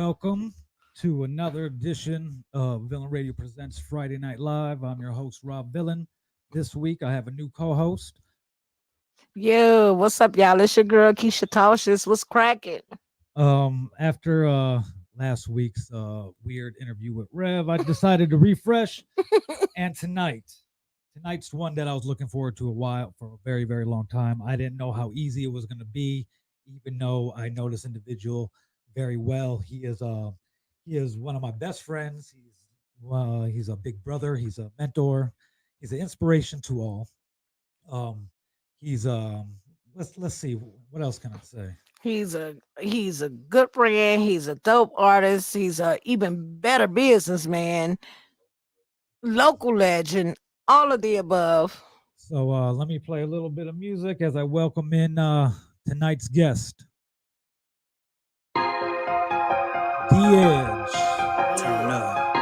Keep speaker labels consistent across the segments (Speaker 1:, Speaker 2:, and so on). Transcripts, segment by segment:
Speaker 1: Welcome to another edition of Villain Radio Presents Friday Night Live. I'm your host, Rob Villain. This week I have a new co host.
Speaker 2: Yo, what's up, y'all? It's your girl Keisha Kautiouz. What's cracking?
Speaker 1: After last week's weird interview with Rev, I decided to refresh. And tonight's one that I was looking forward to for a very, very long time. I didn't know how easy it was going to be, even though I know this individual very well. He is one of my best friends. He's a big brother. He's a mentor. He's an inspiration to all. Um, he's let's see, what else can I say?
Speaker 2: He's a good friend. He's a dope artist. He's a even better businessman, local legend, all of the above.
Speaker 1: So let me play a little bit of music as I welcome in tonight's guest, The Edge.
Speaker 3: Turn up,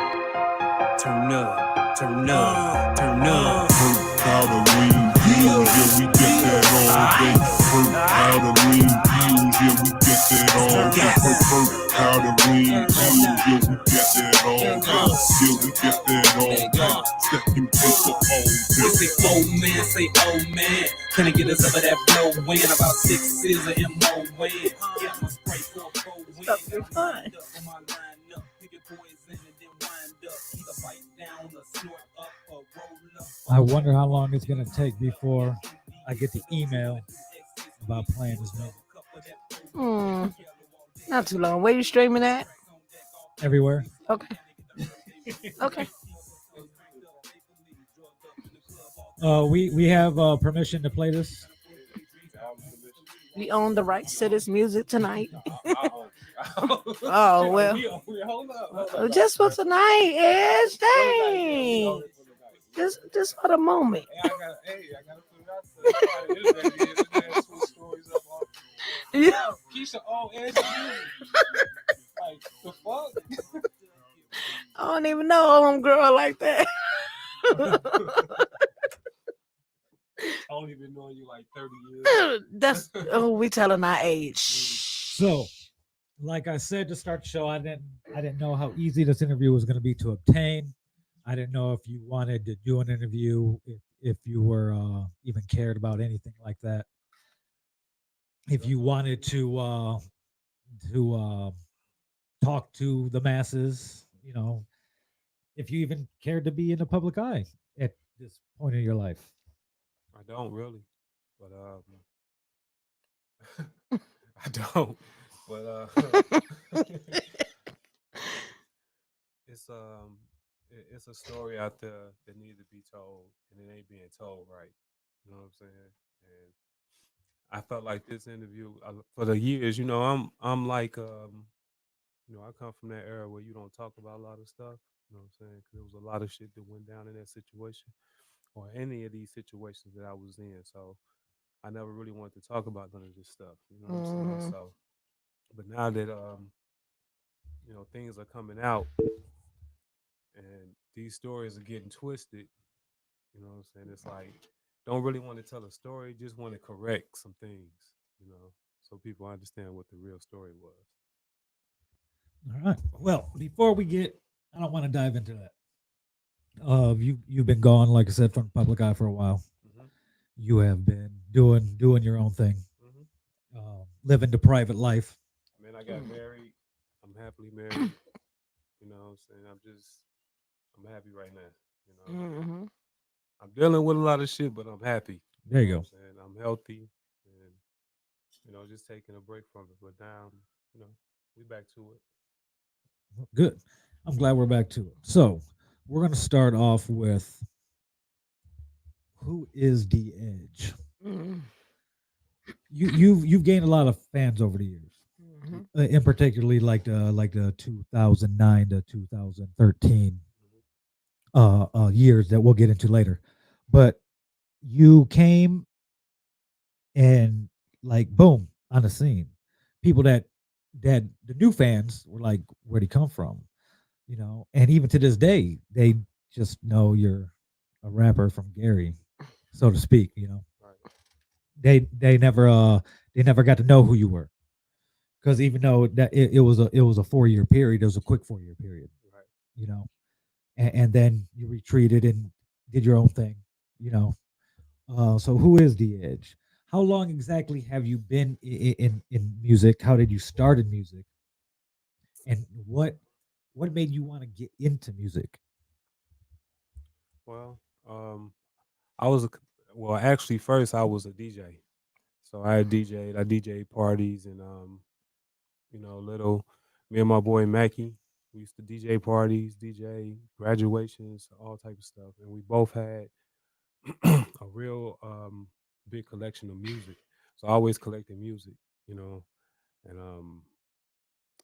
Speaker 3: turn up, turn up, turn up.
Speaker 4: Hurt powder lean pills, yeah, we get that all day. Hurt powder lean pills, yeah, we get that all day. Hurt powder lean pills, yeah, we get that all day. Yeah, we get that all day. Stacking paper all
Speaker 3: We
Speaker 4: day.
Speaker 3: say, oh man, say, oh man. Can I get us up of that blow win? About 6 is a MO win. Yeah, I'ma spray for a pro win.
Speaker 2: Stuff is fun.
Speaker 3: On my lineup, pick your poison and then wind up. Either bite down or snort up or roll up.
Speaker 1: I wonder how long it's gonna take before I get the email about playing this music.
Speaker 2: Hmm, not too long. Where you streaming at?
Speaker 1: Everywhere.
Speaker 2: Okay. Okay.
Speaker 1: We have permission to play this.
Speaker 2: We own the rights to this music tonight. Oh well. Just for tonight, Edge. Dang. Just for the moment. Yeah.
Speaker 5: Keisha, oh, Edge, like the fuck?
Speaker 2: I don't even know girl like that.
Speaker 5: I don't even know you like 30 years.
Speaker 2: We telling our age.
Speaker 1: So, like I said to start the show, I didn't know how easy this interview was going to be to obtain. I didn't know if you wanted to do an interview, if you were even cared about anything like that. If you wanted to talk to the masses, if you even cared to be in the public eye at this point in your life.
Speaker 5: I don't really, but I don't, but it's it's a story out there that needs to be told, and it ain't being told right. You know what I'm saying? And I felt like this interview for the years. I'm like I come from that era where you don't talk about a lot of stuff. You know what I'm saying? Because there was a lot of shit that went down in that situation, or any of these situations that I was in. So I never really wanted to talk about none of this stuff. You know what I'm saying? So, but now that things are coming out and these stories are getting twisted, you know what I'm saying? It's like don't really want to tell a story, just want to correct some things, so people understand what the real story was.
Speaker 1: All right. Well, before I don't want to dive into that. You've been gone, like I said, from the public eye for a while.
Speaker 5: Mm-hmm.
Speaker 1: You have been doing your own thing, living the private life.
Speaker 5: I mean, I got married. I'm happily married. You know what I'm saying? I'm happy right now.
Speaker 2: Mm-hmm.
Speaker 5: I'm dealing with a lot of shit, but I'm happy.
Speaker 1: There you
Speaker 5: know
Speaker 1: go.
Speaker 5: what I'm saying? I'm healthy and, just taking a break from it. But now, we back to it.
Speaker 1: Good. I'm glad we're back to it. So we're gonna start off with who is the Edge?
Speaker 2: Mm-hmm.
Speaker 1: You've gained a lot of fans over the years, in particularly like the 2009 to 2013 years that we'll get into later. But you came and like boom on the scene. People that the new fans were like, where'd he come from? And even to this day, they just know you're a rapper from Gary, so to speak.
Speaker 5: Right.
Speaker 1: They never got to know who you were. Because even though that it was a 4 year period, it was a quick 4 year period,
Speaker 5: Right.
Speaker 1: you know, and then you retreated and did your own thing, you know. So who is the Edge? How long exactly have you been in music? How did you start in music? And what made you want to get into music?
Speaker 5: Well, I was a, well, actually, first I was a DJ. So I DJ'd. I DJ parties and little. Me and my boy Mackie, we used to DJ parties, DJ graduations, all type of stuff, and we both had a real big collection of music. So I always collected music, you know, and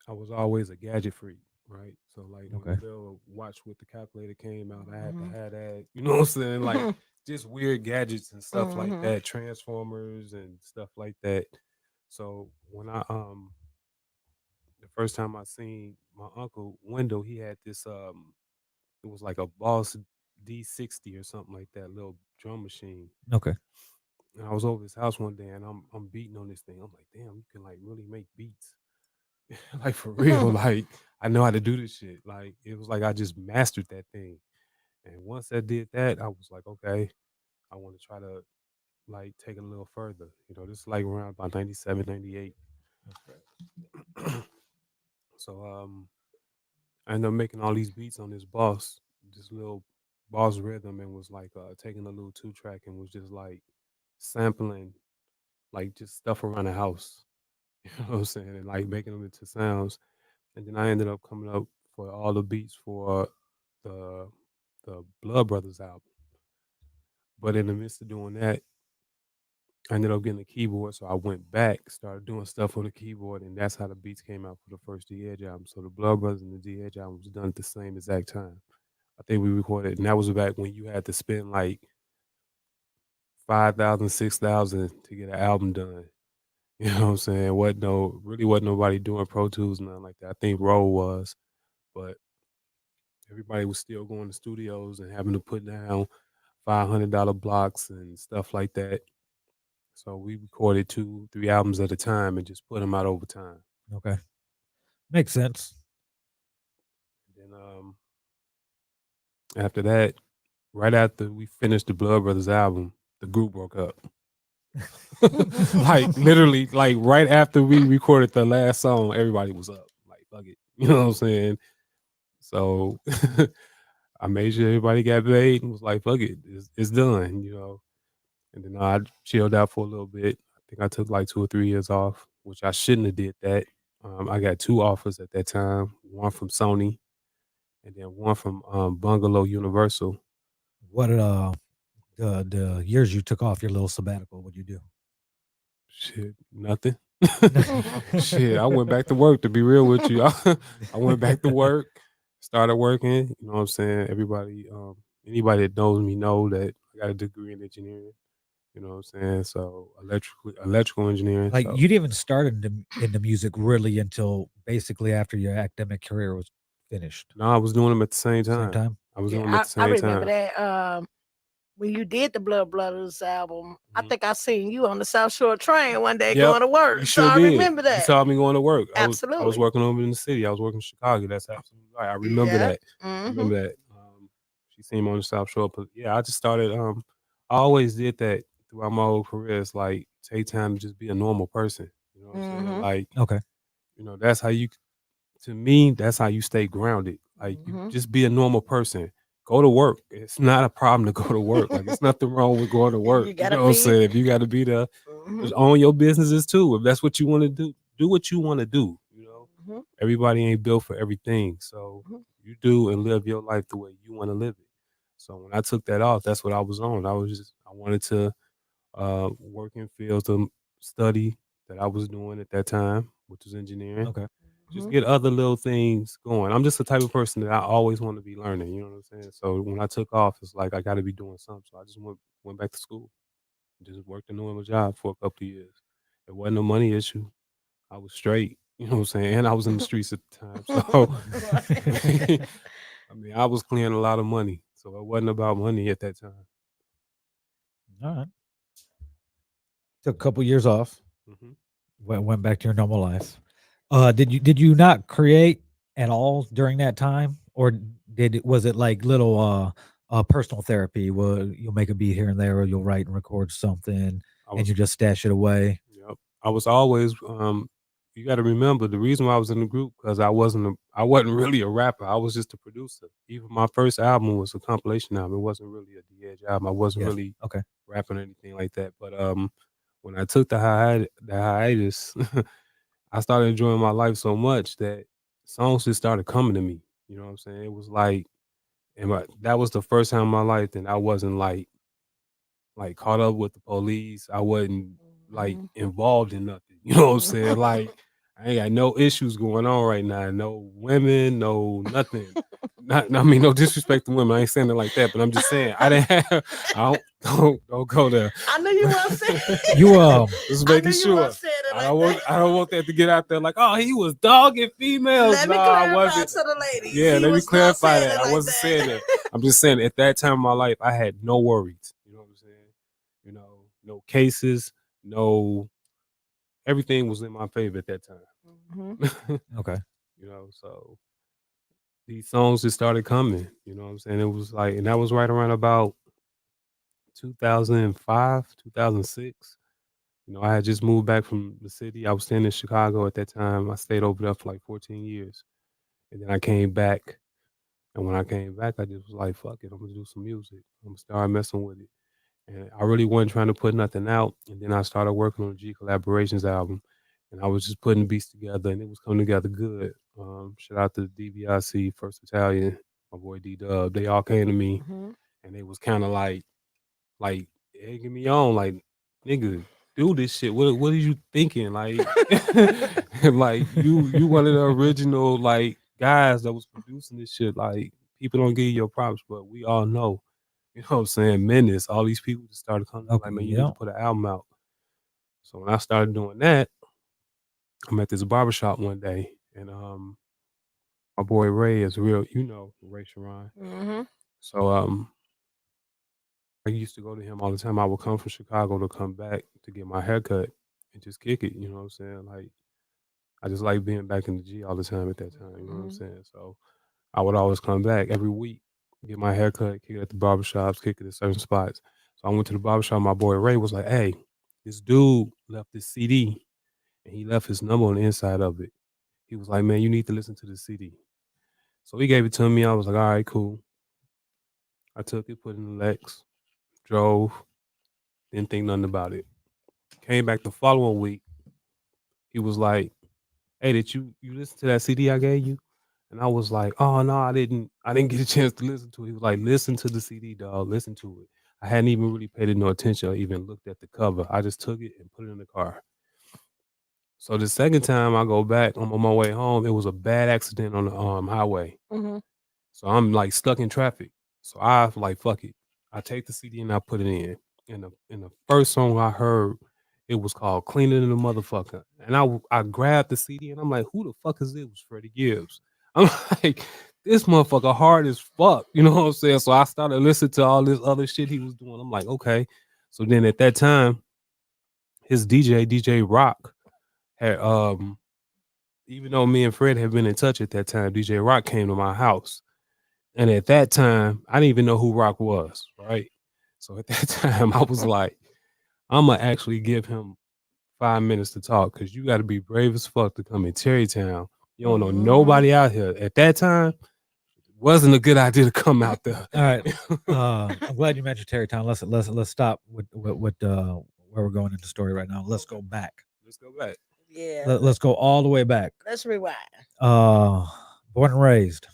Speaker 5: I was always a gadget freak, right? So like when the
Speaker 1: Okay.
Speaker 5: little watch with the calculator came out, I had to
Speaker 2: Mhm.
Speaker 5: have that. You know what I'm saying? Like just weird gadgets and stuff like
Speaker 2: Mhm.
Speaker 5: that, transformers and stuff like that. So when I the first time I seen my uncle window, he had this it was like a Boss D60 or something like that, little drum machine.
Speaker 1: Okay.
Speaker 5: And I was over his house one day and I'm beating on this thing. I'm like, damn, you can like really make beats. Like for real. Like I know how to do this shit. Like it was like I just mastered that thing. And once I did that, I was like, okay, I want to try to like take it a little further. You know, this is like around about 97, 98. So I ended up making all these beats on this little boss rhythm, and was like taking a little 2 track and was just like sampling like just stuff around the house. You know what I'm saying? And like making them into sounds. And then I ended up coming up for all the beats for the the Blood Brothers album. But in the midst of doing that, I ended up getting a keyboard, so I went back, started doing stuff on the keyboard, and that's how the beats came out for the first D Edge album. So the Blood Brothers and the D Edge album was done at the same exact time. I think we recorded, and that was back when you had to spend like 5,000, 6,000 to get an album done. You know what I'm saying? Wasn't nobody doing Pro Tools, nothing like that. I think Roll was, but everybody was still going to studios and having to put down $500 blocks and stuff like that. So we recorded 2, 3 albums at a time and just put them out over time.
Speaker 1: Okay. Makes sense.
Speaker 5: And then after that, right after we finished the Blood Brothers album, the group broke up. Like literally, like right after we recorded the last song, everybody was up. Like fuck it, you know what I'm saying? So I made sure everybody got paid and was like, fuck it, it's done, you know. And then I chilled out for a little bit. I think I took like 2 or 3 years off, which I shouldn't have did that. I got 2 offers at that time, one from Sony and then one from Bungalow Universal.
Speaker 1: What the years you took off your little sabbatical? What'd you do?
Speaker 5: Shit, nothing. Shit, I went back to work. To be real with you, I went back to work, started working. You know what I'm saying? Anybody that knows me know that I got a degree in engineering. You know what I'm saying? So electrical engineering.
Speaker 1: Like
Speaker 5: So
Speaker 1: you didn't even start into music really until basically after your academic career was finished.
Speaker 5: no, I was doing them at the same
Speaker 1: Same
Speaker 5: time.
Speaker 1: time.
Speaker 5: I was doing them at
Speaker 2: Yeah,
Speaker 5: the
Speaker 2: I
Speaker 5: same
Speaker 2: remember
Speaker 5: time.
Speaker 2: that. When you did the Blood Brothers album, I
Speaker 5: Mhm.
Speaker 2: think I seen you on the South Shore train one day
Speaker 5: Yep,
Speaker 2: going to
Speaker 5: you
Speaker 2: work. So
Speaker 5: sure
Speaker 2: I
Speaker 5: did.
Speaker 2: remember
Speaker 5: You
Speaker 2: that.
Speaker 5: saw me going to work. I was
Speaker 2: Absolutely.
Speaker 5: working over in the city. I was working in Chicago. That's absolutely right. I remember
Speaker 2: Yeah.
Speaker 5: that. I
Speaker 2: Hmm.
Speaker 5: remember that. She seen me on the South Shore. But yeah, I just started. I always did that throughout my whole career. It's like take time to just be a normal person. You know what I'm saying?
Speaker 2: Hmm.
Speaker 5: Like
Speaker 1: Okay.
Speaker 5: that's how you. To me, that's how you stay grounded. Like you
Speaker 2: Hmm.
Speaker 5: just be a normal person. Go to work. It's not a problem to go to work. Like it's nothing wrong with going to work.
Speaker 2: You
Speaker 5: You
Speaker 2: gotta
Speaker 5: know what I'm
Speaker 2: feed.
Speaker 5: saying? If you got to be there,
Speaker 2: Hmm.
Speaker 5: just own your businesses too. If that's what you want to do, do what you want to do. You know,
Speaker 2: Hmm.
Speaker 5: everybody ain't built for everything. So
Speaker 2: Hmm.
Speaker 5: you do and live your life the way you want to live it. So when I took that off, that's what I was on. I wanted to work in fields of study that I was doing at that time, which was engineering.
Speaker 1: Okay.
Speaker 5: Just
Speaker 2: Hmm.
Speaker 5: get other little things going. I'm just the type of person that I always want to be learning. You know what I'm saying? So when I took off, it's like I got to be doing something. So I just went back to school, just worked a normal job for a couple of years. It wasn't a money issue. I was straight. You know what I'm saying? And I was in the streets at the time. So
Speaker 2: Right.
Speaker 5: I mean, I was clearing a lot of money. So it wasn't about money at that time.
Speaker 1: All right. Took a couple years off.
Speaker 5: Hmm.
Speaker 1: Went back to your normal life. Did you not create at all during that time, or was it like little personal therapy? Where you'll make a beat here and there, or you'll write and record something,
Speaker 5: I
Speaker 1: and
Speaker 5: was,
Speaker 1: you just stash it away.
Speaker 5: yep. I was always. You got to remember the reason why I was in the group because I wasn't really a rapper. I was just a producer. Even my first album was a compilation album. It wasn't really a DH album. I wasn't
Speaker 1: Yeah.
Speaker 5: really
Speaker 1: Okay.
Speaker 5: rapping or anything like that. But when I took the hiatus, I started enjoying my life so much that songs just started coming to me. You know what I'm saying? It was like, that was the first time in my life that I wasn't like caught up with the police. I wasn't like
Speaker 2: Mhm.
Speaker 5: involved in nothing. You know what I'm saying? Like I ain't got no issues going on right now. No women, no nothing. Not, I mean, no disrespect to women. I ain't saying it like that, but I'm just saying I didn't have. Don't go there.
Speaker 2: I knew you weren't saying.
Speaker 1: You
Speaker 5: Just
Speaker 2: I
Speaker 5: making
Speaker 2: knew you
Speaker 5: sure.
Speaker 2: weren't saying it like that.
Speaker 5: I don't want that to get out there like, oh, he was dogging females.
Speaker 2: Let me
Speaker 5: Nah, I
Speaker 2: clarify
Speaker 5: wasn't.
Speaker 2: to the ladies.
Speaker 5: Yeah,
Speaker 2: He
Speaker 5: let me
Speaker 2: was not
Speaker 5: clarify
Speaker 2: saying
Speaker 5: that.
Speaker 2: it
Speaker 5: I
Speaker 2: like
Speaker 5: wasn't saying that. I'm just saying at that time in my life, I had no worries. You know what I'm saying? You know, no cases, no everything was in my favor at that
Speaker 2: Mhm.
Speaker 5: time.
Speaker 1: okay.
Speaker 5: You know, so these songs just started coming. You know what I'm saying? It was like, and that was right around about 2005, 2006. You know, I had just moved back from the city. I was staying in Chicago at that time. I stayed over there for like 14 years. And then I came back. And when I came back, I just was like, fuck it, I'm gonna do some music. I'm gonna start messing with it. And I really wasn't trying to put nothing out. And then I started working on the G Collaborations album. And I was just putting beats together and it was coming together good. Shout out to DBIC, First Italian, my boy D Dub. They all came to me
Speaker 2: Mhm.
Speaker 5: and it was kind of like egging me on, like, nigga, do this shit. What are you thinking? Like like you one of the original like guys that was producing this shit. Like people don't give you your props, but we all know. You know what I'm saying? Menace, all these people just started coming
Speaker 1: Okay.
Speaker 5: like, man, you need
Speaker 1: Yeah.
Speaker 5: to put an album out. So when I started doing that, I'm at this barbershop one day and my boy Ray is real, you know, Ray Sharon.
Speaker 2: Mhm.
Speaker 5: So I used to go to him all the time. I would come from Chicago to come back to get my haircut and just kick it. You know what I'm saying? Like I just like being back in the G all the time at that time. You know what I'm
Speaker 2: Mhm.
Speaker 5: saying? So I would always come back every week, get my haircut, kick it at the barbershops, kick it at certain spots. So I went to the barbershop. My boy Ray was like, "Hey, this dude left this CD and he left his number on the inside of it." He was like, "Man, you need to listen to the CD." So he gave it to me. I was like, "All right, cool." I took it, put it in the Lex, drove, didn't think nothing about it. Came back the following week. He was like, "Hey, did you listen to that CD I gave you?" And I was like, "Oh no, I didn't. I didn't get a chance to listen to it." He was like, "Listen to the CD, dog. Listen to it." I hadn't even really paid it no attention or even looked at the cover. I just took it and put it in the car. So the second time I go back, I'm on my way home. It was a bad accident on the highway.
Speaker 2: Mhm.
Speaker 5: So I'm like stuck in traffic. So I like fuck it. I take the CD and I put it in. And the first song I heard, it was called "Cleaner Than a Motherfucker." And I grabbed the CD and I'm like, who the fuck is this? It was Freddie Gibbs. I'm like, this motherfucker hard as fuck. You know what I'm saying? So I started listening to all this other shit he was doing. I'm like, okay. So then at that time, his DJ Rock, had even though me and Fred had been in touch at that time, DJ Rock came to my house. And at that time, I didn't even know who Rock was, right? So at that time, I was like, I'm gonna actually give him 5 minutes to talk because you got to be brave as fuck to come in Terrytown. You don't know
Speaker 2: Mhm.
Speaker 5: nobody out here. At that time, it wasn't a good idea to come out there.
Speaker 1: All right. I'm glad you mentioned Terrytown. Let's stop with where we're going into the story right now. Let's go back.
Speaker 5: Let's go back.
Speaker 2: Yeah.
Speaker 1: Let's go all the way back.
Speaker 2: Let's rewind.
Speaker 1: Uh, born and raised.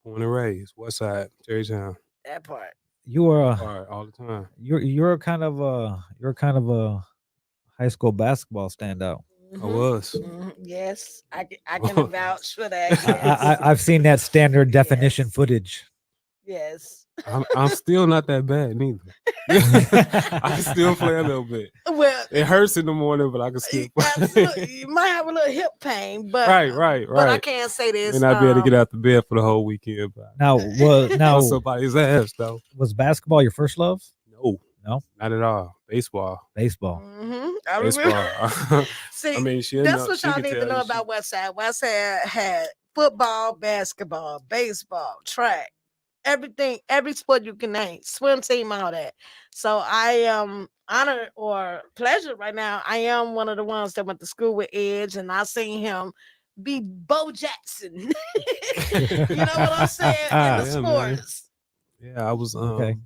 Speaker 5: Born and raised, West Side, Terrytown.
Speaker 2: That part.
Speaker 1: You were
Speaker 5: All right, all the time.
Speaker 1: you're kind of a high school basketball standout.
Speaker 5: I
Speaker 2: Mhm.
Speaker 5: was.
Speaker 2: Yes, I can vouch for that. Yes.
Speaker 1: I've seen that standard definition
Speaker 2: Yes.
Speaker 1: footage.
Speaker 2: Yes.
Speaker 5: I'm still not that bad neither. I can still play a little bit.
Speaker 2: Well,
Speaker 5: It hurts in the morning, but I can still play.
Speaker 2: absolutely. You might have a little hip pain, but
Speaker 5: Right.
Speaker 2: But I can't say
Speaker 5: May
Speaker 2: this.
Speaker 5: not be able to get out the bed for the whole weekend, but
Speaker 1: Now
Speaker 5: on somebody's ass though.
Speaker 1: was basketball your first love?
Speaker 5: No,
Speaker 1: No,
Speaker 5: not at all. Baseball.
Speaker 1: baseball.
Speaker 2: I remember.
Speaker 5: Baseball.
Speaker 2: See,
Speaker 5: I mean,
Speaker 2: that's what
Speaker 5: she
Speaker 2: y'all
Speaker 5: could
Speaker 2: need to
Speaker 5: tell
Speaker 2: know
Speaker 5: you
Speaker 2: about Westside. Westside had football, basketball, baseball, track, everything, every sport you can name, swim team, all that. So I am honored or pleasure right now. I am one of the ones that went to school with Edge, and I seen him be Bo Jackson. You know what I'm saying? In the
Speaker 5: Yeah, man.
Speaker 2: sports.
Speaker 5: Yeah,
Speaker 1: Okay.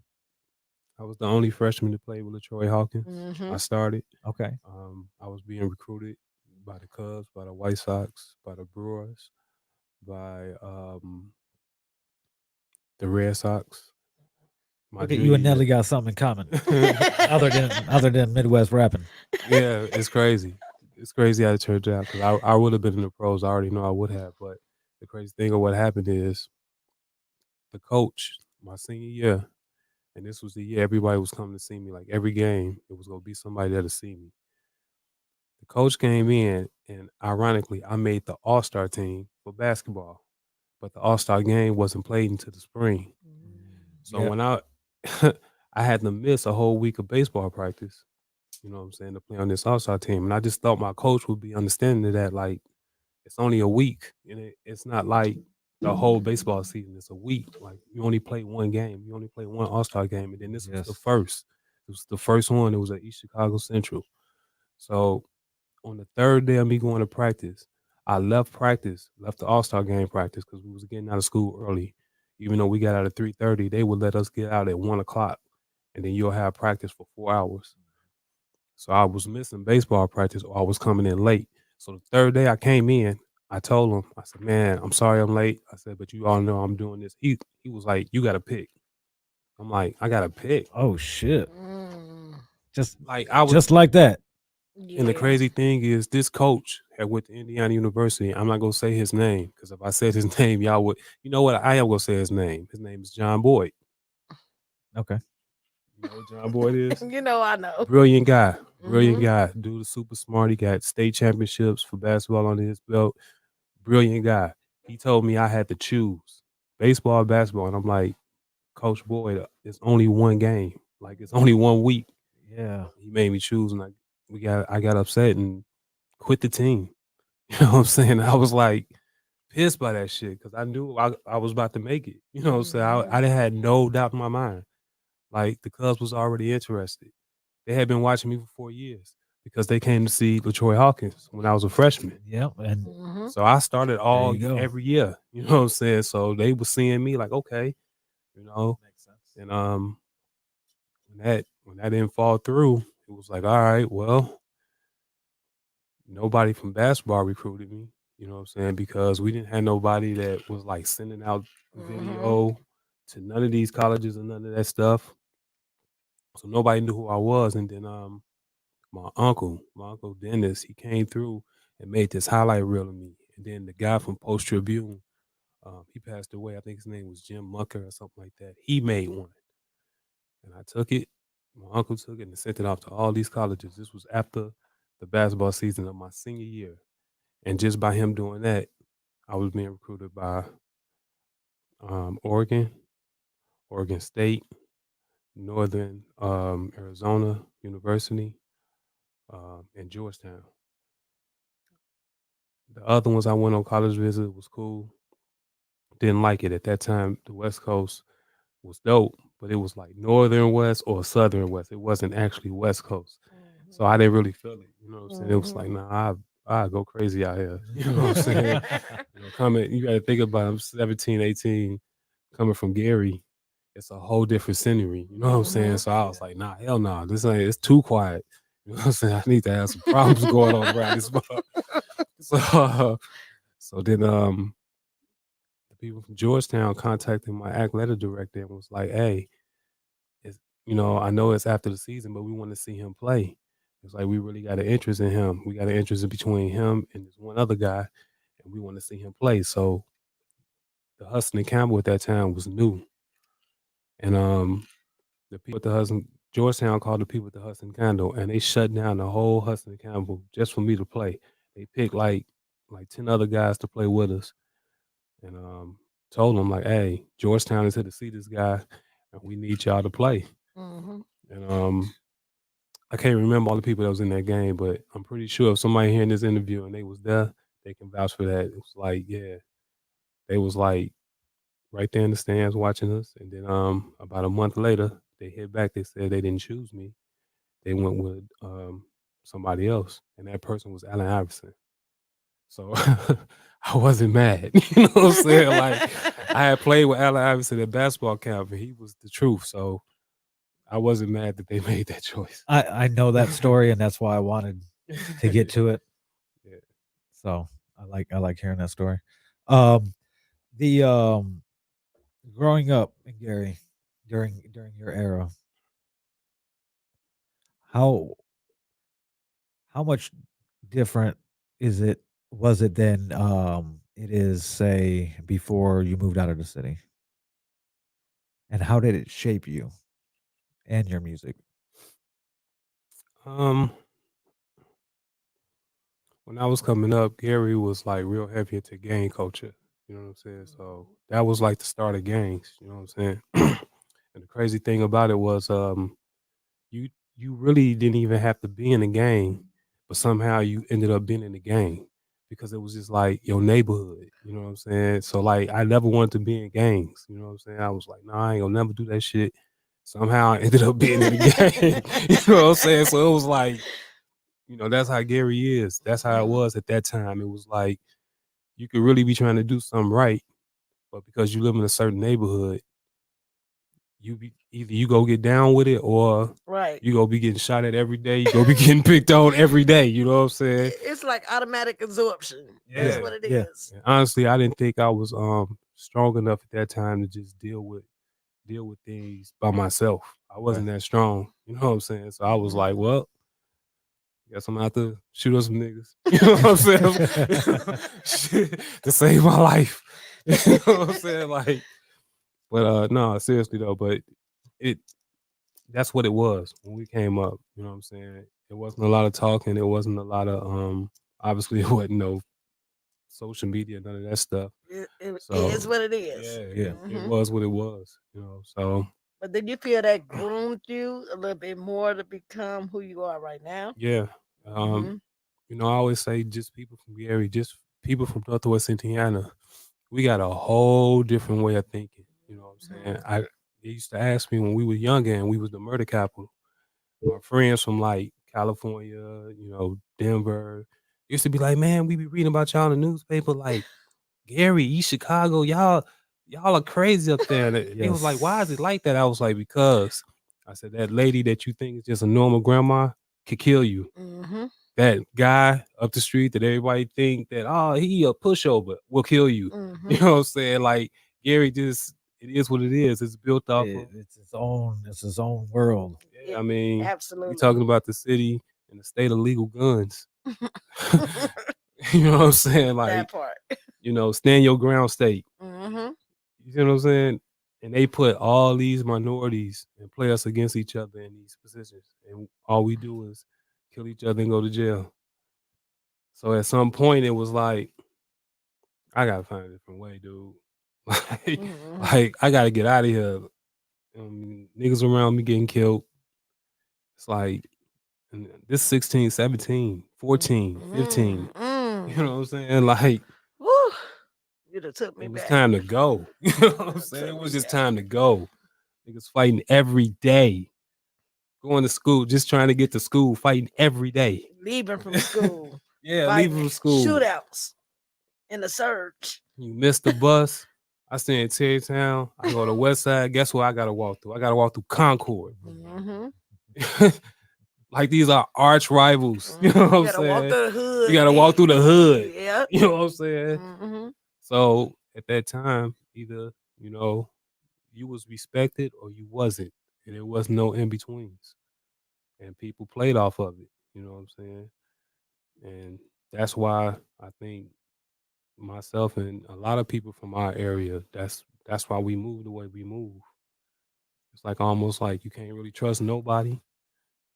Speaker 5: I was the only freshman to play with LaTroy Hawkins.
Speaker 2: Hmm
Speaker 5: I started.
Speaker 1: Okay.
Speaker 5: I was being recruited by the Cubs, by the White Sox, by the Brewers, by the Red Sox. My
Speaker 1: Look at you and
Speaker 5: junior
Speaker 1: Nelly got something in common,
Speaker 5: year.
Speaker 1: other than Midwest rapping.
Speaker 5: Yeah, it's crazy. It's crazy how it turned out because I would have been in the pros. I already know I would have. But the crazy thing of what happened is the coach, my senior year, and this was the year everybody was coming to see me. Like every game, it was gonna be somebody there to see me. The coach came in, and ironically, I made the All Star team for basketball, but the All Star game wasn't played until the spring. So
Speaker 1: Yep.
Speaker 5: when I I had to miss a whole week of baseball practice, you know what I'm saying, to play on this All Star team, and I just thought my coach would be understanding of that. Like it's only a week, and it's not like the whole baseball season. It's a week. Like you only play one game. You only play one All Star game, and then this was the
Speaker 1: Yes.
Speaker 5: first. It was the first one. It was at East Chicago Central. So on the third day of me going to practice, I left the All Star game practice because we was getting out of school early. Even though we got out at 3:30, they would let us get out at 1 o'clock, and then you'll have practice for 4 hours. So I was missing baseball practice, or I was coming in late. So the third day I came in, I told him, I said, "Man, I'm sorry I'm late." I said, "But you all know I'm doing this." He was like, "You got to pick." I'm like, "I got to pick."
Speaker 1: Oh shit!
Speaker 2: Mm,
Speaker 1: Just
Speaker 5: Like I was.
Speaker 1: just like that.
Speaker 5: And the
Speaker 2: yeah.
Speaker 5: crazy thing is, this coach had went to Indiana University. I'm not gonna say his name because if I said his name, y'all would. You know what? I am gonna say his name. His name is John Boyd.
Speaker 1: Okay.
Speaker 5: You know what John Boyd is?
Speaker 2: You know I know.
Speaker 5: Brilliant guy. Brilliant
Speaker 2: Hmm
Speaker 5: guy. Dude is super smart. He got state championships for basketball on his belt. Brilliant guy. He told me I had to choose baseball or basketball. And I'm like, Coach Boyd, it's only one game. Like it's only 1 week.
Speaker 1: Yeah.
Speaker 5: He made me choose and I got upset and quit the team. You know what I'm saying? I was like pissed by that shit because I knew I was about to make it. You know what I'm saying? I had no doubt in my mind. Like the Cubs was already interested. They had been watching me for 4 years because they came to see LaTroy Hawkins when I was a freshman.
Speaker 1: Yep. And
Speaker 2: hmm
Speaker 5: So I started
Speaker 1: there you go.
Speaker 5: every year. You know what I'm saying? So they were seeing me like, okay, you know.
Speaker 1: Makes sense.
Speaker 5: And when that didn't fall through, it was like, all right, well, nobody from basketball recruited me. You know what I'm saying? Because we didn't have nobody that was like sending out
Speaker 2: hmm
Speaker 5: video to none of these colleges and none of that stuff. So nobody knew who I was. And then my uncle Dennis, he came through and made this highlight reel of me. And then the guy from Post Tribune, he passed away. I think his name was Jim Mucker or something like that. He made one. And I took it. My uncle took it and sent it off to all these colleges. This was after the basketball season of my senior year. And just by him doing that, I was being recruited by Oregon, Oregon State, Northern Arizona University, and Georgetown. The other ones I went on college visit was cool. Didn't like it at that time. The West Coast was dope, but it was like Northern West or Southern West. It wasn't actually West Coast, so I didn't really feel it. You know what I'm saying? It was like, nah, I go crazy out here. You know what I'm saying? Coming, you got to think about it. I'm 17, 18, coming from Gary. It's a whole different scenery. You know what I'm saying? So I was like, nah, hell no, this ain't. It's too quiet. You know what I'm saying? I need to have some problems going on around this spot. So then the people from Georgetown contacted my athletic director and was like, "Hey, it's, I know it's after the season, but we want to see him play. It's like we really got an interest in him. We got an interest in between him and this one other guy, and we want to see him play." So the Hudson and Campbell at that time was new, and the people at the Hudson Georgetown called the people at the Hudson Campbell, and they shut down the whole Hudson and Campbell just for me to play. They picked like 10 other guys to play with us, and told them like, "Hey, Georgetown is here to see this guy, and we need y'all to play."
Speaker 2: hmm
Speaker 5: And I can't remember all the people that was in that game, but I'm pretty sure if somebody hearing this interview and they was there, they can vouch for that. It was like, yeah, they was like right there in the stands watching us. And then about a month later, they hit back. They said they didn't choose me. They went with somebody else, and that person was Allen Iverson. So I wasn't mad. You know what I'm saying? Like I had played with Allen Iverson at basketball camp, and he was the truth. So I wasn't mad that they made that choice.
Speaker 1: I know that story, and that's why I wanted to get to it.
Speaker 5: Yeah.
Speaker 1: So I like hearing that story. Um, the growing up in Gary during your era, how how much different is it was it than it is say before you moved out of the city? And how did it shape you and your music?
Speaker 5: Um, when I was coming up, Gary was like real heavy into gang culture. You know what I'm saying? So that was like the start of gangs. You know what I'm saying? And the crazy thing about it was, you you really didn't even have to be in a gang, but somehow you ended up being in the gang because it was just like your neighborhood. You know what I'm saying? So like I never wanted to be in gangs. You know what I'm saying? I was like, nah, I ain't gonna never do that shit. Somehow I ended up being in the gang. You know what I'm saying? So it was like, that's how Gary is. That's how it was at that time. It was like you could really be trying to do something right, but because you live in a certain neighborhood, either you go get down with it or
Speaker 2: Right.
Speaker 5: you go be getting shot at every day. You go be getting picked on every day. You know what I'm saying?
Speaker 2: It's like automatic absorption. That's
Speaker 5: Yeah.
Speaker 2: what it
Speaker 1: Yeah.
Speaker 2: is.
Speaker 5: And honestly, I didn't think I was strong enough at that time to just deal with things by myself. I wasn't that strong. You know what I'm saying? So I was like, well, guess I'm out to shoot up some niggas. You know what I'm saying? Shit, to save my life. You know what I'm saying? Like, but no, seriously though, but it that's what it was when we came up. You know what I'm saying? It wasn't a lot of talking. It wasn't a lot of obviously it wasn't no social media, none of that stuff.
Speaker 2: It
Speaker 5: So
Speaker 2: is what it
Speaker 5: yeah,
Speaker 2: is.
Speaker 1: Yeah.
Speaker 5: it was what it was. So
Speaker 2: But did you feel that groomed you a little bit more to become who you are right now?
Speaker 5: yeah.
Speaker 2: Hmm.
Speaker 5: I always say just people from Gary, just people from Northwest Indiana, we got a whole different way of thinking. You know what I'm saying? They used to ask me when we were younger and we was the murder capital. My friends from like California, Denver, used to be like, man, we be reading about y'all in the newspaper, like Gary, East Chicago, y'all are crazy up there. And they was like, why is it like that? I was like, because I said that lady that you think is just a normal grandma could kill you.
Speaker 2: Hmm.
Speaker 5: That guy up the street that everybody think that he a pushover will kill you.
Speaker 2: Hmm.
Speaker 5: You know what I'm saying? Like Gary just it is what it is. It's built off of
Speaker 1: It's his own world.
Speaker 5: yeah, I mean, we
Speaker 2: Absolutely.
Speaker 5: talking about the city and the state of legal guns. You know what I'm saying?
Speaker 2: That
Speaker 5: Like,
Speaker 2: part.
Speaker 5: stand your ground state.
Speaker 2: Hmm.
Speaker 5: You see what I'm saying? And they put all these minorities and play us against each other in these positions. And all we do is kill each other and go to jail. So at some point it was like, I gotta find a different way, dude. like,
Speaker 2: Hmm.
Speaker 5: like I gotta get out of here. Niggas around me getting killed. It's like this 16, 17, 14, 15. You know what I'm saying? Like
Speaker 2: Woo. You done took me
Speaker 5: it was
Speaker 2: back.
Speaker 5: time to go. You know what I'm saying? It was just time to go. Niggas fighting every day. Going to school, just trying to get to school, fighting every day.
Speaker 2: Leaving from school.
Speaker 5: Yeah,
Speaker 2: Fighting
Speaker 5: leaving from school.
Speaker 2: shootouts in the surge.
Speaker 5: You missed the bus. I stay in Terrytown. I go to West Side. Guess what I gotta walk through? I gotta walk through Concord.
Speaker 2: Hmm.
Speaker 5: Like these are arch rivals. You know what I'm
Speaker 2: You gotta walk
Speaker 5: saying?
Speaker 2: through the hood.
Speaker 5: You gotta walk through the hood.
Speaker 2: Yep.
Speaker 5: You know what I'm saying?
Speaker 2: Hmm.
Speaker 5: So at that time, either you was respected or you wasn't, and there was no in betweens. And people played off of it. You know what I'm saying? And that's why I think myself and a lot of people from our area, that's why we move the way we move. It's like almost like you can't really trust nobody,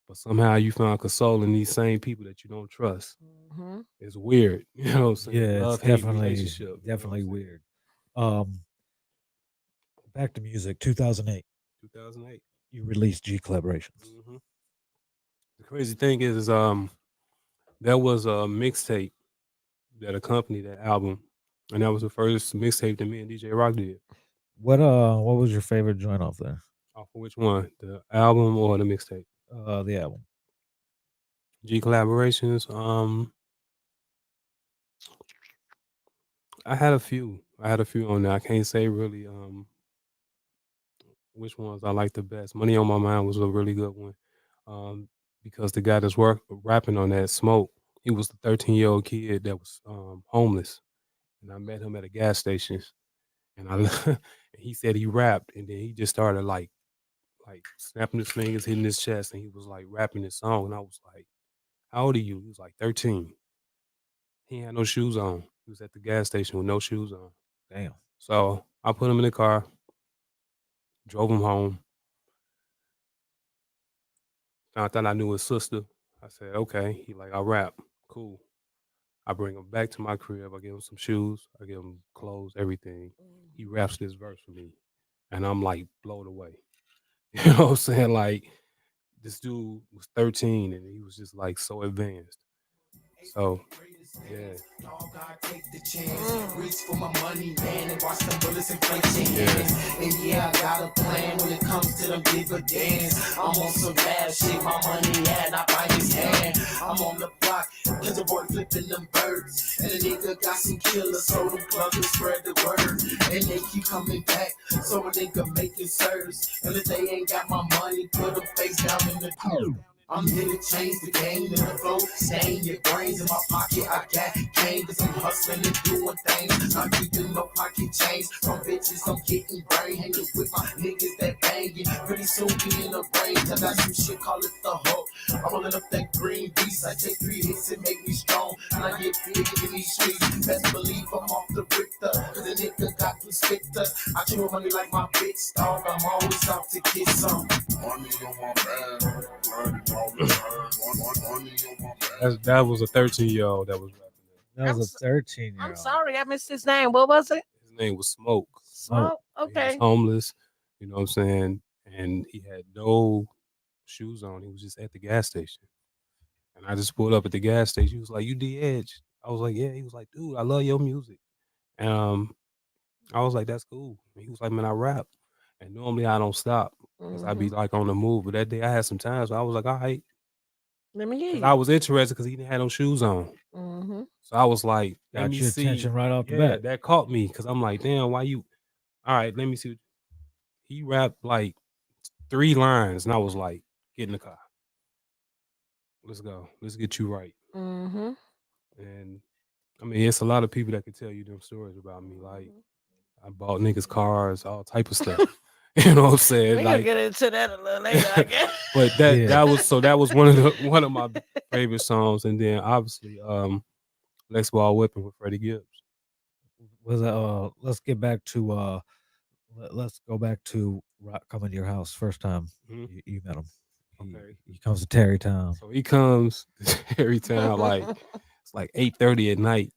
Speaker 5: but somehow you found console in these same people that you don't trust.
Speaker 2: Hmm.
Speaker 5: It's weird, you know what I'm saying?
Speaker 1: Yeah,
Speaker 5: Love
Speaker 1: it's
Speaker 5: hate relationship. You know what I'm
Speaker 1: definitely
Speaker 5: saying?
Speaker 1: weird. Um, back to music. 2008.
Speaker 5: 2008.
Speaker 1: You released G collaborations.
Speaker 5: hmm The crazy thing is, there was a mixtape that accompanied that album, and that was the first mixtape that me and DJ Rock did.
Speaker 1: What was your favorite joint off there?
Speaker 5: Off of which one, the album or the mixtape?
Speaker 1: The album.
Speaker 5: G collaborations. I had a few. I had a few on there. I can't say really which ones I like the best. Money on My Mind was a really good one. Because the guy that's rapping on that, Smoke, he was the 13-year-old kid that was homeless, and I met him at a gas station, and and he said he rapped, and then he just started like snapping his fingers, hitting his chest, and he was like rapping his song, and I was like, "How old are you?" He was like 13. He had no shoes on. He was at the gas station with no shoes on.
Speaker 1: Damn.
Speaker 5: So I put him in the car, drove him home. Found out I knew his sister. I said, okay. He like, I rap. Cool. I bring him back to my crib. I give him some shoes. I give him clothes, everything. He raps this verse for me. And I'm like blown away. You know what I'm saying? Like, this dude was 13 and he was just like so advanced. So, yeah.
Speaker 3: Dog, I take the chance. Reach for my money, man, and watch them bullets inflate your
Speaker 5: Yeah.
Speaker 3: hands. And yeah, I got a plan when it comes to them dividends. I'm on some bad shit, my money and I buy his hand. I'm on the block, cause the boy flipping them birds. And the nigga got some killers, so them pluggers spread the word. And they keep coming back, so a nigga making serves. And if they ain't got my money, put them face down in the pool. I'm here to change the game in the flow, stain your brains in my pocket. I got cane, cause I'm hustling and doing things. I'm keeping no pocket change from bitches. I'm getting brain, hanging with my niggas that banging. Pretty soon be in the range. I got some shit, call it the hook. I'm rolling up that green beast. I take 3 hits and make me strong. And I get big in these streets. Best believe I'm off the Richter, cause the nigga got to stick to. I chew money like my bitch dog. I'm always out to get some. Money on my bag.
Speaker 5: That was a 13-year-old that was rapping that.
Speaker 1: That was a 13 year
Speaker 2: I'm
Speaker 1: old.
Speaker 2: sorry, I missed his name. What was it?
Speaker 5: His name was Smoke.
Speaker 2: Oh,
Speaker 5: He was
Speaker 2: okay.
Speaker 5: homeless, you know what I'm saying? And he had no shoes on. He was just at the gas station. And I just pulled up at the gas station. He was like, "You D-Edge?" I was like, "Yeah." He was like, "Dude, I love your music." And I was like, "That's cool." And he was like, "Man, I rap." And normally I don't stop because I be like on the move. But that day I had some time, so I was like, "All right."
Speaker 2: Let me hear
Speaker 5: Because
Speaker 2: you.
Speaker 5: I was interested because he didn't have no shoes on.
Speaker 2: Mm-hmm.
Speaker 5: So I was like, let
Speaker 1: Got
Speaker 5: me
Speaker 1: your
Speaker 5: see.
Speaker 1: attention right off the
Speaker 5: Yeah,
Speaker 1: bat.
Speaker 5: that caught me because I'm like, damn, why you? All right, let me see. He rapped like 3 lines, and I was like, get in the car. Let's go. Let's get you right.
Speaker 2: Mm-hmm.
Speaker 5: And I mean, it's a lot of people that could tell you them stories about me. Like, I bought niggas cars, all type of stuff. You know what I'm saying?
Speaker 2: We're gonna
Speaker 5: Like,
Speaker 2: get into that a little later, I guess.
Speaker 5: but that
Speaker 1: Yeah.
Speaker 5: that was one of my favorite songs. And then obviously, Lex Ball Whipping with Freddie Gibbs.
Speaker 1: Was let's get back to let's go back to Rock coming to your house first time
Speaker 5: Mhm.
Speaker 1: you met him.
Speaker 5: Okay.
Speaker 1: He comes to Terrytown.
Speaker 5: So he comes every time, like it's like 8:30 at night.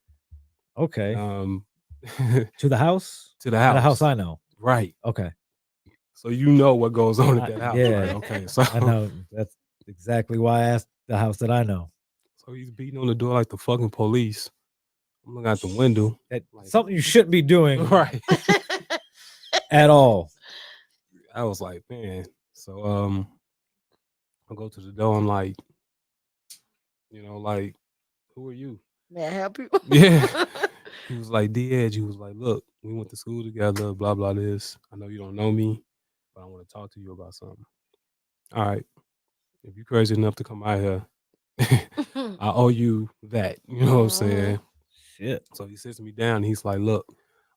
Speaker 1: Okay.
Speaker 5: Um,
Speaker 1: To the house?
Speaker 5: to the
Speaker 1: At a house
Speaker 5: house,
Speaker 1: I know.
Speaker 5: right?
Speaker 1: Okay.
Speaker 5: So you know what goes on at that house,
Speaker 1: yeah.
Speaker 5: right? Okay, so
Speaker 1: I know. That's exactly why I asked the house that I know.
Speaker 5: so he's beating on the door like the fucking police. I'm looking out the window,
Speaker 1: That
Speaker 5: like,
Speaker 1: something you shouldn't be doing
Speaker 5: right?
Speaker 1: at all.
Speaker 5: I was like, man. So I go to the door. I'm like, like, who are you?
Speaker 2: May I help you?
Speaker 5: Yeah. He was like, D-Edge. He was like, look, we went to school together, blah, blah, this. I know you don't know me, but I want to talk to you about something. All right. If you're crazy enough to come out here, I owe you that. You know what I'm saying?
Speaker 1: Shit.
Speaker 5: So he sits me down and he's like, look,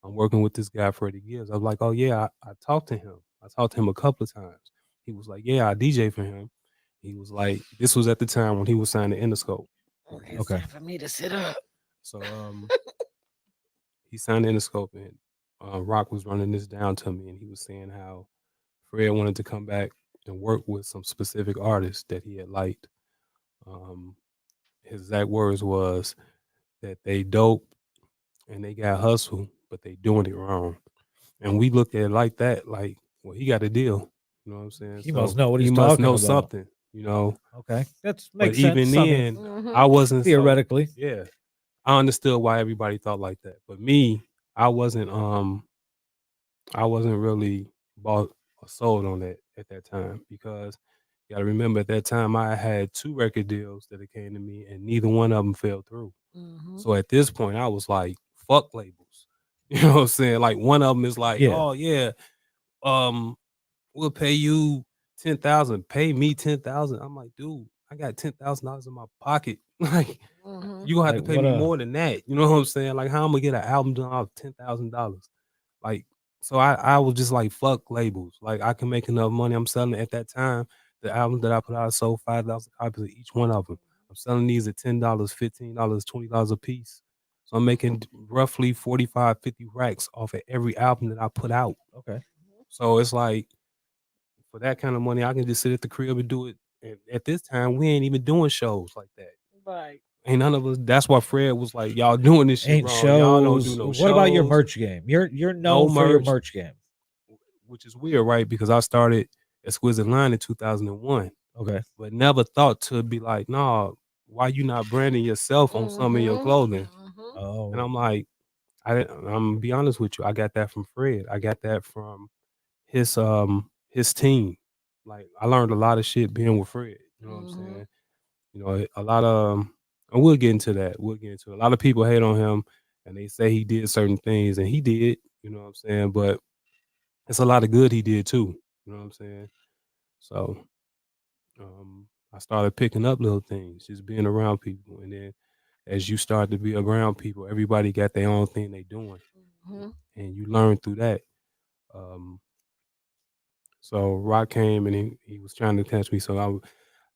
Speaker 5: I'm working with this guy, Freddie Gibbs. I was like, oh, yeah, I talked to him. I talked to him a couple of times. He was like, yeah, I DJ for him. He was like, this was at the time when he was signed to Interscope.
Speaker 2: Okay,
Speaker 1: Okay.
Speaker 2: it's time for me to sit up.
Speaker 5: So he signed to Interscope and Rock was running this down to me and he was saying how Fred wanted to come back and work with some specific artists that he had liked. His exact words was that they dope and they got hustle, but they doing it wrong. And we looked at it like that, like, well, he got a deal. You know what I'm saying?
Speaker 1: He must know what
Speaker 5: he
Speaker 1: he's
Speaker 5: must
Speaker 1: talking
Speaker 5: know
Speaker 1: about.
Speaker 5: something, you know.
Speaker 1: Okay, that's
Speaker 5: But
Speaker 1: makes sense.
Speaker 5: even
Speaker 1: I mean,
Speaker 5: then, I wasn't
Speaker 1: theoretically.
Speaker 5: yeah, I understood why everybody thought like that. But me, I wasn't really bought or sold on that at that time because you got to remember at that time I had 2 record deals that it came to me and neither one of them fell through. So at this point, I was like, fuck labels. You know what I'm saying? Like one of them is like,
Speaker 1: Yeah.
Speaker 5: oh yeah, um, we'll pay you 10,000, pay me 10,000. I'm like, dude, I got $10,000 in my pocket. Like, you gonna have to
Speaker 1: Like,
Speaker 5: pay
Speaker 1: what
Speaker 5: me
Speaker 1: a-
Speaker 5: more than that. You know what I'm saying? Like, how I'm gonna get an album done off $10,000? Like, so I was just like, fuck labels. Like, I can make enough money. I'm selling at that time. The albums that I put out sold 5,000 copies of each one of them. I'm selling these at $10, $15, $20 a piece. So I'm making roughly 45, 50 racks off of every album that I put out.
Speaker 1: Okay.
Speaker 5: So it's like, for that kind of money, I can just sit at the crib and do it. And at this time, we ain't even doing shows like that.
Speaker 2: Right.
Speaker 5: Ain't none of us. That's why Fred was like, "Y'all doing this shit
Speaker 1: Ain't
Speaker 5: wrong. Y'all don't do
Speaker 1: shows.
Speaker 5: no
Speaker 1: What
Speaker 5: shows."
Speaker 1: about your merch game? You're known for your
Speaker 5: merch.
Speaker 1: merch game.
Speaker 5: Which is weird, right? Because I started Exquisite Line in 2001,
Speaker 1: Okay.
Speaker 5: but never thought to be like, "Nah, why you not branding yourself on some of your clothing?"
Speaker 1: Oh.
Speaker 5: And I'm like, I'm gonna be honest with you. I got that from Fred. I got that from his team. Like I learned a lot of shit being with Fred. You know what I'm saying? You know, a lot of and we'll get into that. We'll get into it. A lot of people hate on him and they say he did certain things and he did, you know what I'm saying? But it's a lot of good he did too. You know what I'm saying? So I started picking up little things, just being around people. And then as you start to be around people, everybody got their own thing they doing. And you learn through that. Um, so Rock came and he was trying to catch me. So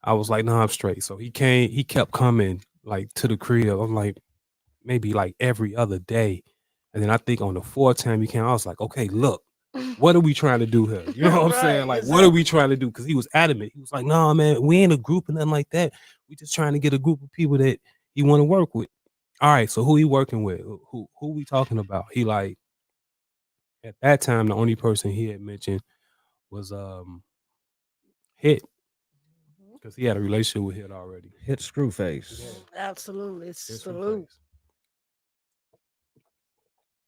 Speaker 5: I was like, no, I'm straight. So he kept coming like to the crib. I'm like, maybe like every other day. And then I think on the 4th time he came, I was like, okay, look, what are we trying to do here? You know what I'm saying? Like, what are we trying to do? Because he was adamant. He was like, no, man, we ain't a group or nothing like that. We just trying to get a group of people that he want to work with. All right, so who he working with? Who we talking about? He like, at that time, the only person he had mentioned was Hit. Because he had a relationship with Hit already.
Speaker 1: Hit Screwface.
Speaker 2: Absolutely.
Speaker 5: Hit
Speaker 2: Salute.
Speaker 5: Screwface.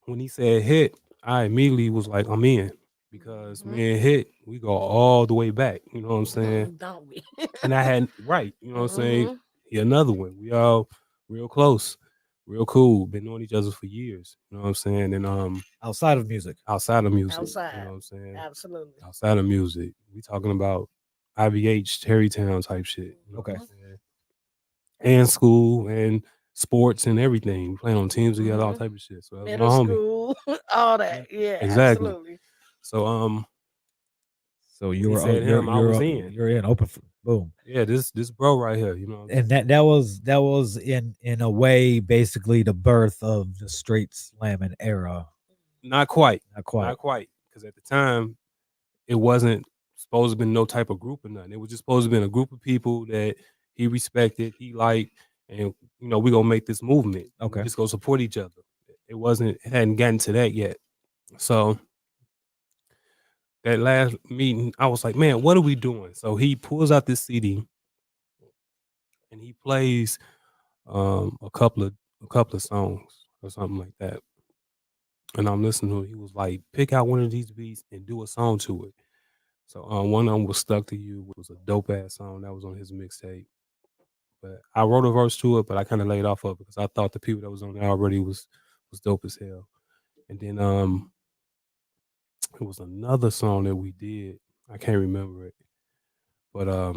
Speaker 5: When he said Hit, I immediately was like, I'm in. Because me and Hit, we go all the way back. You know what I'm saying?
Speaker 2: Don't we?
Speaker 5: And I had right, you know what I'm saying? He another one. We all real close, real cool. Been knowing each other for years. You know what I'm saying? And
Speaker 1: Outside of music.
Speaker 5: outside of music. You
Speaker 2: Outside.
Speaker 5: know what I'm saying?
Speaker 2: Absolutely.
Speaker 5: Outside of music. We talking about IVH, Terrytown type shit. You know
Speaker 1: Okay.
Speaker 5: what I'm saying? And school and sports and everything. We playing on teams together, all type of shit. So that was my
Speaker 2: Middle
Speaker 5: homie.
Speaker 2: school, all that. Yeah,
Speaker 5: Exactly.
Speaker 2: absolutely.
Speaker 5: So
Speaker 1: So
Speaker 5: when
Speaker 1: you
Speaker 5: he
Speaker 1: were
Speaker 5: said him, I was in.
Speaker 1: You're in open for, boom.
Speaker 5: Yeah, this bro right here, you know.
Speaker 1: And that was in a way basically the birth of the straight slamming era.
Speaker 5: Not quite.
Speaker 1: Not quite.
Speaker 5: Not quite. Because at the time, it wasn't supposed to be no type of group or nothing. It was just supposed to be a group of people that he respected, he liked, and you know, we gonna make this movement.
Speaker 1: Okay.
Speaker 5: We just go support each other. It hadn't gotten to that yet. So that last meeting, I was like, man, what are we doing? So he pulls out this CD and he plays a couple of songs or something like that. And I'm listening to it. He was like, pick out one of these beats and do a song to it. So one of them was Stuck to You, which was a dope ass song that was on his mixtape. But I wrote a verse to it, but I kind of laid off of it because I thought the people that was on there already was dope as hell. And then it was another song that we did. I can't remember it. But I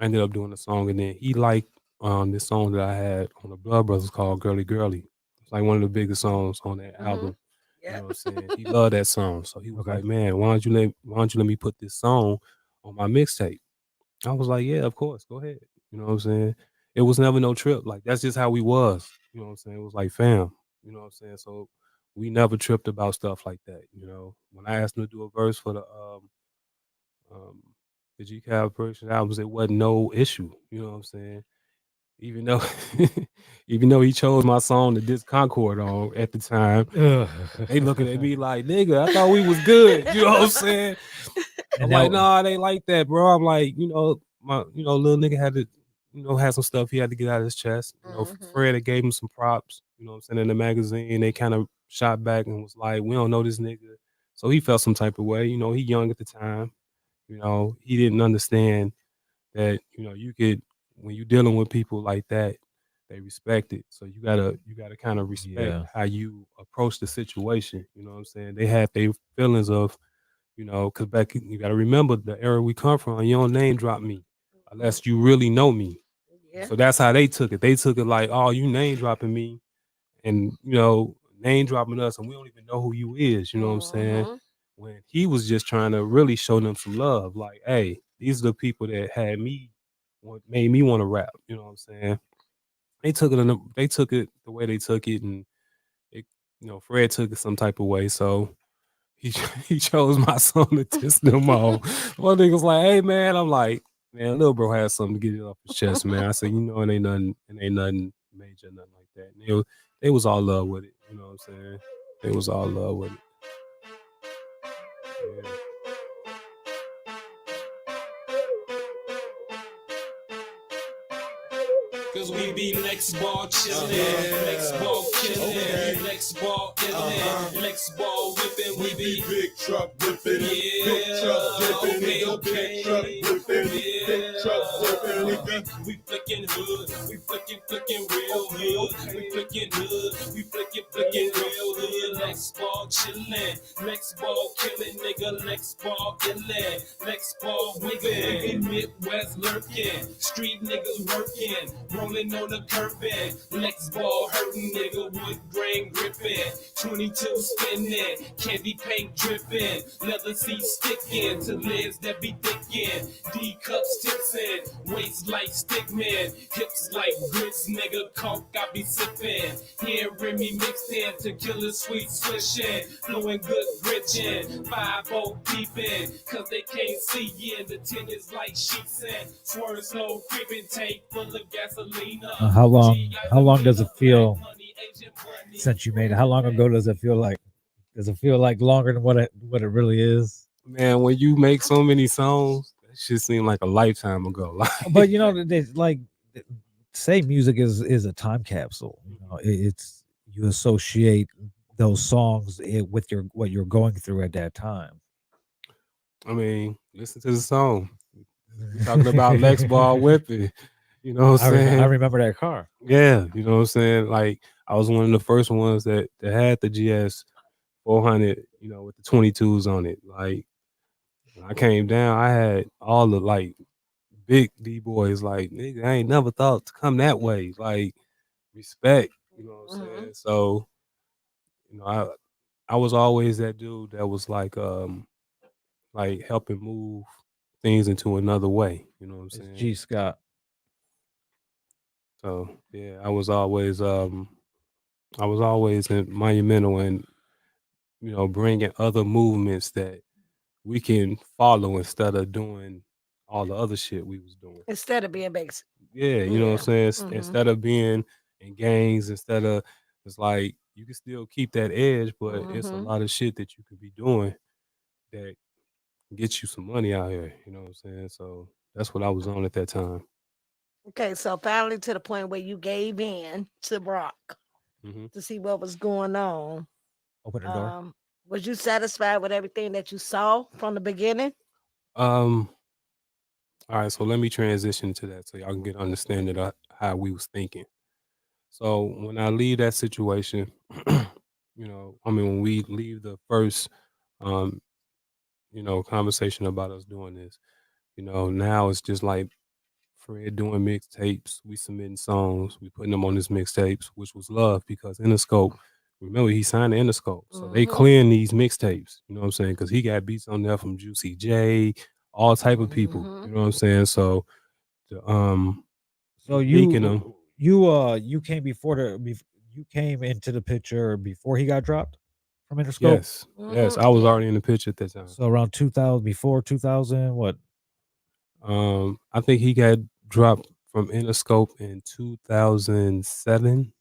Speaker 5: ended up doing the song and then he liked this song that I had on the Blood Brothers called Girly Girly. It's like one of the biggest songs on that album. You know what I'm saying? He loved that song. So he was like, man, why don't you let me put this song on my mixtape? I was like, yeah, of course, go ahead. You know what I'm saying? It was never no trip. Like that's just how we was. You know what I'm saying? It was like fam. You know what I'm saying? So we never tripped about stuff like that. You know, when I asked him to do a verse for um the G Calibration albums, it wasn't no issue. You know what I'm saying? Even though even though he chose my song to Disc Concord on at the time, they looking at me like, nigga, I thought we was good. You know what I'm saying?
Speaker 1: And
Speaker 5: I'm
Speaker 1: that
Speaker 5: like, nah, they like that, bro. I'm like, my, little nigga had to, had some stuff he had to get out of his chest. Fred had gave him some props, what I'm saying, in the magazine. They kind of shot back and was like, we don't know this nigga. So he felt some type of way. He young at the time. He didn't understand that, you could, when you're dealing with people like that, they respect it. So you gotta kind of respect
Speaker 1: Yeah.
Speaker 5: how you approach the situation. You know what I'm saying? They had their feelings of, because back you got to remember the era we come from. You don't name drop me unless you really know me.
Speaker 2: Yeah.
Speaker 5: So that's how they took it. They took it like, oh, you name dropping me, and name dropping us, and we don't even know who you is. You know what I'm saying? When he was just trying to really show them some love, like, hey, these are the people that had me, made me want to rap. You know what I'm saying? They took it the way they took it, and it, Fred took it some type of way. So he he chose my song to test them all. One nigga's like, hey man, I'm like, man, little bro has something to get it off his chest, man. I said, it ain't nothing major, nothing like that. And they was all love with it, you know what I'm saying? They was all love with it. Yeah.
Speaker 3: Cause we be Lex Ball chillin', Lex Ball killin', Lex Ball illin', Lex Ball whippin', we be
Speaker 4: big truck whipping, big truck whipping, nigga, big truck whipping, big truck whipping, nigga.
Speaker 3: We flickin' hood, we flickin' real hood, we flickin' hood, we flickin' real hood. Lex Ball chillin', Lex Ball killin', nigga, Lex Ball illin', Lex Ball whippin', Midwest lurkin', street niggas workin', rolling on the curvin', Lex Ball hurtin', nigga, wood grain grippin', 22 spinning, candy paint drippin', leather seats stickin' to lids that be thickin', D cups tipsin', waist like stickman, hips like grits, nigga, coke I be sippin', hearing me mixed in, tequila sweet swishin', blowing good gritchin', 5-0 peepin', cause they can't see you, and the tin is like sheets in, swerve slow creepin', tank full of gasoline.
Speaker 1: How long does it feel since you made it? How long ago does it feel like? Does it feel like longer than what it really is?
Speaker 5: Man, when you make so many songs, that shit seemed like a lifetime ago.
Speaker 1: But say music is a time capsule. It's you associate those songs with what you're going through at that time.
Speaker 5: I mean, listen to the song. We're talking about Lex Ball whipping. You know what I'm saying?
Speaker 1: I remember that car.
Speaker 5: Yeah, you know what I'm saying? Like, I was one of the first ones that had the GS 400, with the 22s on it. Like, when I came down, I had all the like big D boys. Like, nigga, I ain't never thought to come that way. Like, respect. You know what I'm saying? So, I was always that dude that was like helping move things into another way. You know what I'm
Speaker 1: It's
Speaker 5: saying?
Speaker 1: G Scott.
Speaker 5: So yeah, I was always in monumental and bringing other movements that we can follow instead of doing all the other shit we was doing.
Speaker 2: Instead of being basic.
Speaker 5: Yeah, you know what I'm saying? Instead of being in gangs, it's like you can still keep that edge, but it's a lot of shit that you could be doing that gets you some money out here. You know what I'm saying? So that's what I was on at that time.
Speaker 2: Okay, so finally to the point where you gave in to Brock to see what was going on.
Speaker 1: Open the door.
Speaker 2: Was you satisfied with everything that you saw from the beginning?
Speaker 5: All right, so let me transition to that so y'all can get an understanding of how we was thinking. So when I leave that situation, when we leave the first, conversation about us doing this, now it's just like Fred doing mixtapes, we submitting songs, we putting them on his mixtapes, which was love because Interscope, remember he signed to Interscope, so they clearing these mixtapes. You know what I'm saying? Because he got beats on there from Juicy J, all type of people. You know what I'm saying? So
Speaker 1: So
Speaker 5: leaking them.
Speaker 1: you came you came into the picture before he got dropped from Interscope.
Speaker 5: Yes, I was already in the picture at that time.
Speaker 1: So around 2000, before 2000, what?
Speaker 5: I think he got dropped from Interscope in 2007.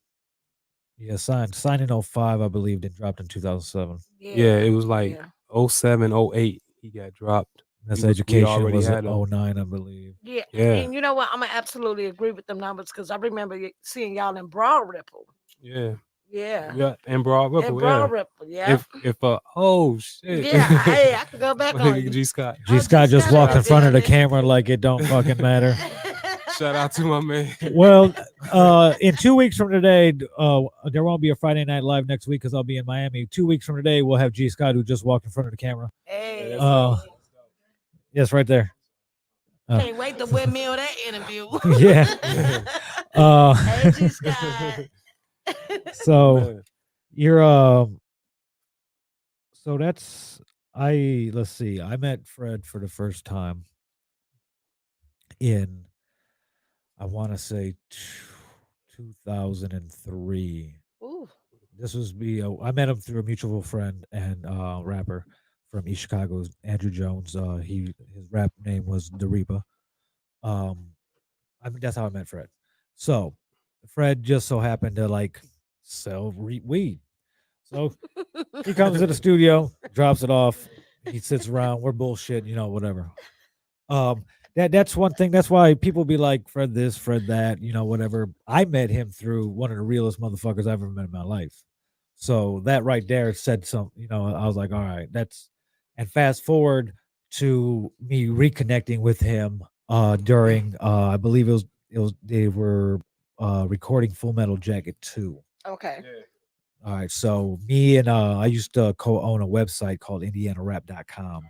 Speaker 1: Yeah, signed in 05, I believe, then dropped in 2007.
Speaker 5: Yeah, it was like 07, 08 he got dropped.
Speaker 1: Miseducation
Speaker 5: already
Speaker 1: was
Speaker 5: had 'em.
Speaker 1: 09, I believe.
Speaker 2: Yeah,
Speaker 5: Yeah.
Speaker 2: and you know what? I'm gonna absolutely agree with them numbers because I remember seeing y'all in Broad Ripple.
Speaker 5: Yeah.
Speaker 2: Yeah,
Speaker 5: Yeah. And Broad
Speaker 2: in
Speaker 5: Ripple, yeah.
Speaker 2: Broad Ripple. Yeah,
Speaker 5: If oh shit.
Speaker 2: yeah. Hey, I could go back
Speaker 5: My
Speaker 2: on
Speaker 5: nigga
Speaker 2: you.
Speaker 5: G Scott.
Speaker 1: G
Speaker 2: Oh,
Speaker 1: Scott just
Speaker 2: Scott
Speaker 1: walked in
Speaker 2: ain't
Speaker 1: front of the
Speaker 2: doing it.
Speaker 1: camera like it don't fucking matter.
Speaker 5: Shout out to my man.
Speaker 1: Well, in 2 weeks from today, there won't be a Friday Night Live next week because I'll be in Miami. 2 weeks from today, we'll have G Scott who just walked in front of the camera.
Speaker 2: Hey,
Speaker 1: Yes, right there.
Speaker 2: can't wait to windmill that interview.
Speaker 1: Yeah.
Speaker 2: Hey, G Scott.
Speaker 1: So
Speaker 5: Man.
Speaker 1: you're so that's let's see. I met Fred for the first time in I want to say 2003.
Speaker 2: Ooh,
Speaker 1: This was I met him through a mutual friend and rapper from East Chicago, Andrew Jones. His rap name was The Reaper. I mean that's how I met Fred. So Fred just so happened to like sell weed. So he comes to the studio, drops it off. He sits around. We're bullshit, whatever. Um, that's one thing. That's why people be like Fred this, Fred that, whatever. I met him through one of the realest motherfuckers I've ever met in my life. So that right there said something. I was like, all right, that's. And fast forward to me reconnecting with him during, I believe they were recording Full Metal Jacket 2.
Speaker 2: okay.
Speaker 1: All right, so me and I used to co-own a website called indianarap.com.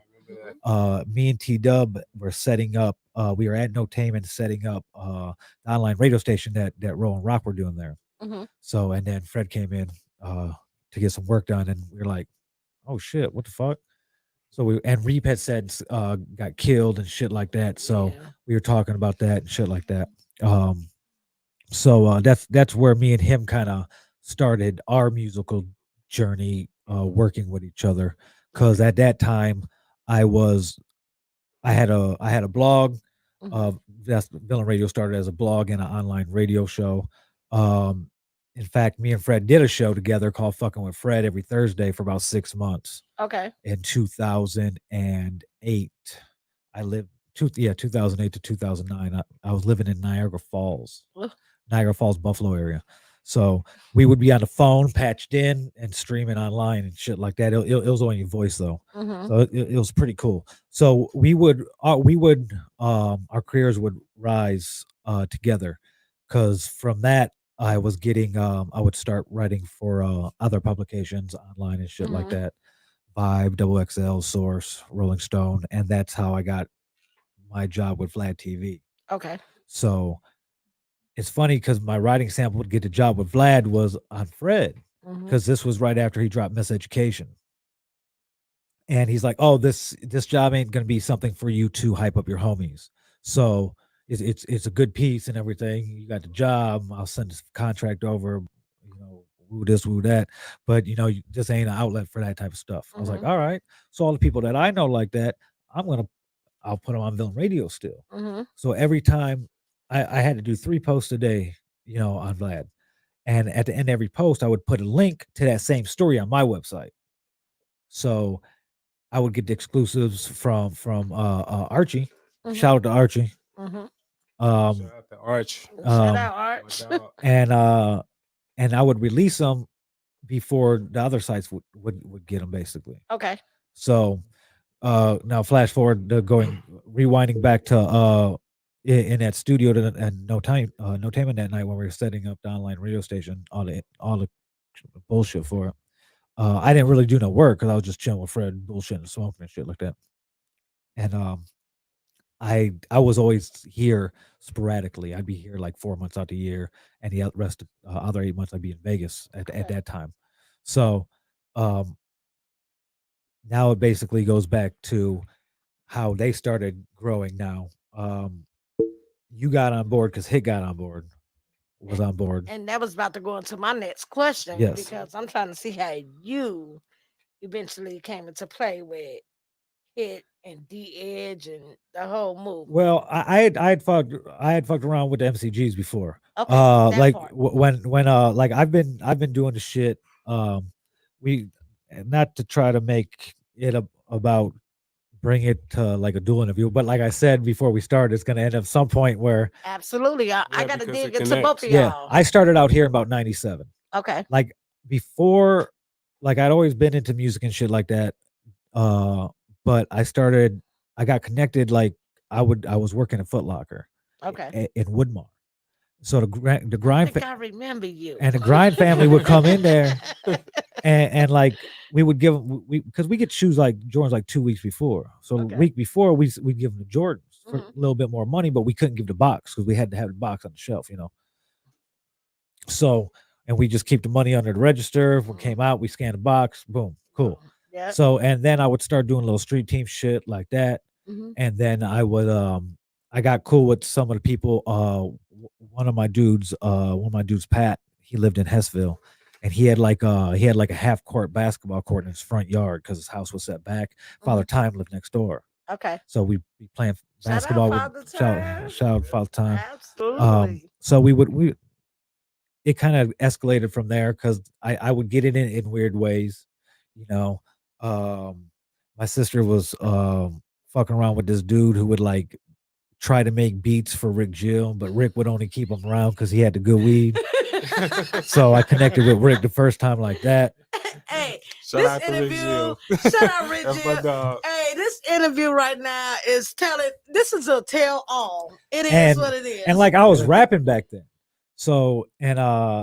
Speaker 1: Me and T Dub were setting up we were at Notamen setting up the online radio station that Roll and Rock were doing there.
Speaker 2: Mm-hmm.
Speaker 1: So and then Fred came in to get some work done and we were like, oh shit, what the fuck? So Reap had said got killed and shit like that. So we were talking about that and shit like that. So that's where me and him kind of started our musical journey working with each other because at that time I had a blog. That's Bill and Radio started as a blog and an online radio show. In fact, me and Fred did a show together called Fucking with Fred every Thursday for about 6 months.
Speaker 2: Okay.
Speaker 1: In 2008, I lived 2008 to 2009. I was living in Niagara Falls, Buffalo area. So we would be on the phone, patched in, and streaming online and shit like that. It was only your voice though, so it was pretty cool. So our careers would rise together, because from that I was getting I would start writing for other publications online and shit like that, Vibe, Double XL, Source, Rolling Stone, and that's how I got my job with Vlad TV.
Speaker 2: Okay.
Speaker 1: So it's funny because my writing sample to get the job with Vlad was on Fred, because this was right after he dropped Miseducation. And he's like, "Oh, this job ain't gonna be something for you to hype up your homies. So it's a good piece and everything. You got the job. I'll send this contract over. Woo this, woo that. But this ain't an outlet for that type of stuff." I was like, "All right." So all the people that I know like that, I'll put them on Villain Radio still. So every time I had to do 3 posts a day, on Vlad. And at the end of every post, I would put a link to that same story on my website. So I would get the exclusives from Archie. Shout out to Archie.
Speaker 5: Shout out to Arch.
Speaker 2: Shout out Arch.
Speaker 1: And I would release them before the other sites would get them, basically.
Speaker 2: Okay.
Speaker 1: So now flash forward to rewinding back to in that studio and no time that night when we were setting up the online radio station, all the bullshit for it. I didn't really do no work because I was just chilling with Fred, bullshit and smoking and shit like that. And I was always here sporadically. I'd be here like 4 months out the year, and the rest of other 8 months I'd be in Vegas at that time. So now it basically goes back to how they started growing. Now you got on board because Hit got on board, was on board.
Speaker 2: And that was about to go into my next question,
Speaker 1: Yes.
Speaker 2: because I'm trying to see how you eventually came into play with Hit and D Edge and the whole movement.
Speaker 1: Well, I had fucked around with the MCGs before.
Speaker 2: Okay, that
Speaker 1: like
Speaker 2: part.
Speaker 1: when like I've been doing the shit. We not to try to make it about bring it to like a dual interview. But like I said before we started, it's gonna end up some point where
Speaker 2: Absolutely. I
Speaker 5: Yeah,
Speaker 2: got to
Speaker 5: because
Speaker 2: dig
Speaker 5: it
Speaker 2: into both
Speaker 5: connects.
Speaker 2: of
Speaker 1: yeah,
Speaker 2: y'all.
Speaker 1: I started out here in about 97.
Speaker 2: Okay.
Speaker 1: Like before, like I'd always been into music and shit like that. But I got connected like I was working at Foot Locker
Speaker 2: Okay.
Speaker 1: in Woodmore. So the
Speaker 2: I
Speaker 1: grind
Speaker 2: think I remember you.
Speaker 1: and the grind family would come in there and like we would give them because we get shoes like Jordans like 2 weeks before. So the
Speaker 2: Okay.
Speaker 1: week before we'd give them the Jordans for
Speaker 2: Mhm.
Speaker 1: a little bit more money, but we couldn't give the box because we had to have the box on the shelf, you know. So and we just keep the money under the register. If we came out, we scan the box, boom, cool.
Speaker 2: Yeah.
Speaker 1: So and then I would start doing little street team shit like that.
Speaker 2: Mhm.
Speaker 1: And then I got cool with some of the people. One of my dudes, Pat, he lived in Hessville, and he had like a half court basketball court in his front yard because his house was set back. Father Time lived next door,
Speaker 2: Okay.
Speaker 1: so we playing
Speaker 2: Shout out
Speaker 1: basketball
Speaker 2: Father
Speaker 1: with
Speaker 2: Time.
Speaker 1: shout out Father Time.
Speaker 2: Absolutely.
Speaker 1: So we it kind of escalated from there because I would get it in weird ways, you know. My sister was fucking around with this dude who would like try to make beats for Rick Jill, but Rick would only keep him around because he had the good weed. So I connected with Rick the first time like that.
Speaker 2: Hey,
Speaker 5: Shout
Speaker 2: this
Speaker 5: out to Rick
Speaker 2: interview.
Speaker 5: Jill.
Speaker 2: Shout out Rick
Speaker 5: That's my
Speaker 2: Jill.
Speaker 5: dog.
Speaker 2: Hey, this interview right now is telling. This is a tell all. It is
Speaker 1: And-
Speaker 2: what it is.
Speaker 1: And like I was
Speaker 5: Yeah.
Speaker 1: rapping back then. So and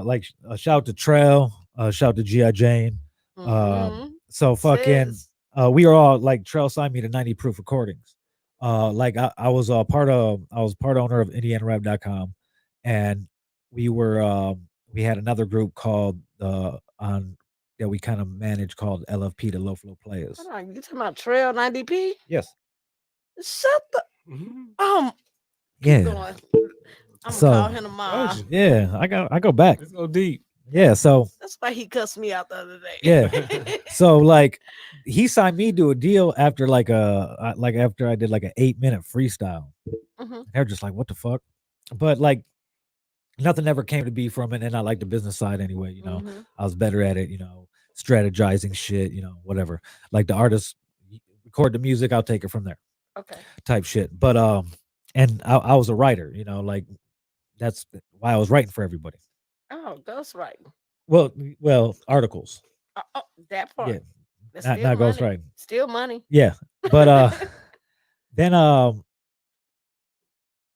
Speaker 1: like shout out to Trail, shout out to G.I. Jane.
Speaker 2: Mhm.
Speaker 1: So fucking
Speaker 2: Sis.
Speaker 1: we are all like Trail signed me to 90 proof recordings. Like I was part owner of indianarap.com, and we had another group called on that we kind of managed called LFP, the Low Flow Players.
Speaker 2: Hold on, you talking about Trail 90p?
Speaker 1: Yes.
Speaker 2: Shut the
Speaker 5: Mhm.
Speaker 2: keep
Speaker 1: Yeah.
Speaker 2: going. I'm
Speaker 1: So-
Speaker 2: gonna call him tomorrow.
Speaker 5: Told you.
Speaker 1: Yeah, I go back.
Speaker 5: Let's go deep.
Speaker 1: Yeah, so
Speaker 2: That's why he cussed me out the other day.
Speaker 1: Yeah. so like he signed me to a deal after like after I did like an 8-minute freestyle.
Speaker 2: Mhm.
Speaker 1: They're just like, what the fuck? But like nothing ever came to be from it. And I like the business side anyway, you know.
Speaker 2: Mhm.
Speaker 1: I was better at it, you know, strategizing shit, you know, whatever. Like the artist record the music, I'll take it from there
Speaker 2: Okay.
Speaker 1: type shit. But and I was a writer, you know, like that's why I was writing for everybody.
Speaker 2: Oh, that's right.
Speaker 1: Well, articles.
Speaker 2: Oh, that part.
Speaker 1: Yeah.
Speaker 2: That's
Speaker 1: Not
Speaker 2: still money.
Speaker 1: ghostwriting.
Speaker 2: Still money.
Speaker 1: Yeah. But then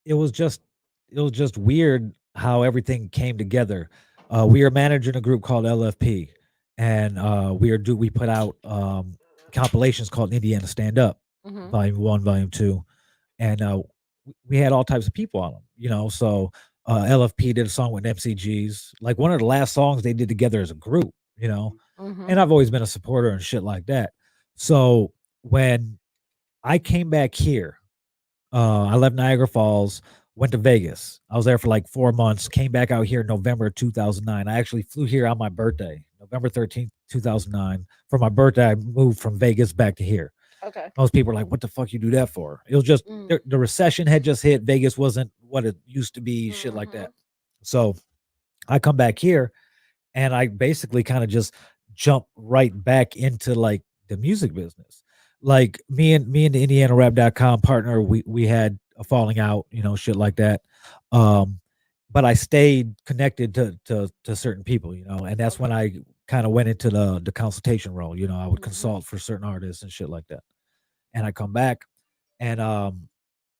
Speaker 1: it was just weird how everything came together. We are managing a group called LFP, and we put out compilations called Indiana Stand Up,
Speaker 2: Mhm.
Speaker 1: Volume 1, Volume 2, and we had all types of people on them, you know. So LFP did a song with MCGs, like one of the last songs they did together as a group, you know.
Speaker 2: Mhm.
Speaker 1: And I've always been a supporter and shit like that. So when I came back here, I left Niagara Falls, went to Vegas. I was there for like 4 months, came back out here in November 2009. I actually flew here on my birthday, November 13th, 2009. For my birthday, I moved from Vegas back to here.
Speaker 2: Okay.
Speaker 1: Most people are like, what the fuck you do that for? It was just the recession had just hit. Vegas wasn't what it used to be, shit like that. So I come back here and I basically kind of just jump right back into like the music business. Like me and the IndianaRap.com partner, we had a falling out, you know, shit like that. But I stayed connected to certain people, you know, and that's when I kind of went into the consultation role. You know, I would consult for certain artists and shit like that. And I come back, and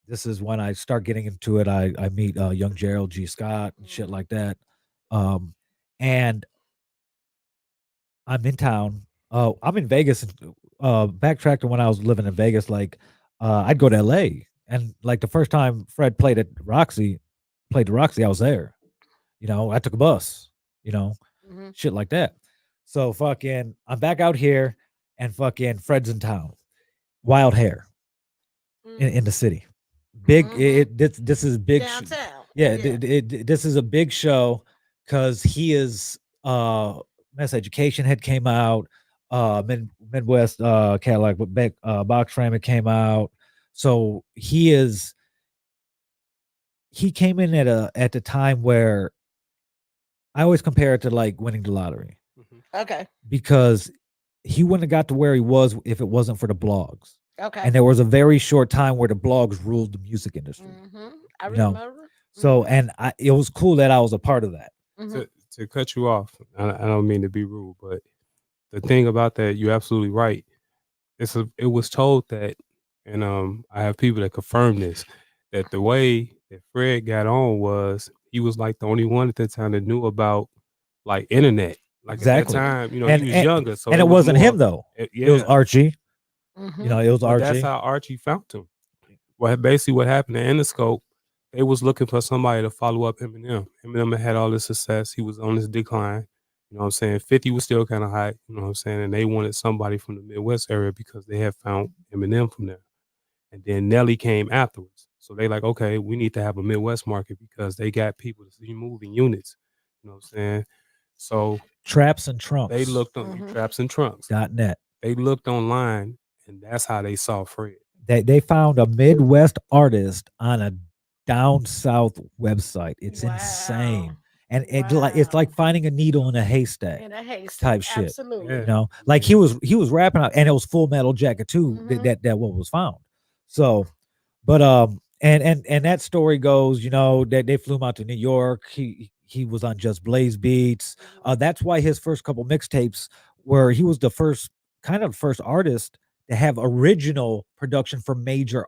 Speaker 1: this is when I start getting into it. I meet young Gerald G. Scott and shit like that. And I'm in town. I'm in Vegas. Backtrack to when I was living in Vegas. Like, I'd go to L.A. and like the first time Fred played the Roxy, I was there. You know, I took a bus. You know,
Speaker 2: Mhm.
Speaker 1: shit like that. So fucking, I'm back out here, and fucking Fred's in town. Wild hair in the city. Big. This is big.
Speaker 2: Downtown.
Speaker 1: Yeah, this is a big show because he is Mass Education had came out, Midwest Cadillac with Box Frame it came out. So he came in at the time where I always compare it to like winning the lottery
Speaker 2: Okay.
Speaker 1: because he wouldn't have got to where he was if it wasn't for the blogs.
Speaker 2: Okay.
Speaker 1: And there was a very short time where the blogs ruled the music industry.
Speaker 2: I
Speaker 1: You know,
Speaker 2: remember.
Speaker 1: So, and it was cool that I was a part of that.
Speaker 5: To cut you off, I don't mean to be rude, but the thing about that, you're absolutely right. It was told that, and I have people that confirm this, that the way that Fred got on was he was like the only one at that time that knew about like internet. Like at that
Speaker 1: Exactly.
Speaker 5: time, you know,
Speaker 1: And
Speaker 5: he was younger, so
Speaker 1: and it
Speaker 5: was
Speaker 1: wasn't
Speaker 5: more,
Speaker 1: him though. It was
Speaker 5: yeah.
Speaker 1: Archie.
Speaker 2: Mm-hmm.
Speaker 1: You know, it was
Speaker 5: But that's
Speaker 1: Archie.
Speaker 5: how Archie found him. Well, basically, what happened to Interscope, they was looking for somebody to follow up Eminem. Eminem had all this success. He was on his decline. You know what I'm saying? 50 was still kind of high. You know what I'm saying? And they wanted somebody from the Midwest area because they had found Eminem from there. And then Nelly came afterwards. So they like, okay, we need to have a Midwest market because they got people to see moving units. You know what I'm saying? So
Speaker 1: Traps and Trunks.
Speaker 5: they looked on Traps and Trunks.
Speaker 1: .net.
Speaker 5: They looked online, and that's how they saw Fred.
Speaker 1: They found a Midwest artist on a down south website. It's insane. And it's like finding a needle in a haystack
Speaker 2: In a haystack.
Speaker 1: type shit.
Speaker 2: Absolutely.
Speaker 5: Yeah.
Speaker 1: You know, like he was rapping out, and it was Full Metal Jacket too. That what was found. So, but and that story goes, you know, that they flew him out to New York. He was on Just Blaze beats. That's why his first couple mixtapes were he was the first artist to have original production from major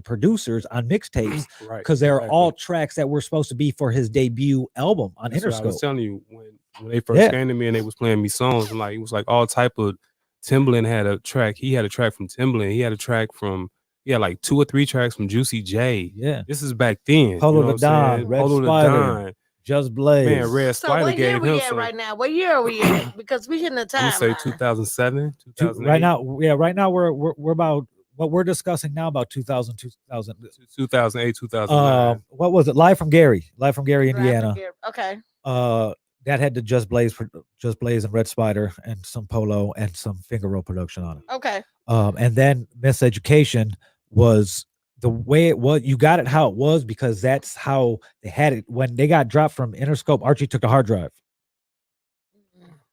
Speaker 1: producers on mixtapes,
Speaker 5: Right.
Speaker 1: because they're all tracks that were supposed to be for his debut album on
Speaker 5: That's what I was
Speaker 1: Interscope.
Speaker 5: telling you when they first came to me and they was playing me songs, and like it was like all type of Timbaland had a track. He had a track from Timbaland. He had a track from like 2 or 3 tracks from Juicy J.
Speaker 1: Yeah.
Speaker 5: This is back then.
Speaker 1: Polo
Speaker 5: you know
Speaker 1: the Don, Red
Speaker 5: Polo the
Speaker 1: Spider,
Speaker 5: Don.
Speaker 1: Just Blaze.
Speaker 5: Man, Red
Speaker 2: So
Speaker 5: Spider
Speaker 2: what year
Speaker 5: gave
Speaker 2: we
Speaker 5: him
Speaker 2: at
Speaker 5: some.
Speaker 2: right now? What year are we at? Because we hitting the time.
Speaker 5: I'm gonna say 2007, 2008.
Speaker 1: Right now, yeah, right now we're about what we're discussing now about 2000,
Speaker 5: 2008, 2009.
Speaker 1: What was it? Live from Gary, Indiana.
Speaker 2: Okay.
Speaker 1: That had the Just Blaze and Red Spider and some Polo and some finger roll production on it.
Speaker 2: Okay.
Speaker 1: And then Miseducation was the way it was. You got it how it was because that's how they had it when they got dropped from Interscope. Archie took the hard drive,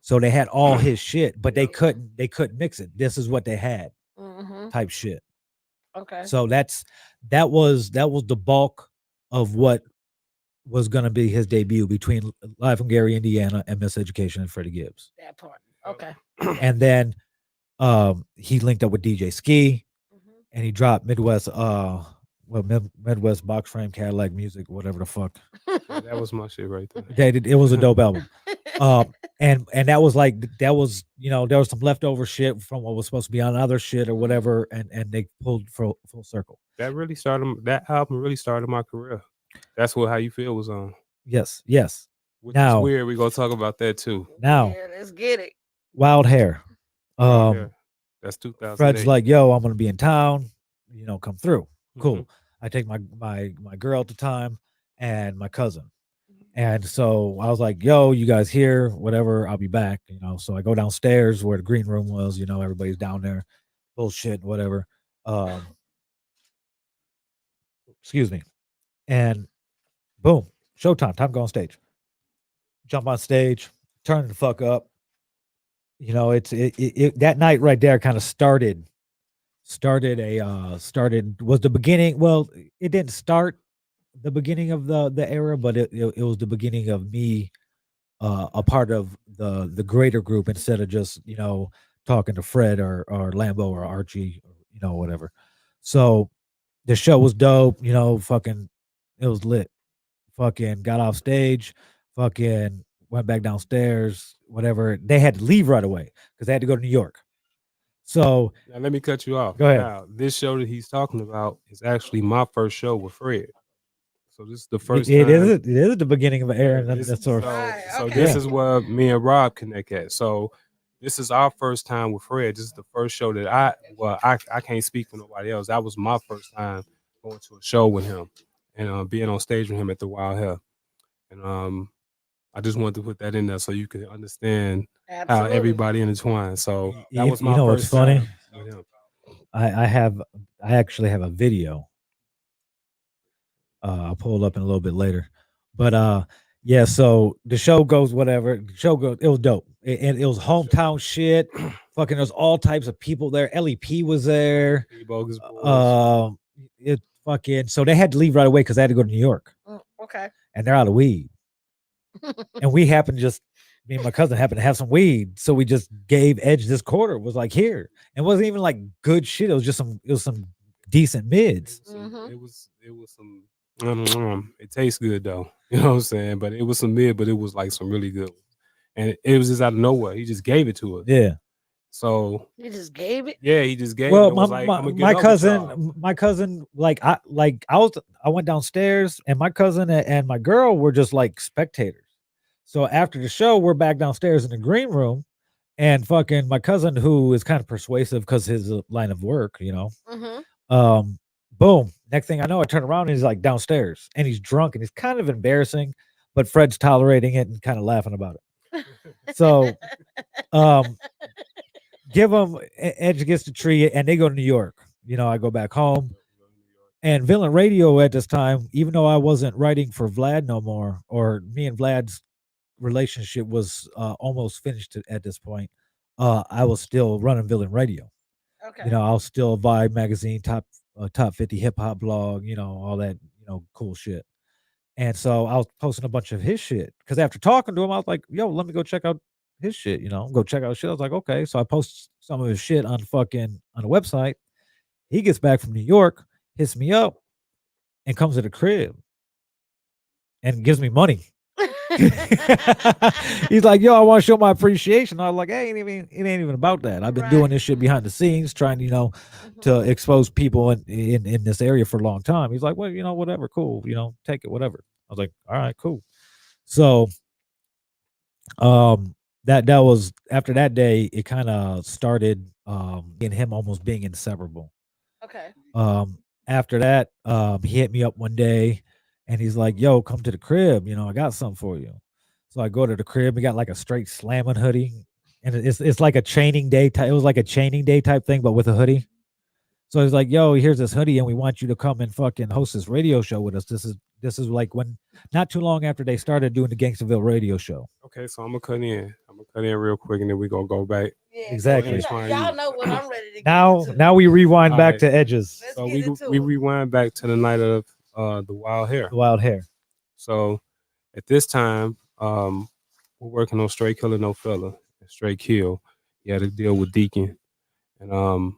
Speaker 1: so they had all his shit, but they couldn't mix it. This is what they had, type shit.
Speaker 2: Okay.
Speaker 1: So that was the bulk of what was going to be his debut between Live from Gary, Indiana, and Miseducation and Freddie Gibbs.
Speaker 2: That part. Okay.
Speaker 1: And then he linked up with DJ Ski, and he dropped Midwest Midwest box frame Cadillac music, whatever the fuck.
Speaker 5: Yeah, that was my shit right there.
Speaker 1: It was a dope album. And that was like there was some leftover shit from what was supposed to be on other shit or whatever, and they pulled full circle.
Speaker 5: That album really started my career. That's what How You Feel was on.
Speaker 1: Yes.
Speaker 5: Which
Speaker 1: Now
Speaker 5: is weird. We're gonna talk about that too.
Speaker 1: Now,
Speaker 2: Yeah, let's get it.
Speaker 1: Wild Hair.
Speaker 5: Yeah. That's 2000.
Speaker 1: Fred's like, yo, I'm gonna be in town. Come through. Cool.
Speaker 5: Mm-hmm.
Speaker 1: I take my girl at the time and my cousin. And so I was like, yo, you guys here, whatever, I'll be back, So I go downstairs where the green room was, everybody's down there, bullshit, whatever. Excuse me. And boom, showtime, time to go on stage. Jump on stage, turn the fuck up. That night right there kind of started was the beginning. Well, it didn't start the beginning of the era, but it was the beginning of me a part of the greater group instead of just talking to Fred or Lambo or Archie or whatever. So the show was dope, fucking it was lit. Fucking got off stage, fucking went back downstairs, whatever. They had to leave right away because they had to go to New York. So
Speaker 5: now let me cut you off.
Speaker 1: Go ahead.
Speaker 5: Now, this show that he's talking about is actually my first show with Fred. So this is the first
Speaker 1: it
Speaker 5: time.
Speaker 1: It is the beginning of an era.
Speaker 5: So this is where me and Rob connect at. So this is our first time with Fred. This is the first show that I can't speak for nobody else. That was my first time going to a show with him and being on stage with him at the Wild Hair. And I just wanted to put that in there so you can understand how everybody intertwined. So that was my first
Speaker 1: what's funny?
Speaker 5: time with him.
Speaker 1: I actually have a video. I'll pull it up in a little bit later. But so the show goes whatever. The show goes, it was dope. It was hometown shit. Fucking, there's all types of people there. LEP was there.
Speaker 5: P Bogus Boys.
Speaker 1: It fucking, so they had to leave right away because they had to go to New York,
Speaker 2: Okay.
Speaker 1: and they're out of weed. And we happened to just, me and my cousin happened to have some weed, so we just gave Edge this quarter. It was like, here, and it wasn't even like good shit. It was just some decent mids.
Speaker 5: It was some. It tastes good though. You know what I'm saying? But it was some mid, but it was like some really good ones. And it was just out of nowhere. He just gave it to us.
Speaker 1: Yeah.
Speaker 5: So
Speaker 2: You just gave it.
Speaker 5: yeah, he just gave
Speaker 1: Well,
Speaker 5: it. And was like, "I'ma get
Speaker 1: my
Speaker 5: up with y'all."
Speaker 1: cousin, I went downstairs, and my cousin and my girl were just like spectators. So after the show, we're back downstairs in the green room, and fucking my cousin, who is kind of persuasive because his line of work, boom. Next thing I know, I turn around and he's like downstairs, and he's drunk, and he's kind of embarrassing, but Fred's tolerating it and kind of laughing about it. So, give him Edge gets the tree, and they go to New York. I go back home, and Villain Radio at this time, even though I wasn't writing for Vlad no more, or me and Vlad's relationship was almost finished at this point, I was still running Villain Radio.
Speaker 2: Okay.
Speaker 1: I was still Vibe magazine, top 50 hip hop blog, all that, cool shit. And so I was posting a bunch of his shit because after talking to him, I was like, yo, let me go check out his shit, go check out his shit. I was like, okay. So I post some of his shit on the website. He gets back from New York, hits me up, and comes to the crib and gives me money. He's like, yo, I want to show my appreciation. I was like, hey, it ain't even about that. I've been doing this shit behind the scenes, trying, to expose people in this area for a long time. He's like, well, whatever, cool, take it, whatever. I was like, all right, cool. So that was after that day, it kind of started in him almost being inseparable.
Speaker 2: Okay.
Speaker 1: After that, he hit me up one day, and he's like, yo, come to the crib, I got something for you. So I go to the crib. We got like a straight slamming hoodie, and it's like a chaining day type. It was like a chaining day type thing, but with a hoodie. So he's like, yo, here's this hoodie, and we want you to come and fucking host this radio show with us. This is like when, not too long after they started doing the Gangsterville radio show.
Speaker 5: Okay, so I'm gonna cut in. Real quick, and then we gonna go back.
Speaker 2: Yeah,
Speaker 1: Exactly.
Speaker 2: Y'all know what I'm ready to get
Speaker 1: Now
Speaker 2: into.
Speaker 1: now we rewind
Speaker 5: All
Speaker 1: back
Speaker 5: right.
Speaker 1: to Edges.
Speaker 2: Let's
Speaker 5: So
Speaker 2: get into
Speaker 5: we
Speaker 2: it.
Speaker 5: rewind back to the night of the wild hair.
Speaker 1: The wild hair.
Speaker 5: So at this time, we're working on Straight Killer No Fella and Straight Kill. He had to deal with Deacon, and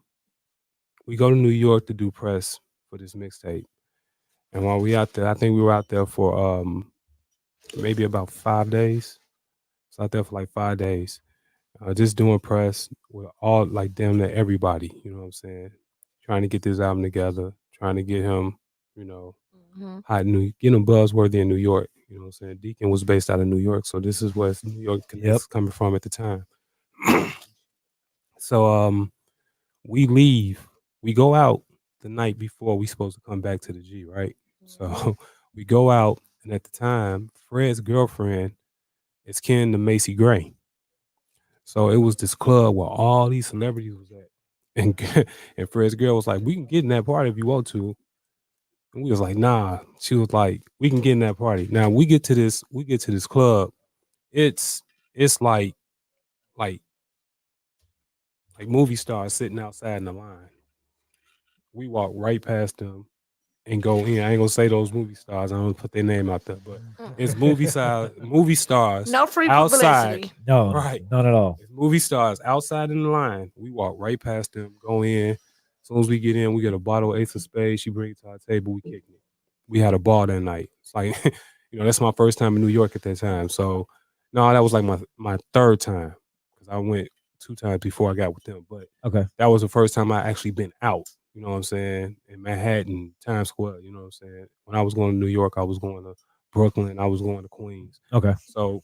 Speaker 5: we go to New York to do press for this mixtape. And while we out there, I think we were out there for maybe about 5 days. So out there for like 5 days, just doing press with all, like, damn near everybody. You know what I'm saying? Trying to get this album together, trying to get him, hot get him buzzworthy in New York. You know what I'm saying? Deacon was based out of New York, so this is where New York is coming from at the time. So we leave, we go out the night before we supposed to come back to the G, right? So we go out, and at the time, Fred's girlfriend is kin to Macy Gray. So it was this club where all these celebrities was at, and Fred's girl was like, "We can get in that party if you want to." And we was like, "Nah." She was like, "We can get in that party." Now we get to this club. It's like movie stars sitting outside in the line. We walk right past them and go in. I ain't gonna say those movie stars. I don't put their name out there, but it's movie stars.
Speaker 2: No free
Speaker 5: outside.
Speaker 2: publicity.
Speaker 1: No,
Speaker 5: Right.
Speaker 1: none at all.
Speaker 5: It's movie stars outside in the line. We walk right past them, go in. As soon as we get in, we get a bottle of Ace of Spades. She brings it to our table. We kicking it. We had a ball that night. It's like, that's my first time in New York at that time. So, no, that was like my third time because I went 2 times before I got with them. But
Speaker 1: Okay.
Speaker 5: that was the first time I actually been out. You know what I'm saying? In Manhattan, Times Square. You know what I'm saying? When I was going to New York, I was going to Brooklyn. I was going to Queens.
Speaker 1: Okay.
Speaker 5: So,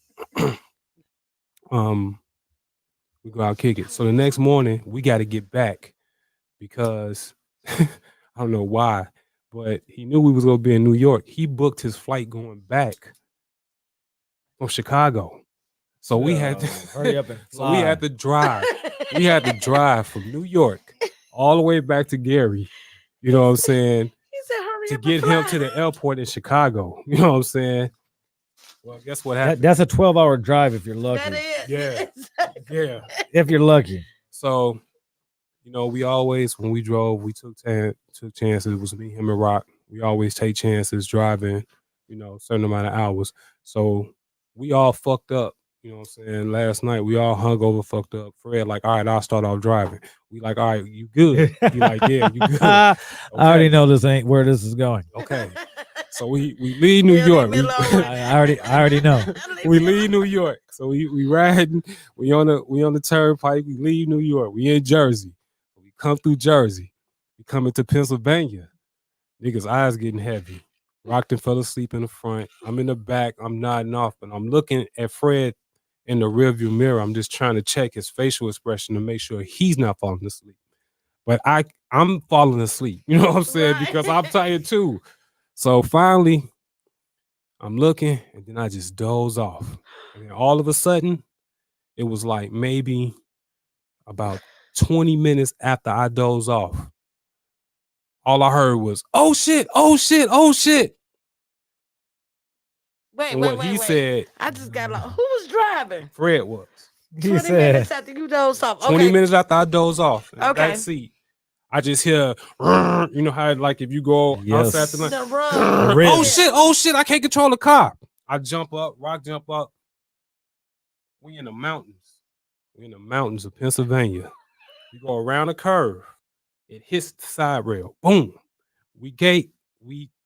Speaker 5: we go out kick it. So the next morning, we got to get back because I don't know why, but he knew we was gonna be in New York. He booked his flight going back from Chicago. So we had to
Speaker 1: hurry up and
Speaker 5: so we had
Speaker 1: fly.
Speaker 5: to drive. We had to drive from New York all the way back to Gary. You know what I'm saying?
Speaker 2: He said, hurry
Speaker 5: To
Speaker 2: up
Speaker 5: get
Speaker 2: and
Speaker 5: him
Speaker 2: fly.
Speaker 5: to the airport in Chicago. You know what I'm saying? Well, guess what happened?
Speaker 1: That's a 12-hour drive if you're lucky.
Speaker 2: That is.
Speaker 5: Yeah. Yeah.
Speaker 1: If you're lucky.
Speaker 5: So, you know, we always when we drove, we took chances. It was me, him, and Rock. We always take chances driving, you know, a certain amount of hours. So we all fucked up. You know what I'm saying? Last night we all hungover, fucked up. Fred like, all right, I'll start off driving. We like, all right, you good? He like, yeah, you good?
Speaker 1: I already
Speaker 5: Okay.
Speaker 1: know this ain't where this is going.
Speaker 5: Okay. So we leave New
Speaker 2: Yeah,
Speaker 5: York.
Speaker 2: leave me alone.
Speaker 1: I already know.
Speaker 5: We leave New York. So we riding. We on the turnpike. We leave New York. We in Jersey. We come through Jersey. We come into Pennsylvania. Niggas' eyes getting heavy. Rockton fell asleep in the front. I'm in the back. I'm nodding off, but I'm looking at Fred in the rearview mirror. I'm just trying to check his facial expression to make sure he's not falling asleep. But I'm falling asleep. You know what I'm saying?
Speaker 2: Right.
Speaker 5: Because I'm tired too. So finally, I'm looking, and then I just doze off. And then all of a sudden, it was like maybe about 20 minutes after I dozed off. All I heard was, oh shit, oh shit, oh shit.
Speaker 2: Wait,
Speaker 5: And
Speaker 2: wait,
Speaker 5: what
Speaker 2: wait,
Speaker 5: he
Speaker 2: wait.
Speaker 5: said,
Speaker 2: I just got lost. Who was driving?
Speaker 5: Fred was.
Speaker 1: He
Speaker 2: 20
Speaker 1: said,
Speaker 2: minutes after you dozed off.
Speaker 5: 20
Speaker 2: Okay.
Speaker 5: minutes after I dozed off in the
Speaker 2: Okay.
Speaker 5: back seat, I just hear, you know how like if you go
Speaker 1: Yes.
Speaker 5: outside tonight,
Speaker 2: The run.
Speaker 1: Rip.
Speaker 5: oh shit, I can't control the car. I jump up, Rock jump up. We in the mountains. We in the mountains of Pennsylvania. We go around a curve. It hits the side rail. Boom. We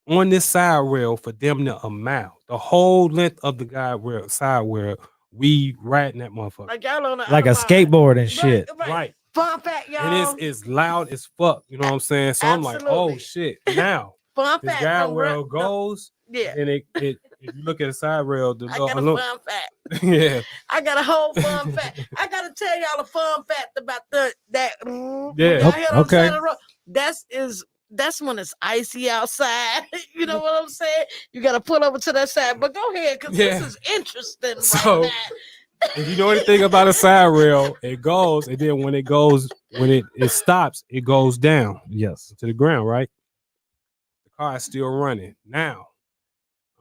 Speaker 5: on this side rail for damn near a mile. The whole length of the side rail, we riding that motherfucker.
Speaker 2: Like y'all on the
Speaker 1: like a
Speaker 2: Autobahn.
Speaker 1: skateboard and shit.
Speaker 5: Right.
Speaker 2: Fun fact, y'all.
Speaker 5: And it's loud as fuck. You know what I'm saying? So I'm like, oh
Speaker 2: Absolutely.
Speaker 5: shit. Now
Speaker 2: Fun
Speaker 5: this
Speaker 2: fact.
Speaker 5: guide
Speaker 2: don't
Speaker 5: rail
Speaker 2: run-
Speaker 5: goes,
Speaker 2: Yeah.
Speaker 5: and it if you look at the side rail, the
Speaker 2: I got a
Speaker 5: little,
Speaker 2: fun fact.
Speaker 5: yeah.
Speaker 2: I got a whole fun fact. I gotta tell y'all a fun fact about that.
Speaker 5: Yeah.
Speaker 2: Y'all hear on the
Speaker 1: Okay.
Speaker 2: side of the road? That's when it's icy outside. You know what I'm saying? You gotta pull over to that side. But go ahead, because
Speaker 5: Yeah.
Speaker 2: this is interesting
Speaker 5: So-
Speaker 2: right now.
Speaker 5: If you know anything about a side rail, it goes, and then when it stops, it goes down
Speaker 1: Yes.
Speaker 5: to the ground, right? The car is still running. Now,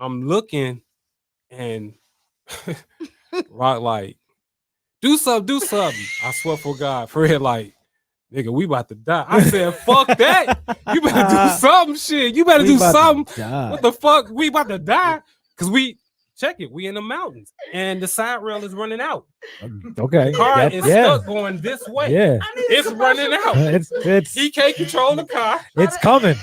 Speaker 5: I'm looking, and Rock like, do something. I swear for God, Fred like, nigga, we about to die. I said, fuck that. You better do something, shit. You better
Speaker 1: We
Speaker 5: do
Speaker 1: about to
Speaker 5: something.
Speaker 1: die.
Speaker 5: What the fuck? We about to die? Because check it, we in the mountains, and the side rail is running out.
Speaker 1: Okay.
Speaker 5: The car
Speaker 1: Yep.
Speaker 5: is
Speaker 1: Yeah.
Speaker 5: stuck going this way.
Speaker 1: Yeah.
Speaker 2: I need a
Speaker 5: It's
Speaker 2: commercial
Speaker 5: running out.
Speaker 1: It's
Speaker 5: He can't control the car.
Speaker 1: it's coming.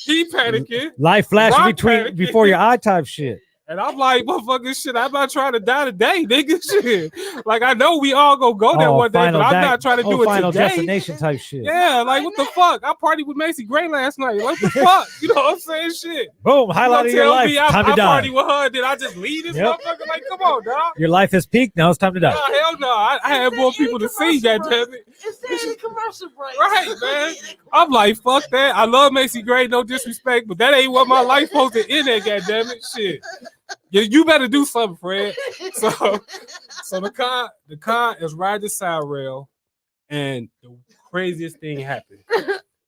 Speaker 5: He panicking.
Speaker 1: Life flashing
Speaker 5: Rock panicking.
Speaker 1: before your eye type shit.
Speaker 5: And I'm like, motherfucking shit, I'm not trying to die today, nigga. Shit. Like, I know we all gonna go there one day, but I'm not trying to do it
Speaker 1: Final
Speaker 5: today.
Speaker 1: destination type shit.
Speaker 5: Yeah, like, what the fuck? I partied with Macy Gray last night. What the fuck? You know what I'm saying? Shit.
Speaker 1: Boom.
Speaker 5: You
Speaker 1: Highlight
Speaker 5: gonna
Speaker 1: of your
Speaker 5: tell
Speaker 1: life.
Speaker 5: me I
Speaker 1: Time to die.
Speaker 5: party with her, did I just leave this
Speaker 1: Yep.
Speaker 5: motherfucker? Like, come on, dog.
Speaker 1: Your life has peaked. Now it's time to
Speaker 5: Nah,
Speaker 1: die.
Speaker 5: hell no. I had more people to see, goddammit.
Speaker 2: Is there any commercial breaks?
Speaker 5: Right, man. I'm like, fuck that. I love Macy Gray, no disrespect, but that ain't what my life supposed to end at, goddammit. Shit. You better do something, Fred. So the car is riding the side rail, and the craziest thing happened.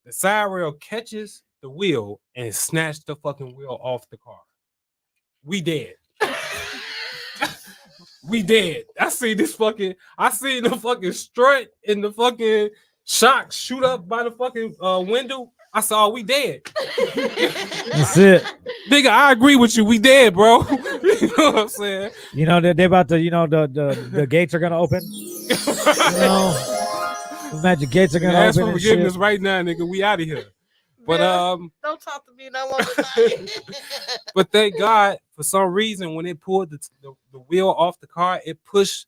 Speaker 5: The side rail catches the wheel and snatched the fucking wheel off the car. We dead. We dead. I seen the fucking strut and the fucking shock shoot up by the fucking window. I saw we dead.
Speaker 1: That's it.
Speaker 5: Nigga, I agree with you. We dead, bro. You know what I'm saying?
Speaker 1: You know that they're about to. You know the gates are gonna open. You know, the magic gates are gonna
Speaker 5: Ask
Speaker 1: open
Speaker 5: for
Speaker 1: and
Speaker 5: forgiveness
Speaker 1: shit.
Speaker 5: right now, nigga. We out of here. But
Speaker 2: Don't talk to me no more tonight.
Speaker 5: but thank God, for some reason, when it pulled the wheel off the car, it pushed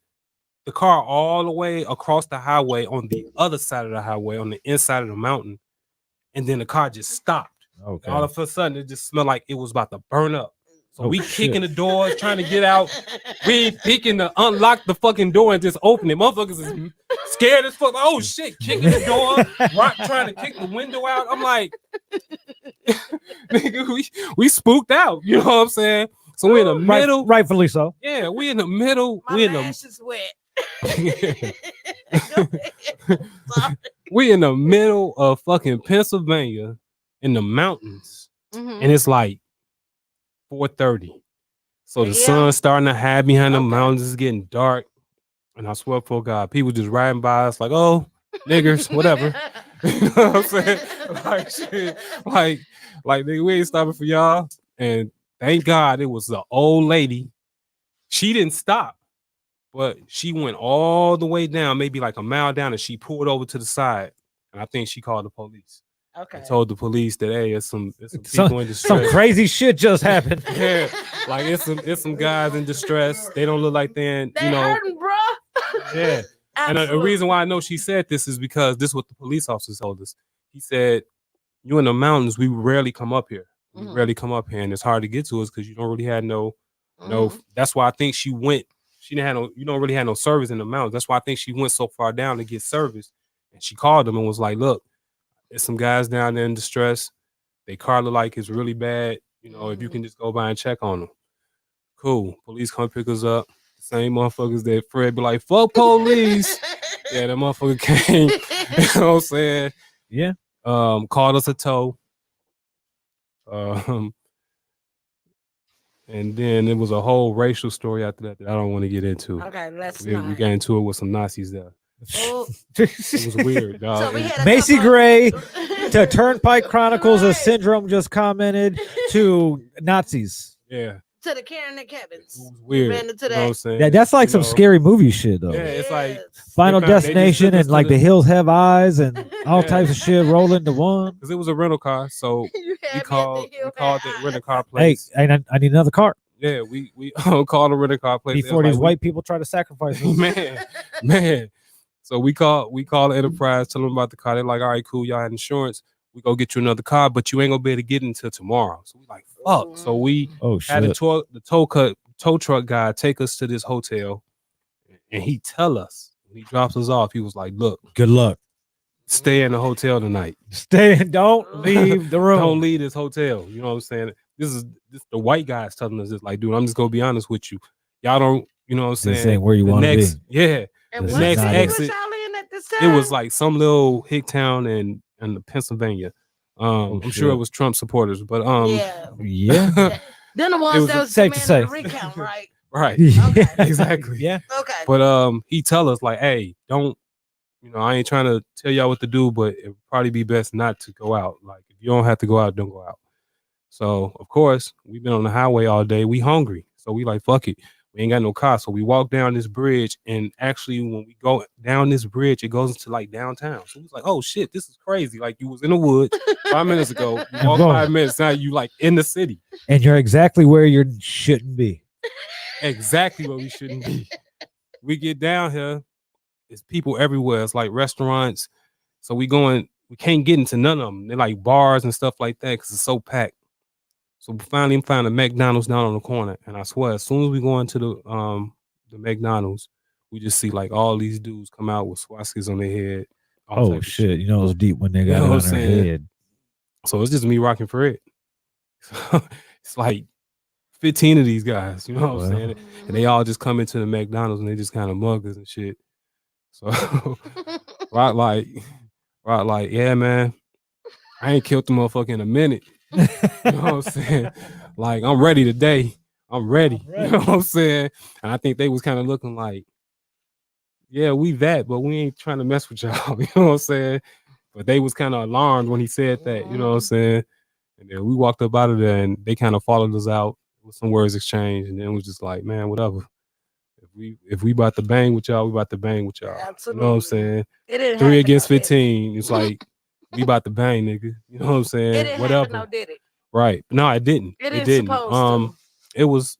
Speaker 5: the car all the way across the highway on the other side of the highway, on the inside of the mountain. And then the car just stopped.
Speaker 1: Okay.
Speaker 5: All of a sudden, it just smelled like it was about to burn up. So
Speaker 1: Oh,
Speaker 5: we
Speaker 1: shit.
Speaker 5: kicking the doors, trying to get out. We ain't peeking to unlock the fucking door and just open it. Motherfuckers is scared as fuck. Oh shit, kicking the door, Rock trying to kick the window out. I'm like, nigga, we spooked out. You know what I'm saying? So we in the middle.
Speaker 1: Rightfully so.
Speaker 5: Yeah, we in the middle.
Speaker 2: My lash is wet. Go ahead. Sorry.
Speaker 5: We in the middle of fucking Pennsylvania in the mountains,
Speaker 2: Mhm.
Speaker 5: and it's like 4:30. So the
Speaker 2: Yeah.
Speaker 5: sun's starting to hide behind the
Speaker 2: Okay.
Speaker 5: mountains. It's getting dark. And I swear for God, people just riding by us like, oh, niggers, whatever. You know what I'm saying? Like shit. Like nigga, we ain't stopping for y'all. And thank God it was the old lady. She didn't stop, but she went all the way down, maybe like a mile down, and she pulled over to the side. And I think she called the police.
Speaker 2: Okay.
Speaker 5: And told the police that hey, it's some people in
Speaker 1: Some
Speaker 5: distress.
Speaker 1: crazy shit just happened.
Speaker 5: Yeah, like it's some guys in distress. They don't look like they're
Speaker 2: They hurting, bro.
Speaker 5: yeah. And the reason why I know she said this is because this is what the police officer told us. He said, "You in the mountains, we rarely come up here. We rarely come up here, and it's hard to get to us because you don't really have no. That's why I think she went. She didn't have no. You don't really have no service in the mountains. That's why I think she went so far down to get service. And she called them and was like, "Look, there's some guys down there in distress. They car look like it's really bad. You know, if you can just go by and check on them." Cool. Police come pick us up. Same motherfuckers that Fred be like, fuck police. Yeah, that motherfucker came. You know what I'm saying?
Speaker 1: Yeah.
Speaker 5: Called us a tow. And then it was a whole racial story after that I don't want to get into.
Speaker 2: Okay, let's
Speaker 5: we
Speaker 2: not.
Speaker 5: got into it with some Nazis there.
Speaker 2: Oh.
Speaker 5: It was weird, dog.
Speaker 2: So we had a
Speaker 1: Macy
Speaker 2: couple-
Speaker 1: Gray to Turnpike Chronicles of Syndrome just commented to Nazis.
Speaker 5: Yeah.
Speaker 2: To the Karen and Kevin's.
Speaker 5: It was weird.
Speaker 2: Ran into
Speaker 5: You know what I'm
Speaker 2: that.
Speaker 5: saying?
Speaker 1: Yeah, that's like
Speaker 5: You
Speaker 1: some
Speaker 5: know?
Speaker 1: scary movie shit though.
Speaker 5: Yeah, it's like
Speaker 1: Final
Speaker 5: they just
Speaker 1: Destination
Speaker 5: took us
Speaker 1: and
Speaker 5: to
Speaker 1: like
Speaker 5: the-
Speaker 1: the hills have eyes and all
Speaker 5: Yeah.
Speaker 1: types of shit roll into one.
Speaker 5: Because it was a rental car, so
Speaker 2: You had me
Speaker 5: we
Speaker 2: at
Speaker 5: called
Speaker 2: the hill
Speaker 5: the
Speaker 2: had
Speaker 5: rental
Speaker 2: eyes.
Speaker 5: car
Speaker 1: Hey,
Speaker 5: place.
Speaker 1: I need another car
Speaker 5: Yeah, we called the rental car place. They
Speaker 1: before
Speaker 5: was
Speaker 1: these
Speaker 5: like,
Speaker 1: white people try to sacrifice us.
Speaker 5: man. So we call the Enterprise, tell them about the car. They're like, all right, cool, y'all had insurance. We go get you another car, but you ain't gonna be able to get it until tomorrow. So we like, fuck. So we
Speaker 1: Oh
Speaker 5: had
Speaker 1: shit.
Speaker 5: the tow truck guy take us to this hotel, and he tell us when he drops us off, he was like, look,
Speaker 1: Good luck.
Speaker 5: stay in the hotel tonight.
Speaker 1: Stay and don't leave the room.
Speaker 5: Don't leave this hotel. You know what I'm saying? This the white guys telling us this. Like, dude, I'm just gonna be honest with you. Y'all don't, you know what I'm saying?
Speaker 1: This ain't where you
Speaker 5: The
Speaker 1: want to be.
Speaker 5: next- Yeah.
Speaker 2: And
Speaker 1: This
Speaker 2: what
Speaker 1: is
Speaker 5: next
Speaker 2: city
Speaker 1: not it.
Speaker 2: was
Speaker 5: exit-
Speaker 2: y'all in at this
Speaker 5: It
Speaker 2: time?
Speaker 5: was like some little hick town in Pennsylvania. I'm sure it
Speaker 1: shit.
Speaker 5: was Trump supporters, but
Speaker 2: yeah.
Speaker 1: Yeah.
Speaker 2: Then the
Speaker 5: It
Speaker 2: ones
Speaker 5: was
Speaker 2: that was
Speaker 1: safe to
Speaker 2: demanding
Speaker 1: say.
Speaker 2: the recount, right?
Speaker 5: right.
Speaker 2: Okay.
Speaker 5: Exactly.
Speaker 1: Yeah.
Speaker 2: Okay.
Speaker 5: But he tell us like, hey, don't, you know, I ain't trying to tell y'all what to do, but it would probably be best not to go out. Like if you don't have to go out, don't go out. So of course, we've been on the highway all day. We hungry. So we like, fuck it. We ain't got no car. So we walk down this bridge. And actually when we go down this bridge, it goes into like downtown. So we was like, oh shit, this is crazy. Like you was in the woods 5 minutes ago. You walked
Speaker 1: Bro.
Speaker 5: 5 minutes, now you like in the city.
Speaker 1: And you're exactly where you shouldn't be.
Speaker 5: Exactly where we shouldn't be. We get down here, it's people everywhere. It's like restaurants. So we can't get into none of them. They're like bars and stuff like that because it's so packed. So we finally found a McDonald's down on the corner. And I swear, as soon as we go into the McDonald's, we just see like all these dudes come out with swastikas on their head. all
Speaker 1: Oh
Speaker 5: type of
Speaker 1: shit. You know it's deep when they
Speaker 5: You
Speaker 1: got
Speaker 5: know
Speaker 1: it on
Speaker 5: what
Speaker 1: their
Speaker 5: I'm saying?
Speaker 1: head.
Speaker 5: So it's just me rocking for it. It's like 15 of these guys, you know what I'm
Speaker 1: Well.
Speaker 5: saying? And they all just come into the McDonald's and they just kind of mug us and shit. So Rock like, yeah, man, I ain't killed the motherfucker in a minute. You know what I'm saying? Like, I'm ready today. I'm ready. You know what I'm saying? And I think they was kind of looking like, yeah, we that, but we ain't trying to mess with y'all. You know what I'm saying? But they was kind of alarmed when he said that, you know what I'm saying? And then we walked up out of there and they kind of followed us out with some words exchanged. And then it was just like, man, whatever. If we about to bang with y'all, we about to bang with y'all.
Speaker 2: Absolutely.
Speaker 5: You know what I'm saying?
Speaker 2: It didn't
Speaker 5: 3
Speaker 2: happen,
Speaker 5: against
Speaker 2: though, did it?
Speaker 5: 15. It's like, we about to bang, nigga. You know what I'm saying?
Speaker 2: It didn't
Speaker 5: Whatever.
Speaker 2: happen, though, did it?
Speaker 5: Right. No, it didn't.
Speaker 2: It
Speaker 5: It
Speaker 2: didn't
Speaker 5: didn't.
Speaker 2: supposed
Speaker 5: It was,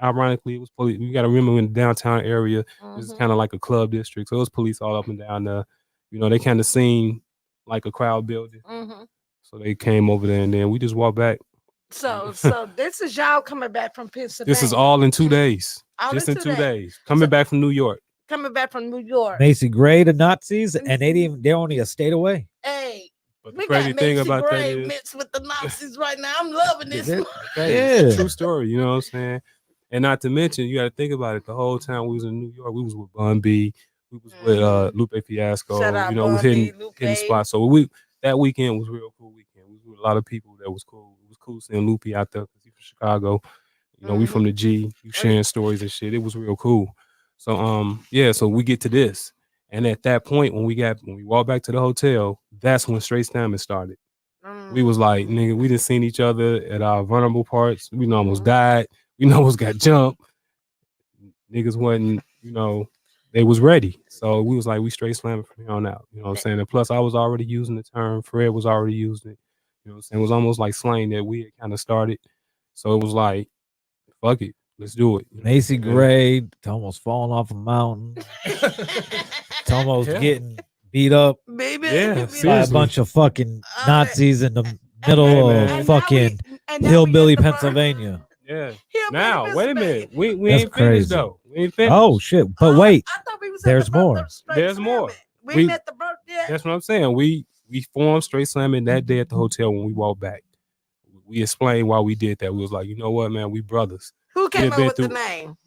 Speaker 5: ironically, it was police. You got to remember in the downtown area, this is
Speaker 2: Mhm.
Speaker 5: kind of like a club district. So it was police all up and down there. You know, they kind of seen like a crowd building.
Speaker 2: Mhm.
Speaker 5: So they came over there and then we just walked back.
Speaker 2: So this is y'all coming back from Pennsylvania.
Speaker 5: This is all in 2 days.
Speaker 2: All
Speaker 5: Just
Speaker 2: in
Speaker 5: in
Speaker 2: 2
Speaker 5: 2
Speaker 2: days.
Speaker 5: days. Coming back from New York.
Speaker 2: Coming back from New York.
Speaker 1: Macy Gray to Nazis, and they're only a state away.
Speaker 2: Hey,
Speaker 5: But the
Speaker 2: we
Speaker 5: crazy
Speaker 2: got
Speaker 5: thing
Speaker 2: Macy
Speaker 5: about that
Speaker 2: Gray
Speaker 5: is,
Speaker 2: mixed with the Nazis right now. I'm loving this.
Speaker 1: Is it?
Speaker 5: hey, it's a
Speaker 1: Yeah.
Speaker 5: true story. You know what I'm saying? And not to mention, you got to think about it. The whole time we was in New York, we was with Bun B, we was with Lupe Fiasco.
Speaker 2: Shout out
Speaker 5: You know, we was
Speaker 2: Bun B,
Speaker 5: hitting
Speaker 2: Lupe.
Speaker 5: spots. So that weekend was a real cool weekend. We was with a lot of people that was cool. It was cool seeing Lupe out there because he's from Chicago. You know, we from the G. You sharing stories and shit. It was real cool. So yeah, so we get to this. And at that point, when we walked back to the hotel, that's when straight slamming started. We was like, nigga, we done seen each other at our vulnerable parts. We almost died. We almost got jumped. Niggas wasn't, they was ready. So we was like, we straight slamming from here on out. You know what I'm saying? And plus I was already using the term. Fred was already using it. You know what I'm saying? It was almost like slang that we had kind of started. So it was like, fuck it. Let's do it. You know
Speaker 1: Macy
Speaker 5: what I'm saying?
Speaker 1: Gray, to almost falling off a mountain, to almost
Speaker 5: Yeah.
Speaker 1: getting beat up
Speaker 2: Baby,
Speaker 5: Yeah,
Speaker 2: baby.
Speaker 1: by a
Speaker 5: seriously.
Speaker 1: bunch of fucking
Speaker 2: Oh,
Speaker 1: Nazis in the
Speaker 2: and
Speaker 1: middle
Speaker 5: Hey,
Speaker 1: of
Speaker 5: man.
Speaker 2: and now we-
Speaker 1: fucking
Speaker 2: and now we
Speaker 1: hillbilly
Speaker 2: at the bar-
Speaker 1: Pennsylvania.
Speaker 5: Yeah.
Speaker 2: Hillbilly
Speaker 5: Now, wait a minute.
Speaker 2: Pennsylvania.
Speaker 5: We
Speaker 1: That's
Speaker 5: ain't finished
Speaker 1: crazy.
Speaker 5: though. We ain't finished.
Speaker 1: Oh shit! But
Speaker 2: Oh,
Speaker 1: wait,
Speaker 2: I thought we was
Speaker 1: there's
Speaker 2: at the birthday
Speaker 1: more.
Speaker 2: straight
Speaker 5: There's more.
Speaker 2: slamming. We
Speaker 5: We-
Speaker 2: met the birthday.
Speaker 5: That's what I'm saying. We formed straight slamming that day at the hotel when we walked back. We explained why we did that. We was like, you know what, man, we brothers.
Speaker 2: Who came
Speaker 5: have
Speaker 2: up
Speaker 5: been
Speaker 2: with the
Speaker 5: through-
Speaker 2: name?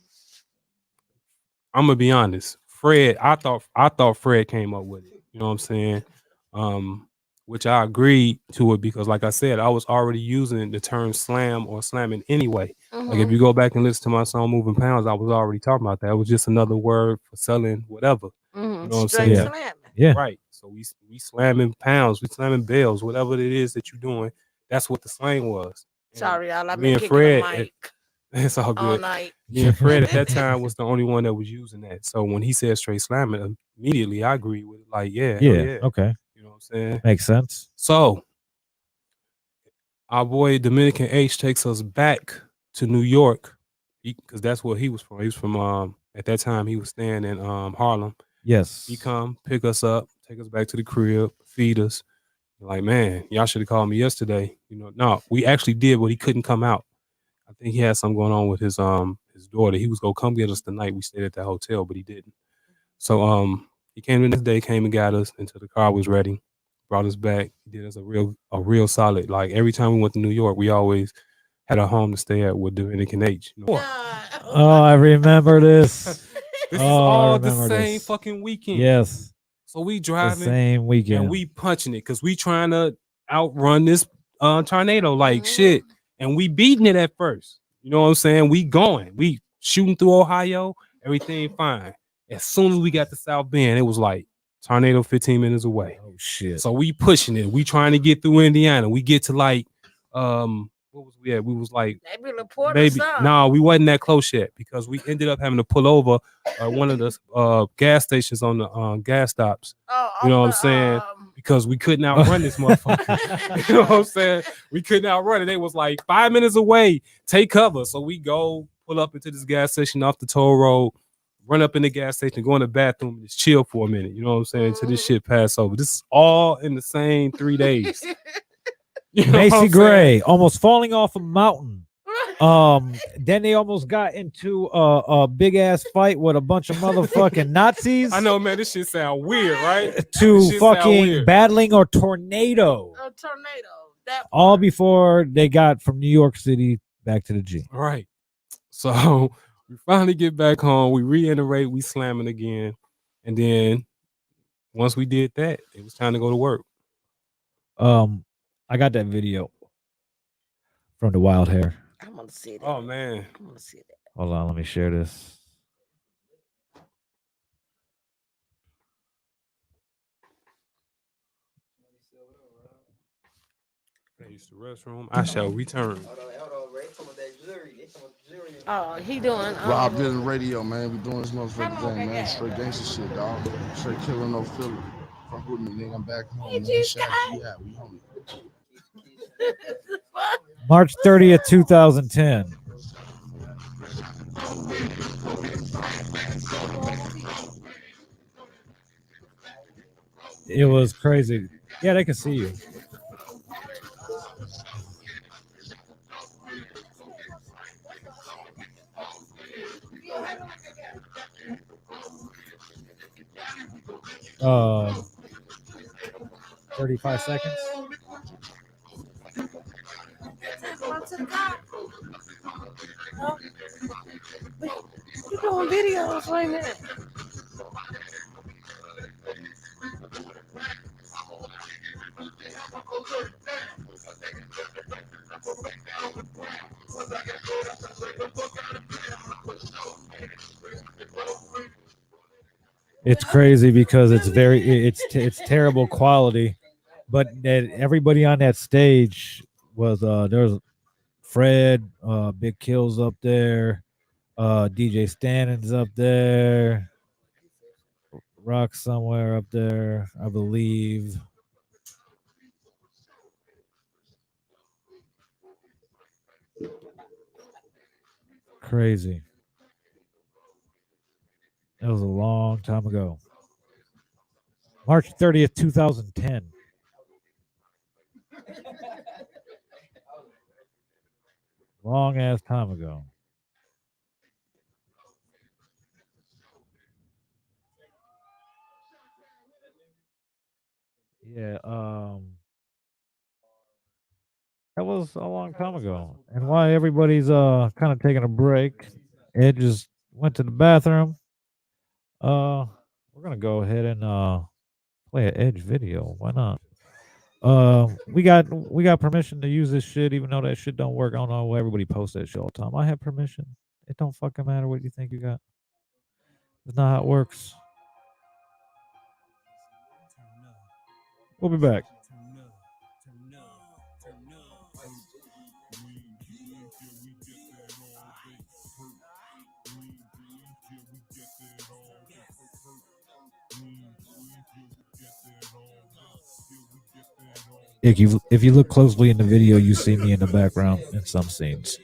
Speaker 5: I'm gonna be honest. Fred, I thought Fred came up with it. You know what I'm saying? Which I agreed to it because, like I said, I was already using the term slam or slamming anyway. Like if you go back and listen to my song "Moving Pounds," I was already talking about that. It was just another word for selling whatever. You know what I'm
Speaker 2: Straight
Speaker 5: saying?
Speaker 2: slamming.
Speaker 1: Yeah,
Speaker 5: Right. So we slamming pounds, we slamming bells, whatever it is that you're doing. That's what the slang was. And
Speaker 2: Sorry, y'all. I've
Speaker 5: me
Speaker 2: been
Speaker 5: and
Speaker 2: kicking
Speaker 5: Fred,
Speaker 2: the mic
Speaker 5: it's all
Speaker 2: all
Speaker 5: good.
Speaker 2: night.
Speaker 5: Me and Fred at that time was the only one that was using that. So when he said straight slamming, immediately I agreed with it. Like, yeah, hell
Speaker 1: yeah,
Speaker 5: yeah.
Speaker 1: okay,
Speaker 5: You know what I'm saying?
Speaker 1: makes sense.
Speaker 5: So our boy Dominican H takes us back to New York because that's where he was from. He was from at that time he was staying in Harlem.
Speaker 1: Yes,
Speaker 5: He come pick us up, take us back to the crib, feed us. Like, man, y'all should have called me yesterday. No, we actually did, but he couldn't come out. I think he had something going on with his daughter. He was gonna come get us the night we stayed at that hotel, but he didn't. So he came the next day, came and got us until the car was ready, brought us back. He did us a real solid. Like every time we went to New York, we always had a home to stay at with Dominican H.
Speaker 1: Oh, I remember this.
Speaker 5: This is
Speaker 1: I
Speaker 5: all the
Speaker 1: remember
Speaker 5: same
Speaker 1: this.
Speaker 5: fucking weekend.
Speaker 1: Yes,
Speaker 5: So we
Speaker 1: the
Speaker 5: driving
Speaker 1: same weekend.
Speaker 5: and we punching it because we trying to outrun this tornado like shit. And we beating it at first. You know what I'm saying? We going. We shooting through Ohio. Everything fine. As soon as we got to South Bend, it was like tornado 15 minutes away.
Speaker 1: Oh shit!
Speaker 5: So we pushing it. We trying to get through Indiana. We get to like what was we at? We was like
Speaker 2: Maybe LaPorte
Speaker 5: maybe no, we wasn't that close yet because we ended up having to pull over one of the gas stations on the gas stops. You know what I'm saying? Because we couldn't outrun this motherfucker. You know what I'm saying? We couldn't outrun it. They was like 5 minutes away. Take cover. So we go pull up into this gas station off the toll road, run up in the gas station, go in the bathroom, and just chill for a minute. You know what I'm saying? Till this shit pass over. This is all in the same 3 days. You know what
Speaker 1: Macy
Speaker 5: I'm
Speaker 1: Gray
Speaker 5: saying?
Speaker 1: almost falling off a mountain. Then they almost got into a big ass fight with a bunch of motherfucking Nazis.
Speaker 5: I know, man. This shit sound weird, right?
Speaker 1: To
Speaker 5: This shit sound
Speaker 1: fucking
Speaker 5: weird.
Speaker 1: battling a tornado.
Speaker 2: A tornado. That
Speaker 1: All
Speaker 2: part.
Speaker 1: before they got from New York City back to the G.
Speaker 5: Right. So we finally get back home. We reiterate, we slamming again. And then once we did that, it was time to go to work.
Speaker 1: I got that video from the Wild Hair.
Speaker 2: I'm gonna see that.
Speaker 5: Oh man.
Speaker 2: I'm gonna see that.
Speaker 1: Hold on, let me share this.
Speaker 5: I used the restroom. I shall return.
Speaker 2: Oh, he doing.
Speaker 6: Rob Dylan Radio, man. We doing this motherfucking thing, man. Straight gangster shit, dog. Straight killer, no filler. Fuck with me, nigga. I'm back home, man. Shout out to you. We home.
Speaker 1: March 30th, 2010. It was crazy. Yeah, they can see you. Uh, 35 seconds.
Speaker 2: You doing videos right now?
Speaker 1: It's crazy because it's terrible quality, but that everybody on that stage was there was Fred, Big Kills up there, DJ Stannon's up there, Rock somewhere up there, I believe. Crazy. That was a long time ago. March 30th, 2010. Long ass time ago. Yeah, that was a long time ago. And why everybody's kind of taking a break. Ed just went to the bathroom. We're gonna go ahead and play an Edge video. Why not? We got permission to use this shit, even though that shit don't work. I don't know why everybody posts that shit all the time. I have permission. It don't fucking matter what you think you got. That's not how it works. We'll be back. If you look closely in the video, you see me in the background in some scenes.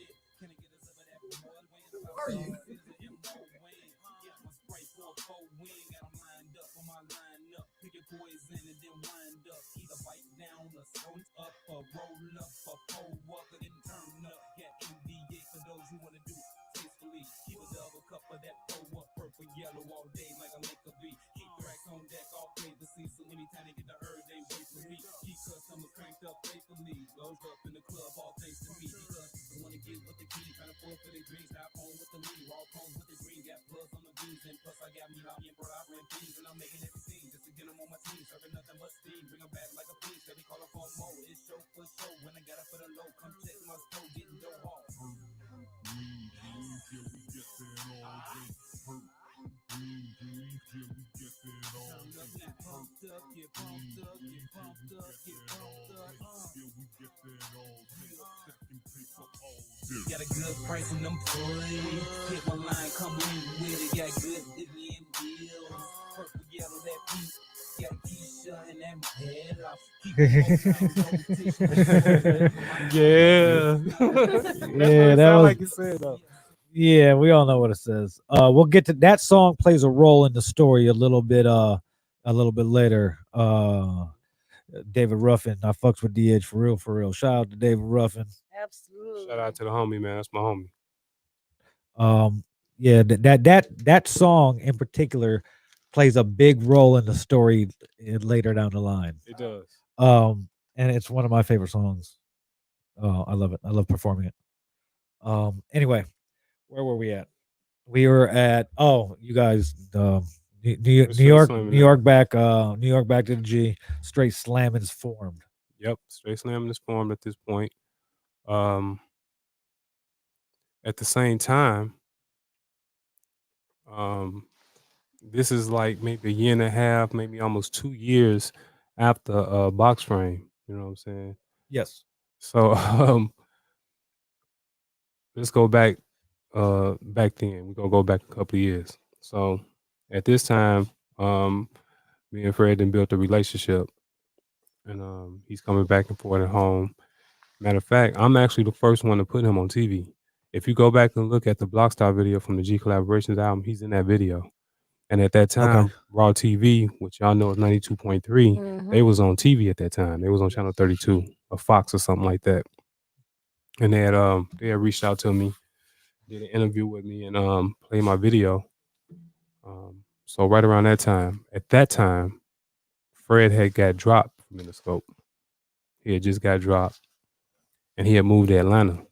Speaker 3: Got a good price on them toys. Hit my line, come in with it. Got good Indian deals. Purple, yellow, that pink. Got Keisha and that head.
Speaker 1: Yeah, that was like you said though. Yeah, we all know what it says. We'll get to that song plays a role in the story a little bit later. David Ruffin, I fucks with DH for real, for real. Shout out to David Ruffin.
Speaker 2: Absolutely.
Speaker 5: Shout out to the homie, man. That's my homie.
Speaker 1: Yeah, that song in particular plays a big role in the story later down the line.
Speaker 5: It does.
Speaker 1: And it's one of my favorite songs. I love it. I love performing it. Anyway, where were we at? We were at you guys, New York back to the G. Straight Slamming is formed.
Speaker 5: Yep, Straight Slamming is formed at this point. At the same time, this is like maybe a year and a half, maybe almost 2 years after Box Frame. You know what I'm saying?
Speaker 1: Yes.
Speaker 5: So let's go back back then. We're gonna go back a couple of years. So at this time, me and Fred then built a relationship, and he's coming back and forth at home. Matter of fact, I'm actually the first one to put him on TV. If you go back and look at the Blockstar video from the G Collaborations album, he's in that video. And at that time, Raw TV, which y'all know is 92.3, they was on TV at that time. They was on Channel 32 or Fox or something like that. And they had reached out to me, did an interview with me, and played my video. So right around that time, Fred had got dropped from Interscope. He had just got dropped, and he had moved to Atlanta.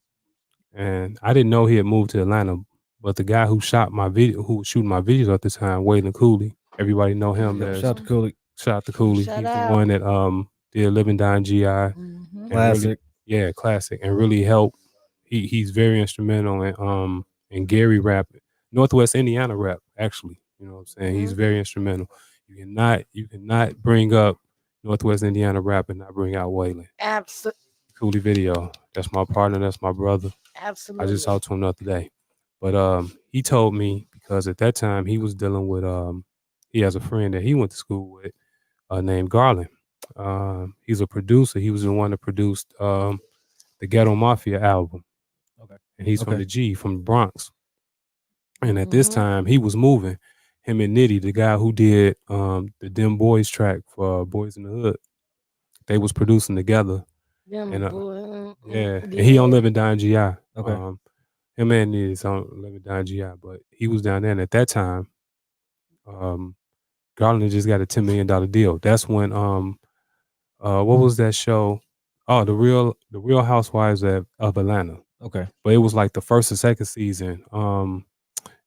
Speaker 5: And I didn't know he had moved to Atlanta, but the guy who shot my video, who was shooting my videos at the time, Waylon Cooley, everybody know him.
Speaker 1: Shout out to Cooley.
Speaker 5: Shout out to Cooley.
Speaker 2: Shout
Speaker 5: He's
Speaker 2: out.
Speaker 5: the one that did Live and Die in GI. And
Speaker 1: Classic.
Speaker 5: really, classic, and really helped. He's very instrumental in Gary rap, Northwest Indiana rap, actually. You know what I'm saying? He's very instrumental. You cannot bring up Northwest Indiana rap and not bring out Waylon.
Speaker 2: Absolutely.
Speaker 5: Cooley Video. That's my partner. That's my brother. I just
Speaker 2: Absolutely.
Speaker 5: talked to him the other day. But he told me because at that time he was dealing with he has a friend that he went to school with named Garland. He's a producer. He was the one that produced the Ghetto Mafia album.
Speaker 1: Okay.
Speaker 5: And he's from
Speaker 1: Okay.
Speaker 5: the G, from the Bronx. And at this
Speaker 2: Mhm.
Speaker 5: time he was moving. Him and Nitty, the guy who did the Dim Boys track for Boys in the Hood, they was producing together.
Speaker 2: Them
Speaker 5: And
Speaker 2: boy.
Speaker 5: yeah, and he on
Speaker 2: Yeah.
Speaker 5: Live and Die in GI.
Speaker 1: Okay.
Speaker 5: Him and Nitty is on Live and Die in GI, but he was down there. And at that time, um, Garland just got a $10 million deal. That's when what was that show? Oh, the Real Housewives of Atlanta.
Speaker 1: Okay.
Speaker 5: But it was like the first or second season.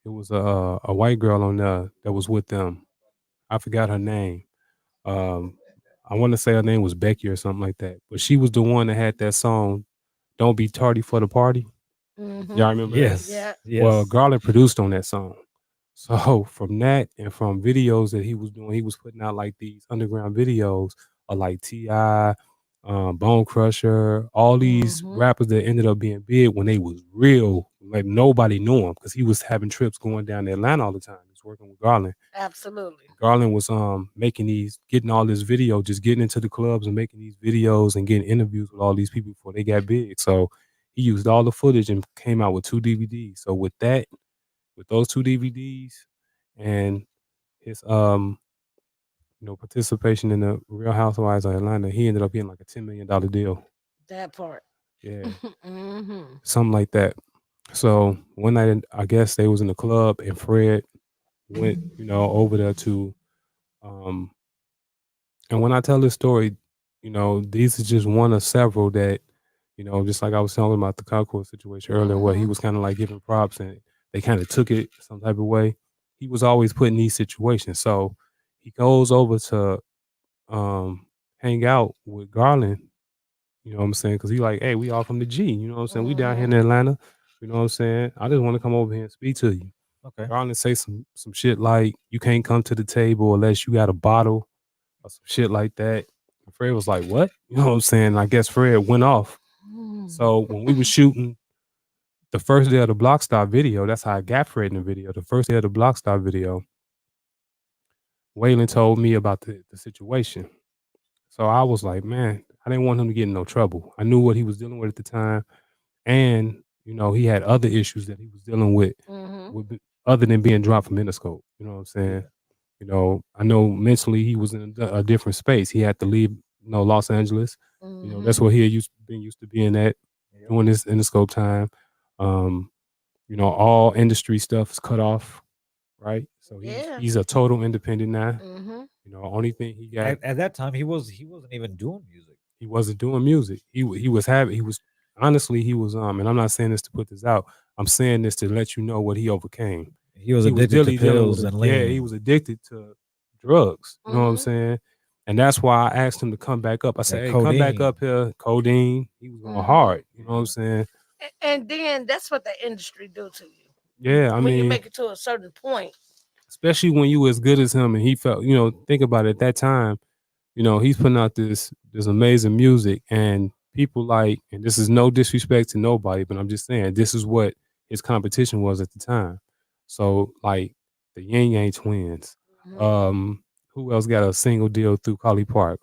Speaker 5: It was a white girl on there that was with them. I forgot her name. Um, I want to say her name was Becky or something like that. But she was the one that had that song, "Don't Be Tardy for the Party." Y'all remember that?
Speaker 1: Yes.
Speaker 2: Yeah.
Speaker 5: Well,
Speaker 1: Yes.
Speaker 5: Garland produced on that song. So from that and from videos that he was doing, he was putting out like these underground videos of like T.I., Bone Crusher, all these rappers that ended up being big when they was real, like nobody knew him because he was having trips going down to Atlanta all the time. He was working with Garland.
Speaker 2: Absolutely.
Speaker 5: Garland was getting all this video, just getting into the clubs and making these videos and getting interviews with all these people before they got big. So he used all the footage and came out with 2 DVDs. So with those 2 DVDs and his participation in the Real Housewives of Atlanta, he ended up getting like a $10 million deal.
Speaker 2: That part.
Speaker 5: Yeah,
Speaker 2: Mm-hmm.
Speaker 5: something like that. So one night, I guess they was in the club and Fred went, over there to, um, and when I tell this story, these is just one of several that, just like I was telling about the Concord situation earlier, where he was kind of like giving props and they kind of took it some type of way. He was always put in these situations. So he goes over to hang out with Garland, you know what I'm saying? Because he like, hey, we all from the G, you know what I'm saying? We down here in Atlanta, you know what I'm saying? I just want to come over here and speak to you.
Speaker 1: Okay.
Speaker 5: Garland say some shit like, you can't come to the table unless you got a bottle or some shit like that. And Fred was like, what? You know what I'm saying? I guess Fred went off. So when we was shooting the first day of the Block Stop video, that's how I got Fred in the video. The first day of the Block Stop video, Waylon told me about the situation. So I was like, man, I didn't want him to get in no trouble. I knew what he was dealing with at the time. And, he had other issues that he was dealing with other than being dropped from Interscope. You know what I'm saying? I know mentally he was in a different space. He had to leave, Los Angeles. That's where he had been used to being at during this Interscope time. Um, all industry stuff is cut off, right? So
Speaker 2: Yeah.
Speaker 5: he's a total independent now.
Speaker 2: Mm-hmm.
Speaker 5: Only thing he got,
Speaker 1: At that time, he wasn't even doing music.
Speaker 5: he wasn't doing music. He was honestly, he was and I'm not saying this to put this out. I'm saying this to let you know what he overcame.
Speaker 1: He was
Speaker 5: He was
Speaker 1: addicted to
Speaker 5: really dealing with
Speaker 1: pills and
Speaker 5: yeah,
Speaker 1: lean.
Speaker 5: he was addicted to drugs. You know what I'm saying? And that's why I asked him to come back up. I said,
Speaker 1: That
Speaker 5: hey, come back
Speaker 1: codeine.
Speaker 5: up here. Codeine. He was going hard. You know what I'm saying?
Speaker 2: And then that's what the industry do to you.
Speaker 5: Yeah, I
Speaker 2: When you
Speaker 5: mean,
Speaker 2: make it to a certain point.
Speaker 5: especially when you as good as him and he felt, think about it at that time, he's putting out this amazing music and people like, and this is no disrespect to nobody, but I'm just saying this is what his competition was at the time. So like the Yang Yang twins. Who else got a single deal through Collie Park?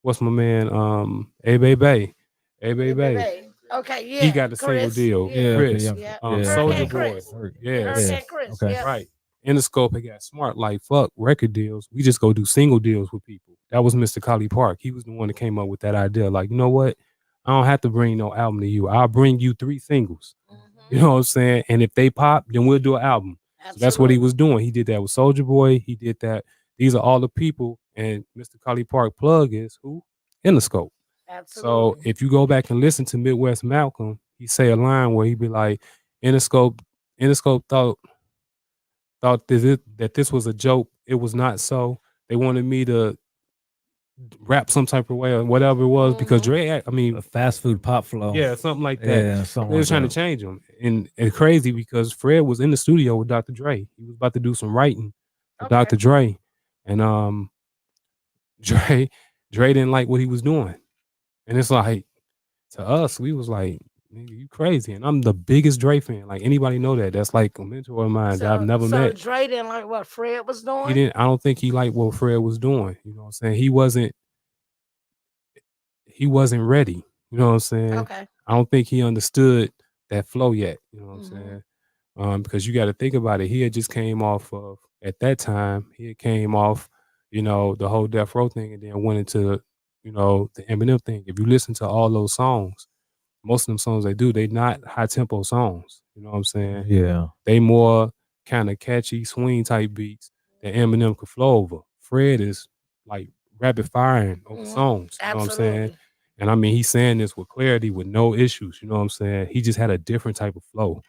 Speaker 5: What's my man? A Bay. A Bay.
Speaker 2: Okay, yeah.
Speaker 5: He got a single
Speaker 2: Chris.
Speaker 5: deal.
Speaker 2: Yeah.
Speaker 1: Yeah. Okay.
Speaker 5: Chris.
Speaker 1: Yeah.
Speaker 2: Yeah.
Speaker 1: Yeah.
Speaker 5: Soldier
Speaker 2: Hurricane
Speaker 5: Boy.
Speaker 2: Chris.
Speaker 5: Yes.
Speaker 2: Hurricane Chris.
Speaker 1: Okay.
Speaker 2: Yeah.
Speaker 5: Right. Interscope had got smart, like fuck record deals. We just go do single deals with people. That was Mr. Collie Park. He was the one that came up with that idea. Like, you know what? I don't have to bring no album to you. I'll bring you 3 singles. You know what I'm saying? And if they pop, then we'll do an album. So that's what he was doing. He did that with Soldier Boy. He did that. These are all the people. And Mr. Collie Park plug is who? Interscope. So
Speaker 2: Absolutely.
Speaker 5: if you go back and listen to Midwest Malcolm, he say a line where he be like, Interscope thought that this was a joke. It was not so. They wanted me to rap some type of way or whatever it was because Dre, I mean,
Speaker 1: A fast food pop flow.
Speaker 5: yeah, something like that.
Speaker 1: Yeah, something
Speaker 5: They was
Speaker 1: like
Speaker 5: trying
Speaker 1: that.
Speaker 5: to change him, and it's crazy because Fred was in the studio with Dr. Dre. He was about to do some writing for
Speaker 2: Okay.
Speaker 5: Dr. Dre, and Dre Dre didn't like what he was doing, and it's like to us, we was like, "Nigga, you crazy," and I'm the biggest Dre fan. Like anybody know that? That's like a mentor of mine that I've never
Speaker 2: So
Speaker 5: met.
Speaker 2: Dre didn't like what Fred was
Speaker 5: He
Speaker 2: doing.
Speaker 5: didn't. I don't think he liked what Fred was doing. You know what I'm saying? He wasn't ready. You know what I'm saying?
Speaker 2: Okay.
Speaker 5: I don't think he understood that flow yet. You know what I'm
Speaker 2: Mhm.
Speaker 5: saying? Because you got to think about it. He had just came off of at that time. He had came off, the whole Death Row thing, and then went into, the Eminem thing. If you listen to all those songs, most of them songs they not high tempo songs. You know what I'm saying?
Speaker 1: Yeah.
Speaker 5: They more kind of catchy swing type beats that Eminem could flow over. Fred is like rapid firing over songs. You know what I'm saying?
Speaker 2: Absolutely.
Speaker 5: And I mean, he's saying this with clarity, with no issues. You know what I'm saying? He just had a different type of flow.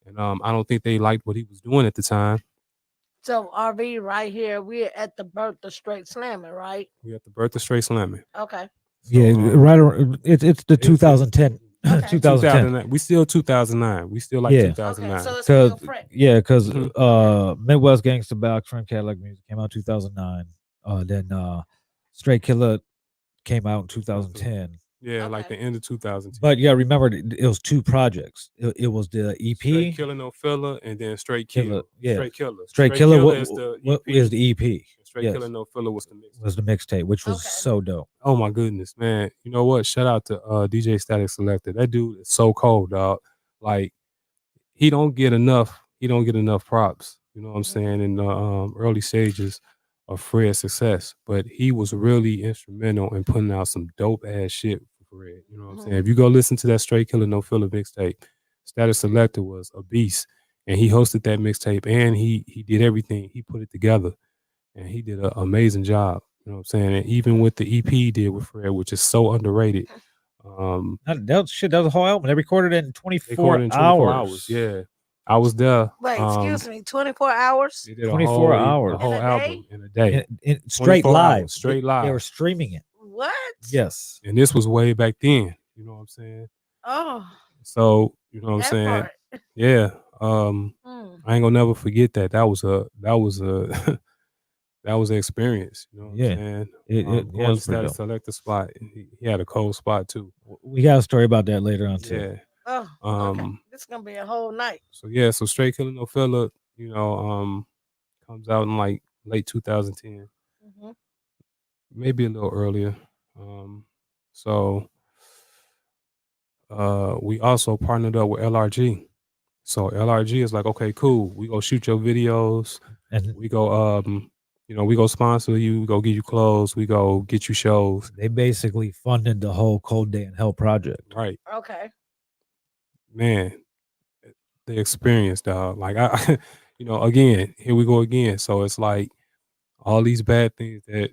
Speaker 5: And I don't think they liked what he was doing at the time.
Speaker 2: So RV right here, we're at the birth of straight slamming, right?
Speaker 5: We got the birth of straight slamming.
Speaker 2: Okay.
Speaker 5: So,
Speaker 1: Yeah, right. It's the 2010,
Speaker 2: Okay.
Speaker 1: 2010.
Speaker 5: 2009. We still 2009. We still like
Speaker 1: Yeah.
Speaker 5: 2009.
Speaker 2: Okay. So it's still fresh.
Speaker 1: Because
Speaker 5: Mhm.
Speaker 1: Midwest Gangsta Back from Cadillac Music came out 2009. Then Straight Killer came out in 2010.
Speaker 5: Yeah, like the
Speaker 2: Okay.
Speaker 5: end of 2010.
Speaker 1: But you gotta remember, it was two projects. It was the
Speaker 5: Straight
Speaker 1: EP.
Speaker 5: Killer No Filler and then Straight
Speaker 1: Killer,
Speaker 5: Kill.
Speaker 1: yeah.
Speaker 5: Straight Killer.
Speaker 1: Straight Killer.
Speaker 5: is the
Speaker 1: What
Speaker 5: EP.
Speaker 1: is the EP?
Speaker 5: Straight
Speaker 1: Yes,
Speaker 5: Killer No Filler was the mix.
Speaker 1: was the mixtape, which was
Speaker 2: Okay.
Speaker 1: so dope.
Speaker 5: Oh my goodness, man. You know what? Shout out to DJ Static Selector. That dude is so cold, dog. Like he don't get enough props, you know what I'm saying, in the early stages of Fred's success. But he was really instrumental in putting out some dope ass shit for Fred. You know what I'm saying? If you go listen to that Straight Killer No Filler mixtape, Static Selector was a beast. And he hosted that mixtape and he did everything. He put it together and he did an amazing job. You know what I'm saying? And even with the EP he did with Fred, which is so underrated.
Speaker 1: That was a whole album. They recorded it in
Speaker 5: They
Speaker 1: 24
Speaker 5: recorded in 24 hours.
Speaker 1: hours.
Speaker 5: Yeah. I was there.
Speaker 2: Wait, excuse me. 24 hours.
Speaker 5: They did
Speaker 1: 24
Speaker 5: a
Speaker 1: hours.
Speaker 5: whole
Speaker 2: In a
Speaker 5: album
Speaker 2: day?
Speaker 5: in a day.
Speaker 1: Straight
Speaker 5: 24
Speaker 1: live.
Speaker 5: hours, straight
Speaker 1: They
Speaker 5: live.
Speaker 1: were streaming it.
Speaker 2: What?
Speaker 1: Yes.
Speaker 5: And this was way back then. You know what I'm saying?
Speaker 2: Oh,
Speaker 5: So, you know what I'm
Speaker 2: that
Speaker 5: saying?
Speaker 2: part.
Speaker 5: Yeah.
Speaker 2: Mm.
Speaker 5: I ain't gonna never forget that. That was a that was an experience. You know what I'm
Speaker 1: Yeah.
Speaker 5: saying?
Speaker 1: Yeah,
Speaker 5: Going
Speaker 1: it
Speaker 5: to
Speaker 1: was pretty
Speaker 5: Static
Speaker 1: dope.
Speaker 5: Selector spot. He had a cold spot too.
Speaker 1: We got a story about that later on too.
Speaker 5: Yeah.
Speaker 2: Oh, okay. This is gonna be a whole night.
Speaker 5: So Straight Killer No Filler, comes out in like late 2010.
Speaker 2: Mm-hmm.
Speaker 5: Maybe a little earlier. So we also partnered up with LRG. So LRG is like, okay, cool. We go shoot your videos.
Speaker 1: And
Speaker 5: We go we go sponsor you, we go give you clothes, we go get you shows.
Speaker 1: they basically funded the whole Cold Day in Hell project.
Speaker 5: Right.
Speaker 2: Okay.
Speaker 5: Man, the experience, dog. Like I again, here we go again. So it's like all these bad things that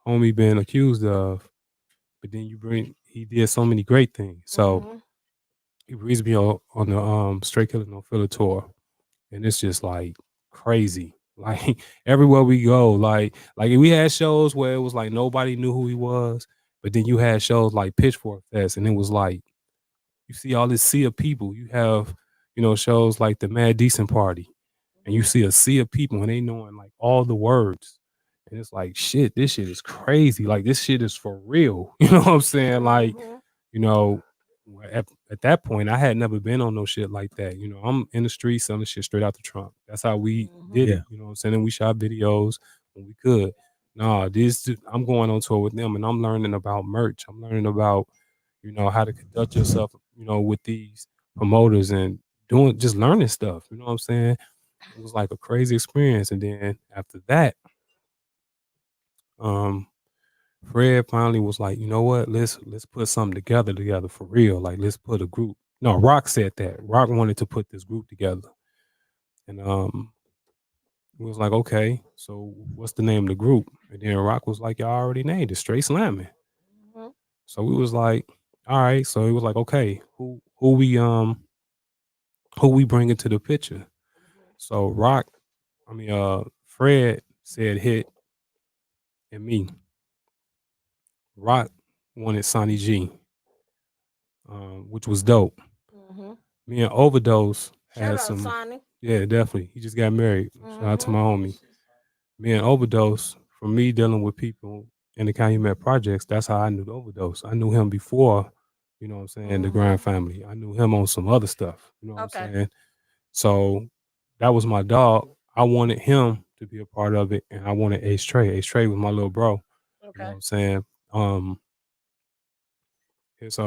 Speaker 5: homie been accused of, but then he did so many great things. So
Speaker 2: Mhm.
Speaker 5: he brings me on the Straight Killer No Filler tour, and it's just like crazy. Like everywhere we go, like we had shows where it was like nobody knew who he was, but then you had shows like Pitchfork Fest, and it was like you see all this sea of people. You have shows like the Mad Decent Party, and you see a sea of people, and they knowing like all the words, and it's like shit. This shit is crazy. Like this shit is for real. You know what I'm saying? Like
Speaker 2: Mhm.
Speaker 5: you know, at that point, I had never been on no shit like that. I'm in the street selling shit straight out the trunk. That's how we did
Speaker 1: Yeah.
Speaker 5: it. You know what I'm saying? And we shot videos when we could. Nah, I'm going on tour with them and I'm learning about merch. I'm learning about, how to conduct yourself, with these promoters and just learning stuff. You know what I'm saying? It was like a crazy experience. And then after that, um, Fred finally was like, you know what? Let's put something together for real. Like let's put a group. No, Rock said that. Rock wanted to put this group together. And it was like, okay, so what's the name of the group? And then Rock was like, y'all already named it, Straight Slamming.
Speaker 2: Mhm.
Speaker 5: So we was like, all right. So he was like, okay, who we bring into the picture? So Fred said hit and me. Rock wanted Sonny G, which was dope.
Speaker 2: Mm-hmm.
Speaker 5: Me and Overdose
Speaker 2: Shout
Speaker 5: had
Speaker 2: out,
Speaker 5: some.
Speaker 2: Sonny.
Speaker 5: Yeah, definitely. He just got married. Shout out to
Speaker 2: Mm-hmm.
Speaker 5: my homie. Me and Overdose, from me dealing with people in the Calumet projects, that's how I knew the Overdose. I knew him before, you know what I'm saying, the
Speaker 2: Mm-hmm.
Speaker 5: Grind family. I knew him on some other stuff, you know what I'm
Speaker 2: Okay.
Speaker 5: saying? So that was my dog. I wanted him to be a part of it, and I wanted Ace Trey. Ace Trey was my little bro, you know what
Speaker 2: Okay.
Speaker 5: I'm saying? His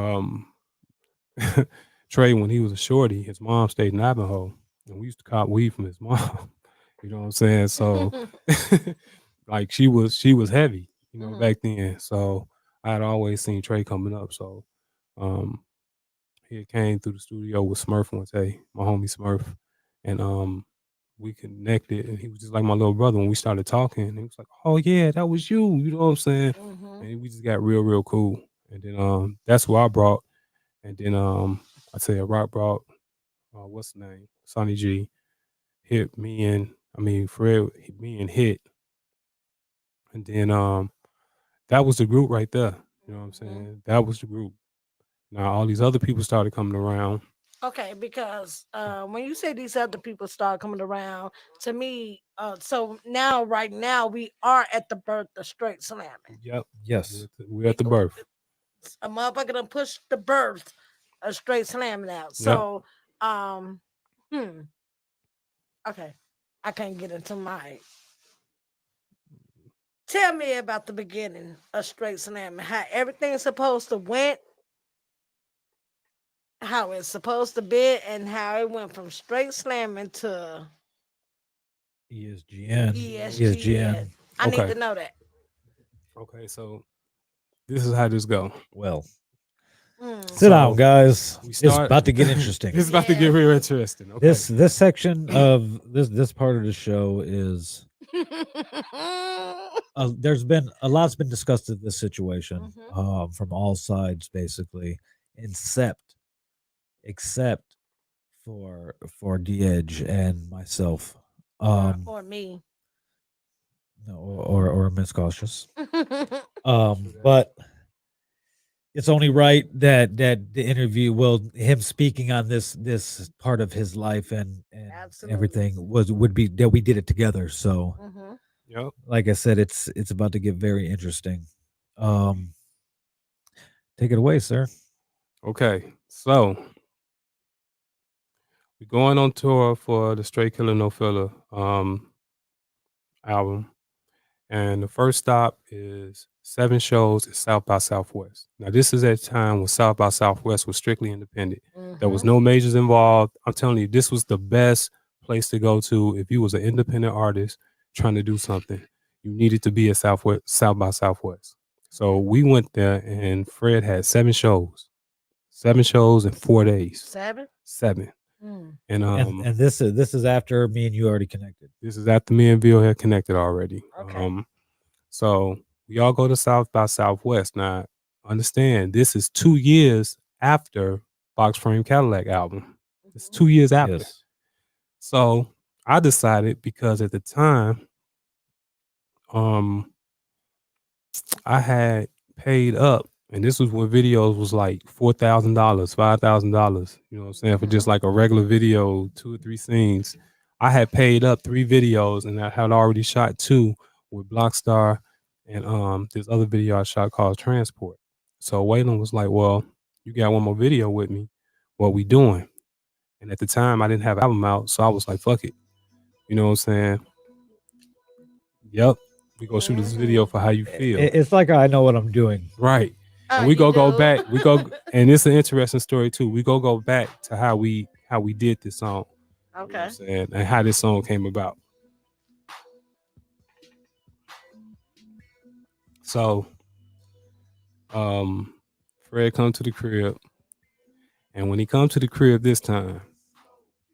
Speaker 5: Trey, when he was a shorty, his mom stayed in Ivanhoe, and we used to cop weed from his mom. You know what I'm saying? So, like she was heavy, you know,
Speaker 2: Mm-hmm.
Speaker 5: back then. So I had always seen Trey coming up. So, um, he had came through the studio with Smurf one day, my homie Smurf, and we connected, and he was just like my little brother. When we started talking, he was like, "Oh yeah, that was you." You know what I'm saying?
Speaker 2: Mm-hmm.
Speaker 5: And we just got real, real cool. And then that's who I brought. And then I tell you, Rock brought what's the name? Sonny G hit me and I mean Fred hit me and hit. And then that was the group right there. You know what I'm
Speaker 2: Mm-hmm.
Speaker 5: saying? That was the group. Now all these other people started coming around.
Speaker 2: Okay, because when you say these other people start coming around, to me, so now, right now, we are at the birth of straight slamming.
Speaker 5: Yep.
Speaker 1: Yes.
Speaker 5: We're at the birth.
Speaker 2: A motherfucker done push the birth of straight slamming out.
Speaker 5: Yep.
Speaker 2: So, hmm, okay, I can't get into my. Tell me about the beginning of straight slamming. How everything's supposed to went, how it's supposed to be, and how it went from straight slamming to
Speaker 1: ESGN.
Speaker 2: ESGN. I need
Speaker 5: Okay.
Speaker 2: to know that.
Speaker 5: Okay. So this is how this go.
Speaker 1: Well,
Speaker 2: Mm.
Speaker 1: sit down,
Speaker 5: So
Speaker 1: guys.
Speaker 5: we
Speaker 1: It's
Speaker 5: start.
Speaker 1: about to get
Speaker 5: This
Speaker 1: interesting.
Speaker 5: is about to get
Speaker 2: Yeah.
Speaker 5: real interesting. Okay.
Speaker 1: This section of this part of the show is there's been a lot's been discussed in this situation from all sides, basically, except except for Edge and myself,
Speaker 2: or me.
Speaker 1: no, or Miss Cautious. But it's only right that the interview, well, him speaking on this part of his life and
Speaker 2: Absolutely.
Speaker 1: everything would be that we did it together. So,
Speaker 2: Mm-hmm.
Speaker 5: Yep.
Speaker 1: like I said, it's about to get very interesting. Um, take it away, sir.
Speaker 5: Okay. So we're going on tour for the Straight Killer No Filler album. And the first stop is 7 shows at South by Southwest. Now, this is at a time when South by Southwest was strictly independent. There was no majors involved. I'm telling you, this was the best place to go to if you was an independent artist trying to do something. You needed to be at South by Southwest. So we went there, and Fred had 7 shows in 4 days.
Speaker 2: 7.
Speaker 5: 7.
Speaker 2: Mm.
Speaker 5: And
Speaker 1: And this is after me and you already connected.
Speaker 5: this is after me and Bill had connected already.
Speaker 2: Okay.
Speaker 5: So we all go to South by Southwest. Now, understand this is 2 years after Box Frame Cadillac album. It's 2 years after.
Speaker 1: Yes.
Speaker 5: So I decided because at the time, um, I had paid up, and this was when videos was like $4,000, $5,000. You know what I'm saying, for just like a regular video, 2 or 3 scenes. I had paid up 3 videos, and I had already shot 2 with Blockstar, and this other video I shot called Transport. So Waylon was like, "Well, you got one more video with me. What we doing?" And at the time, I didn't have an album out, so I was like, "Fuck it." You know what I'm saying? Yep, we gonna shoot this video for how you feel.
Speaker 1: It's like I know what I'm doing.
Speaker 5: Right. And
Speaker 2: Oh,
Speaker 5: we
Speaker 2: you
Speaker 5: go
Speaker 2: do?
Speaker 5: back. We go and it's an interesting story too. We go back to how we did this song. You know what
Speaker 2: Okay.
Speaker 5: I'm saying? And how this song came about. So um Fred come to the crib. And when he come to the crib this time,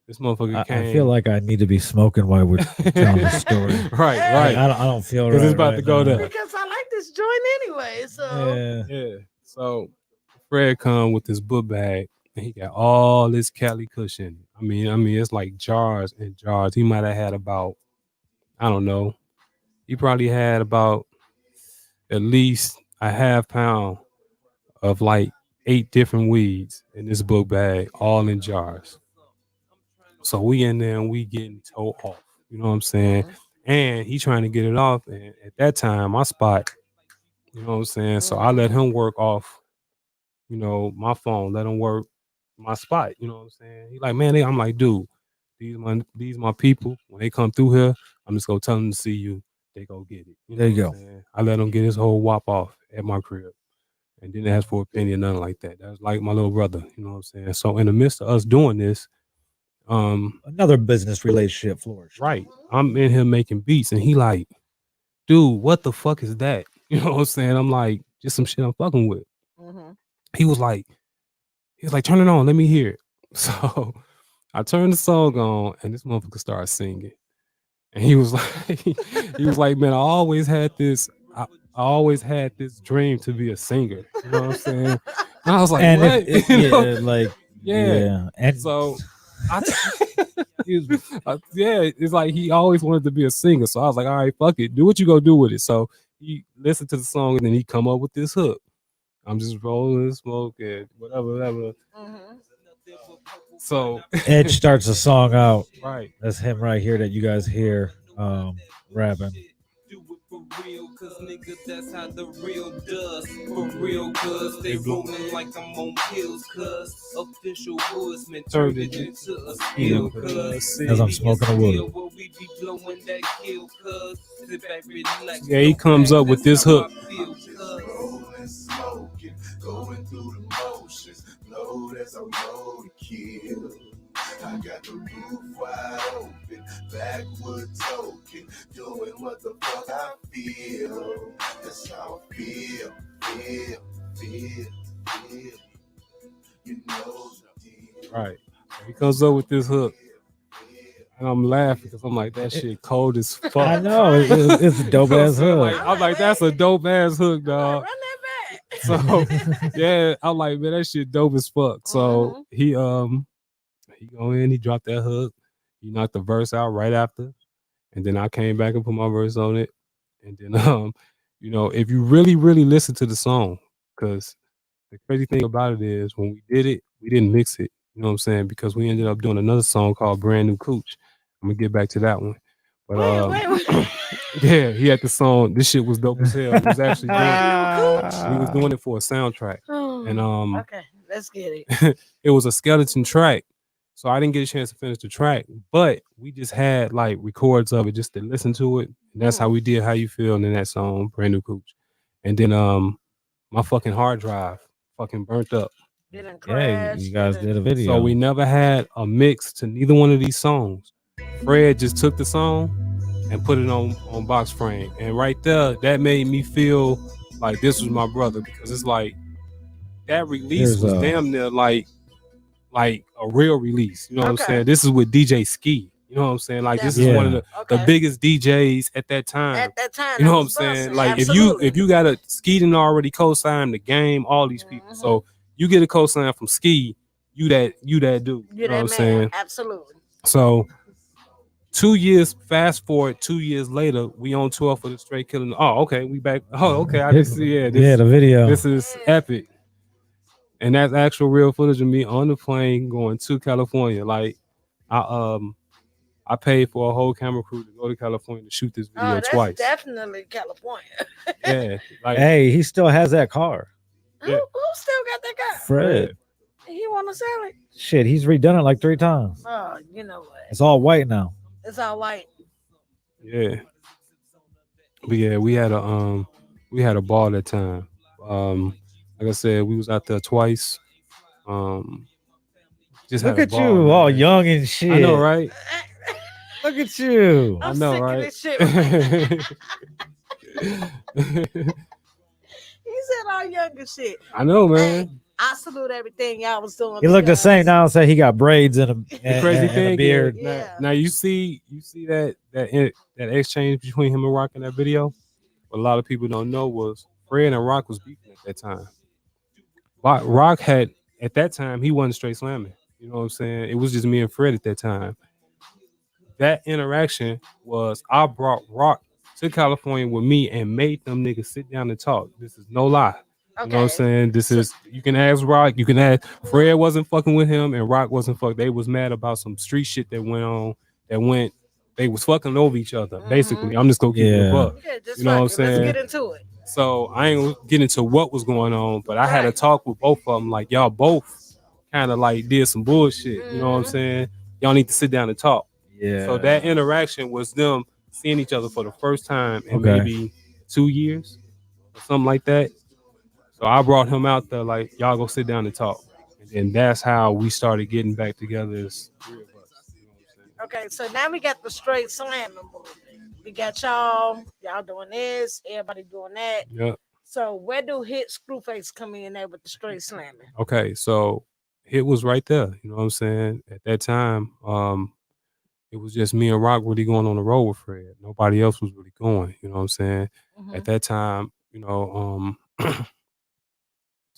Speaker 5: this motherfucker came.
Speaker 1: I feel like I need to be smoking while we're telling the story.
Speaker 5: Right,
Speaker 2: Hey.
Speaker 5: right.
Speaker 1: I don't feel right.
Speaker 5: Because it's about
Speaker 1: right
Speaker 5: to go
Speaker 1: now.
Speaker 5: there.
Speaker 2: Because I like this joint anyway. So
Speaker 1: Yeah.
Speaker 5: Yeah. So Fred come with this book bag and he got all this Cali cushion. I mean, it's like jars and jars. He might have had about, I don't know. He probably had about at least a half pound of like 8 different weeds in this book bag, all in jars. So we in there and we getting towed off. You know what I'm saying?
Speaker 2: Mhm.
Speaker 5: And he trying to get it off. And at that time, my spot, you know what I'm saying? So I let him work off, my phone, let him work my spot. You know what I'm saying? He like, man, I'm like, dude, these my people. When they come through here, I'm just gonna tell them to see you. They go get it. You know
Speaker 1: There you
Speaker 5: what I'm
Speaker 1: go.
Speaker 5: saying? I let him get his whole wop off at my crib. And didn't ask for a penny or nothing like that. That was like my little brother, you know what I'm saying? So in the midst of us doing this,
Speaker 1: Another business relationship flourished.
Speaker 5: right, I'm in here making beats and he like, dude, what the fuck is that? You know what I'm saying? I'm like, just some shit I'm fucking with.
Speaker 2: Mhm.
Speaker 5: He was like, turn it on, let me hear it. So I turned the song on and this motherfucker started singing. And he was like, man, I always had this dream to be a singer. You know what I'm saying? And I was like,
Speaker 1: And if
Speaker 5: what?
Speaker 1: it,
Speaker 5: You know?
Speaker 1: yeah, like
Speaker 5: Yeah.
Speaker 1: yeah, and
Speaker 5: So I
Speaker 1: excuse me.
Speaker 5: yeah, it's like he always wanted to be a singer. So I was like, all right, fuck it. Do what you gonna do with it. So he listened to the song and then he come up with this hook. I'm just rolling, smoking, whatever.
Speaker 2: Mhm.
Speaker 5: So
Speaker 1: Edge starts the song out.
Speaker 5: right.
Speaker 1: That's him right here that you guys hear rapping.
Speaker 3: Do it for real, cause nigga, that's how the real does. For real, cuz they rolling like I'm on pills, cuz official woodsman turned it into a skill, cuz
Speaker 1: As I'm smoking a wood.
Speaker 3: where we be blowing that kill, cuz sit back, relax.
Speaker 5: Yeah, he comes up with this hook.
Speaker 4: Rolling, smoking, going through the motions. Load as I roll to kill. I got the roof wide open, backwood token, doing what the fuck I feel. That's how I feel. You know the deal.
Speaker 5: Right. He comes up with this hook. And I'm laughing because I'm like, that shit cold as fuck.
Speaker 1: I know it's a dope
Speaker 5: You know what I'm
Speaker 1: ass
Speaker 5: saying?
Speaker 1: hook.
Speaker 5: I'm like, that's a dope ass hook, dog.
Speaker 2: Run that back.
Speaker 5: So yeah, I'm like, man, that shit dope as fuck. So he go in, he dropped that hook, he knocked the verse out right after, and then I came back and put my verse on it. And then if you really, really listen to the song, because the crazy thing about it is when we did it, we didn't mix it. You know what I'm saying? Because we ended up doing another song called Brand New Cooch. I'm gonna get back to that one. But
Speaker 2: Wait.
Speaker 5: yeah, he had the song. This shit was dope as hell. It was actually we was
Speaker 1: Ah.
Speaker 5: doing it for a soundtrack. And
Speaker 2: Okay, let's get it.
Speaker 5: it was a skeleton track. So I didn't get a chance to finish the track, but we just had like records of it just to listen to it. And that's how we did How You Feel in that song, Brand New Cooch. And then my fucking hard drive fucking burnt up.
Speaker 2: Didn't
Speaker 1: Yeah,
Speaker 2: crash.
Speaker 1: you guys did a video.
Speaker 5: So we never had a mix to neither one of these songs. Fred just took the song and put it on box frame. And right there, that made me feel like this was my brother because it's like that release was damn near like a real release. You know what I'm saying? This is with DJ Ski. You know what I'm saying? Like this is one of the biggest DJs at that time.
Speaker 2: At that time,
Speaker 5: you know what I'm saying? Like if you got a Ski already co-signed the game, all these people. So you get a co-sign from Ski, you that dude. You know what I'm saying?
Speaker 2: Absolutely.
Speaker 5: So fast forward 2 years later, we on tour for the Straight Killing. Oh, okay, we back. Oh, okay, I just see. Yeah,
Speaker 1: the video.
Speaker 5: This is epic. And that's actual real footage of me on the plane going to California. Like I paid for a whole camera crew to go to California to shoot this video twice.
Speaker 2: Definitely California.
Speaker 5: Yeah. Like,
Speaker 1: hey, he still has that car.
Speaker 2: Who still got that car?
Speaker 1: Fred.
Speaker 2: He want to sell it?
Speaker 1: Shit, he's redone it like 3 times.
Speaker 2: Oh, you know what?
Speaker 1: It's all white now.
Speaker 2: It's all white.
Speaker 5: Yeah. But yeah, we had a ball that time. Like I said, we was out there twice. Just
Speaker 1: Look
Speaker 5: had a
Speaker 1: at
Speaker 5: ball,
Speaker 1: you,
Speaker 5: man.
Speaker 1: all young and shit.
Speaker 5: I know, right?
Speaker 1: Look at you.
Speaker 2: I'm
Speaker 5: I know,
Speaker 2: sick
Speaker 5: right?
Speaker 2: of this shit. He said all young and shit.
Speaker 5: I know, man.
Speaker 2: Hey, I salute everything y'all was doing.
Speaker 1: He looked the same now and said he got braids and
Speaker 5: The crazy thing
Speaker 1: a beard.
Speaker 5: is, now you see that exchange between him and Rock in that video. What a lot of people don't know was Fred and Rock was beefing at that time. But Rock had at that time he wasn't straight slamming. You know what I'm saying? It was just me and Fred at that time. That interaction was I brought Rock to California with me and made them niggas sit down and talk. This is no lie. You know what I'm
Speaker 2: Okay.
Speaker 5: saying? This is you can ask Rock, you can ask Fred wasn't fucking with him and Rock wasn't fuck. They was mad about some street shit that went on that went they was fucking over each other. Basically, I'm just gonna keep it a
Speaker 1: Yeah.
Speaker 5: buck.
Speaker 2: Yeah, just
Speaker 5: You know what I'm
Speaker 2: fuck it. Let's
Speaker 5: saying?
Speaker 2: get into it.
Speaker 5: So I ain't gonna get into what was going on, but I had a
Speaker 2: Right.
Speaker 5: talk with both of them. Like y'all both kind of like did some bullshit. You know what I'm saying? Y'all need to sit down and talk.
Speaker 1: Yeah.
Speaker 5: So that interaction was them seeing each other for the first time in
Speaker 1: Okay.
Speaker 5: maybe 2 years or something like that. So I brought him out there like y'all go sit down and talk, and then that's how we started getting back together as three of us. You know what I'm saying?
Speaker 2: Okay, so now we got the straight slamming movement. We got y'all doing this, everybody doing that.
Speaker 5: Yeah.
Speaker 2: So where do Hit Screwface come in there with the straight slamming?
Speaker 5: Okay. So it was right there. You know what I'm saying? At that time, it was just me and Rock really going on the road with Fred. Nobody else was really going. You know what I'm saying? At that time,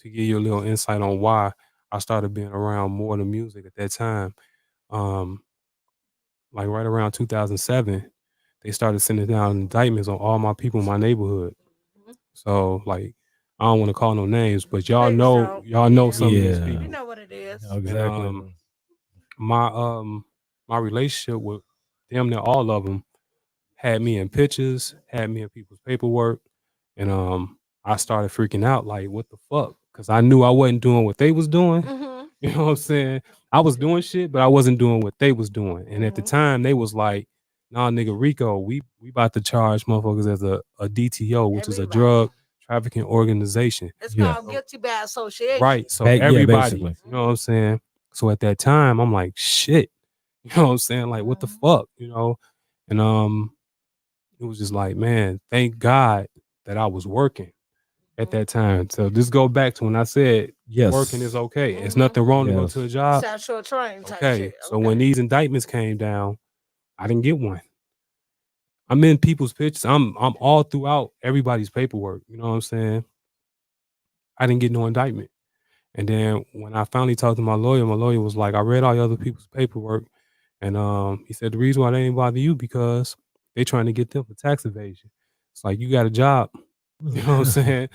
Speaker 5: to give you a little insight on why I started being around more than music at that time, um, like right around 2007, they started sending down indictments on all my people in my neighborhood. So like, I don't want to call no names, but y'all
Speaker 2: Please
Speaker 5: know
Speaker 2: don't.
Speaker 5: y'all know
Speaker 2: Yeah.
Speaker 5: some of these
Speaker 1: Yeah.
Speaker 2: We
Speaker 5: people.
Speaker 2: know what it is.
Speaker 1: Yeah,
Speaker 5: And
Speaker 1: exactly.
Speaker 5: my relationship with damn near all of them had me in pictures, had me in people's paperwork, and I started freaking out like, what the fuck? Because I knew I wasn't doing what they was doing.
Speaker 2: Mm-hmm.
Speaker 5: You know what I'm saying? I was doing shit, but I wasn't doing what they was doing. And at the time, they was like, "Nah, nigga, Rico, we about to charge motherfuckers as a DTO, which is a
Speaker 2: Everybody.
Speaker 5: drug trafficking organization."
Speaker 2: It's
Speaker 1: Yeah.
Speaker 2: called guilty by association.
Speaker 5: Right. So
Speaker 1: Yeah,
Speaker 5: everybody,
Speaker 1: basically.
Speaker 5: you know what I'm saying? So at that time, I'm like, shit. You know what I'm saying? Like, what the fuck? You know? And it was just like, man, thank God that I was working at that time. So this go back to when I said
Speaker 1: Yes.
Speaker 5: working is okay. It's nothing wrong to go
Speaker 1: Yes.
Speaker 5: to a job.
Speaker 2: South Shore Train type
Speaker 5: Okay.
Speaker 2: shit.
Speaker 5: So when these indictments came down, I didn't get one. I'm in people's pictures. I'm all throughout everybody's paperwork. You know what I'm saying? I didn't get no indictment. And then when I finally talked to my lawyer was like, I read all the other people's paperwork. And he said the reason why they didn't bother you because they trying to get them for tax evasion. It's like you got a job. You know what I'm saying?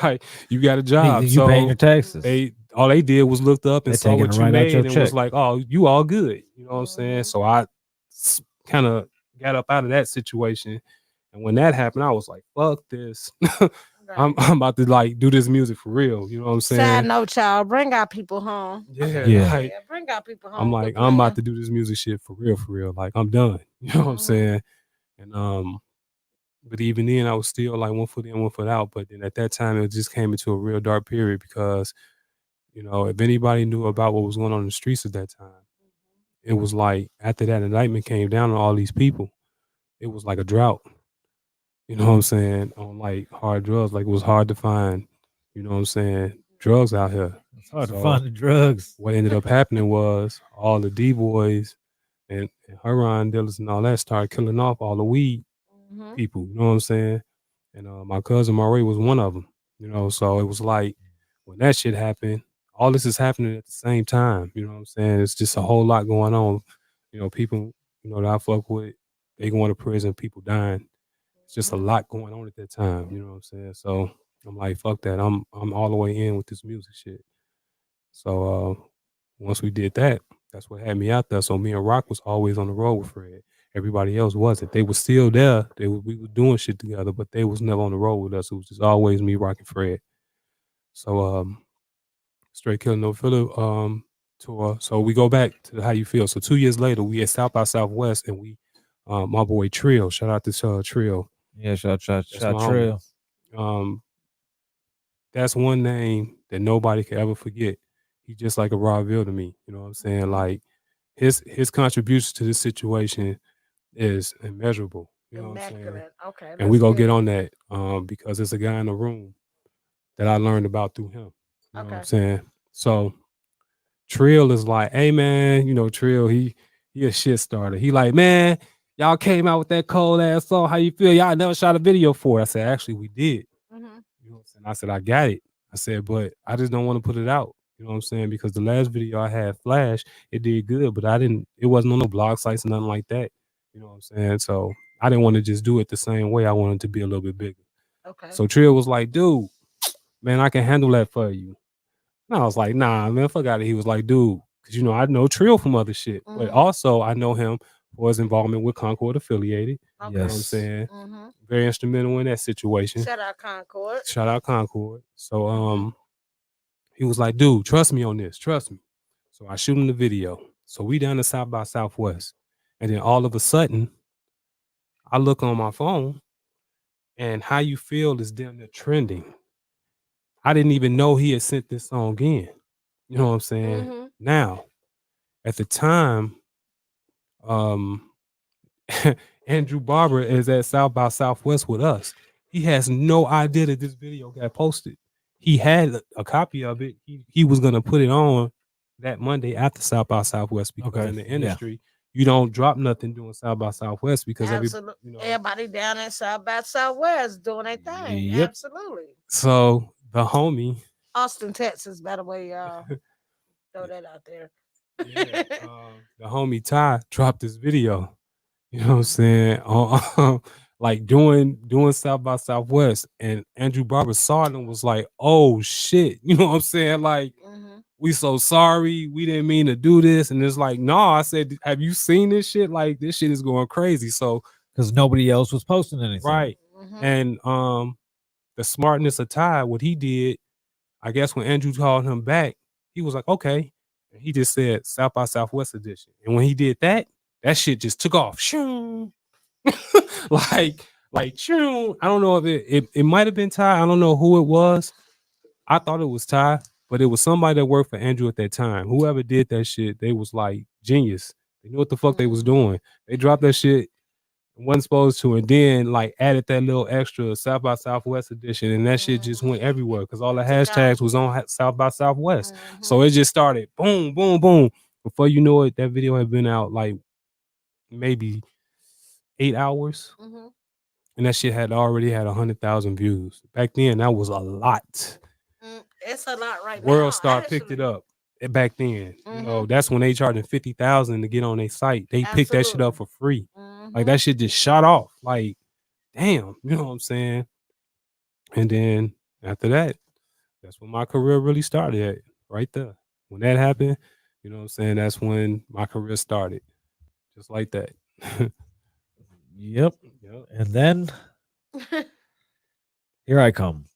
Speaker 5: Like you got a job.
Speaker 1: You paying your
Speaker 5: So
Speaker 1: taxes.
Speaker 5: all they did was looked up and
Speaker 1: They
Speaker 5: saw
Speaker 1: taking
Speaker 5: what
Speaker 1: it
Speaker 5: you
Speaker 1: right out your
Speaker 5: made and was
Speaker 1: check.
Speaker 5: like, oh, you all good. You know what I'm saying? So I kind of got up out of that situation. And when that happened, I was like, fuck this. I'm about to like do this music for real. You know what I'm saying?
Speaker 2: Side note, y'all, bring our people home.
Speaker 5: Yeah,
Speaker 1: Yeah.
Speaker 5: like
Speaker 2: Bring our people home.
Speaker 5: I'm like,
Speaker 2: Quit
Speaker 5: I'm about
Speaker 2: playing.
Speaker 5: to do this music shit for real, for real. Like I'm done. You know what I'm saying? And but even then I was still like one foot in, one foot out. But then at that time it just came into a real dark period because, you know, if anybody knew about what was going on in the streets at that time, it was like after that indictment came down on all these people, it was like a drought. You know what I'm saying? On like hard drugs. Like it was hard to find, you know what I'm saying, drugs out here.
Speaker 1: It's hard to
Speaker 5: So
Speaker 1: find the drugs.
Speaker 5: what ended up happening was all the D boys and heroin dealers and all that started killing off all the weed people. You know what I'm saying? And my cousin Murray was one of them. You know, so it was like when that shit happened, all this is happening at the same time. You know what I'm saying? It's just a whole lot going on. You know, people, you know, that I fuck with, they going to prison, people dying. It's just a lot going on at that time. You know what I'm saying? So I'm like, fuck that. I'm all the way in with this music shit. So once we did that, that's what had me out there. So me and Rock was always on the road with Fred. Everybody else wasn't. They were still there. We were doing shit together, but they was never on the road with us. It was just always me, Rock, and Fred. So Straight Killer No Filler tour. So we go back to How You Feel. So 2 years later, we at South by Southwest, and we my boy Trill. Shout out to Trill.
Speaker 1: Yeah, shot
Speaker 5: That's my homie.
Speaker 1: trail.
Speaker 5: That's one name that nobody could ever forget. He's just like a Rodville to me. You know what I'm saying? Like his contribution to this situation is immeasurable. You know what I'm saying?
Speaker 2: Immaculate. Okay.
Speaker 5: And we
Speaker 2: let's
Speaker 5: gonna
Speaker 2: get
Speaker 5: get
Speaker 2: it.
Speaker 5: on that because there's a guy in the room that I learned about through him. You know what I'm
Speaker 2: Okay.
Speaker 5: saying? So Trill is like, hey man, you know, Trill, he a shit starter. He like, man, y'all came out with that cold ass song. How you feel? Y'all never shot a video for it. I said, actually, we did.
Speaker 2: Mhm.
Speaker 5: You know what I'm saying? I said, I got it. I said, but I just don't want to put it out. You know what I'm saying? Because the last video I had, Flash, it did good, but it wasn't on no blog sites or nothing like that. You know what I'm saying? So I didn't want to just do it the same way. I wanted to be a little bit bigger.
Speaker 2: Okay.
Speaker 5: So Trill was like, dude, man, I can handle that for you. And I was like, nah, man, fuck out of here. He was like, dude, because, I know Trill from other shit. But also, I know him for his involvement with Concord Affiliated.
Speaker 2: Okay.
Speaker 5: You know what I'm saying? Very instrumental in that situation.
Speaker 2: Shout out Concord.
Speaker 5: Shout out Concord. So he was like, dude, trust me on this. Trust me. So I shoot him the video. So we down to South by Southwest. And then all of a sudden, I look on my phone and How You Feel is damn near trending. I didn't even know he had sent this song in. You know what I'm saying? Now, at the time, Andrew Barber is at South by Southwest with us. He has no idea that this video got posted. He had a copy of it. He was gonna put it on that Monday after South by Southwest because in the industry, you don't drop nothing doing South by Southwest because
Speaker 2: everybody down in South by Southwest doing their thing.
Speaker 1: Yep.
Speaker 2: Absolutely.
Speaker 5: So the homie,
Speaker 2: Austin, Texas, by the way, y'all. Throw that out there.
Speaker 5: The homie Ty dropped this video. You know what I'm saying? Like doing South by Southwest, and Andrew Barber saw it and was like, "Oh shit!" You know what I'm saying? Like, we so sorry, we didn't mean to do this, and it's like, no, I said, have you seen this shit? Like, this shit is going crazy. So,
Speaker 1: because nobody else was posting anything,
Speaker 5: right? And the smartness of Ty, what he did, I guess when Andrew called him back, he was like, okay, and he just said South by Southwest edition, and when he did that, that shit just took off. Shoo. like shoo. I don't know if it might have been Ty. I don't know who it was. I thought it was Ty, but it was somebody that worked for Andrew at that time. Whoever did that shit, they was like genius. They knew what the fuck they was doing. They dropped that shit, wasn't supposed to, and then like added that little extra South by Southwest edition, and that shit just went everywhere because all the hashtags was on South by Southwest. So it just started boom, boom, boom. Before you know it, that video had been out like maybe 8 hours, and that shit had already had 100,000 views. Back then, that was a lot.
Speaker 2: It's a lot right now.
Speaker 5: World Star picked it up back then. You know, that's when they charged 50,000 to get on their site. They picked that shit up for free. Like that shit just shot off. Like, damn, you know what I'm saying? And then after that, that's when my career really started at, right there. When that happened, you know what I'm saying? That's when my career started. Just like that.
Speaker 1: Yep. And then here I come.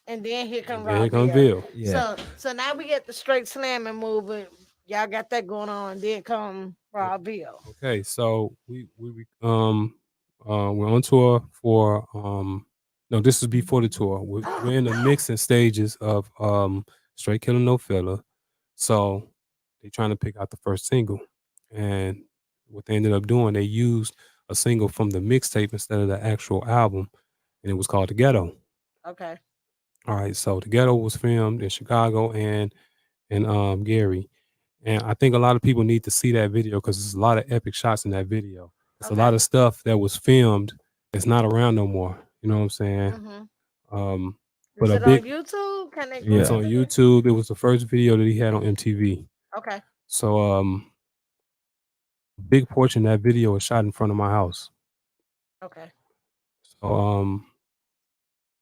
Speaker 2: And then here come
Speaker 5: Here come Bill.
Speaker 1: Yeah.
Speaker 2: So now we get the straight slamming movement. Y'all got that going on. Then come Rob Bill.
Speaker 5: Okay, so we're on tour for no, this is before the tour. We're in the mixing stages of Straight Killer No Filler. So they trying to pick out the first single, and what they ended up doing, they used a single from the mixtape instead of the actual album, and it was called The Ghetto.
Speaker 2: Okay.
Speaker 5: All right, so The Ghetto was filmed in Chicago and Gary, and I think a lot of people need to see that video because there's a lot of epic shots in that video. It's a lot of stuff that was filmed that's not around no more. You know what I'm saying? But
Speaker 2: Is
Speaker 5: a
Speaker 2: it
Speaker 5: big
Speaker 2: on YouTube? Can they
Speaker 5: it's on YouTube. It was the first video that he had on MTV.
Speaker 2: Okay.
Speaker 5: So a big portion of that video was shot in front of my house.
Speaker 2: Okay.
Speaker 5: So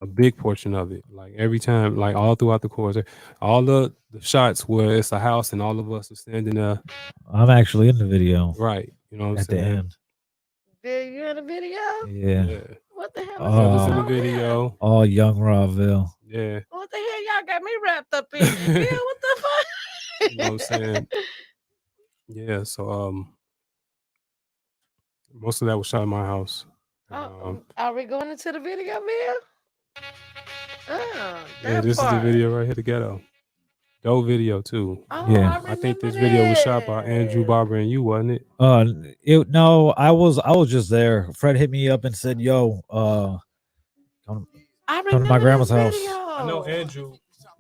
Speaker 5: a big portion of it, like every time, like all throughout the course, all the shots where it's a house and all of us are standing there.
Speaker 1: I'm actually in the video.
Speaker 5: Right. You know what I'm saying?
Speaker 1: At the end.
Speaker 2: Did you in the video?
Speaker 1: Yeah.
Speaker 2: What the hell?
Speaker 5: Was in the video.
Speaker 1: All young Rawville.
Speaker 5: Yeah.
Speaker 2: What the hell y'all got me wrapped up in? Yeah, what the fuck?
Speaker 5: You know what I'm saying? Yeah, so most of that was shot in my house.
Speaker 2: Are we going into the video, Bill?
Speaker 5: Yeah, this is the video right here, The Ghetto. Dope video too.
Speaker 1: Yeah.
Speaker 5: I think this video was shot by Andrew Barber and you, wasn't it?
Speaker 1: No, I was just there. Fred hit me up and said, "Yo, come to my grandma's house."
Speaker 5: I know Andrew.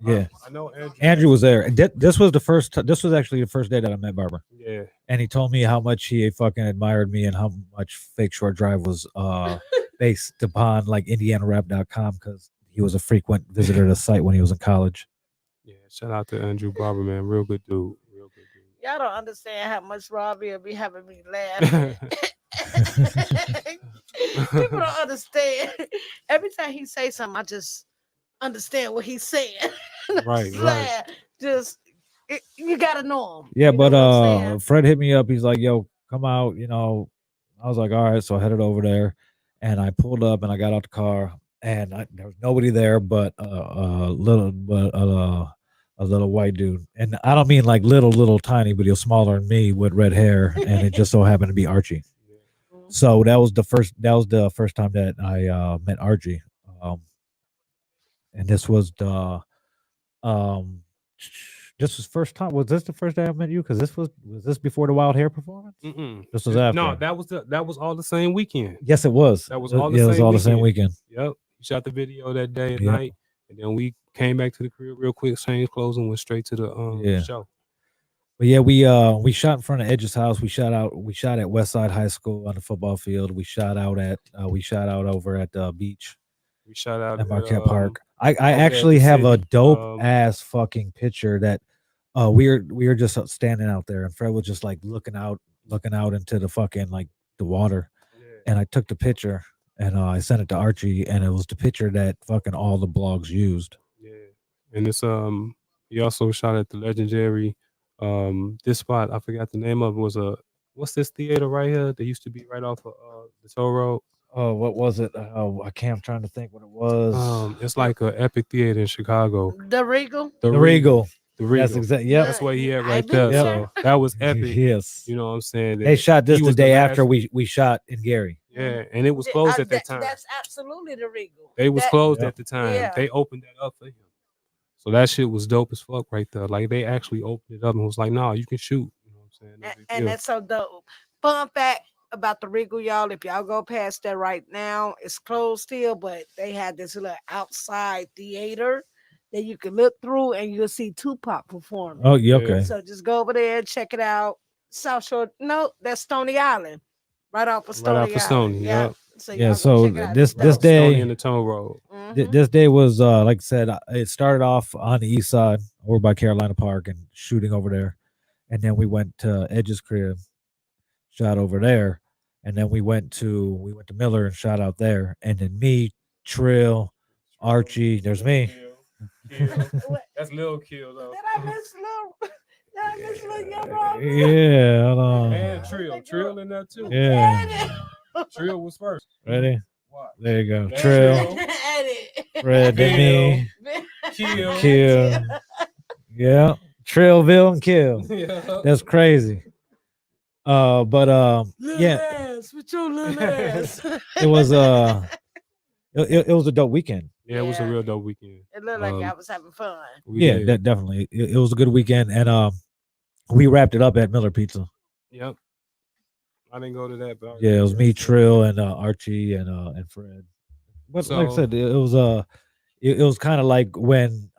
Speaker 1: Yeah,
Speaker 5: I know Andrew.
Speaker 1: Andrew was there. This was the first. This was actually the first day that I met Barber.
Speaker 5: Yeah,
Speaker 1: and he told me how much he fucking admired me and how much Fake Short Drive was based upon like IndianaRap.com because he was a frequent visitor to the site when he was in college.
Speaker 5: Yeah, shout out to Andrew Barber, man. Real good dude. Real good dude.
Speaker 2: Y'all don't understand how much Robbie will be having me laughing. People don't understand. Every time he say something, I just understand what he's saying.
Speaker 5: Right,
Speaker 2: It's
Speaker 5: right.
Speaker 2: like, just you gotta know him.
Speaker 1: Yeah,
Speaker 2: You know
Speaker 1: but
Speaker 2: what I'm saying?
Speaker 1: Fred hit me up. He's like, "Yo, come out." I was like, "All right." So I headed over there, and I pulled up, and I got out the car, and there was nobody there but a little white dude, and I don't mean like little tiny, but he was smaller than me with red hair, and it just so happened to be Archie. So that was the first time that I met Archie, um, and um this was first time. Was this the first day I met you? Because was this before the Wild Hair performance?
Speaker 5: Mm-mm.
Speaker 1: This was after.
Speaker 5: No, that was all the same weekend.
Speaker 1: Yes, it was.
Speaker 5: That was all the
Speaker 1: Yeah, it
Speaker 5: same
Speaker 1: was all the same
Speaker 5: weekend.
Speaker 1: weekend.
Speaker 5: Yep. We shot the video that day at
Speaker 1: Yep.
Speaker 5: night, and then we came back to the crib real quick, changed clothes, and went straight to the
Speaker 1: Yeah.
Speaker 5: show.
Speaker 1: But yeah, we shot in front of Edge's house. We shot at Westside High School on the football field. We shot out over at the beach
Speaker 5: We shot out
Speaker 1: at Marquette Park. I
Speaker 5: over at
Speaker 1: actually
Speaker 5: the
Speaker 1: have a
Speaker 5: city,
Speaker 1: dope ass fucking picture that we were just standing out there, and Fred was just like looking out into the fucking like the water, and I took the picture and I sent it to Archie, and it was the picture that fucking all the blogs used.
Speaker 5: Yeah, and it's he also shot at the legendary this spot. I forgot the name of it. Was what's this theater right here? That used to be right off of the toll road.
Speaker 1: Oh, what was it? Oh, I can't. I'm trying to think what it was.
Speaker 5: It's like a epic theater in Chicago.
Speaker 2: The Regal.
Speaker 1: The Regal.
Speaker 5: The Regal.
Speaker 1: That's exactly. Yep.
Speaker 5: That's what he had
Speaker 2: I've
Speaker 5: right
Speaker 2: been
Speaker 5: there.
Speaker 2: there.
Speaker 5: So that was epic.
Speaker 1: Yes.
Speaker 5: You know what I'm saying?
Speaker 1: They shot this
Speaker 5: He
Speaker 1: the
Speaker 5: was
Speaker 1: day
Speaker 5: last-
Speaker 1: after we shot in Gary.
Speaker 5: Yeah, and it was closed at that time.
Speaker 2: That's absolutely the Regal.
Speaker 5: They was closed
Speaker 1: Yep.
Speaker 5: at the time.
Speaker 2: Yeah.
Speaker 5: They opened that up for him. So that shit was dope as fuck right there. Like they actually opened it up and was like, "Nah, you can shoot." You know what I'm saying? No big
Speaker 2: And
Speaker 5: deal.
Speaker 2: that's so dope. Fun fact about the Regal, y'all. If y'all go past that right now, it's closed still, but they had this little outside theater that you can look through and you'll see Tupac performing.
Speaker 1: Oh, yeah,
Speaker 5: Yeah.
Speaker 1: okay.
Speaker 2: So just go over there, check it out. South Shore, no, that's Stony Island, right off of Stony
Speaker 5: Right off
Speaker 2: Island.
Speaker 5: of Stony,
Speaker 2: Yeah.
Speaker 5: yep.
Speaker 2: So
Speaker 1: Yeah,
Speaker 2: y'all go
Speaker 1: so
Speaker 2: check it out.
Speaker 1: this
Speaker 2: It's dope.
Speaker 1: day-
Speaker 5: Stony and the Toll Road.
Speaker 2: Mhm.
Speaker 1: This day was like I said, it started off on the east side over by Carolina Park and shooting over there, and then we went to Edge's crib, shot over there, and then we went to Miller and shot out there, and then me, Trill, Archie, there's me.
Speaker 5: That's Lil Kill though.
Speaker 2: Did I miss little? Did I miss little young Rob?
Speaker 1: Yeah, hold on.
Speaker 5: And Trill in there too.
Speaker 1: Yeah,
Speaker 5: Trill was first.
Speaker 1: ready?
Speaker 5: Watch.
Speaker 1: There you go.
Speaker 5: That's
Speaker 1: Trill,
Speaker 2: Edit.
Speaker 1: Fred, then me,
Speaker 5: Kill.
Speaker 1: Kill. Yeah, Trillville and Kill.
Speaker 5: Yeah.
Speaker 1: That's crazy. But
Speaker 2: Little
Speaker 1: yeah,
Speaker 2: ass with your little ass.
Speaker 1: it was it was a dope weekend.
Speaker 5: Yeah, it was a
Speaker 2: Yeah.
Speaker 5: real dope weekend.
Speaker 2: It looked like
Speaker 5: Um,
Speaker 2: I was having fun.
Speaker 5: We
Speaker 1: Yeah,
Speaker 5: did.
Speaker 1: definitely. It was a good weekend, and we wrapped it up at Miller Pizza.
Speaker 5: Yep. I didn't go to that, but
Speaker 1: Yeah, it was me, Trill, and Archie, and Fred. But like I
Speaker 5: So-
Speaker 1: said, it was kind of like when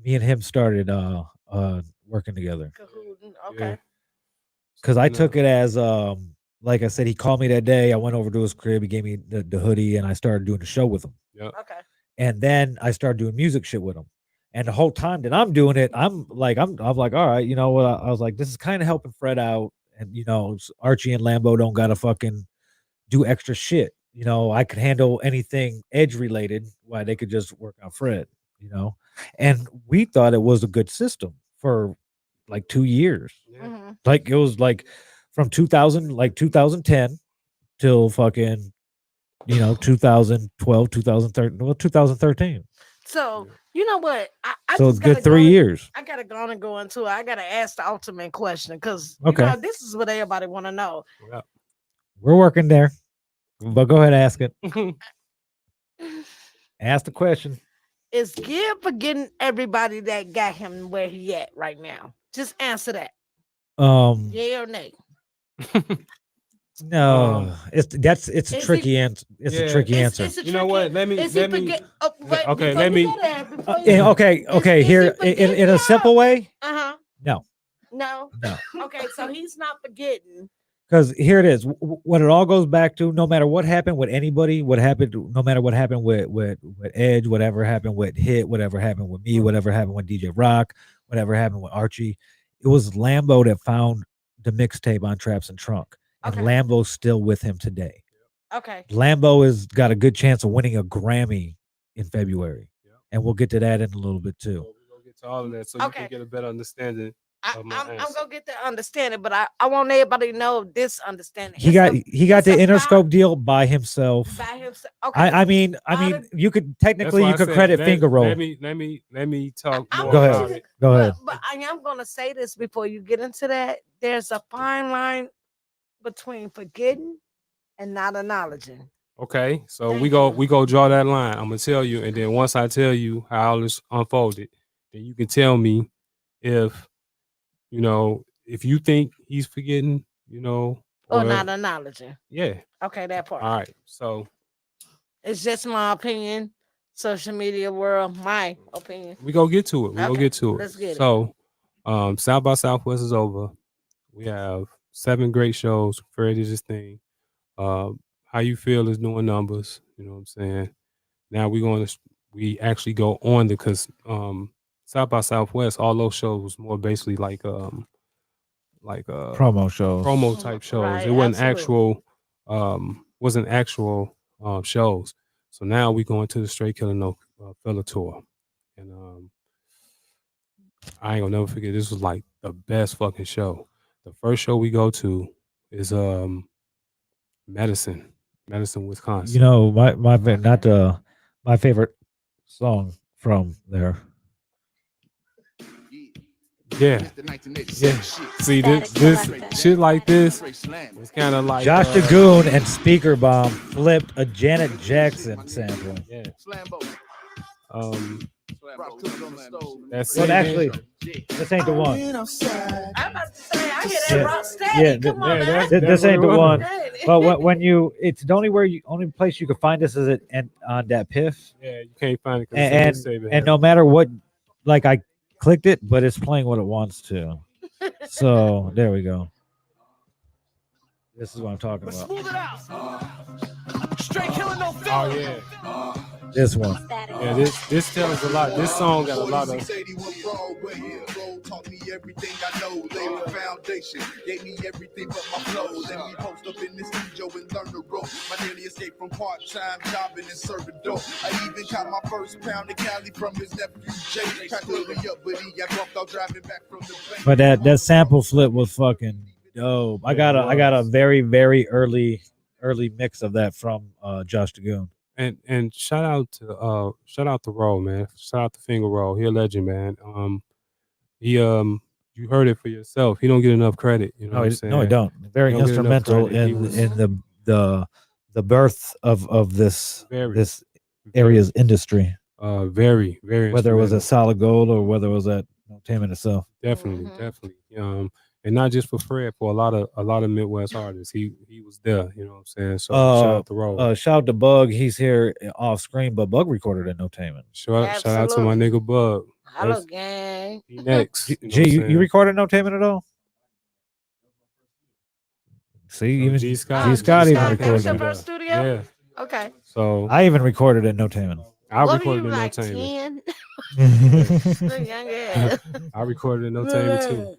Speaker 1: me and him started working together,
Speaker 2: Cahooting.
Speaker 5: Yeah.
Speaker 2: Okay.
Speaker 1: because I
Speaker 5: No.
Speaker 1: took it as like I said, he called me that day. I went over to his crib. He gave me the hoodie, and I started doing the show with him.
Speaker 5: Yep.
Speaker 2: Okay.
Speaker 1: And then I started doing music shit with him. And the whole time that I'm doing it, I'm like, all right, you know what? I was like, this is kind of helping Fred out. And, Archie and Lambo don't got to fucking do extra shit. I could handle anything edge related while they could just work on Fred, And we thought it was a good system for like 2 years.
Speaker 5: Yeah.
Speaker 2: Mhm.
Speaker 1: Like it was like from 2010 till fucking, 2012, 2013, 2013.
Speaker 2: So you know what? I
Speaker 1: So
Speaker 2: just
Speaker 1: good
Speaker 2: gotta
Speaker 1: 3
Speaker 2: go-
Speaker 1: years.
Speaker 2: I gotta go on and go into it. I gotta ask the ultimate question because
Speaker 1: Okay.
Speaker 2: this is what everybody want to know.
Speaker 5: Yep.
Speaker 1: We're working there. But go ahead, ask it. Ask the question.
Speaker 2: Is Gibb forgetting everybody that got him where he at right now? Just answer that. Yeah or nay?
Speaker 1: No, it's a
Speaker 2: Is he-
Speaker 1: tricky answer. It's a
Speaker 5: Yeah.
Speaker 1: tricky
Speaker 2: It's-
Speaker 1: answer.
Speaker 2: it's a
Speaker 5: You know what? Let me-
Speaker 2: Is he
Speaker 5: let me-
Speaker 2: forget? Oh, wait,
Speaker 5: okay,
Speaker 2: before
Speaker 5: let
Speaker 2: you
Speaker 5: me-
Speaker 2: go there, before you-
Speaker 1: Yeah, okay,
Speaker 2: is he
Speaker 1: here in
Speaker 2: forgetting
Speaker 1: a simple way.
Speaker 2: Uh-huh.
Speaker 1: No,
Speaker 2: No.
Speaker 1: no,
Speaker 2: Okay, so he's not forgetting.
Speaker 1: because here it is. What it all goes back to, no matter what happened with anybody, no matter what happened with Edge, whatever happened with Hit, whatever happened with me, whatever happened with DJ Rock, whatever happened with Archie, it was Lambo that found the mixtape on Traps and Trunk, and
Speaker 2: Okay.
Speaker 1: Lambo's still with him today.
Speaker 2: Okay.
Speaker 1: Lambo has got a good chance of winning a Grammy in February,
Speaker 5: Yeah.
Speaker 1: and we'll get to that in a little bit too.
Speaker 5: So we're gonna get to all of that so you
Speaker 2: Okay.
Speaker 5: can get a better understanding of my
Speaker 2: I'm
Speaker 5: answer.
Speaker 2: gonna get the understanding, but I want everybody to know this understanding.
Speaker 1: He got
Speaker 2: it's
Speaker 1: the
Speaker 2: about-
Speaker 1: Interscope deal by himself.
Speaker 2: by himself. Okay.
Speaker 1: I mean,
Speaker 2: Out of-
Speaker 1: you could
Speaker 5: That's
Speaker 1: technically
Speaker 5: why
Speaker 1: you
Speaker 5: I
Speaker 1: could
Speaker 5: said,
Speaker 1: credit Finger Roll.
Speaker 5: Let me talk
Speaker 2: I'm
Speaker 5: more
Speaker 1: Go
Speaker 2: gonna
Speaker 1: ahead.
Speaker 5: about
Speaker 2: say
Speaker 5: it.
Speaker 1: Go ahead.
Speaker 2: But I am gonna say this before you get into that. There's a fine line between forgetting and not acknowledging.
Speaker 5: Okay, so
Speaker 2: Thank
Speaker 5: we go
Speaker 2: you.
Speaker 5: draw that line. I'm gonna tell you, and then once I tell you how all this unfolded, then you can tell me if if you think he's forgetting,
Speaker 2: Or
Speaker 5: or
Speaker 2: not acknowledging.
Speaker 5: yeah.
Speaker 2: Okay, that part.
Speaker 5: All right, so
Speaker 2: It's just my opinion. Social media world, my opinion.
Speaker 5: we go get to it. We go
Speaker 2: Okay,
Speaker 5: get to it.
Speaker 2: let's get it.
Speaker 5: So, South by Southwest is over. We have 7 great shows. Fred is his thing. How You Feel is doing numbers. You know what I'm saying? Now we actually go on because South by Southwest, all those shows was more basically like
Speaker 1: Promo shows.
Speaker 5: promo type shows.
Speaker 2: Right,
Speaker 5: It wasn't
Speaker 2: absolutely.
Speaker 5: actual shows. So now we going to the Straight Killer No Filler tour, and I ain't gonna never forget. This was like the best fucking show. The first show we go to is Medicine, Wisconsin.
Speaker 1: You know, my favorite song from there.
Speaker 5: Yeah. Yeah. See this shit like this. It's kind of like
Speaker 1: Josh Dagoon and Speaker Bomb flipped a Janet Jackson sample.
Speaker 5: Yeah. That's
Speaker 1: But
Speaker 5: it.
Speaker 1: actually, this ain't the one.
Speaker 2: I'm about to say I hear that
Speaker 1: Yeah.
Speaker 2: rock steady.
Speaker 1: Yeah,
Speaker 2: Come on,
Speaker 5: yeah,
Speaker 2: man.
Speaker 1: This ain't the
Speaker 5: what it
Speaker 1: one.
Speaker 2: Steady.
Speaker 1: But when you, it's the only place you can find this is on that Piff,
Speaker 5: Yeah, you can't find it because
Speaker 1: and no matter what, like I clicked it, but it's playing what it wants to. So there we go. This is what I'm talking about.
Speaker 3: Smooth it out. Straight killing no
Speaker 5: Oh
Speaker 3: filler.
Speaker 5: yeah,
Speaker 1: This one.
Speaker 5: yeah. This tells a lot. This song got a lot of.
Speaker 7: Taught me everything I know, laid the foundation, gave me everything but my flows. And we post up in the studio and learn the rope. My nearly escaped from part-time jobbing and serving dope. I even caught my first pound of Cali from his nephew Jay. Tried to hook me up, but he got bumped out driving back from the bank.
Speaker 1: But that sample flip was fucking dope. I got a very very early mix of that from Josh Dagoon.
Speaker 5: And shout out to Roll, man. Shout out to Finger Roll. He a legend, man. He you heard it for yourself. He don't get enough credit. You know what I'm saying?
Speaker 1: No, I don't. Very
Speaker 5: He don't get enough
Speaker 1: instrumental
Speaker 5: credit. He
Speaker 1: in
Speaker 5: was-
Speaker 1: the birth of this
Speaker 5: Very,
Speaker 1: this area's industry.
Speaker 5: very, very.
Speaker 1: Whether it was a
Speaker 5: instrumental.
Speaker 1: Solid Gold or whether it was at Entertainment itself.
Speaker 5: Definitely,
Speaker 2: Mhm.
Speaker 5: definitely. And not just for Fred, for a lot of Midwest artists. He was there. You know what I'm saying? So shout out to Roll.
Speaker 1: Shout out to Bug. He's here off screen, but Bug recorded at Entertainment.
Speaker 5: Shout out to my nigga Bug.
Speaker 2: Hello,
Speaker 5: That's-
Speaker 2: gang.
Speaker 5: He next. You know
Speaker 1: G,
Speaker 5: what I'm
Speaker 1: you
Speaker 5: saying?
Speaker 1: recorded Entertainment at all? See, even
Speaker 5: G.
Speaker 1: G.
Speaker 5: Scott.
Speaker 1: Scott
Speaker 5: G.
Speaker 1: even
Speaker 5: Scott
Speaker 1: recorded.
Speaker 2: Your
Speaker 1: it.
Speaker 2: first studio?
Speaker 5: Yeah.
Speaker 2: Okay.
Speaker 5: So
Speaker 1: I even recorded at Entertainment.
Speaker 5: I
Speaker 2: What were
Speaker 5: recorded
Speaker 2: you
Speaker 5: in
Speaker 2: like
Speaker 5: Entertainment.
Speaker 2: 10? Still young ass.
Speaker 5: I recorded in Entertainment too.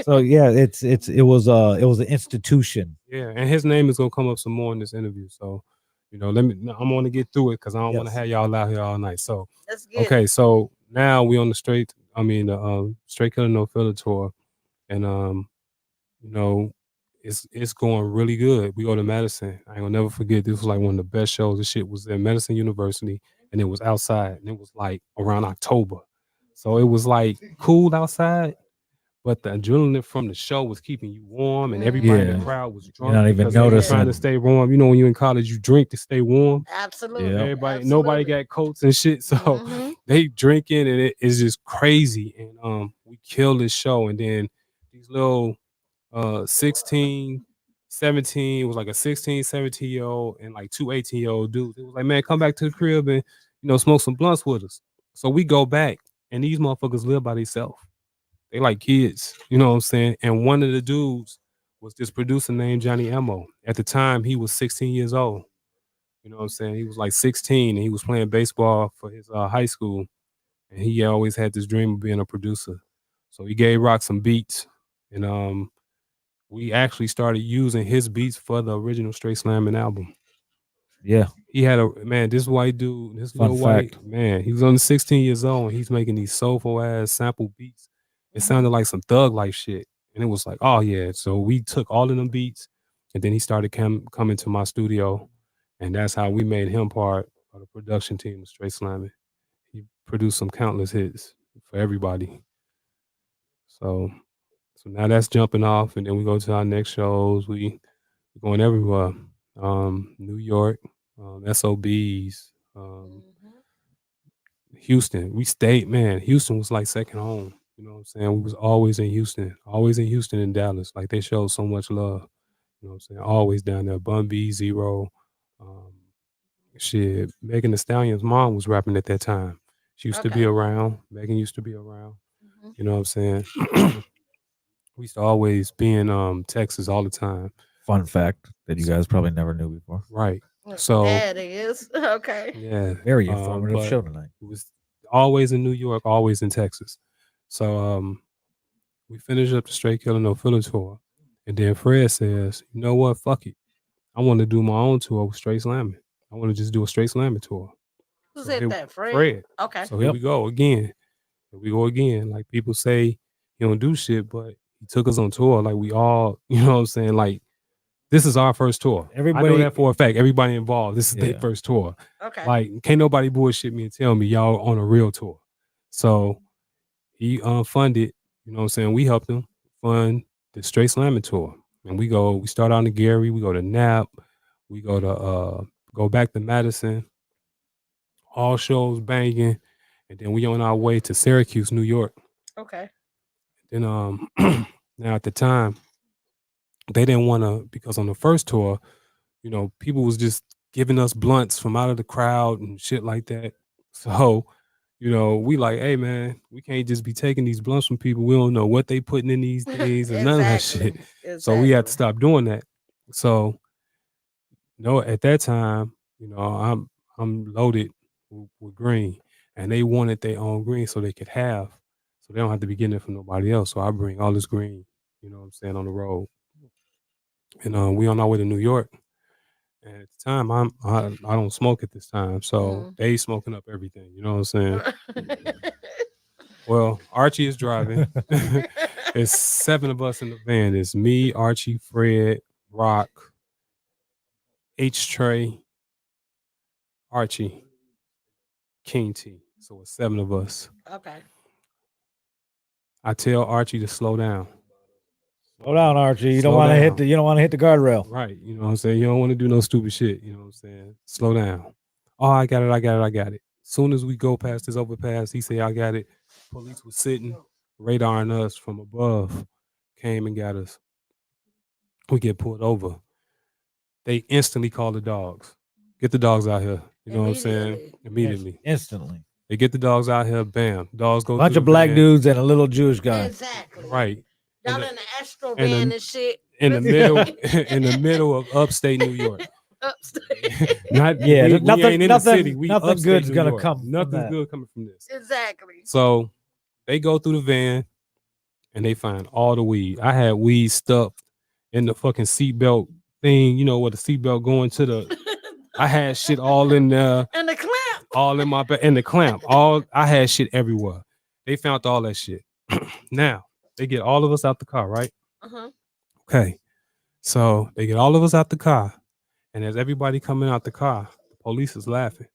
Speaker 1: So yeah, it was an institution.
Speaker 5: Yeah, and his name is gonna come up some more in this interview. So, I'm gonna get through it because I don't want to
Speaker 1: Yes.
Speaker 5: have y'all out here all night. So,
Speaker 2: Let's get
Speaker 5: okay, so now we on the Straight Killer No Filler tour, and it's going really good. We go to Madison. I ain't gonna never forget. This was like one of the best shows. This shit was at Madison University, and it was outside, and it was like around October, so it was like cool outside. But the adrenaline from the show was keeping you warm, and everybody in
Speaker 1: Yeah.
Speaker 5: the crowd was drunk.
Speaker 1: not even
Speaker 5: because they were
Speaker 1: noticing.
Speaker 5: trying to stay warm. You know, when you're in college, you drink to stay warm.
Speaker 2: Absolutely.
Speaker 1: Yeah.
Speaker 5: Nobody got coats and shit, so
Speaker 2: Mhm.
Speaker 5: they drinking, and it is just crazy. And we killed this show, and then these little 16, 17, it was like a 16, 17-year-old and like 2 18-year-old dudes. It was like, man, come back to the crib and smoke some blunts with us. So we go back, and these motherfuckers live by themselves. They like kids, you know what I'm saying? And one of the dudes was this producer named Johnny Emo. At the time, he was 16 years old. You know what I'm saying? He was like 16, and he was playing baseball for his high school. And he always had this dream of being a producer. So he gave Rock some beats. And we actually started using his beats for the original Straight Slamming album.
Speaker 1: Yeah.
Speaker 5: He had a man, this white dude, this
Speaker 1: Fun
Speaker 5: little white
Speaker 1: fact.
Speaker 5: man. He was only 16 years old and he's making these soulful ass sample beats. It
Speaker 2: Mm-hmm.
Speaker 5: sounded like some thug life shit. And it was like, oh yeah. So we took all of them beats and then he started coming to my studio. And that's how we made him part of the production team of Straight Slamming. He produced some countless hits for everybody. So now that's jumping off, and then we go to our next shows. We're going everywhere. New York, SOBs,
Speaker 2: Mm-hmm.
Speaker 5: Houston. We stayed, man. Houston was like second home. You know what I'm saying? We was always in Houston and Dallas. Like they showed so much love. You know what I'm saying? Always down there. Bun B, Zero. Um, shit. Megan the Stallion's mom was rapping at that time. She used to be
Speaker 2: Okay.
Speaker 5: around. Megan used to be around.
Speaker 2: Mm-hmm.
Speaker 5: You know what I'm saying? We used to always be in Texas all the time.
Speaker 1: Fun fact that you guys probably never knew before.
Speaker 5: Right. So
Speaker 2: That is okay.
Speaker 5: yeah.
Speaker 1: Very informative
Speaker 5: But
Speaker 1: show tonight.
Speaker 5: it was always in New York, always in Texas. So we finished up the Straight Killer No Filler tour. And then Fred says, you know what? Fuck it. I want to do my own tour with Straight Slamming. I want to just do a Straight Slamming tour.
Speaker 2: Who
Speaker 5: So
Speaker 2: said
Speaker 5: here,
Speaker 2: that? Fred.
Speaker 5: Fred.
Speaker 2: Okay.
Speaker 5: So here we go again. Here we go again. Like people say he don't do shit, but he took us on tour. Like we all, you know what I'm saying? Like this is our first tour. I know
Speaker 1: Everybody-
Speaker 5: that for a fact. Everybody involved. This is their
Speaker 1: Yeah.
Speaker 5: first tour.
Speaker 2: Okay.
Speaker 5: Like can't nobody bullshit me and tell me y'all on a real tour. So he funded, you know what I'm saying? We helped him fund the Straight Slamming tour. And we start out in Gary, we go to Nap, we go back to Madison, all shows banging, and then we on our way to Syracuse, New York.
Speaker 2: Okay.
Speaker 5: Then now at the time, they didn't want to, because on the first tour, you know, people was just giving us blunts from out of the crowd and shit like that. So, you know, we like, hey man, we can't just be taking these blunts from people. We don't know what they putting in these things and none of that shit.
Speaker 2: Exactly.
Speaker 5: So we had to stop doing that. So, no, at that time, you know, I'm loaded with green, and they wanted their own green so they could have, so they don't have to be getting it from nobody else. So I bring all this green, you know what I'm saying, on the road, and we on our way to New York. And at the time, I don't smoke at this time, so they smoking up everything. You know what I'm saying? Well, Archie is driving. It's 7 of us in the van. It's me, Archie, Fred, Rock, H Trey, Archie, King T. So it's 7 of us.
Speaker 2: Okay.
Speaker 5: I tell Archie to slow down.
Speaker 1: Slow down, Archie. You
Speaker 5: Slow
Speaker 1: don't want to hit
Speaker 5: down.
Speaker 1: the. You don't want to hit the guardrail.
Speaker 5: Right. You know what I'm saying? You don't want to do no stupid shit. You know what I'm saying? Slow down. Oh, I got it. Soon as we go past this overpass, he said, I got it. Police was sitting, radaring us from above, came and got us. We get pulled over. They instantly call the dogs. Get the dogs out here. You know what I'm saying? Immediately.
Speaker 1: Instantly.
Speaker 5: They get the dogs out here. Bam. Dogs go.
Speaker 1: Bunch
Speaker 5: through
Speaker 1: of
Speaker 5: the
Speaker 1: black
Speaker 5: van.
Speaker 1: dudes and a little Jewish guy.
Speaker 2: Exactly.
Speaker 5: Right.
Speaker 2: Y'all in the Astro van and shit.
Speaker 5: In the middle, in the middle of upstate New York.
Speaker 2: Upstate.
Speaker 5: Not
Speaker 1: Yeah,
Speaker 5: we
Speaker 1: nothing-
Speaker 5: ain't in
Speaker 1: nothing-
Speaker 5: the city. We
Speaker 1: nothing
Speaker 5: upstate
Speaker 1: good's
Speaker 5: New
Speaker 1: gonna
Speaker 5: York.
Speaker 1: come from
Speaker 5: Nothing's
Speaker 1: that.
Speaker 5: good coming from this.
Speaker 2: Exactly.
Speaker 5: So they go through the van and they find all the weed. I had weed stuffed in the fucking seatbelt thing, you know, where the seatbelt going to the. I had shit all in there,
Speaker 2: And the clamp.
Speaker 5: all in my back, and the clamp. All I had shit everywhere. They found all that shit. Now they get all of us out the car, right?
Speaker 2: Uh-huh.
Speaker 5: Okay. So they get all of us out the car, and as everybody coming out the car, the police is laughing,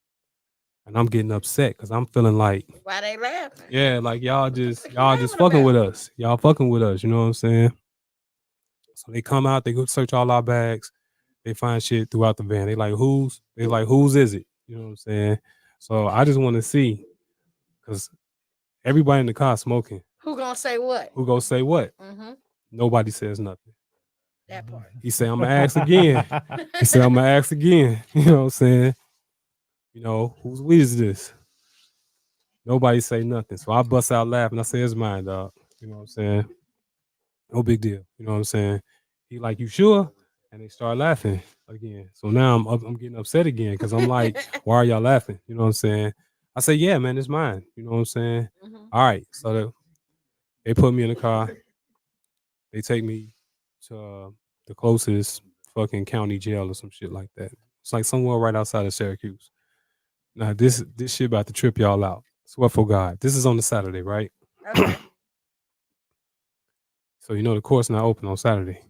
Speaker 5: and I'm getting upset because I'm feeling like,
Speaker 2: Why they laughing?
Speaker 5: yeah, like y'all just
Speaker 2: laughing
Speaker 5: fucking with
Speaker 2: about?
Speaker 5: us. Y'all fucking with us. You know what I'm saying? So they come out, they go search all our bags, they find shit throughout the van. They like whose is it? You know what I'm saying? So I just want to see, because everybody in the car smoking.
Speaker 2: Who gonna say what?
Speaker 5: Who go say what?
Speaker 2: Mm-hmm.
Speaker 5: Nobody says nothing.
Speaker 2: That part.
Speaker 5: He said, I'm gonna ask again. He said, I'm gonna ask again. You know what I'm saying? You know, whose weed is this? Nobody say nothing. So I bust out laughing. I say, it's mine, dog. You know what I'm saying? No big deal. You know what I'm saying? He like, you sure? And they start laughing again. So now I'm getting upset again because I'm like, why are y'all laughing? You know what I'm saying? I say, yeah, man, it's mine. You know what I'm saying?
Speaker 2: Mm-hmm.
Speaker 5: All right. So they put me in the car. They take me to the closest fucking county jail or some shit like that. It's like somewhere right outside of Syracuse. Now this shit about to trip y'all out. Swear for God. This is on the Saturday, right?
Speaker 2: Okay.
Speaker 5: So you know the court's not open on Saturday.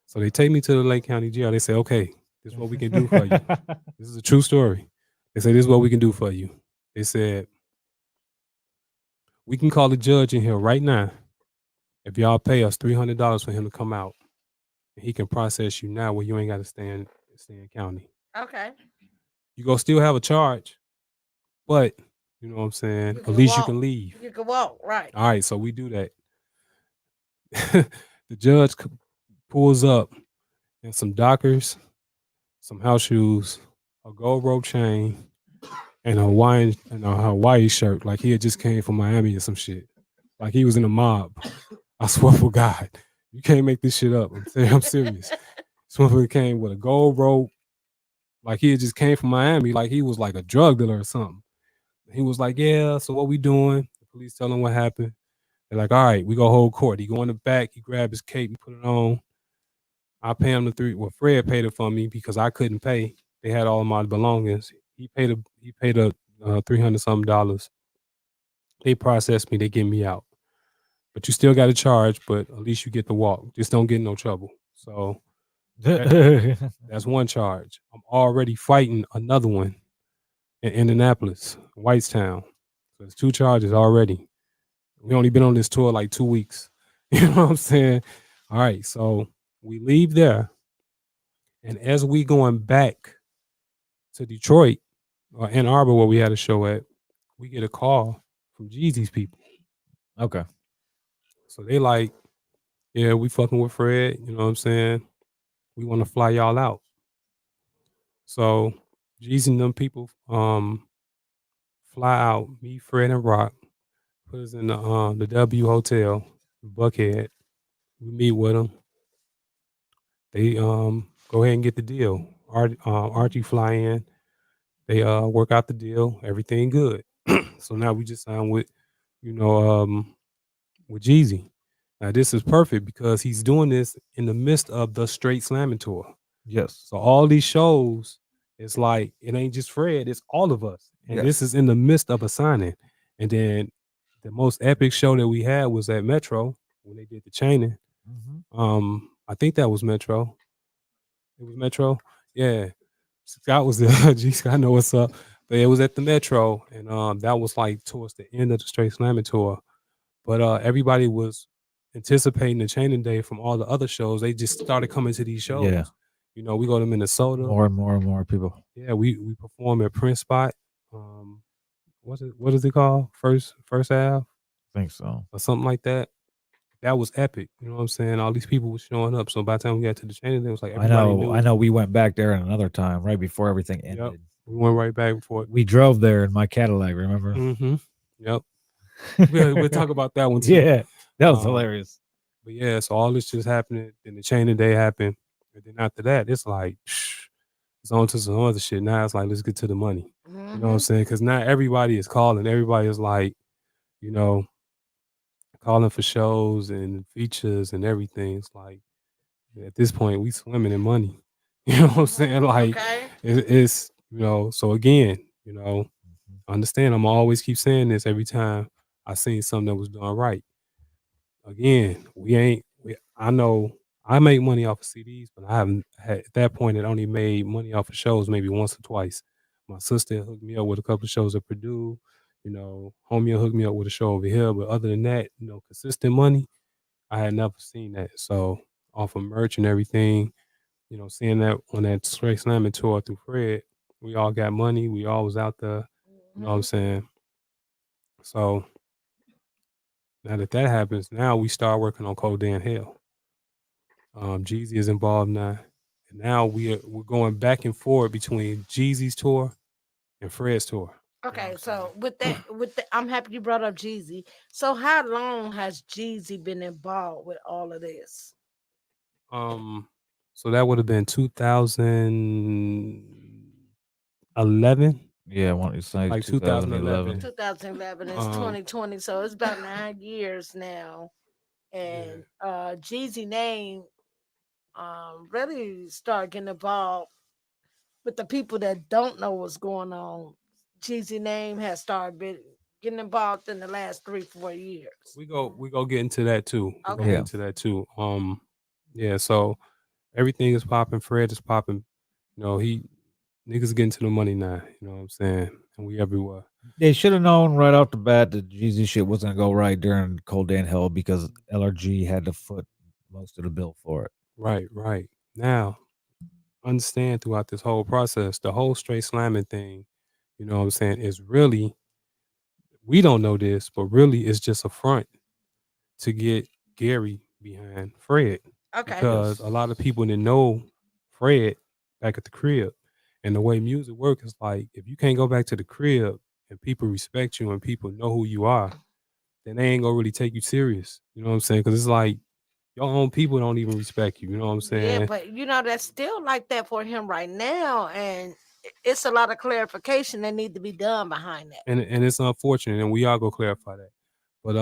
Speaker 5: So they take me to the Lake County Jail. They say, okay, this is what we can do for you. This is a true story. They say, this is what we can do for you. They said, we can call the judge in here right now if y'all pay us $300 for him to come out. And he can process you now where you ain't got to stay in county.
Speaker 2: Okay.
Speaker 5: You go still have a charge, but you know what I'm saying?
Speaker 2: You
Speaker 5: At
Speaker 2: can
Speaker 5: least you
Speaker 2: walk.
Speaker 5: can leave.
Speaker 2: You can walk, right?
Speaker 5: All right, so we do that. The judge pulls up in some Dockers, some house shoes, a gold rope chain, and a Hawaii shirt, like he had just came from Miami or some shit. Like he was in a mob. I swear for God. You can't make this shit up. I'm serious. This motherfucker came with a gold rope, like he had just came from Miami, like he was like a drug dealer or something. He was like, yeah, so what we doing? The police tell him what happened. They're like, all right, we go hold court. He go in the back, he grab his cape, he put it on. I pay him Fred paid it for me because I couldn't pay. They had all of my belongings. He paid a $300 something. They processed me, they get me out. But you still got to charge, but at least you get to walk. Just don't get in no trouble. So that's one charge. I'm already fighting another one in Indianapolis, Whitestown. So it's 2 charges already. We only been on this tour like 2 weeks. You know what I'm saying? All right, so we leave there. And as we going back to Detroit or Ann Arbor where we had a show at, we get a call from Jeezy's people.
Speaker 1: Okay.
Speaker 5: So they like, yeah, we fucking with Fred, you know what I'm saying? We want to fly y'all out. So Jeezy and them people fly out, me, Fred, and Rock, put us in the W Hotel, Buckhead. We meet with them. They go ahead and get the deal. Archie fly in. They work out the deal. Everything good. So now we just signed with, with Jeezy. Now this is perfect because he's doing this in the midst of the Straight Slamming tour.
Speaker 1: Yes.
Speaker 5: So all these shows, it's like it ain't just Fred, it's all of us. And this is in the midst of a signing. And then the most epic show that we had was at Metro when they did the chaining.
Speaker 1: Mm-hmm.
Speaker 5: I think that was Metro. It was Metro. Yeah. Scott was there. G Scott, I know what's up. But it was at the Metro. And that was like towards the end of the Straight Slamming tour. But everybody was anticipating the chaining day from all the other shows. They just started coming to these shows.
Speaker 1: Yeah.
Speaker 5: You know, we go to Minnesota.
Speaker 1: More and more people.
Speaker 5: Yeah, we perform at Prince Spot. What is it called? First Ave?
Speaker 1: I think so.
Speaker 5: Or something like that. That was epic. You know what I'm saying? All these people were showing up. So by the time we got to the chaining, it was like everybody knew.
Speaker 1: I know we went back there another time right before everything ended.
Speaker 5: Yep. We went right back before it.
Speaker 1: We drove there in my Cadillac, remember?
Speaker 5: Mm-hmm. Yep. we'll talk about that one too.
Speaker 1: Yeah, that was hilarious.
Speaker 5: But yeah, so all this just happening, then the chaining day happened. And then after that, it's like, it's on to some other shit. Now it's like, let's get to the money.
Speaker 2: Mm-hmm.
Speaker 5: You know what I'm saying? Because now everybody is calling. Everybody is like, you know, calling for shows and features and everything. It's like, at this point, we swimming in money. You know what I'm saying? Like, it's, you know, so again, you know, understand, I'm always keep saying this every time I seen something that was done right. Again, I know I make money off of CDs, but I haven't had, at that point, it only made money off of shows maybe once or twice. My sister hooked me up with a couple of shows at Purdue. You know, homie hooked me up with a show over here. But other than that, you know, consistent money, I had never seen that. So off of merch and everything, you know, seeing that on that Straight Slamming tour through Fred, we all got money. We all was out there. You know what I'm saying? So now that happens, now we start working on Cold Damn Hell. Jeezy is involved now. And now we're going back and forth between Jeezy's tour and Fred's tour.
Speaker 2: Okay, so with that, I'm happy you brought up Jeezy. So how long has Jeezy been involved with all of this?
Speaker 5: So that would have been 2011.
Speaker 1: Yeah, I want to say
Speaker 5: like
Speaker 1: 2011.
Speaker 2: 2011 is 2020, so it's about 9 years now. And Jeezy name really start getting involved with the people that don't know what's going on. Jeezy name has started getting involved in the last 3-4 years.
Speaker 5: We go get into that too. We go get
Speaker 2: Okay.
Speaker 1: Yeah.
Speaker 5: into that too. Yeah. So everything is popping. Fred is popping. He niggas getting to the money now. You know what I'm saying? And we everywhere.
Speaker 1: They should have known right off the bat that Jeezy shit wasn't gonna go right during Cold Day in Hell because LRG had to foot most of the bill for it.
Speaker 5: Right. Right. Now, understand throughout this whole process, the whole straight slamming thing. You know what I'm saying? Is really we don't know this, but really it's just a front to get Gary behind Fred
Speaker 2: Okay.
Speaker 5: because a lot of people didn't know Fred back at the crib. And the way music works is like if you can't go back to the crib and people respect you and people know who you are, then they ain't gonna really take you serious. You know what I'm saying? Because it's like your own people don't even respect you. You know what I'm
Speaker 2: Yeah,
Speaker 5: saying?
Speaker 2: but that's still like that for him right now, and it's a lot of clarification that need to be done behind that.
Speaker 5: And it's unfortunate, and we all go clarify that. But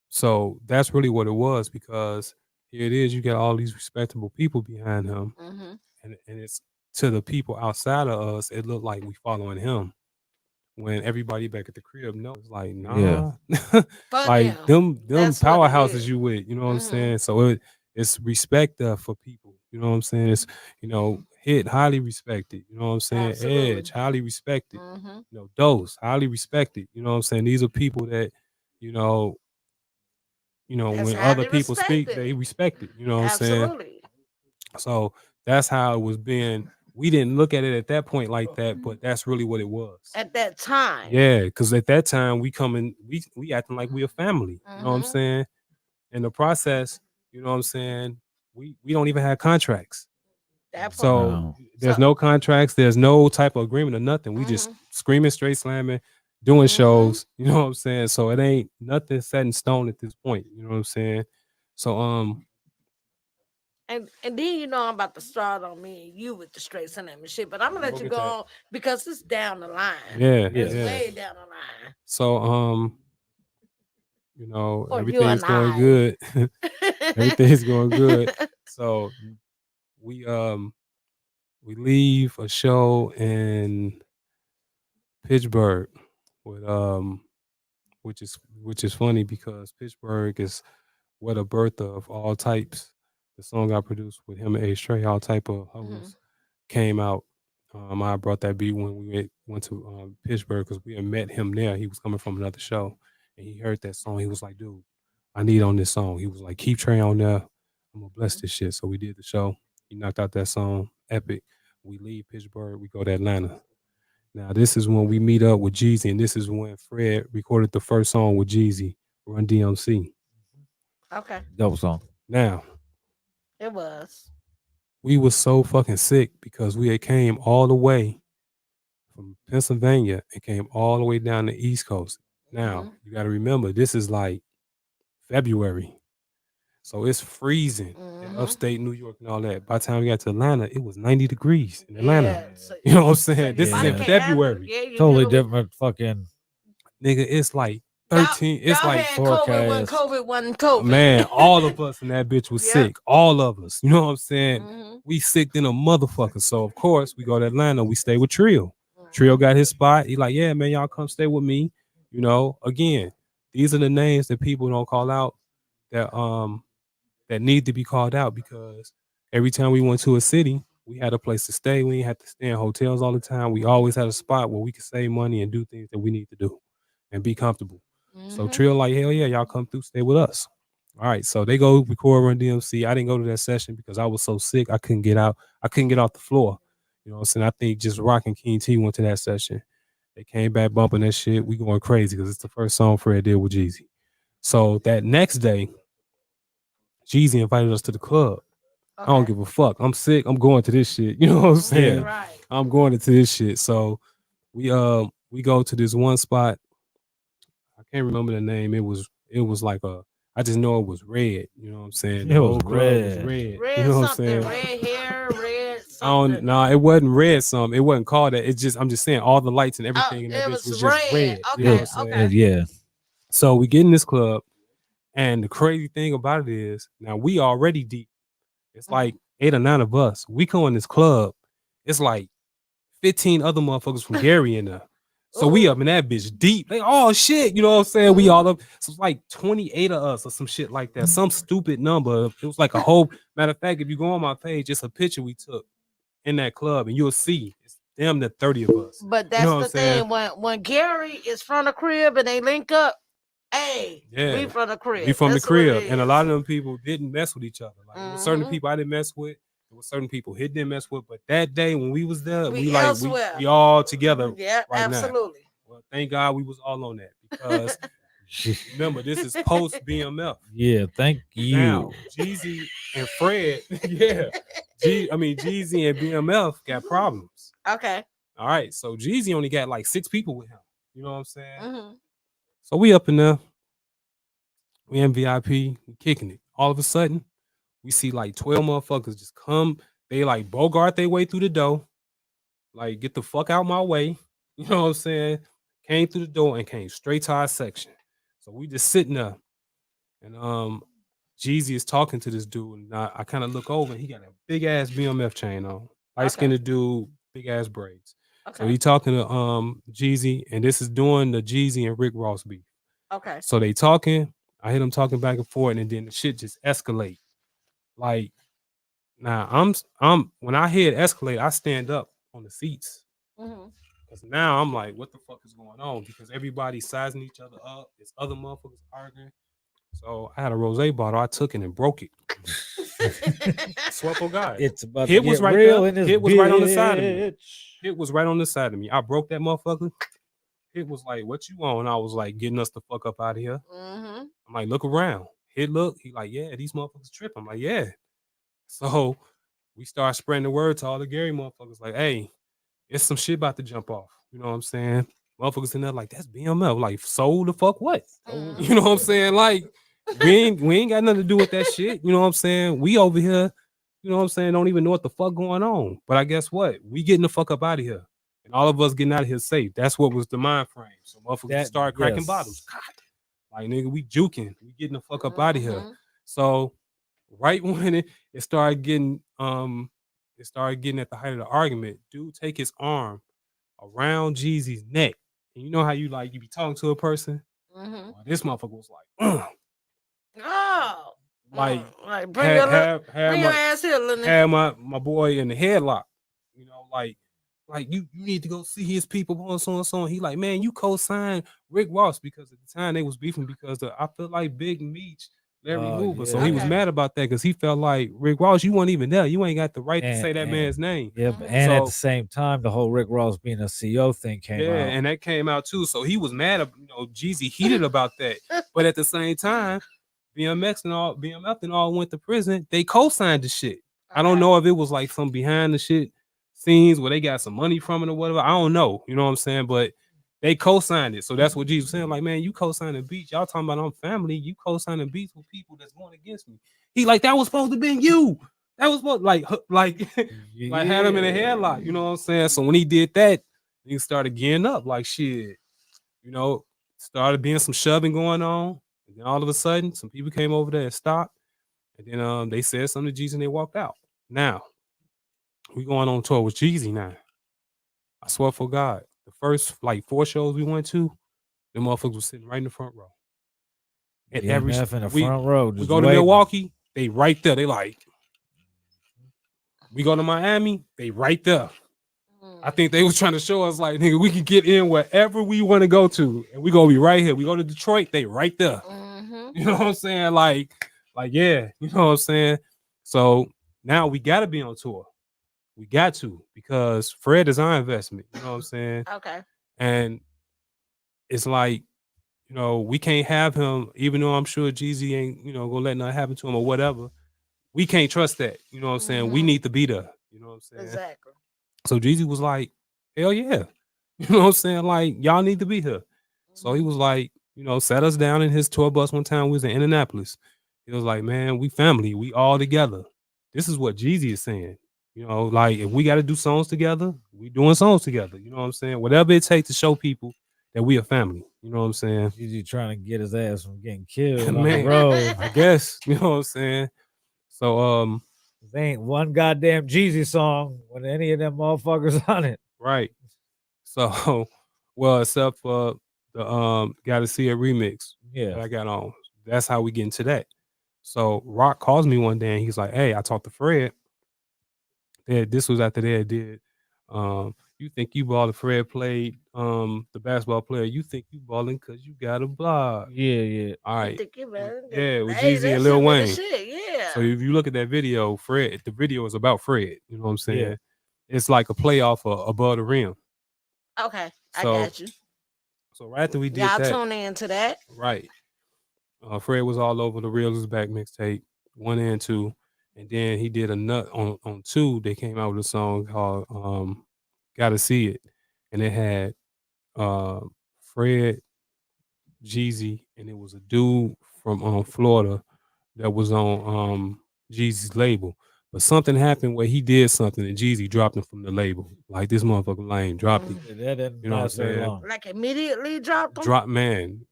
Speaker 5: so that's really what it was because here it is. You got all these respectable people behind him,
Speaker 2: Mm-hmm.
Speaker 5: and it's to the people outside of us, it looked like we following him. When everybody back at the crib knows, like,
Speaker 1: Yeah.
Speaker 5: nah,
Speaker 2: For
Speaker 5: like
Speaker 2: them,
Speaker 5: them
Speaker 2: that's what it
Speaker 5: powerhouses
Speaker 2: is.
Speaker 5: you with, you know what I'm
Speaker 2: Mm-hmm.
Speaker 5: saying? So it's respect for people, you know what I'm saying? It's hit highly respected, you know what I'm saying?
Speaker 2: Absolutely.
Speaker 5: Edge highly respected,
Speaker 2: Mm-hmm.
Speaker 5: Dose highly respected, you know what I'm saying? These are people that you know
Speaker 2: That's
Speaker 5: when other
Speaker 2: highly
Speaker 5: people speak,
Speaker 2: respected.
Speaker 5: they respect it, you know what I'm saying?
Speaker 2: Absolutely.
Speaker 5: So that's how it was being. We didn't look at it at that point like that, but that's really what it was.
Speaker 2: At that time.
Speaker 5: Yeah, because at that time we coming, we acting like we a family. You know what I'm
Speaker 2: Mm-hmm.
Speaker 5: saying? In the process, you know what I'm saying? We don't even have contracts.
Speaker 2: That part.
Speaker 5: So
Speaker 1: No.
Speaker 5: there's
Speaker 2: So.
Speaker 5: no contracts, there's no type of agreement or nothing. We just
Speaker 2: Mm-hmm.
Speaker 5: screaming, straight slamming, doing
Speaker 2: Mm-hmm.
Speaker 5: shows. You know what I'm saying? So it ain't nothing set in stone at this point. You know what I'm saying? So
Speaker 2: And then I'm about to start on me and you with the straight slam and shit, but I'm gonna let
Speaker 5: Go
Speaker 2: you
Speaker 5: get
Speaker 2: go
Speaker 5: that.
Speaker 2: on because it's down the line.
Speaker 5: Yeah,
Speaker 2: It's
Speaker 5: yeah.
Speaker 2: way down the line
Speaker 5: So
Speaker 2: for you
Speaker 5: everything's
Speaker 2: and
Speaker 5: going
Speaker 2: I.
Speaker 5: good. Everything's going good. So we we leave a show in Pittsburgh with which is funny because Pittsburgh is what a birth of all types. The song I produced with him and A Stray, all type of
Speaker 2: Mhm.
Speaker 5: hoes came out. I brought that beat when we went to Pittsburgh because we had met him there. He was coming from another show and he heard that song. He was like, dude, I need on this song. He was like, keep Trey on there. I'm gonna bless this shit. So we did the show. He knocked out that song, epic. We leave Pittsburgh, we go to Atlanta. Now this is when we meet up with Jeezy, and this is when Fred recorded the first song with Jeezy, Run DMC.
Speaker 2: Okay,
Speaker 1: Dope song.
Speaker 5: Now
Speaker 2: it was.
Speaker 5: we was so fucking sick because we had came all the way from Pennsylvania and came all the way down the East Coast. Now
Speaker 2: Mhm.
Speaker 5: you got to remember this is like February, so it's freezing in
Speaker 2: Mhm.
Speaker 5: upstate New York and all that. By the time we got to Atlanta, it was 90 degrees in Atlanta.
Speaker 2: Yeah. So,
Speaker 5: You know what I'm
Speaker 2: so
Speaker 5: saying?
Speaker 2: your
Speaker 5: This is
Speaker 2: body
Speaker 5: in
Speaker 1: Yeah.
Speaker 2: can't handle it.
Speaker 5: February.
Speaker 2: Yeah, you
Speaker 1: Totally
Speaker 2: dealing with
Speaker 1: different fucking
Speaker 5: Nigga, it's like
Speaker 2: y'all.
Speaker 5: 13. It's
Speaker 2: Y'all
Speaker 5: like
Speaker 2: had COVID when
Speaker 1: forecast.
Speaker 2: COVID wasn't COVID.
Speaker 5: man, all of us in that bitch was
Speaker 2: Yep.
Speaker 5: sick. All of us. You know what I'm saying?
Speaker 2: Mhm.
Speaker 5: We sick than a motherfucker. So of course we go to Atlanta. We stay with Trio. Trio
Speaker 2: Mhm.
Speaker 5: got his spot. He like, yeah, man, y'all come stay with me. Again, these are the names that people don't call out that need to be called out because every time we went to a city, we had a place to stay. We didn't have to stay in hotels all the time. We always had a spot where we could save money and do things that we need to do and be comfortable. So
Speaker 2: Mhm.
Speaker 5: Trio like, hell yeah, y'all come through, stay with us. All right, so they go record Run DMC. I didn't go to that session because I was so sick. I couldn't get out. I couldn't get off the floor. You know what I'm saying? I think just Rock and King T went to that session. They came back bumping that shit. We going crazy because it's the first song Fred did with Jeezy. So that next day, Jeezy invited us to the club. I don't
Speaker 2: Okay.
Speaker 5: give a fuck. I'm sick. I'm going to this shit. You know what I'm saying?
Speaker 1: Yeah.
Speaker 2: Right.
Speaker 5: I'm going into this shit. So we go to this one spot. I can't remember the name. It was like I just know it was red. You know what I'm saying? The
Speaker 1: It was
Speaker 5: whole club was
Speaker 1: red.
Speaker 5: red. You
Speaker 2: Red
Speaker 5: know what I'm
Speaker 2: something.
Speaker 5: saying?
Speaker 2: Red hair. Red
Speaker 5: I don't
Speaker 2: something.
Speaker 5: no, it wasn't red some. It wasn't called that. I'm just saying all the lights and
Speaker 2: Oh,
Speaker 5: everything in that
Speaker 2: it
Speaker 5: bitch
Speaker 2: was
Speaker 5: was just
Speaker 2: red.
Speaker 5: red. You know
Speaker 1: It,
Speaker 5: what
Speaker 2: Okay.
Speaker 5: I'm saying?
Speaker 2: Okay.
Speaker 1: yeah.
Speaker 5: So we get in this club, and the crazy thing about it is now we already deep. It's like 8 or 9 of us. We go in this club. It's like 15 other motherfuckers from Gary in there. So we up in that bitch deep. They oh shit, you know what I'm saying? We all up. So it's like 28 of us or some shit like that. Some stupid number. It was like a whole matter of fact, if you go on my page, it's a picture we took in that club, and you'll see it's damn near 30 of us.
Speaker 2: But
Speaker 5: You
Speaker 2: that's
Speaker 5: know what
Speaker 2: the
Speaker 5: I'm saying?
Speaker 2: thing. When Gary is from the crib and they link up, hey,
Speaker 5: Yeah.
Speaker 2: we from the crib.
Speaker 5: We from
Speaker 2: That's
Speaker 5: the
Speaker 2: what it
Speaker 5: crib, and a
Speaker 2: is.
Speaker 5: lot of them people didn't mess with each other. Like there were certain
Speaker 2: Mhm.
Speaker 5: people I didn't mess with. There were certain people he didn't mess with. But that day when we was there,
Speaker 2: We
Speaker 5: we
Speaker 2: elsewhere.
Speaker 5: we all together
Speaker 2: Yeah,
Speaker 5: right now.
Speaker 2: absolutely.
Speaker 5: Well, thank God we was all on that because remember this is post BMF.
Speaker 1: Yeah, thank
Speaker 5: Now
Speaker 1: you.
Speaker 5: Jeezy and Fred, yeah, Jeezy and BMF got problems.
Speaker 2: Okay.
Speaker 5: All right, so Jeezy only got like 6 people with him. You know what I'm saying?
Speaker 2: Mhm.
Speaker 5: So we up in there, we in VIP, we kicking it. All of a sudden, we see like 12 motherfuckers just come. They like bogart their way through the door. Like, get the fuck out my way. You know what I'm saying? Came through the door and came straight to our section. So we just sitting there. And Jeezy is talking to this dude. And I kind of look over and he got a big ass BMF chain on. Light skinned dude, big ass braids. So
Speaker 2: Okay.
Speaker 5: he talking to Jeezy, and this is doing the Jeezy and Rick Ross beef.
Speaker 2: Okay.
Speaker 5: So they talking. I hear them talking back and forth, and then the shit just escalate. Like, now I'm when I hear it escalate, I stand up on the seats.
Speaker 2: Mhm.
Speaker 5: Cause now I'm like, what the fuck is going on? Because everybody's sizing each other up. There's other motherfuckers arguing. So I had a rosé bottle. I took it and broke it. I swear for God.
Speaker 1: It's about
Speaker 5: Hit
Speaker 1: to
Speaker 5: was
Speaker 1: get
Speaker 5: right
Speaker 1: real
Speaker 5: there.
Speaker 1: in this
Speaker 5: Hit was right on the side of me.
Speaker 1: bitch.
Speaker 5: Hit was right on the side of me. I broke that motherfucker. Hit was like, what you on? I was like, getting us the fuck up out of here.
Speaker 2: Mhm.
Speaker 5: I'm like, look around. Hit look. He like, yeah, these motherfuckers tripping. I'm like, yeah. So we start spreading the word to all the Gary motherfuckers. Like, hey, it's some shit about to jump off. You know what I'm saying? Motherfuckers in there like, that's BMF. Like, so the fuck what?
Speaker 2: Mhm.
Speaker 5: You know what I'm saying? Like, we ain't got nothing to do with that shit. You know what I'm saying? We over here, you know what I'm saying, don't even know what the fuck going on. But I guess what? We getting the fuck up out of here. And all of us getting out of here safe. That's what was the mind frame. So motherfuckers
Speaker 1: That
Speaker 5: start cracking
Speaker 1: yes.
Speaker 5: bottles. Like, nigga, we juking. We getting the fuck up out of here.
Speaker 2: Mhm.
Speaker 5: So right when it started getting at the height of the argument, dude take his arm around Jeezy's neck. And you know how you be talking to a person?
Speaker 2: Mhm.
Speaker 5: Well, this motherfucker was like,
Speaker 2: Oh.
Speaker 5: like
Speaker 2: Like bring your bring your ass here, little nigga.
Speaker 5: had my boy in the headlock. You know, like you need to go see his people on so and so. And he like, man, you co-signed Rick Ross because at the time they was beefing because I feel like Big Meech, Larry Hoover. So he was
Speaker 2: Okay.
Speaker 5: mad about that because he felt like Rick Ross, you weren't even there. You ain't got the right to say that man's name.
Speaker 1: Yep.
Speaker 2: Mhm.
Speaker 1: And at
Speaker 5: So-
Speaker 1: the same time, the whole Rick Ross being a CO thing came
Speaker 5: Yeah,
Speaker 1: out.
Speaker 5: and that came out too. So he was mad, Jeezy heated about that. But at the same time, BMF and all went to prison. They co-signed the shit. I don't
Speaker 2: Okay.
Speaker 5: know if it was like some behind the shit scenes where they got some money from it or whatever. I don't know. You know what I'm saying? But they co-signed it. So that's what Jesus was saying. Like, man, you co-signing beats. Y'all talking about I'm family. You co-signing beats with people that's going against me. He like, that was supposed to be you. That was supposed like like had him in a headlock. You know what I'm saying? So when he did that, he started getting up like shit. You know, started being some shoving going on. And then all of a sudden, some people came over there and stopped. And then they said something to Jeezy and they walked out. Now, we going on tour with Jeezy now. I swear for God, the first like 4 shows we went to, the motherfuckers was sitting right in the front row. At every
Speaker 1: BMF in the
Speaker 5: we,
Speaker 1: front row.
Speaker 5: we
Speaker 1: Just
Speaker 5: go to
Speaker 1: waiting.
Speaker 5: Milwaukee, they right there. They like, we go to Miami, they right there. I think they was trying to show us like, nigga, we can get in wherever we want to go to, and we gonna be right here. We go to Detroit, they right there.
Speaker 2: Mhm.
Speaker 5: You know what I'm saying? Like, yeah, you know what I'm saying? So now we gotta be on tour. We got to, because Fred is our investment. You know what I'm saying?
Speaker 2: Okay.
Speaker 5: And it's like, we can't have him, even though I'm sure Jeezy ain't, gonna let nothing happen to him or whatever. We can't trust that. You know what I'm saying? We
Speaker 2: Mhm.
Speaker 5: need to be there. You know what I'm saying?
Speaker 2: Exactly.
Speaker 5: So Jeezy was like, hell yeah. You know what I'm saying? Like, y'all need to be here. So he was like, sat us down in his tour bus one time. We was in Indianapolis. He was like, man, we family. We all together. This is what Jeezy is saying. Like, if we got to do songs together, we doing songs together. You know what I'm saying? Whatever it takes to show people that we a family. You know what I'm saying?
Speaker 1: Jeezy trying to get his ass from getting killed on
Speaker 5: Man.
Speaker 1: the road.
Speaker 5: I guess. You know what I'm saying? So,
Speaker 1: They ain't one goddamn Jeezy song with any of them motherfuckers on it.
Speaker 5: Right. So, well, except for the Gotta See It remix
Speaker 1: Yeah.
Speaker 5: that I got on. That's how we get into that. So Rock calls me one day and he's like, "Hey, I talked to Fred. This was after they did. You think you balling? Fred played the basketball player. You think you balling because you got a blog.
Speaker 1: Yeah.
Speaker 5: All
Speaker 2: I
Speaker 5: right.
Speaker 2: think you better.
Speaker 5: Yeah, with
Speaker 2: Hey,
Speaker 5: Jeezy
Speaker 2: that
Speaker 5: and Lil
Speaker 2: shit really
Speaker 5: Wayne.
Speaker 2: shit, yeah.
Speaker 5: So if you look at that video, the video is about Fred. You know what I'm saying?
Speaker 1: Yeah.
Speaker 5: It's like a playoff Above the Rim.
Speaker 2: Okay, I
Speaker 5: So-
Speaker 2: got you.
Speaker 5: So right after we did
Speaker 2: Y'all
Speaker 5: that,
Speaker 2: tune into that.
Speaker 5: right. Fred was all over the Real is Back mixtape, 1 and 2. And then he did a nut on 2. They came out with a song called Gotta See It. And it had Fred, Jeezy, and it was a dude from Florida that was on Jeezy's label. But something happened where he did something and Jeezy dropped him from the label. Like this motherfucker lane dropped him.
Speaker 1: That didn't
Speaker 5: You know what I'm
Speaker 1: last very
Speaker 5: saying?
Speaker 1: long.
Speaker 2: Like immediately dropped them.
Speaker 5: Drop man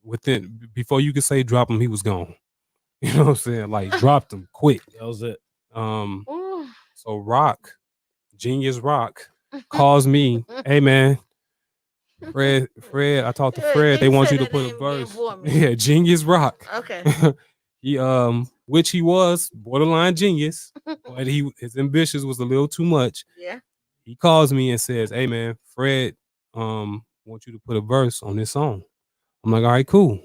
Speaker 5: before you could say drop him, he was gone. You know what I'm saying? Like dropped him quick.
Speaker 1: That was it.
Speaker 2: Ooh.
Speaker 5: So Rock, Genius Rock, calls me, "Hey man, Fred, I talked to
Speaker 2: Yeah,
Speaker 5: Fred. They
Speaker 2: you
Speaker 5: want
Speaker 2: said
Speaker 5: you to
Speaker 2: that
Speaker 5: put a
Speaker 2: name again
Speaker 5: verse."
Speaker 2: for me.
Speaker 5: Yeah, Genius Rock.
Speaker 2: Okay.
Speaker 5: He which he was borderline genius, but his ambitions was a little too much.
Speaker 2: Yeah.
Speaker 5: He calls me and says, "Hey man, Fred want you to put a verse on this song." I'm like, "All right, cool."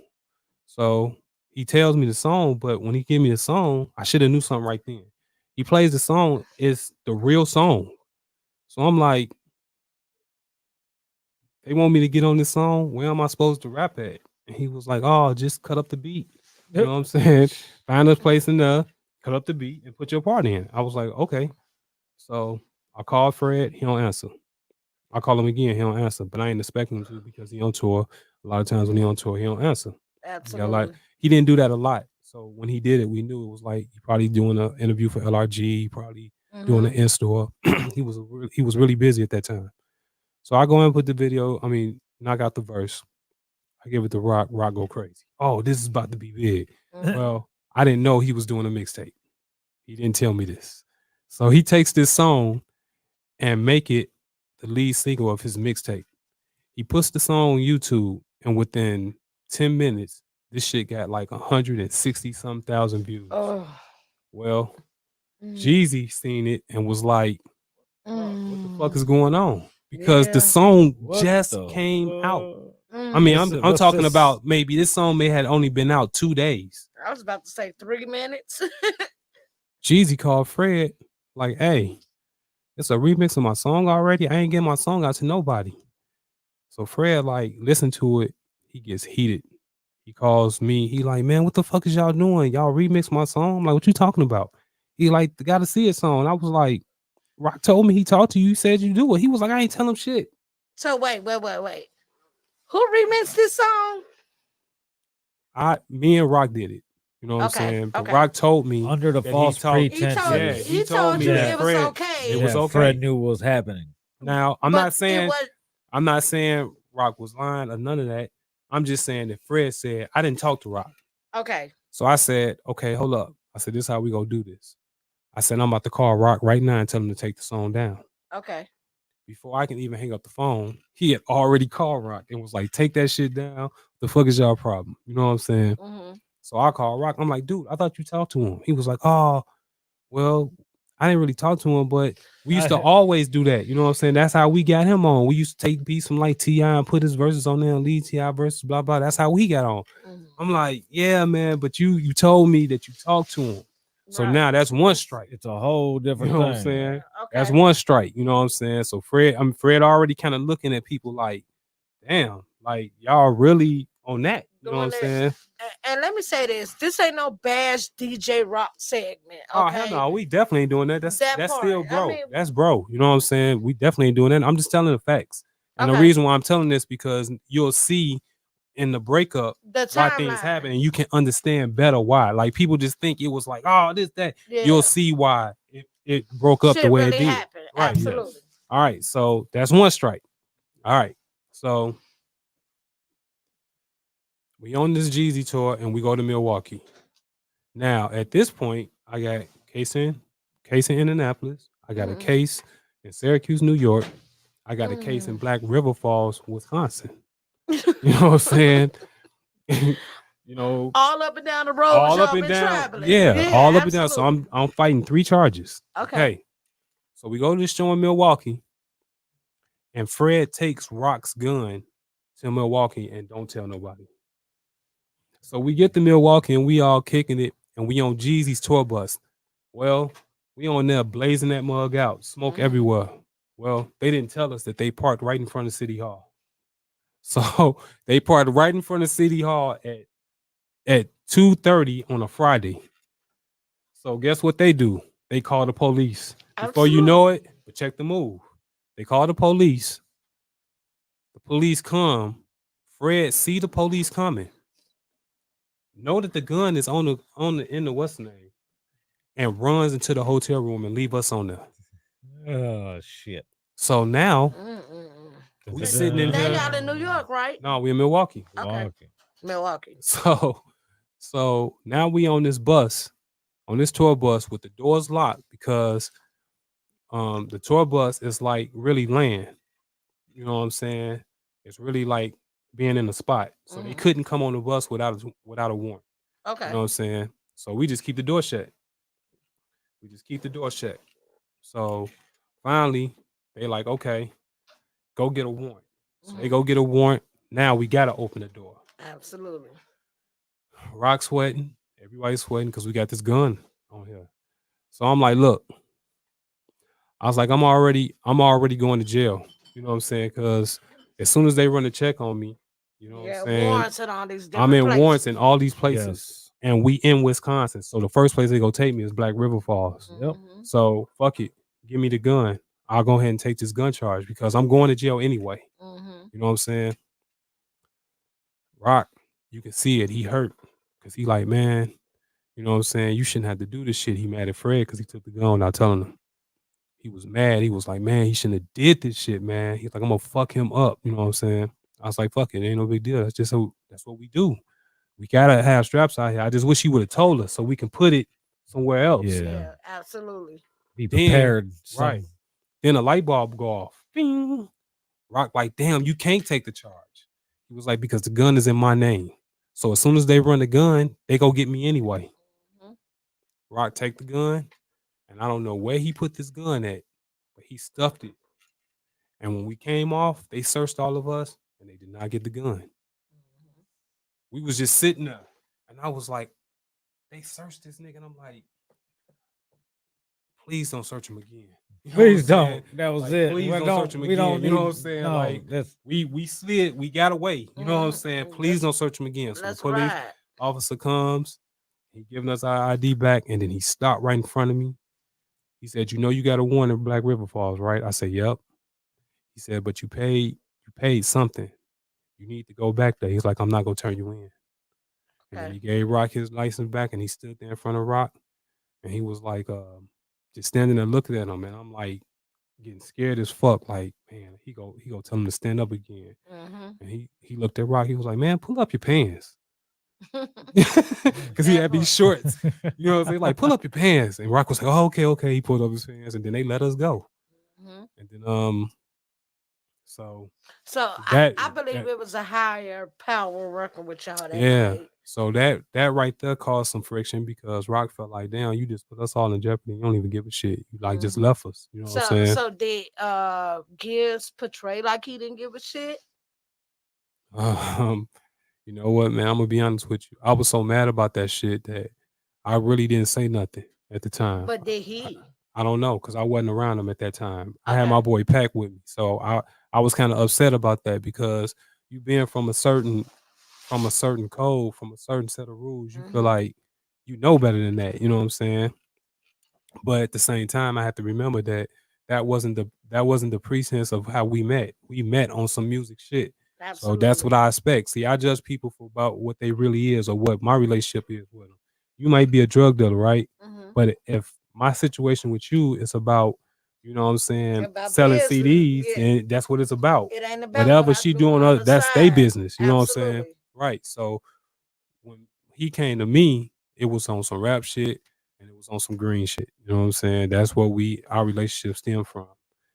Speaker 5: So he tells me the song, but when he give me the song, I should have knew something right then. He plays the song, it's the real song. So I'm like, they want me to get on this song. Where am I supposed to rap at? And he was like, "Oh, just cut up the beat." You know what I'm saying? Find a place in there, cut up the beat, and put your part in. I was like, okay. So I called Fred, he don't answer. I call him again, he don't answer. But I ain't expecting him to because he on tour. A lot of times when he on tour, he don't answer.
Speaker 2: Absolutely.
Speaker 5: Yeah, like he didn't do that a lot. So when he did it, we knew it was like he probably doing an interview for LRG, probably doing an in-store. he was really busy at that time. So I go and put the video, knock out the verse. I give it to Rock. Rock go crazy. Oh, this is about to be big. Well, I didn't know he was doing a mixtape. He didn't tell me this. So he takes this song and make it the lead single of his mixtape. He puts the song on YouTube, and within 10 minutes, this shit got like 160 some thousand views.
Speaker 2: Oh.
Speaker 5: Well, Jeezy seen it and was like, what the fuck is going on? Because the song just came out. I'm talking about maybe this song may had only been out 2 days.
Speaker 2: I was about to say 3 minutes.
Speaker 5: Jeezy called Fred like, "Hey, it's a remix of my song already. I ain't getting my song out to nobody." So Fred like listen to it. He gets heated. He calls me. He like, "Man, what the fuck is y'all doing? Y'all remix my song?" I'm like, "What you talking about?" He like, "The Gotta See It song." I was like, "Rock told me he talked to you. You said you do it." He was like, "I ain't tell him shit."
Speaker 2: So wait. Who remixed this song?
Speaker 5: Me and Rock did it. You know what I'm saying? But Rock told me
Speaker 1: Under the
Speaker 5: that
Speaker 1: false
Speaker 5: he told-
Speaker 1: pretenses.
Speaker 2: He told you
Speaker 5: that
Speaker 2: it was
Speaker 5: Fred-
Speaker 2: okay.
Speaker 5: It was
Speaker 1: Yeah,
Speaker 5: okay.
Speaker 1: Fred knew what was happening.
Speaker 5: Now
Speaker 2: But
Speaker 5: I'm not saying Rock was lying or none of that. I'm just saying that Fred said I didn't talk to Rock.
Speaker 2: okay.
Speaker 5: So I said, "Okay, hold up." I said, "This is how we gonna do this." I said, "I'm about to call Rock right now and tell him to take the song down."
Speaker 2: Okay.
Speaker 5: Before I can even hang up the phone, he had already called Rock and was like, "Take that shit down. The fuck is y'all problem?" You know what I'm saying? So I called Rock. I'm like, "Dude, I thought you talked to him." He was like, "Oh, well, I didn't really talk to him, but we used to always do that." You know what I'm saying? That's how we got him on. We used to take beats from like T.I. and put his verses on there and lead T.I. verses, blah, blah. That's how we got on. I'm like, "Yeah, man, but you told me that you talked to him." So now that's one strike.
Speaker 1: It's a whole different
Speaker 5: You know what I'm
Speaker 1: thing.
Speaker 5: saying?
Speaker 2: Okay.
Speaker 5: That's one strike. You know what I'm saying? So Fred already kind of looking at people like, damn, like y'all really on that. You know what I'm
Speaker 2: Doing
Speaker 5: saying?
Speaker 2: And let me say this ain't no bash DJ Rock segment. Okay.
Speaker 5: Oh hell no, we definitely ain't doing that. That's
Speaker 2: That
Speaker 5: still
Speaker 2: part.
Speaker 5: bro.
Speaker 2: I mean-
Speaker 5: That's bro. You know what I'm saying? We definitely ain't doing that. I'm just telling the facts. And the
Speaker 2: Okay.
Speaker 5: reason why I'm telling this because you'll see in the breakup
Speaker 2: The
Speaker 5: why things
Speaker 2: timeline.
Speaker 5: happen and you can understand better why. Like people just think it was like, oh, this, that.
Speaker 2: Yeah.
Speaker 5: You'll see why it broke up
Speaker 2: Shit
Speaker 5: the way
Speaker 2: really
Speaker 5: it did.
Speaker 2: happened.
Speaker 5: Right.
Speaker 2: Absolutely.
Speaker 5: All right. So that's one strike. All right. So we on this Jeezy tour and we go to Milwaukee. Now, at this point, I got Kason, case in Indianapolis. I got a
Speaker 2: Mhm.
Speaker 5: case in Syracuse, New York. I got a case in
Speaker 2: Mm.
Speaker 5: Black River Falls, Wisconsin. You know what I'm saying? you know,
Speaker 2: All up and down the road
Speaker 5: all up
Speaker 2: y'all
Speaker 5: and
Speaker 2: been
Speaker 5: down.
Speaker 2: traveling.
Speaker 5: Yeah, all
Speaker 2: Yeah,
Speaker 5: up and down. So
Speaker 2: absolutely.
Speaker 5: I'm fighting 3 charges.
Speaker 2: Okay.
Speaker 5: So we go to this show in Milwaukee, and Fred takes Rock's gun to Milwaukee and don't tell nobody. So we get to Milwaukee and we all kicking it, and we on Jeezy's tour bus. Well, we on there blazing that mug out, smoke
Speaker 2: Mhm.
Speaker 5: everywhere. Well, they didn't tell us that they parked right in front of City Hall. So they parked right in front of City Hall at 2:30 on a Friday. So guess what they do? They call the police. Before you know
Speaker 2: Absolutely.
Speaker 5: it, but check the move. They call the police. The police come. Fred see the police coming. Know that the gun is on the in the what's the name, and runs into the hotel room and leave us on there.
Speaker 1: Oh shit.
Speaker 5: So now
Speaker 2: Mm-mm-mm.
Speaker 5: we sitting in
Speaker 2: Now
Speaker 5: here.
Speaker 2: y'all in New York, right?
Speaker 5: No, we in Milwaukee.
Speaker 2: Okay. Milwaukee.
Speaker 5: So now we on this bus, on this tour bus with the doors locked because the tour bus is like really land. You know what I'm saying? It's really like being in a spot. So they
Speaker 2: Mhm.
Speaker 5: couldn't come on the bus without a warrant. You
Speaker 2: Okay.
Speaker 5: know what I'm saying? So we just keep the door shut. We just keep the door shut. So finally, they like, okay, go get a warrant. So they
Speaker 2: Mhm.
Speaker 5: go get a warrant. Now we gotta open the door.
Speaker 2: Absolutely.
Speaker 5: Rock sweating, everybody's sweating because we got this gun on here. So I'm like, look, I was like, I'm already going to jail. You know what I'm saying? Because as soon as they run a check on me, you know what I'm
Speaker 2: Yeah,
Speaker 5: saying?
Speaker 2: warrants in all these
Speaker 5: I'm
Speaker 2: different
Speaker 5: in warrants
Speaker 2: places.
Speaker 5: in all these places.
Speaker 1: Yes.
Speaker 5: And we in Wisconsin. So the first place they go take me is Black River Falls.
Speaker 1: Yep.
Speaker 2: Mhm.
Speaker 5: So fuck it. Give me the gun. I'll go ahead and take this gun charge because I'm going to jail anyway.
Speaker 2: Mhm.
Speaker 5: You know what I'm saying? Rock, you can see it. He hurt. Cause he like, man, you know what I'm saying? You shouldn't have to do this shit. He mad at Fred because he took the gun without telling him. He was mad. He was like, man, he shouldn't have did this shit, man. He's like, I'm gonna fuck him up. You know what I'm saying? I was like, fuck it, ain't no big deal. That's what we do. We gotta have straps out here. I just wish he would have told us so we can put it somewhere else.
Speaker 1: Yeah.
Speaker 2: Yeah, absolutely.
Speaker 1: Be
Speaker 5: Then,
Speaker 1: prepared.
Speaker 5: right.
Speaker 1: Some.
Speaker 5: Then a light bulb go off. Bing. Rock like, damn, you can't take the charge. He was like, because the gun is in my name. So as soon as they run the gun, they go get me anyway.
Speaker 2: Mhm.
Speaker 5: Rock take the gun, and I don't know where he put this gun at, but he stuffed it. And when we came off, they searched all of us, and they did not get the gun. We was just sitting there, and I was like, they searched this nigga, and I'm like, please don't search him again. You know
Speaker 1: Please
Speaker 5: what I'm saying?
Speaker 1: don't. That was
Speaker 5: Like,
Speaker 1: it.
Speaker 5: please
Speaker 1: We
Speaker 5: don't search him
Speaker 1: we
Speaker 5: again.
Speaker 1: don't
Speaker 5: You know what I'm
Speaker 1: need-
Speaker 5: saying?
Speaker 1: No,
Speaker 5: Like
Speaker 1: that's
Speaker 5: we slid, we got away. You know what I'm saying? Please don't search him again. So the
Speaker 2: Let's
Speaker 5: police
Speaker 2: ride.
Speaker 5: officer comes, he giving us our ID back, and then he stopped right in front of me. He said, "You know you got a warrant in Black River Falls, right?" I said, "Yep." He said, "But you paid something. You need to go back there." He's like, "I'm not gonna turn you in." And then
Speaker 2: Okay.
Speaker 5: he gave Rock his license back, and he stood there in front of Rock, and he was like, just standing there looking at him, and I'm like getting scared as fuck. Like, man, he go tell him to stand up again.
Speaker 2: Mhm.
Speaker 5: And he looked at Rock. He was like, "Man, pull up your pants," because he
Speaker 2: That
Speaker 5: had these
Speaker 2: part.
Speaker 5: shorts. You know what I'm saying? Like, pull up your pants. And Rock was like, "Oh, okay, okay." He pulled up his pants, and then they let us go.
Speaker 2: Mhm.
Speaker 5: And then so
Speaker 2: So
Speaker 5: that
Speaker 2: I believe
Speaker 5: that
Speaker 2: it was a higher power working with y'all that
Speaker 5: yeah.
Speaker 2: night.
Speaker 5: So that right there caused some friction because Rock felt like, damn, you just put us all in jeopardy. You don't even give a shit. You like just
Speaker 2: Mhm.
Speaker 5: left us. You know what I'm
Speaker 2: So
Speaker 5: saying?
Speaker 2: so did Gibbs portray like he didn't give a shit?
Speaker 5: Um, you know what, man? I'm gonna be honest with you. I was so mad about that shit that I really didn't say nothing at the time.
Speaker 2: But did he?
Speaker 5: I don't know because I wasn't around him at that time. I had
Speaker 2: Okay.
Speaker 5: my boy Pack with me, so I was kind of upset about that because you being from a certain code, from a certain set of rules, you feel
Speaker 2: Mhm.
Speaker 5: like you know better than that. You know what I'm saying? But at the same time, I have to remember that that wasn't the pretense of how we met. We met on some music shit. So that's what
Speaker 2: Absolutely.
Speaker 5: I expect. See, I judge people for about what they really is or what my relationship is with them. You might be a drug dealer, right?
Speaker 2: Mhm.
Speaker 5: But if my situation with you is about, you know what I'm saying,
Speaker 2: About
Speaker 5: selling
Speaker 2: business.
Speaker 5: CDs,
Speaker 2: Yeah.
Speaker 5: then that's what it's about.
Speaker 2: It ain't about what
Speaker 5: Whatever
Speaker 2: I
Speaker 5: she
Speaker 2: do
Speaker 5: doing,
Speaker 2: on the
Speaker 5: that's their
Speaker 2: side.
Speaker 5: business. You know what I'm saying?
Speaker 2: Absolutely.
Speaker 5: Right. So when he came to me, it was on some rap shit. and it was on some green shit. You know what I'm saying? That's what our relationship stemmed from.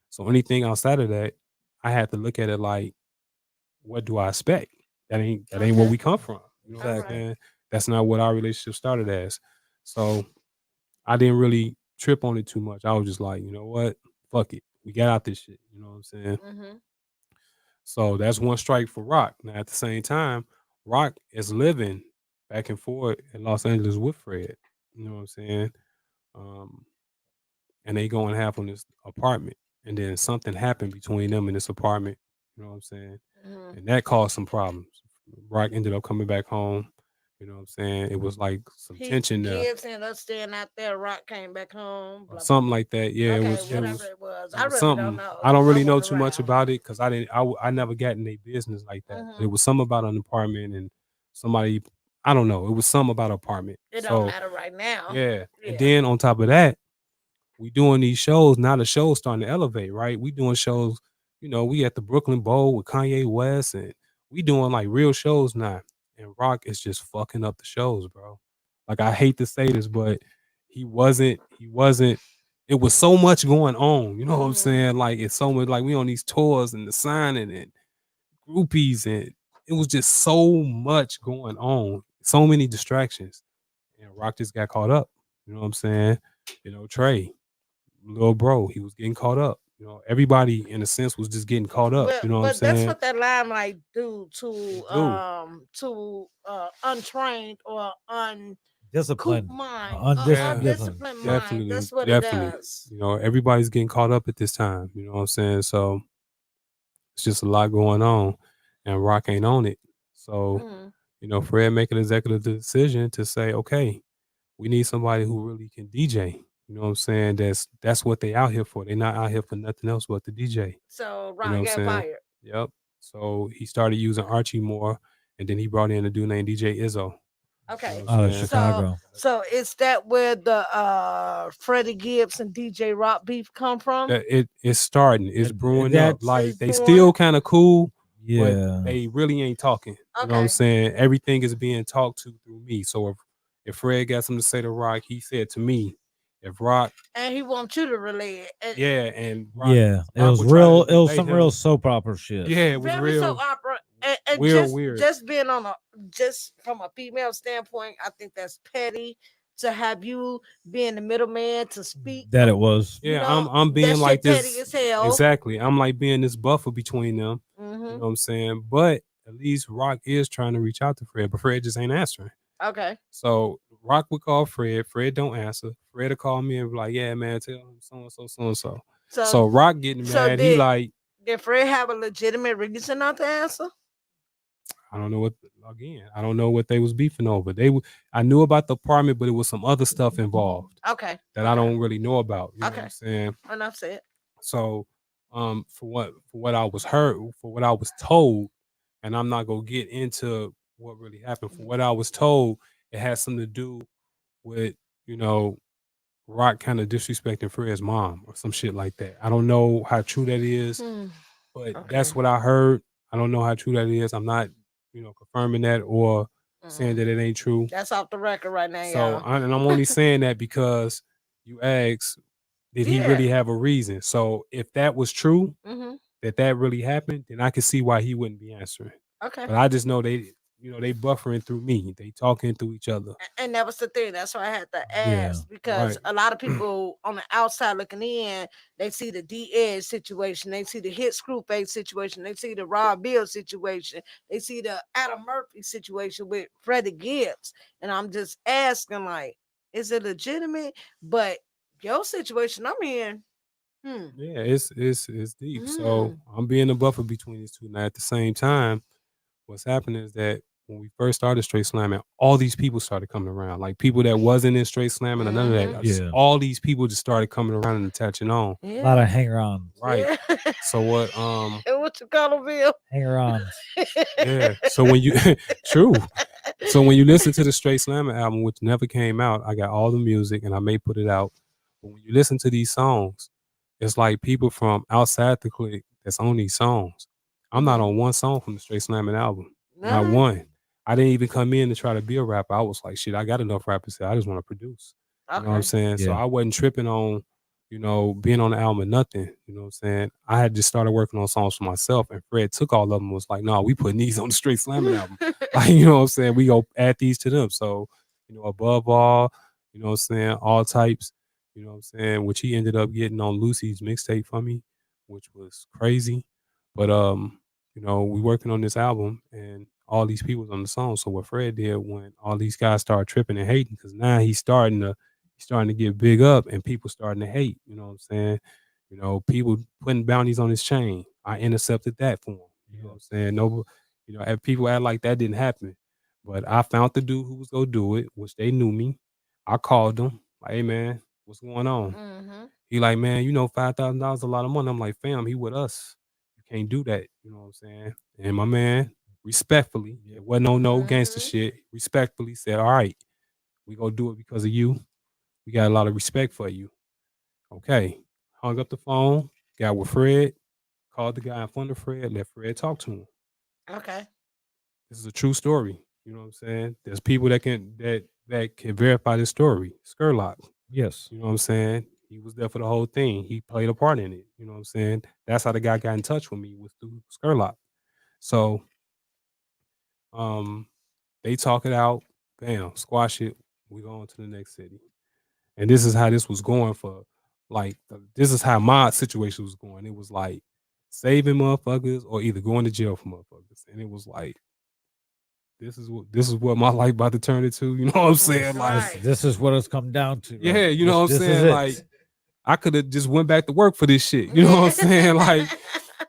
Speaker 5: So anything outside of that, I had to look at it like, what do I expect? That ain't where
Speaker 2: Okay.
Speaker 5: we come from. You know what I'm
Speaker 2: Alright.
Speaker 5: saying? That's not what our relationship started as. So I didn't really trip on it too much. I was just like, you know what? Fuck it. We got out this shit. You know what I'm saying?
Speaker 2: Mm-hmm.
Speaker 5: So that's one strike for Rock. Now at the same time, Rock is living back and forth in Los Angeles with Fred. You know what I'm saying? Um, and they going half on this apartment. And then something happened between them in this apartment. You know what I'm saying?
Speaker 2: Mm-hmm.
Speaker 5: And that caused some problems. Rock ended up coming back home. You know what I'm saying? It was like some
Speaker 2: He
Speaker 5: tension there.
Speaker 2: Gibbs and us staying out there. Rock came back home.
Speaker 5: Or
Speaker 2: Blah blah.
Speaker 5: something like that. Yeah,
Speaker 2: Okay,
Speaker 5: it
Speaker 2: whatever
Speaker 5: was
Speaker 2: it was.
Speaker 5: it
Speaker 2: I
Speaker 5: was
Speaker 2: really don't
Speaker 5: something.
Speaker 2: know.
Speaker 5: I don't really know
Speaker 2: wasn't
Speaker 5: too much
Speaker 2: around.
Speaker 5: about it because I never got in their business like that. But
Speaker 2: Mhm.
Speaker 5: it was something about an apartment and somebody, I don't know. It was something about an apartment.
Speaker 2: It don't
Speaker 5: So
Speaker 2: matter right now.
Speaker 5: yeah.
Speaker 2: Yeah.
Speaker 5: And then on top of that, we doing these shows. Now the show's starting to elevate, right? We doing shows, we at the Brooklyn Bowl with Kanye West, and we doing like real shows now. And Rock is just fucking up the shows, bro. Like I hate to say this, but he wasn't it was so much going on. You know what I'm
Speaker 2: Mhm.
Speaker 5: saying? Like it's so much like we on these tours and the signing and groupies, and it was just so much going on. So many distractions. And Rock just got caught up. You know what I'm saying? Trey, little bro, he was getting caught up. Everybody in a sense was just getting caught up.
Speaker 2: But
Speaker 5: You know what I'm
Speaker 2: but that's
Speaker 5: saying?
Speaker 2: what that limelight do
Speaker 5: It do.
Speaker 2: to untrained or uncooped
Speaker 1: Discipline.
Speaker 2: mind,
Speaker 5: Yeah,
Speaker 1: Undisciplined.
Speaker 2: undisciplined mind.
Speaker 5: definitely,
Speaker 2: That's what it
Speaker 5: definitely.
Speaker 2: does.
Speaker 5: Everybody's getting caught up at this time. You know what I'm saying? So it's just a lot going on, and Rock ain't on it. So
Speaker 2: Mhm.
Speaker 5: Fred make an executive decision to say, okay, we need somebody who really can DJ. You know what I'm saying? That's what they out here for. They're not out here for nothing else but the DJ.
Speaker 2: So
Speaker 5: You know what
Speaker 2: Rock
Speaker 5: I'm
Speaker 2: got
Speaker 5: saying?
Speaker 2: fired.
Speaker 5: Yep. So he started using Archie more, and then he brought in a dude named DJ Izzo. You know
Speaker 2: Okay.
Speaker 5: what I'm
Speaker 1: Out of
Speaker 5: saying?
Speaker 2: So
Speaker 1: Chicago.
Speaker 2: so is that where the Freddie Gibbs and DJ Rock beef come from?
Speaker 5: It's starting. It's brewing up.
Speaker 1: That's
Speaker 5: Like
Speaker 2: It's
Speaker 5: they
Speaker 2: born.
Speaker 5: still kind of cool, but
Speaker 1: yeah.
Speaker 5: they really ain't talking. You know what I'm
Speaker 2: Okay.
Speaker 5: saying? Everything is being talked to through me. So if Fred got something to say to Rock, he said to me. If Rock,
Speaker 2: And he wants you to relay it.
Speaker 5: yeah, and
Speaker 1: Yeah. It
Speaker 5: Rock
Speaker 1: was
Speaker 5: would try to
Speaker 1: real. It was
Speaker 5: relay
Speaker 1: some real
Speaker 5: him.
Speaker 1: soap opera shit.
Speaker 5: Yeah, it was
Speaker 2: Very so
Speaker 5: real,
Speaker 2: opera and
Speaker 5: real
Speaker 2: just
Speaker 5: weird.
Speaker 2: just being on a just from a female standpoint, I think that's petty to have you being the middleman to speak.
Speaker 1: That it was.
Speaker 2: You
Speaker 5: Yeah, I'm
Speaker 2: know,
Speaker 5: I'm
Speaker 2: that
Speaker 5: being
Speaker 2: shit
Speaker 5: like
Speaker 2: petty
Speaker 5: this
Speaker 2: as hell.
Speaker 5: exactly. I'm like being this buffer between them. You know
Speaker 2: Mm-hmm.
Speaker 5: what I'm saying? But at least Rock is trying to reach out to Fred, but Fred just ain't answering.
Speaker 2: Okay.
Speaker 5: So Rock would call Fred. Fred don't answer. Fred would call me and be like, "Yeah, man, tell him so and so, so and so." So
Speaker 2: So
Speaker 5: Rock getting
Speaker 2: so
Speaker 5: mad. He like,
Speaker 2: did Fred have a legitimate reason not to answer?
Speaker 5: I don't know what. Again, I don't know what they was beefing over. I knew about the apartment, but it was some other stuff involved
Speaker 2: Okay.
Speaker 5: that I don't really know about. You know what
Speaker 2: Okay.
Speaker 5: I'm saying?
Speaker 2: Enough said.
Speaker 5: So, for what I was heard, for what I was told, and I'm not gonna get into what really happened. For what I was told, it has something to do with you know Rock kind of disrespecting Fred's mom or some shit like that. I don't know how true that is,
Speaker 2: Hmm.
Speaker 5: but
Speaker 2: Okay.
Speaker 5: that's what I heard. I don't know how true that is. I'm not confirming that or saying
Speaker 2: Mm-mm.
Speaker 5: that it ain't true.
Speaker 2: That's off the record right now,
Speaker 5: So,
Speaker 2: y'all.
Speaker 5: and I'm only saying that because you asked, did he
Speaker 2: Yeah.
Speaker 5: really have a reason? So, if that was true,
Speaker 2: Mm-hmm.
Speaker 5: that really happened, then I can see why he wouldn't be answering.
Speaker 2: Okay.
Speaker 5: But I just know they buffering through me. They talking through each other.
Speaker 2: And that was the thing. That's why I had to
Speaker 1: Yeah.
Speaker 2: ask because
Speaker 5: Right.
Speaker 2: a lot of people on the outside looking in, they see the D Edge situation, they see the hit Screwface situation, they see the Rob Bill situation, they see the Adam Murphy situation with Freddie Gibbs, and I'm just asking, like, is it legitimate? But your situation, I'm in.
Speaker 5: Yeah, it's deep. So
Speaker 2: Mm.
Speaker 5: I'm being a buffer between these two. Now at the same time, what's happening is that when we first started straight slamming, all these people started coming around. Like people that wasn't in straight slamming or none of that.
Speaker 1: Yeah.
Speaker 5: All these people just started coming around and attaching on.
Speaker 1: A lot
Speaker 2: Yeah.
Speaker 1: of hanger-ons.
Speaker 5: Right.
Speaker 2: Yeah.
Speaker 5: So what
Speaker 2: And what you call them, Bill?
Speaker 1: Hanger-ons.
Speaker 5: yeah. So when you true. So when you listen to the Straight Slammer album, which never came out, I got all the music and I may put it out. But when you listen to these songs, it's like people from outside the clique that's on these songs. I'm not on one song from the Straight Slamming album. Not
Speaker 2: Nah.
Speaker 5: one. I didn't even come in to try to be a rapper. I was like, shit, I got enough rappers here. I just want to produce. You know what I'm
Speaker 2: Okay.
Speaker 5: saying? So
Speaker 1: Yeah.
Speaker 5: I wasn't tripping on, being on the album or nothing. You know what I'm saying? I had just started working on songs for myself, and Fred took all of them and was like, "No, we putting these on the Straight Slamming album." Like, you know what I'm saying? We go add these to them. So, above all, you know what I'm saying? All types, you know what I'm saying? Which he ended up getting on Lucy's mixtape for me, which was crazy. But we working on this album and all these people was on the song. So what Fred did when all these guys started tripping and hating, because now he's starting to get big up and people starting to hate. You know what I'm saying? People putting bounties on his chain. I intercepted that for him. You know what I'm saying? No, and people act like that didn't happen. But I found the dude who was gonna do it, which they knew me. I called them, like, hey man, what's going on?
Speaker 2: Mm-hmm.
Speaker 5: He like, man, $5,000 a lot of money. I'm like, fam, he with us. You can't do that. You know what I'm saying? And my man, respectfully, it wasn't no gangster
Speaker 2: Mm-hmm.
Speaker 5: shit. Respectfully said, all right, we gonna do it because of you. We got a lot of respect for you. Okay. Hung up the phone, got with Fred, called the guy in front of Fred, let Fred talk to him.
Speaker 2: Okay.
Speaker 5: This is a true story. You know what I'm saying? There's people that can verify this story. Skurlock.
Speaker 1: Yes.
Speaker 5: You know what I'm saying? He was there for the whole thing. He played a part in it. You know what I'm saying? That's how the guy got in touch with me, was through Skurlock. So um they talk it out, bam, squash it, we go on to the next city. And this is how this was going for this is how my situation was going. It was like saving motherfuckers or either going to jail for motherfuckers. And it was like this is what my life about to turn into. You know what I'm saying? Like,
Speaker 2: Right.
Speaker 1: This is what it's come down to.
Speaker 5: yeah, you know what I'm
Speaker 1: This is
Speaker 5: saying?
Speaker 1: it.
Speaker 5: Like, I could have just went back to work for this shit. You know what I'm saying? Like,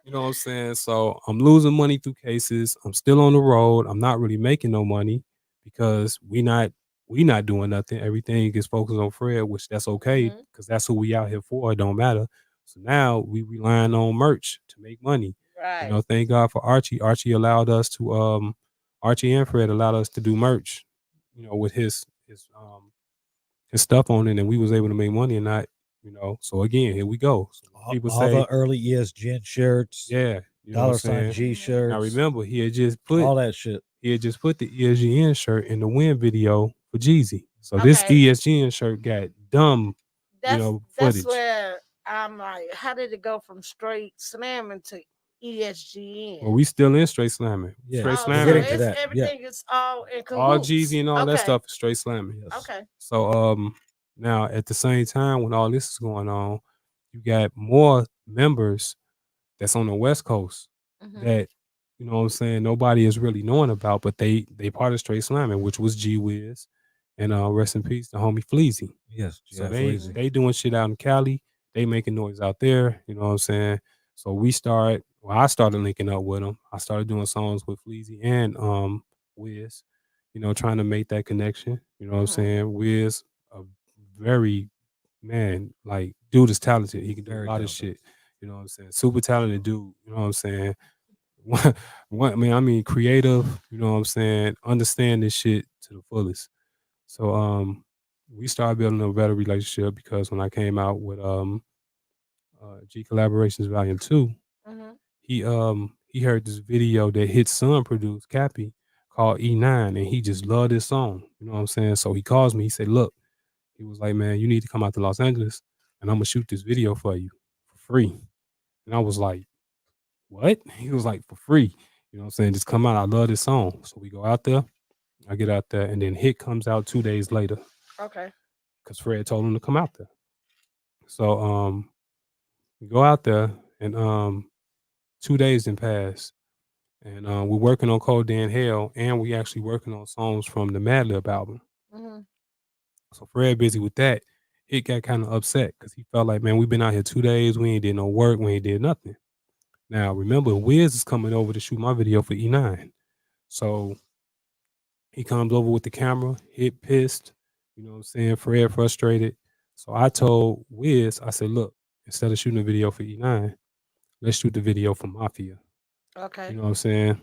Speaker 5: you know what I'm saying? So I'm losing money through cases. I'm still on the road. I'm not really making no money because we not doing nothing. Everything is focused on Fred, which that's okay
Speaker 2: Mhm.
Speaker 5: because that's who we out here for. It don't matter. So now we relying on merch to make money.
Speaker 2: Right.
Speaker 5: Thank God for Archie. Archie and Fred allowed us to do merch, with his stuff on it, and we was able to make money and not, So again, here we go. So when people
Speaker 1: All the
Speaker 5: say,
Speaker 1: early ESGN shirts,
Speaker 5: yeah, you know what I'm
Speaker 1: $sign
Speaker 5: saying.
Speaker 1: G shirts,
Speaker 5: Now remember,
Speaker 1: all that shit.
Speaker 5: he had just put the ESGN shirt in the Win video for Jeezy. So this
Speaker 2: Okay.
Speaker 5: ESGN shirt got dumb,
Speaker 2: That's
Speaker 5: footage.
Speaker 2: where I'm like, how did it go from straight slamming to
Speaker 5: Well,
Speaker 2: ESGN?
Speaker 5: we still in straight slamming.
Speaker 1: Yeah,
Speaker 5: Straight
Speaker 2: Oh,
Speaker 1: we're
Speaker 2: so
Speaker 1: getting
Speaker 5: slamming.
Speaker 1: to
Speaker 2: it's
Speaker 1: that. Yeah.
Speaker 2: everything is all in
Speaker 5: All
Speaker 2: cahoots.
Speaker 5: Jeezy and all that
Speaker 2: Okay.
Speaker 5: stuff is straight slamming.
Speaker 1: Yes.
Speaker 2: Okay.
Speaker 5: So now at the same time when all this is going on, you got more members that's on the West Coast
Speaker 2: Mm-hmm.
Speaker 5: that, what I'm saying, nobody is really knowing about, but they part of straight slamming, which was G Wiz and rest in peace, the homie Fleazy.
Speaker 1: Yes.
Speaker 5: So
Speaker 1: Yeah.
Speaker 5: they
Speaker 1: Fleazy.
Speaker 5: they doing shit out in Cali. They making noise out there. You know what I'm saying? So I started linking up with them. I started doing songs with Fleazy and Wiz. Trying to make that connection. You know what I'm
Speaker 2: Mm-hmm.
Speaker 5: saying? Wiz, a very man, like dude is talented. He can do a
Speaker 1: Very
Speaker 5: lot of
Speaker 1: talented.
Speaker 5: shit. You know what I'm saying? Super talented dude. You know what I'm saying? Creative. You know what I'm saying? Understand this shit to the fullest. So we started building a better relationship because when I came out with G Collaborations Volume 2,
Speaker 2: Mm-hmm.
Speaker 5: he heard this video that his son produced, Cappy, called E9, and he just loved this song. You know what I'm saying? So he calls me, he said, look, he was like, man, you need to come out to Los Angeles and I'm gonna shoot this video for you for free. And I was like, what? He was like, for free. You know what I'm saying? Just come out. I love this song. So we go out there, I get out there, and then Hit comes out 2 days later
Speaker 2: Okay.
Speaker 5: because Fred told him to come out there. So we go out there and 2 days didn't pass. And we're working on Cold Dan Hell and we actually working on songs from the Madlib album.
Speaker 2: Mm-hmm.
Speaker 5: So Fred busy with that. Hit got kind of upset because he felt like, man, we've been out here 2 days, we ain't did no work, we ain't did nothing. Now remember, Wiz is coming over to shoot my video for E9. So he comes over with the camera, Hit pissed, you know what I'm saying? Fred frustrated. So I told Wiz, I said, look, instead of shooting a video for E9, let's shoot the video for Mafia.
Speaker 2: Okay.
Speaker 5: You know what I'm saying?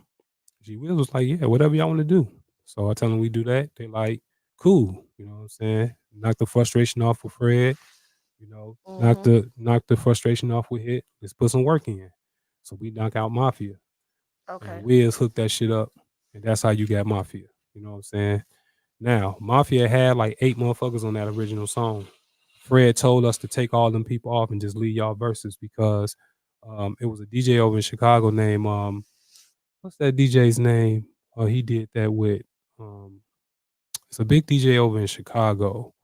Speaker 5: G Wiz was like, yeah, whatever y'all want to do. So I tell them we do that. They like, cool. You know what I'm saying? Knock the frustration off with Fred. Knock
Speaker 2: Mm-hmm.
Speaker 5: the frustration off with Hit. Let's put some work in. So we knock out Mafia. And
Speaker 2: Okay.
Speaker 5: Wiz hooked that shit up. And that's how you got Mafia. You know what I'm saying? Now, Mafia had like 8 motherfuckers on that original song. Fred told us to take all them people off and just leave y'all verses because it was a DJ over in Chicago named what's that DJ's name? He did that with it's a big DJ over in Chicago.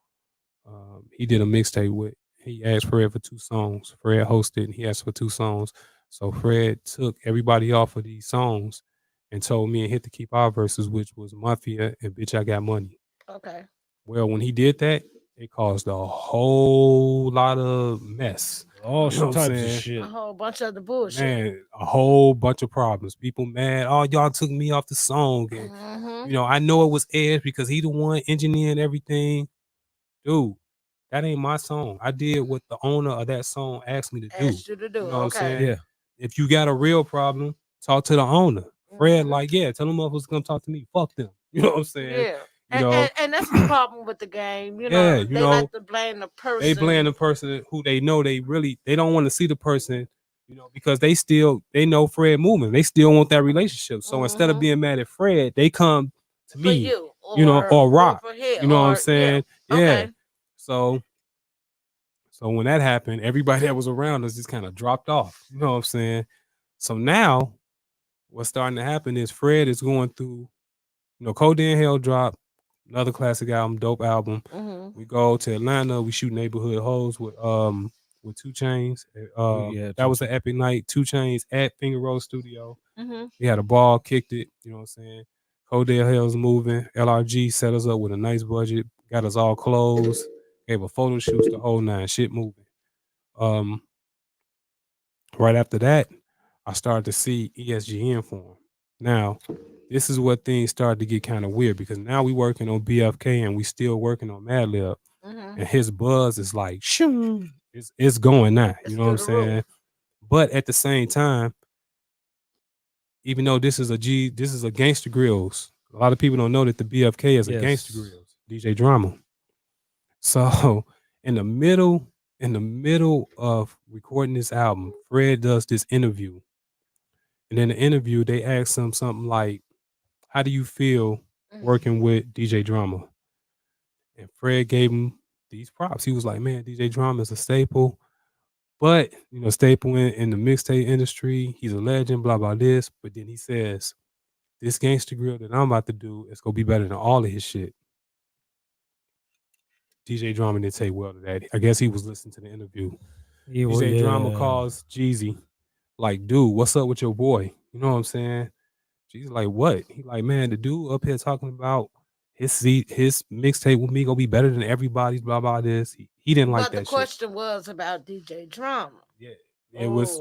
Speaker 5: He did a mixtape with. He asked Fred for 2 songs. Fred hosted and he asked for 2 songs. So Fred took everybody off of these songs and told me and Hit to keep our verses, which was Mafia and Bitch I Got Money.
Speaker 2: Okay.
Speaker 5: Well, when he did that, it caused a whole lot of mess.
Speaker 1: All
Speaker 5: You know what I'm
Speaker 1: types of
Speaker 5: saying?
Speaker 1: shit.
Speaker 2: A whole bunch of the bullshit.
Speaker 5: Man, a whole bunch of problems. People mad. Oh, y'all took me off the song. And, you know, I know it was Edge because he the one engineering everything. Dude, that ain't my song. I did what the owner of that song asked me to do.
Speaker 2: Asked you to do.
Speaker 5: You know what I'm
Speaker 2: Okay.
Speaker 5: saying?
Speaker 1: Yeah.
Speaker 5: If you got a real problem, talk to the owner. Fred,
Speaker 2: Mhm.
Speaker 5: like, yeah, tell them motherfuckers to come talk to me. Fuck them. You know what I'm saying?
Speaker 2: Yeah.
Speaker 5: You know,
Speaker 2: And that's the problem with the game. You
Speaker 5: Yeah,
Speaker 2: know,
Speaker 5: you
Speaker 2: they
Speaker 5: know,
Speaker 2: like to blame the person.
Speaker 5: they blame the person who they know they don't want to see the person, you know, because they know Fred moving. They still want that relationship. So instead of
Speaker 2: Mhm.
Speaker 5: being mad at Fred, they come to
Speaker 2: for
Speaker 5: me,
Speaker 2: you,
Speaker 5: you know, or Rock.
Speaker 2: for him,
Speaker 5: You know what I'm
Speaker 2: or
Speaker 5: saying?
Speaker 2: yeah.
Speaker 5: Yeah.
Speaker 2: Okay.
Speaker 5: So when that happened, everybody that was around us just kind of dropped off. You know what I'm saying? So now what's starting to happen is Fred is going through, you know, Codeine Hell dropped, another classic album, dope album.
Speaker 2: Mhm.
Speaker 5: We go to Atlanta, we shoot Neighborhood Hoes with 2 Chainz.
Speaker 1: Yeah,
Speaker 5: That
Speaker 1: 2
Speaker 5: was an
Speaker 1: Chainz.
Speaker 5: epic night. 2 Chainz at Finger Road Studio.
Speaker 2: Mhm.
Speaker 5: We had a ball, kicked it, you know what I'm saying? Codell Hell's moving. LRG set us up with a nice budget, got us all clothes, gave a photo shoots, the whole 9, shit moving. Right after that, I started to see ESGN form. Now, this is what things started to get kind of weird because now we working on BFK and we still working on Madlib,
Speaker 2: Mhm.
Speaker 5: and his buzz is like, shoo, it's going now.
Speaker 2: It's
Speaker 5: You know what I'm
Speaker 2: through the roof.
Speaker 5: saying? But at the same time, even though this is a Gangsta Grills. A lot of people don't know that the BFK is a Gangsta
Speaker 1: Yes.
Speaker 5: Grills, DJ Drama. So in the middle of recording this album, Fred does this interview. And in the interview, they asked him something like, how do you feel working with DJ Drama? And Fred gave him these props. He was like, man, DJ Drama is a staple. But, you know, staple in the mixtape industry. He's a legend, blah, blah, this. But then he says, this gangster grill that I'm about to do is going to be better than all of his shit. DJ Drama didn't say well to that. I guess he was listening to the interview. DJ Drama calls Jeezy, like, dude, what's up with your boy? You know what I'm saying? Jeezy like, what? He like, man, the dude up here talking about his mixtape with me gonna be better than everybody's, blah, blah, this. He didn't like
Speaker 2: But the
Speaker 5: that shit.
Speaker 2: question was about DJ Drama.
Speaker 5: Yeah. It was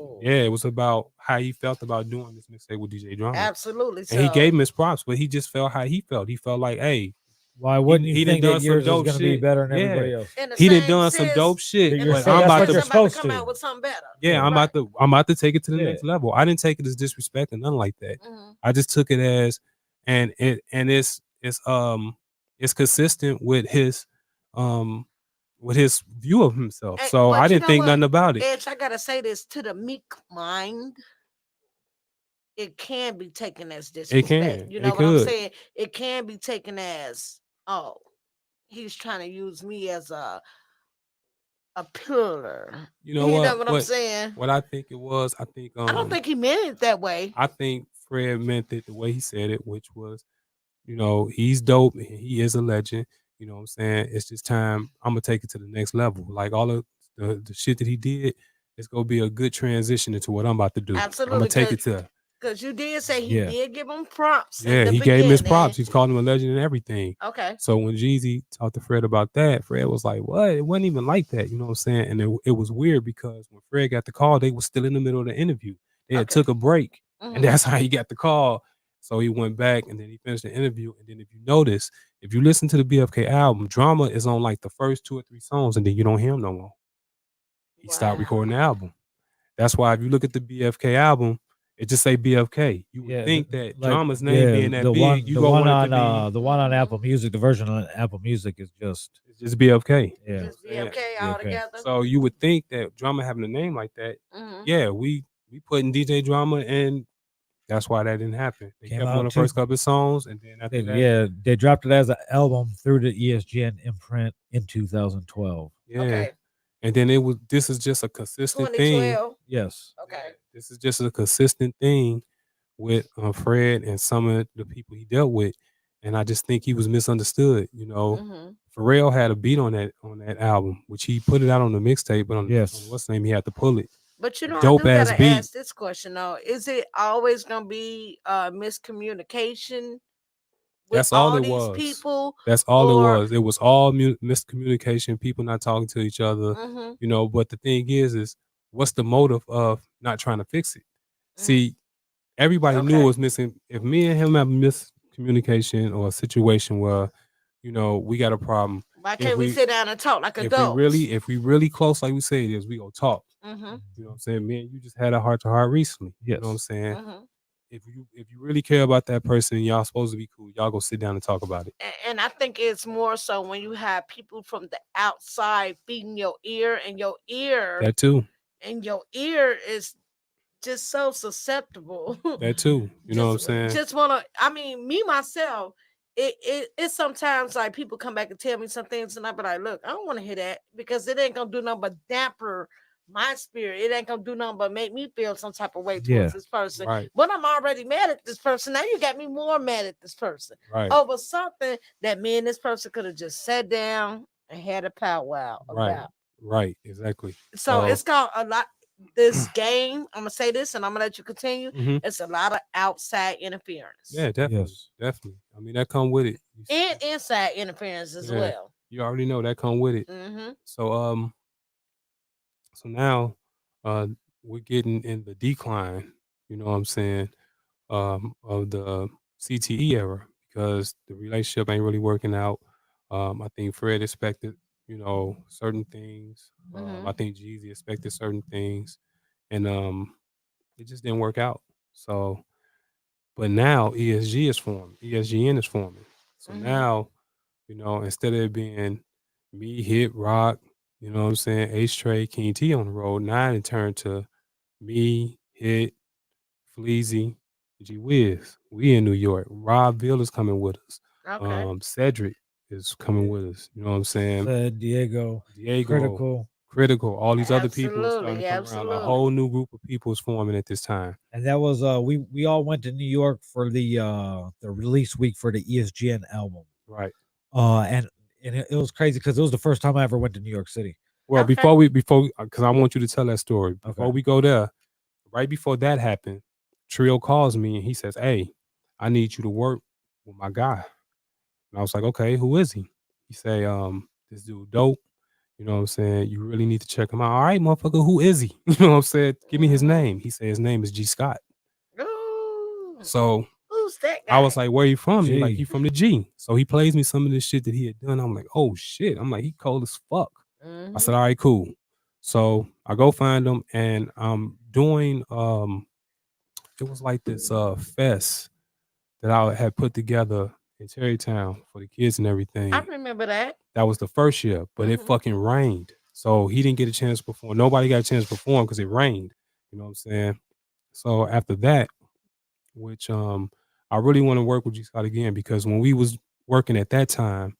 Speaker 5: about how he felt about doing this mixtape with DJ Drama.
Speaker 2: Absolutely.
Speaker 5: And he gave him his props, but he just felt how he felt. He felt like, hey,
Speaker 1: Why wouldn't
Speaker 5: he
Speaker 1: you
Speaker 5: done
Speaker 1: think
Speaker 5: done
Speaker 1: that
Speaker 5: some
Speaker 1: yours is
Speaker 5: dope
Speaker 1: going to be
Speaker 5: shit.
Speaker 1: better than
Speaker 5: Yeah.
Speaker 1: everybody else?
Speaker 2: In the
Speaker 5: he done
Speaker 2: same
Speaker 5: done some
Speaker 2: sense-
Speaker 5: dope shit.
Speaker 1: That
Speaker 2: in
Speaker 1: you're
Speaker 2: the
Speaker 5: But
Speaker 1: saying
Speaker 2: same
Speaker 1: that's
Speaker 5: I'm
Speaker 1: what
Speaker 5: about
Speaker 2: sense,
Speaker 1: you're
Speaker 5: to,
Speaker 2: I'm about to
Speaker 1: supposed
Speaker 2: come
Speaker 1: to.
Speaker 2: out with something better.
Speaker 5: yeah, I'm
Speaker 2: Right.
Speaker 5: about to take it to the
Speaker 1: Yeah.
Speaker 5: next level. I didn't take it as disrespect or nothing like that.
Speaker 2: Mhm.
Speaker 5: I just took it as, and it's consistent with his view of himself.
Speaker 2: Hey,
Speaker 5: So
Speaker 2: but
Speaker 5: I
Speaker 2: you
Speaker 5: didn't
Speaker 2: know
Speaker 5: think
Speaker 2: what,
Speaker 5: nothing about it.
Speaker 2: Edge, I gotta say this to the meek mind. It can be taken as disrespect.
Speaker 5: can.
Speaker 2: You
Speaker 5: It
Speaker 2: know what I'm
Speaker 5: could.
Speaker 2: saying? It can be taken as, oh, he's trying to use me as a pillar.
Speaker 5: You know
Speaker 2: You
Speaker 5: what?
Speaker 2: know what I'm saying?
Speaker 5: What I think it was, I
Speaker 2: don't think he meant it that way.
Speaker 5: I think Fred meant it the way he said it, which was, you know, he's dope and he is a legend. You know what I'm saying? It's just time I'm gonna take it to the next level. Like all of the shit that he did, it's gonna be a good transition into what I'm about to do. I'm
Speaker 2: Absolutely,
Speaker 5: gonna take it to
Speaker 2: because you did say he
Speaker 5: Yeah.
Speaker 2: did give him props.
Speaker 5: Yeah,
Speaker 2: in the
Speaker 5: he gave him his props.
Speaker 2: beginning.
Speaker 5: He's called him a legend and everything.
Speaker 2: Okay.
Speaker 5: So when Jeezy talked to Fred about that, Fred was like, what? It wasn't even like that. You know what I'm saying? And it was weird because when Fred got the call, they was still in the middle of the interview. They had
Speaker 2: Okay.
Speaker 5: took a break.
Speaker 2: Mhm.
Speaker 5: And that's how he got the call. So he went back and then he finished the interview. And then if you notice, if you listen to the BFK album, Drama is on like the first 2 or 3 songs, and then you don't hear him no more. He stopped recording the album. That's why if you look at the BFK album, it just say BFK. You would think that Drama's name being that big, you
Speaker 1: the
Speaker 5: go
Speaker 1: one
Speaker 5: want it
Speaker 1: on
Speaker 5: to be
Speaker 1: the one on Apple Music, the version on Apple Music is just
Speaker 5: BFK.
Speaker 1: Yeah.
Speaker 2: Just BFK
Speaker 1: Yeah.
Speaker 2: all together.
Speaker 5: So you would think that Drama having a name like that,
Speaker 2: Mhm.
Speaker 5: yeah, we putting DJ Drama in that's why that didn't happen. They
Speaker 1: Came
Speaker 5: kept him
Speaker 1: out
Speaker 5: on the
Speaker 1: too-
Speaker 5: first couple of songs, and then after that,
Speaker 1: Yeah, they dropped it as an album through the ESGN imprint in 2012.
Speaker 5: yeah.
Speaker 2: Okay.
Speaker 5: And then this is just a consistent thing.
Speaker 2: 2012.
Speaker 1: Yes.
Speaker 2: Okay.
Speaker 5: This is just a consistent thing with Fred and some of the people he dealt with, and I just think he was misunderstood. You know,
Speaker 2: Mm-hmm.
Speaker 5: Pharrell had a beat on that album, which he put it out on the mixtape, but on
Speaker 1: Yes.
Speaker 5: what's the name, he had to pull it.
Speaker 2: But you know,
Speaker 5: Dope
Speaker 2: I do
Speaker 5: ass
Speaker 2: gotta
Speaker 5: beat.
Speaker 2: ask this question though: is it always gonna be miscommunication with
Speaker 5: That's all
Speaker 2: all
Speaker 5: it
Speaker 2: these
Speaker 5: was.
Speaker 2: people?
Speaker 5: That's all it
Speaker 2: or-
Speaker 5: was. It was all miscommunication, people not talking to each other.
Speaker 2: Mhm.
Speaker 5: You know, but the thing is what's the motive of not trying to fix it? See, everybody knew it was missing. If me and him have miscommunication or a situation where, you know, we got a problem,
Speaker 2: Why can't we sit down and talk like
Speaker 5: if
Speaker 2: adults?
Speaker 5: we really close, like we say it is, we go talk.
Speaker 2: Mm-hmm.
Speaker 5: You know what I'm saying? Me and you just had a heart to heart recently.
Speaker 1: Yes.
Speaker 5: You know what I'm saying?
Speaker 2: Mm-hmm.
Speaker 5: If you really care about that person and y'all supposed to be cool, y'all go sit down and talk about it.
Speaker 2: And I think it's more so when you have people from the outside feeding your ear, and your ear
Speaker 5: That too.
Speaker 2: Is just so susceptible.
Speaker 5: That too. You know what I'm saying?
Speaker 2: Just wanna. I mean, me myself. It's sometimes like people come back and tell me some things, and I be like, look, I don't want to hear that, because it ain't gonna do nothing but damper my spirit. It ain't gonna do nothing but make me feel some type of way towards this person.
Speaker 5: Right.
Speaker 2: But I'm already mad at this person. Now you got me more mad at this person
Speaker 5: Right.
Speaker 2: over something that me and this person could have just sat down and had a powwow about.
Speaker 5: Right. Exactly.
Speaker 2: So it's called a lot. This game, I'm gonna say this, and I'm gonna let you continue.
Speaker 5: Mhm.
Speaker 2: It's a lot of outside interference.
Speaker 5: Yeah, definitely.
Speaker 1: Yes.
Speaker 5: Definitely. I mean, that come with it.
Speaker 2: And inside interference as
Speaker 5: Yeah.
Speaker 2: well.
Speaker 5: You already know that come with it.
Speaker 2: Mm-hmm.
Speaker 5: So so now we're getting in the decline, you know what I'm saying, of the CTE era, because the relationship ain't really working out. I think Fred expected, you know, certain things.
Speaker 2: Mhm.
Speaker 5: I think Jeezy expected certain things, and it just didn't work out. So, but now ESGN is forming. So
Speaker 2: Mhm.
Speaker 5: now, you know, instead of it being me, Hit, Rock, you know what I'm saying, H Trey, King T on the road, now it turned to me, Hit, Fleazy, G Wiz. We in New York. Rob Bill is coming with us.
Speaker 2: Okay.
Speaker 5: Cedric is coming with us. You know what I'm saying?
Speaker 1: Said Diego,
Speaker 5: Critical. All these other people are starting to come around. A
Speaker 2: Absolutely.
Speaker 5: whole new group of people is forming at this time.
Speaker 1: and that was we all went to New York for the release week for the ESGN album.
Speaker 5: Right.
Speaker 1: And it was crazy because it was the first time I ever went to New York City.
Speaker 5: Well,
Speaker 2: Okay.
Speaker 5: before because I want you to tell that story. Before we go there, right before that happened, Trio calls me and he says, "Hey, I need you to work with my guy." And I was like, "Okay, who is he?" He say, "This dude dope. You know what I'm saying? You really need to check him out." "All right, motherfucker, who is he?" You know what I'm saying? "Give me his name." He said his name is G Scott.
Speaker 2: Ooh.
Speaker 5: So
Speaker 2: Who's that guy?
Speaker 5: I was like, "Where you from?" He
Speaker 1: G.
Speaker 5: like, "He from the G." So he plays me some of this shit that he had done. I'm like, "Oh shit." I'm like, "He cold as fuck." I said, "All right, cool." So I go find him, and I'm doing it was like this fest that I had put together in Terrytown for the kids and everything.
Speaker 2: I remember that.
Speaker 5: That was the first year, but it fucking rained. So he didn't get a chance to perform. Nobody got a chance to perform because it rained. You know what I'm saying? So after that, which I really want to work with G Scott again, because when we was working at that time,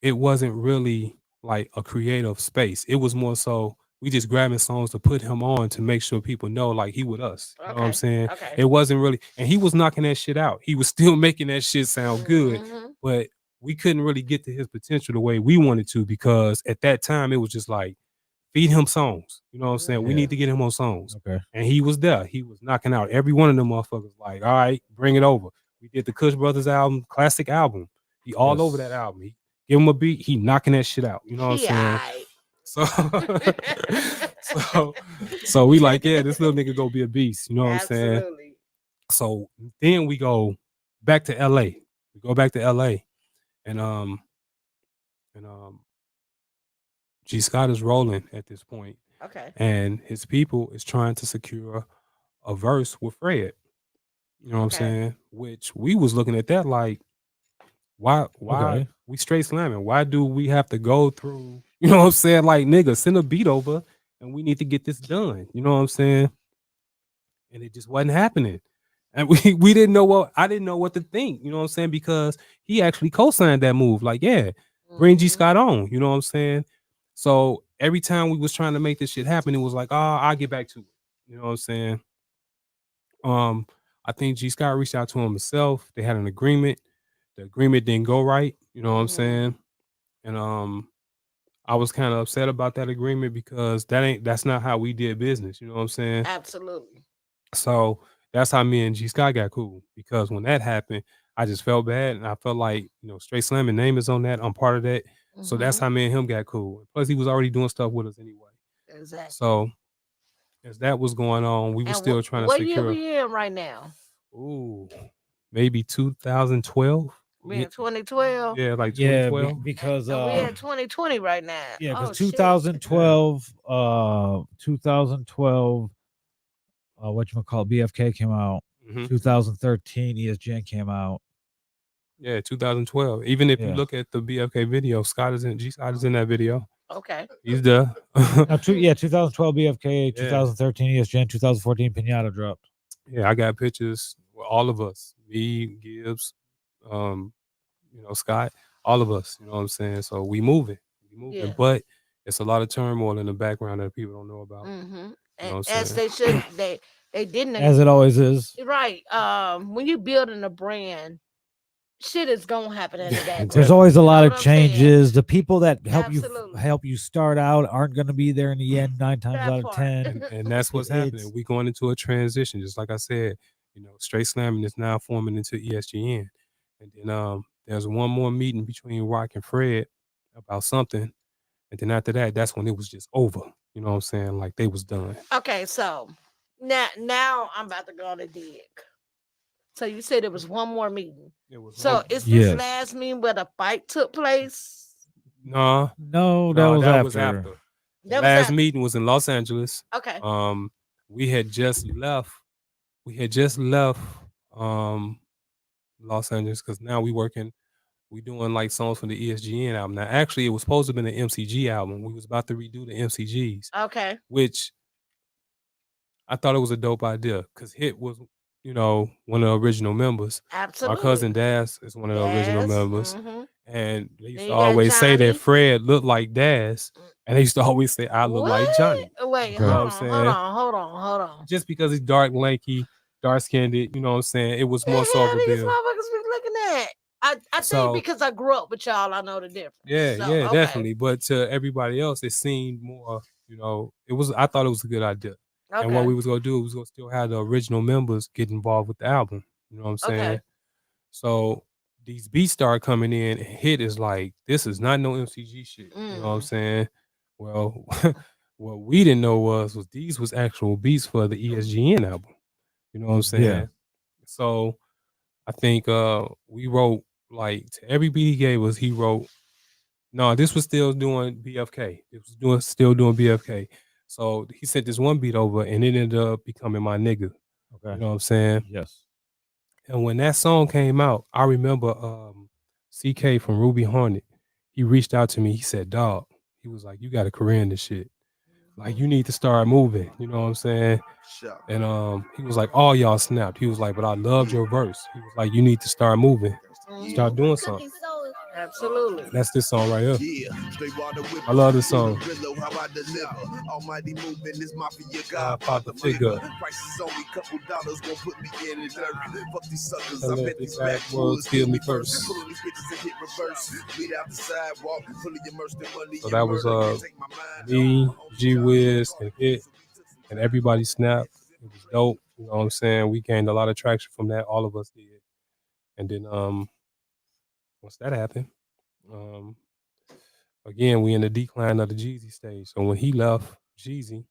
Speaker 5: it wasn't really like a creative space. It was more so we just grabbing songs to put him on to make sure people know like he with us. You know what I'm saying?
Speaker 2: Okay.
Speaker 5: It wasn't really, and he was knocking that shit out. He was still making that shit sound good,
Speaker 2: Mhm.
Speaker 5: but we couldn't really get to his potential the way we wanted to, because at that time it was just like feed him songs. You know what I'm saying? We need to get him on songs.
Speaker 1: Okay.
Speaker 5: And he was there. He was knocking out every one of them motherfuckers. Like, all right, bring it over. We did the Kush Brothers album, classic album. He all over that album. He give him a beat, he knocking that shit out. You know what I'm saying? So, so we like, yeah, this little nigga go be a beast. You know what I'm saying?
Speaker 2: Absolutely.
Speaker 5: So then we go back to LA. We go back to LA, and G Scott is rolling at this point.
Speaker 2: Okay.
Speaker 5: And his people is trying to secure a verse with Fred. You know what I'm saying? Which we was looking at that like, why we straight slamming? Why do we have to go through, you know what I'm saying? Like, nigga, send a beat over and we need to get this done. You know what I'm saying? And it just wasn't happening. And we didn't know what I didn't know what to think, you know what I'm saying? Because he actually co-signed that move. Like, yeah, bring G
Speaker 2: Mhm.
Speaker 5: Scott on, you know what I'm saying? So every time we was trying to make this shit happen, it was like, oh, I'll get back to it. You know what I'm saying? Um, I think G Scott reached out to him himself. They had an agreement. The agreement didn't go right, you know what I'm
Speaker 2: Mhm.
Speaker 5: saying? And I was kind of upset about that agreement because that's not how we did business, you know what I'm saying?
Speaker 2: Absolutely.
Speaker 5: So that's how me and G Scott got cool because when that happened, I just felt bad and I felt like, Straight Slam and name is on that. I'm part of that. So that's
Speaker 2: Mhm.
Speaker 5: how me and him got cool. Plus, he was already doing stuff with us anyway.
Speaker 2: Exactly.
Speaker 5: So as that was going on, we were
Speaker 2: And
Speaker 5: still trying to
Speaker 2: what year
Speaker 5: secure.
Speaker 2: we in right now?
Speaker 5: Ooh, maybe 2012.
Speaker 2: We in 2012.
Speaker 5: Yeah, like
Speaker 1: Yeah,
Speaker 5: 2012.
Speaker 1: because
Speaker 2: And we in 2020 right now.
Speaker 1: yeah, because
Speaker 2: Oh shit.
Speaker 1: 2012, 2012, whatchamacallit, BFK came out.
Speaker 5: Hmm.
Speaker 1: 2013, ESGN came out.
Speaker 5: Yeah, 2012. Even if you
Speaker 1: Yeah.
Speaker 5: look at the BFK video, G Scott is in that video.
Speaker 2: Okay.
Speaker 5: He's the
Speaker 1: Now, 2012 BFK,
Speaker 5: Yeah.
Speaker 1: 2013 ESGN, 2014 Pinata dropped.
Speaker 5: Yeah, I got pictures with all of us. Me, Gibbs, um, Scott, all of us, you know what I'm saying? So we moving.
Speaker 2: Yeah.
Speaker 5: But it's a lot of turmoil in the background that people don't know about.
Speaker 2: Mm-hmm.
Speaker 5: You know
Speaker 2: And
Speaker 5: what I'm
Speaker 2: as
Speaker 5: saying?
Speaker 2: they should, they didn't.
Speaker 1: As it always is.
Speaker 2: Right. When you building a brand, shit is gonna happen in the background.
Speaker 1: There's always a
Speaker 2: You know
Speaker 1: lot
Speaker 2: what
Speaker 1: of
Speaker 2: I'm saying?
Speaker 1: changes. The people that help
Speaker 2: Absolutely.
Speaker 1: you start out aren't going to be there in the end 9 times
Speaker 2: That
Speaker 1: out of
Speaker 2: part.
Speaker 1: 10.
Speaker 5: And that's what's happening. We going into a transition, just like I said. Straight slamming is now forming into ESGN, and then there's one more meeting between Rock and Fred about something, and then after that, that's when it was just over. You know what I'm saying? Like they was done.
Speaker 2: Okay, so now I'm about to go on a dig. So you said there was one more meeting.
Speaker 5: It was
Speaker 2: So
Speaker 5: one-
Speaker 2: is this
Speaker 1: Yes.
Speaker 2: last meeting where the fight took place?
Speaker 5: no,
Speaker 1: No, that
Speaker 5: no,
Speaker 1: was
Speaker 5: that
Speaker 1: after.
Speaker 5: was after. The
Speaker 2: That was
Speaker 5: last
Speaker 2: after.
Speaker 5: meeting was in Los Angeles.
Speaker 2: Okay.
Speaker 5: We had just left. We had just left um Los Angeles because now we doing like songs from the ESGN album. Now actually it was supposed to have been an MCG album. We was about to redo the MCGs,
Speaker 2: Okay.
Speaker 5: which I thought it was a dope idea because Hit was, one of the original members. My cousin
Speaker 2: Absolutely.
Speaker 5: Daz is one of the original
Speaker 2: Yes.
Speaker 5: members.
Speaker 2: Mm-hmm.
Speaker 5: And they used
Speaker 2: Then
Speaker 5: to
Speaker 2: you got
Speaker 5: always say
Speaker 2: Johnny.
Speaker 5: that Fred looked like Daz. And they used to always say I look like
Speaker 2: What?
Speaker 5: Johnny.
Speaker 2: Wait,
Speaker 1: Okay.
Speaker 5: You know
Speaker 2: hold
Speaker 5: what
Speaker 2: on,
Speaker 5: I'm
Speaker 2: hold
Speaker 5: saying?
Speaker 2: on, hold on, hold on.
Speaker 5: Just because he's dark, lanky, dark skinned, you know what I'm saying? It was
Speaker 2: The
Speaker 5: more so of
Speaker 2: hell
Speaker 5: a
Speaker 2: these
Speaker 5: bill.
Speaker 2: motherfuckers be looking at? I
Speaker 5: So-
Speaker 2: think because I grew up with y'all, I know the difference.
Speaker 5: Yeah,
Speaker 2: So,
Speaker 5: yeah,
Speaker 2: okay.
Speaker 5: definitely. But to everybody else, it seemed more, I thought it was a good idea.
Speaker 2: Okay.
Speaker 5: And what we was gonna do was gonna still have the original members get involved with the album. You know what I'm saying?
Speaker 2: Okay.
Speaker 5: So these beats start coming in and Hit is like, this is not no MCG shit. You know what I'm saying? Well, what we didn't know was these was actual beats for the ESGN album. You know what I'm saying?
Speaker 1: Yeah.
Speaker 5: So I think we wrote like to every beat he gave us, he wrote. No, this was still doing BFK. It was still doing BFK. So he sent this one beat over, and it ended up becoming my nigga.
Speaker 1: Okay.
Speaker 5: You know what I'm saying?
Speaker 1: Yes.
Speaker 5: And when that song came out, I remember CK from Ruby Hornet. He reached out to me. He said, "Dog," he was like, "You got a career in this shit. Like you need to start moving." You know what I'm saying?
Speaker 7: Sure.
Speaker 5: And he was like, "All y'all snapped." He was like, "But I loved your verse." He was like, "You need to start moving, start doing something."
Speaker 2: Absolutely.
Speaker 5: And that's this song right here.
Speaker 7: Yeah, straight water with
Speaker 5: I love this song.
Speaker 7: Grillo, how I deliver. Almighty moving this mafia
Speaker 5: Godfather
Speaker 7: godfather
Speaker 5: figure.
Speaker 7: figure. Prices only couple dollars gonna put me in the dirt. Fuck these suckers,
Speaker 5: I
Speaker 7: I
Speaker 5: let
Speaker 7: bet
Speaker 5: these
Speaker 7: these
Speaker 5: backwoods
Speaker 7: backwoods
Speaker 5: kill
Speaker 7: kill
Speaker 5: me
Speaker 7: me
Speaker 5: first.
Speaker 7: first. Pull on these bitches and hit reverse. Bleed out the sidewalk, fully immersed in money.
Speaker 5: So that was me, G Wiz, and Hit, and everybody snapped. It was dope. You know what I'm saying? We gained a lot of traction from that. All of us did. And then once that happened, um, again we in the decline of the Jeezy stage. So when he left Jeezy,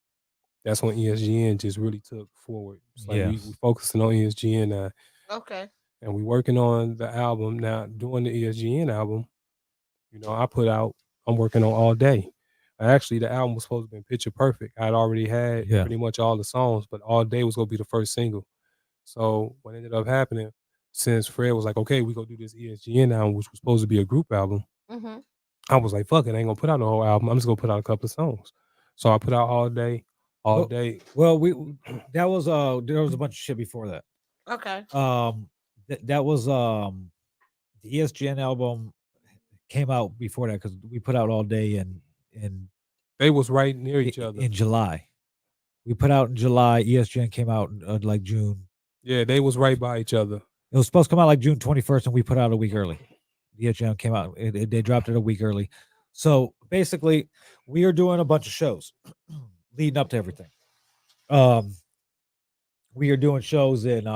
Speaker 5: that's when ESGN just really took forward. It's like we
Speaker 1: Yes.
Speaker 5: focusing on ESGN now,
Speaker 2: Okay.
Speaker 5: and we working on the album now. Doing the ESGN album, I'm working on all day. Actually, the album was supposed to be Picture Perfect. I'd already had
Speaker 1: Yeah.
Speaker 5: pretty much all the songs, but All Day was gonna be the first single. So what ended up happening, since Fred was like, "Okay, we gonna do this ESGN album," which was supposed to be a group album,
Speaker 2: Mm-hmm.
Speaker 5: I was like, "Fuck it, I ain't gonna put out the whole album. I'm just gonna put out a couple of songs." So I put out All Day, All
Speaker 1: Well-
Speaker 5: Day.
Speaker 1: Well, there was a bunch of shit before that.
Speaker 2: Okay.
Speaker 1: That was the ESGN album came out before that because we put out all day in
Speaker 5: They was right near each other.
Speaker 1: in July. We put out in July. ESGN came out in like June.
Speaker 5: Yeah, they was right by each other.
Speaker 1: It was supposed to come out like June 21st, and we put out a week early. ESGN came out. They dropped it a week early. So basically, we are doing a bunch of shows leading up to everything. We are doing shows in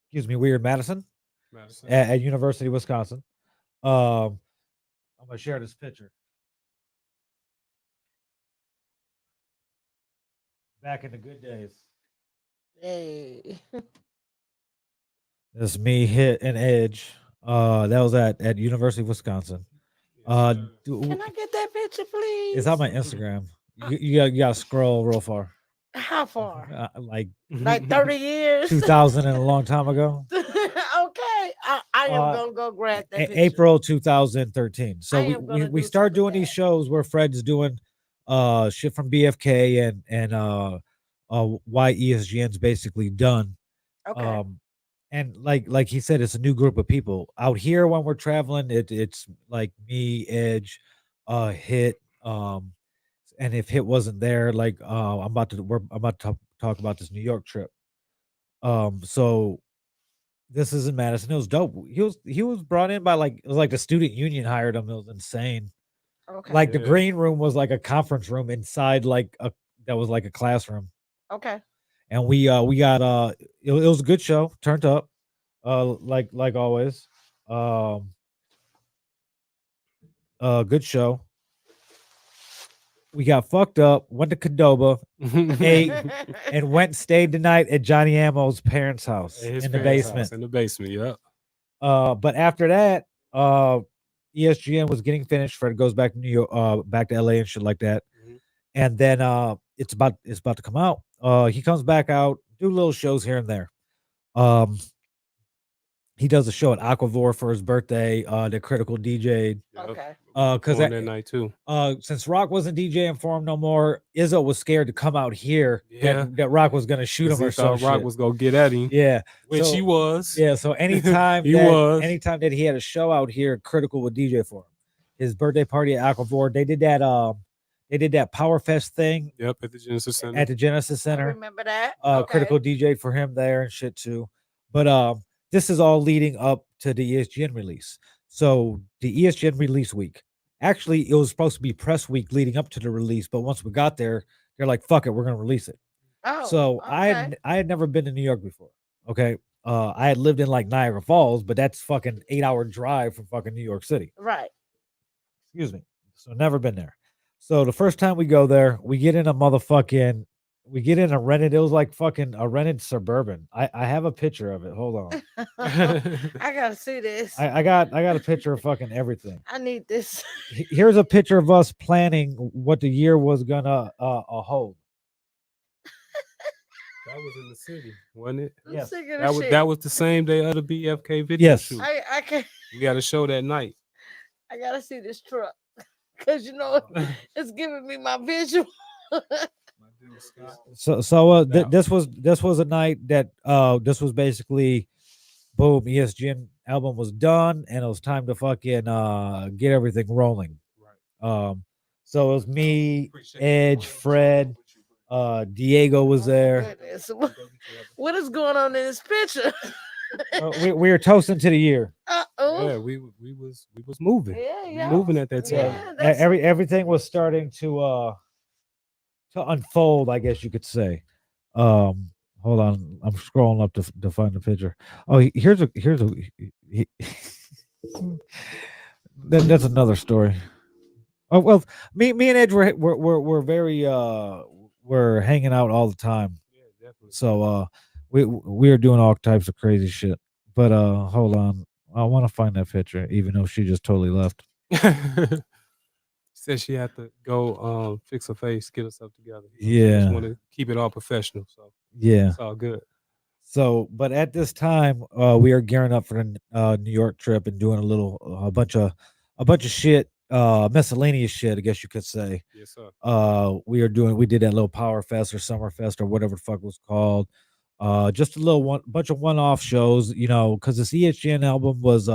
Speaker 1: excuse me, we're in Madison,
Speaker 5: Madison.
Speaker 1: at University of Wisconsin. I'm gonna share this picture. Back in the good days.
Speaker 2: Hey.
Speaker 1: This is me hit an edge. That was at University of Wisconsin.
Speaker 2: Can I get that picture, please?
Speaker 1: It's on my Instagram. You gotta scroll real far.
Speaker 2: How far?
Speaker 1: Like
Speaker 2: Like 30 years?
Speaker 1: 2000 and a long time ago.
Speaker 2: Okay. I am going to go grab that picture.
Speaker 1: April 2013.
Speaker 2: I
Speaker 1: So
Speaker 2: am gonna
Speaker 1: we
Speaker 2: do
Speaker 1: started
Speaker 2: some
Speaker 1: doing
Speaker 2: of
Speaker 1: these
Speaker 2: that.
Speaker 1: shows where Fred's doing shit from BFK and why ESGN's basically done.
Speaker 2: Okay.
Speaker 1: And like he said, it's a new group of people out here when we're traveling. It's like me, Edge, Hit, and if Hit wasn't there, like I'm about to talk about this New York trip. So this is in Madison. It was dope. He was brought in by like it was like the student union hired him. It was insane.
Speaker 2: Okay.
Speaker 1: Like the
Speaker 5: Yeah.
Speaker 1: green room was like a conference room inside like a that was like a classroom.
Speaker 2: Okay.
Speaker 1: And we got it was a good show, turned up. Like always. Good show. We got fucked up, went to Cadoba, ate, and went and stayed the night at Johnny Ammo's parents' house
Speaker 5: His
Speaker 1: in the
Speaker 5: parents'
Speaker 1: basement.
Speaker 5: house, in the basement, yeah.
Speaker 1: But after that, ESGN was getting finished. Fred goes back to New York, back to LA and shit like that.
Speaker 5: Mhm.
Speaker 1: And then it's about to come out. He comes back out, do little shows here and there. He does a show at Aquavore for his birthday. The Critical DJ.
Speaker 5: Yep.
Speaker 2: Okay.
Speaker 1: Because
Speaker 5: On that night too.
Speaker 1: since Rock wasn't DJing for him no more, Izzo was scared to come out here.
Speaker 5: Yeah.
Speaker 1: That Rock was gonna shoot
Speaker 5: 'Cause
Speaker 1: him
Speaker 5: he
Speaker 1: or some
Speaker 5: thought Rock
Speaker 1: shit.
Speaker 5: was gonna get at him,
Speaker 1: Yeah,
Speaker 5: which
Speaker 1: so-
Speaker 5: he was.
Speaker 1: yeah. So anytime
Speaker 5: He
Speaker 1: that
Speaker 5: was.
Speaker 1: anytime that he had a show out here, Critical would DJ for him. His birthday party at Aquavore, they did that Power Fest thing
Speaker 5: Yep, at the Genesis Center.
Speaker 1: at the Genesis
Speaker 2: I
Speaker 1: Center.
Speaker 2: remember that.
Speaker 1: Critical DJ for him there and shit too. But this is all leading up to the ESGN release. So the ESGN release week. Actually, it was supposed to be press week leading up to the release, but once we got there, they're like, "Fuck it, we're gonna release it."
Speaker 2: Oh,
Speaker 1: So I had never been to New York before. Okay, I had lived in like Niagara Falls, but that's fucking 8-hour drive from fucking New York City.
Speaker 2: Right.
Speaker 1: Excuse me. So never been there. So the first time we go there, we get in a rented. It was like fucking a rented Suburban. I have a picture of it. Hold on.
Speaker 2: I gotta see this.
Speaker 1: I got a picture of fucking everything.
Speaker 2: I need this.
Speaker 1: Here's a picture of us planning what the year was gonna hold.
Speaker 5: That was in the city, wasn't it?
Speaker 2: I'm
Speaker 1: Yes.
Speaker 2: sick of
Speaker 5: That
Speaker 2: this
Speaker 5: was
Speaker 2: shit.
Speaker 5: that was the same day of the BFK video
Speaker 1: Yes.
Speaker 5: shoot.
Speaker 2: I can't.
Speaker 5: We got a show that night.
Speaker 2: I gotta see this truck because you know it's giving me my visual.
Speaker 1: So
Speaker 5: Yeah.
Speaker 1: this was a night that this was basically boom, ESGN album was done and it was time to fucking get everything rolling.
Speaker 5: Right.
Speaker 1: So it was me, Edge, Fred, Diego was there.
Speaker 2: Goodness. What is going on in this picture?
Speaker 1: We were toasting to the year.
Speaker 2: Uh-oh.
Speaker 5: Yeah, we was moving.
Speaker 2: Yeah,
Speaker 5: We
Speaker 2: yeah.
Speaker 5: moving at that time.
Speaker 2: Yeah, that's
Speaker 1: Everything was starting to unfold, I guess you could say. Hold on, I'm scrolling up to find the picture. Oh, here's a that's another story. Oh well, me and Edge we're very we're hanging out all the time.
Speaker 5: Yeah, definitely.
Speaker 1: So we are doing all types of crazy shit. But hold on, I want to find that picture, even though she just totally left.
Speaker 5: Said she had to go fix her face, get herself together.
Speaker 1: Yeah.
Speaker 5: Just want to keep it all professional. So
Speaker 1: Yeah.
Speaker 5: it's all good.
Speaker 1: So, but at this time, we are gearing up for the New York trip and doing a bunch of shit, miscellaneous shit, I guess you could say.
Speaker 5: Yes, sir.
Speaker 1: We did that little Power Fest or Summer Fest or whatever the fuck it was called. Just a little bunch of one-off shows, because this ESGN album was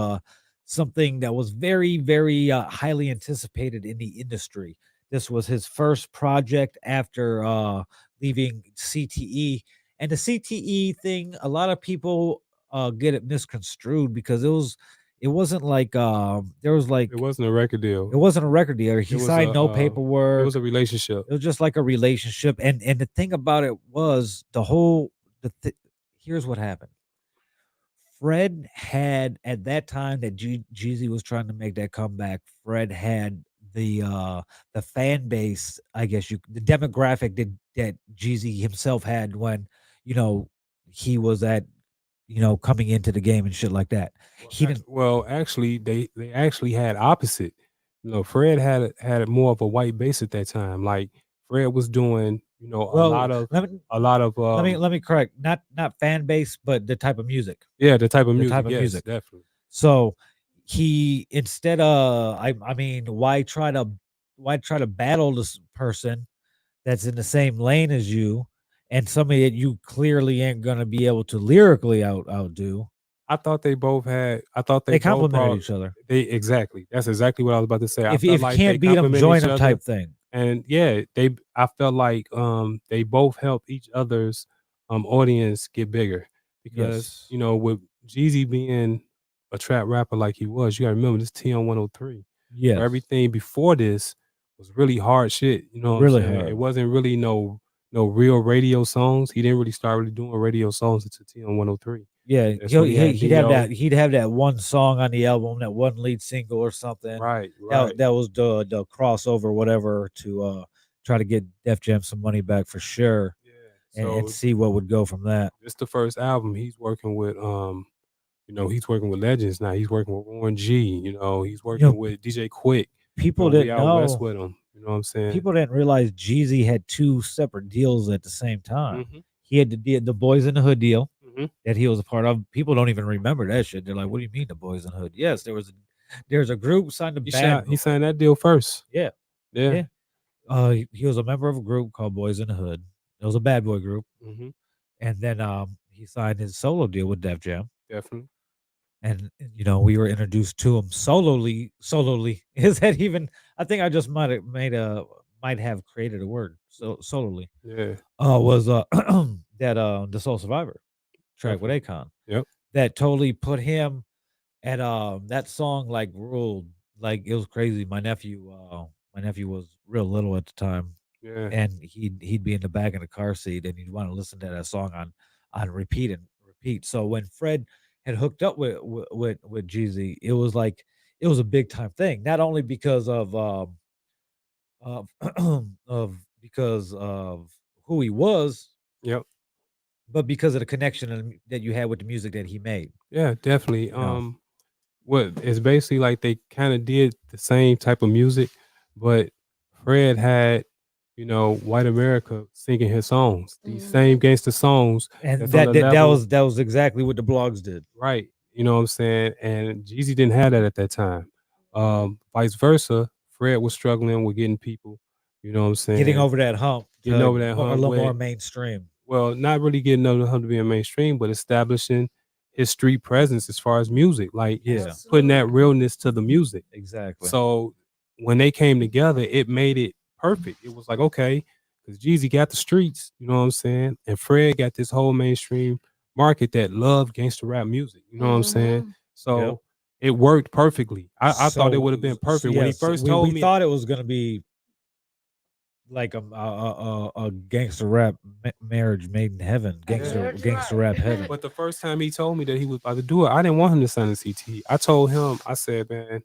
Speaker 1: something that was very, very highly anticipated in the industry. This was his first project after leaving CTE, and the CTE thing, a lot of people get it misconstrued because it wasn't like there was like
Speaker 5: It wasn't a record deal.
Speaker 1: it wasn't a record deal. He
Speaker 5: was
Speaker 1: signed no
Speaker 5: It
Speaker 1: paperwork.
Speaker 5: was a relationship.
Speaker 1: It was just like a relationship, and the thing about it was here's what happened. Fred had at that time that Jeezy was trying to make that comeback. Fred had the fan base, I guess the demographic that Jeezy himself had when he was at coming into the game and shit like that. He didn't.
Speaker 5: Well, actually, they actually had opposite. Fred had more of a white base at that time. Like Fred was doing,
Speaker 1: Well,
Speaker 5: a lot of
Speaker 1: let me correct. Not fan base, but the type of music.
Speaker 5: yeah, the type of
Speaker 1: The
Speaker 5: music.
Speaker 1: type of
Speaker 5: Yes,
Speaker 1: music.
Speaker 5: definitely.
Speaker 1: So he instead I mean, why try to battle this person that's in the same lane as you and somebody that you clearly ain't gonna be able to lyrically outdo?
Speaker 5: I thought they both had. I thought
Speaker 1: They
Speaker 5: both
Speaker 1: complimented
Speaker 5: brought.
Speaker 1: each other.
Speaker 5: They exactly. That's exactly what I was about to say. I
Speaker 1: If
Speaker 5: felt
Speaker 1: you
Speaker 5: like
Speaker 1: can't
Speaker 5: they
Speaker 1: beat them,
Speaker 5: complimented
Speaker 1: join
Speaker 5: each
Speaker 1: them
Speaker 5: other.
Speaker 1: type thing.
Speaker 5: And yeah, I felt like they both helped each other's audience get bigger because
Speaker 1: Yes.
Speaker 5: with Jeezy being a trap rapper like he was, you gotta remember this TM 103.
Speaker 1: Yes.
Speaker 5: Everything before this was really hard shit. You know what
Speaker 1: Really
Speaker 5: I'm saying?
Speaker 1: hard.
Speaker 5: It wasn't really no real radio songs. He didn't really start really doing radio songs until TM 103.
Speaker 1: Yeah,
Speaker 5: That's when he had
Speaker 1: he'd have that one song on the album, that one lead single or something.
Speaker 5: Right.
Speaker 1: That was the crossover, whatever, to try to get Def Jam some money back for sure,
Speaker 5: Yeah.
Speaker 1: and see what would go from that.
Speaker 5: It's the first album he's working with. He's working with legends now. He's working with Warren G. He's working with DJ Quick.
Speaker 1: People
Speaker 5: we
Speaker 1: didn't
Speaker 5: out
Speaker 1: know.
Speaker 5: west with him. You know what I'm saying?
Speaker 1: People didn't realize Jeezy had two separate deals at the same time.
Speaker 5: Mhm.
Speaker 1: He had the Boys in the Hood deal
Speaker 5: Mhm.
Speaker 1: that he was a part of. People don't even remember that shit. They're like, "What do you mean the Boys in the Hood?" Yes, there's a group signed to
Speaker 5: He signed that deal first.
Speaker 1: Yeah.
Speaker 5: Yeah.
Speaker 1: He was a member of a group called Boys in the Hood. It was a bad boy group,
Speaker 5: Mhm.
Speaker 1: and then he signed his solo deal with Def Jam.
Speaker 5: Definitely.
Speaker 1: And we were introduced to him solely. Is that even? I think I just might have created a word. So solely.
Speaker 5: Yeah.
Speaker 1: Was that the Soul Survivor track with Akon.
Speaker 5: Yep.
Speaker 1: That totally put him at that song like ruled. Like it was crazy. My nephew was real little at the time.
Speaker 5: Yeah.
Speaker 1: And he'd be in the back of the car seat and he'd want to listen to that song on repeat and repeat. So when Fred had hooked up with Jeezy, it was like it was a big time thing. Not only because of because of who he was,
Speaker 5: Yep.
Speaker 1: but because of the connection that you had with the music that he made.
Speaker 5: Yeah, definitely. What it's basically like they kind of did the same type of music, but Fred had, white America singing his songs, these same gangster songs,
Speaker 1: and
Speaker 5: that's on the
Speaker 1: that
Speaker 5: level-
Speaker 1: that was exactly what the blogs did.
Speaker 5: right. You know what I'm saying? And Jeezy didn't have that at that time. Vice versa, Fred was struggling with getting people. You know what I'm saying?
Speaker 1: Getting over that hump,
Speaker 5: Getting over that
Speaker 1: a
Speaker 5: hump
Speaker 1: little more
Speaker 5: with-
Speaker 1: mainstream.
Speaker 5: Well, not really getting over the hump to be a mainstream, but establishing his street presence as far as music, like
Speaker 1: Yeah.
Speaker 5: putting that realness to the music.
Speaker 1: Exactly.
Speaker 5: So when they came together, it made it perfect. It was like, okay, because Jeezy got the streets, you know what I'm saying? And Fred got this whole mainstream market that loved gangster rap music, you know what I'm saying? So
Speaker 1: Yep.
Speaker 5: it worked perfectly. I thought it would have been perfect. When he
Speaker 1: Yes,
Speaker 5: first told
Speaker 1: we
Speaker 5: me,
Speaker 1: thought it was gonna be like a gangster rap marriage made in heaven, gangster rap heaven.
Speaker 5: but the first time he told me that he was about to do it, I didn't want him to sign a CT. I told him, I said, man,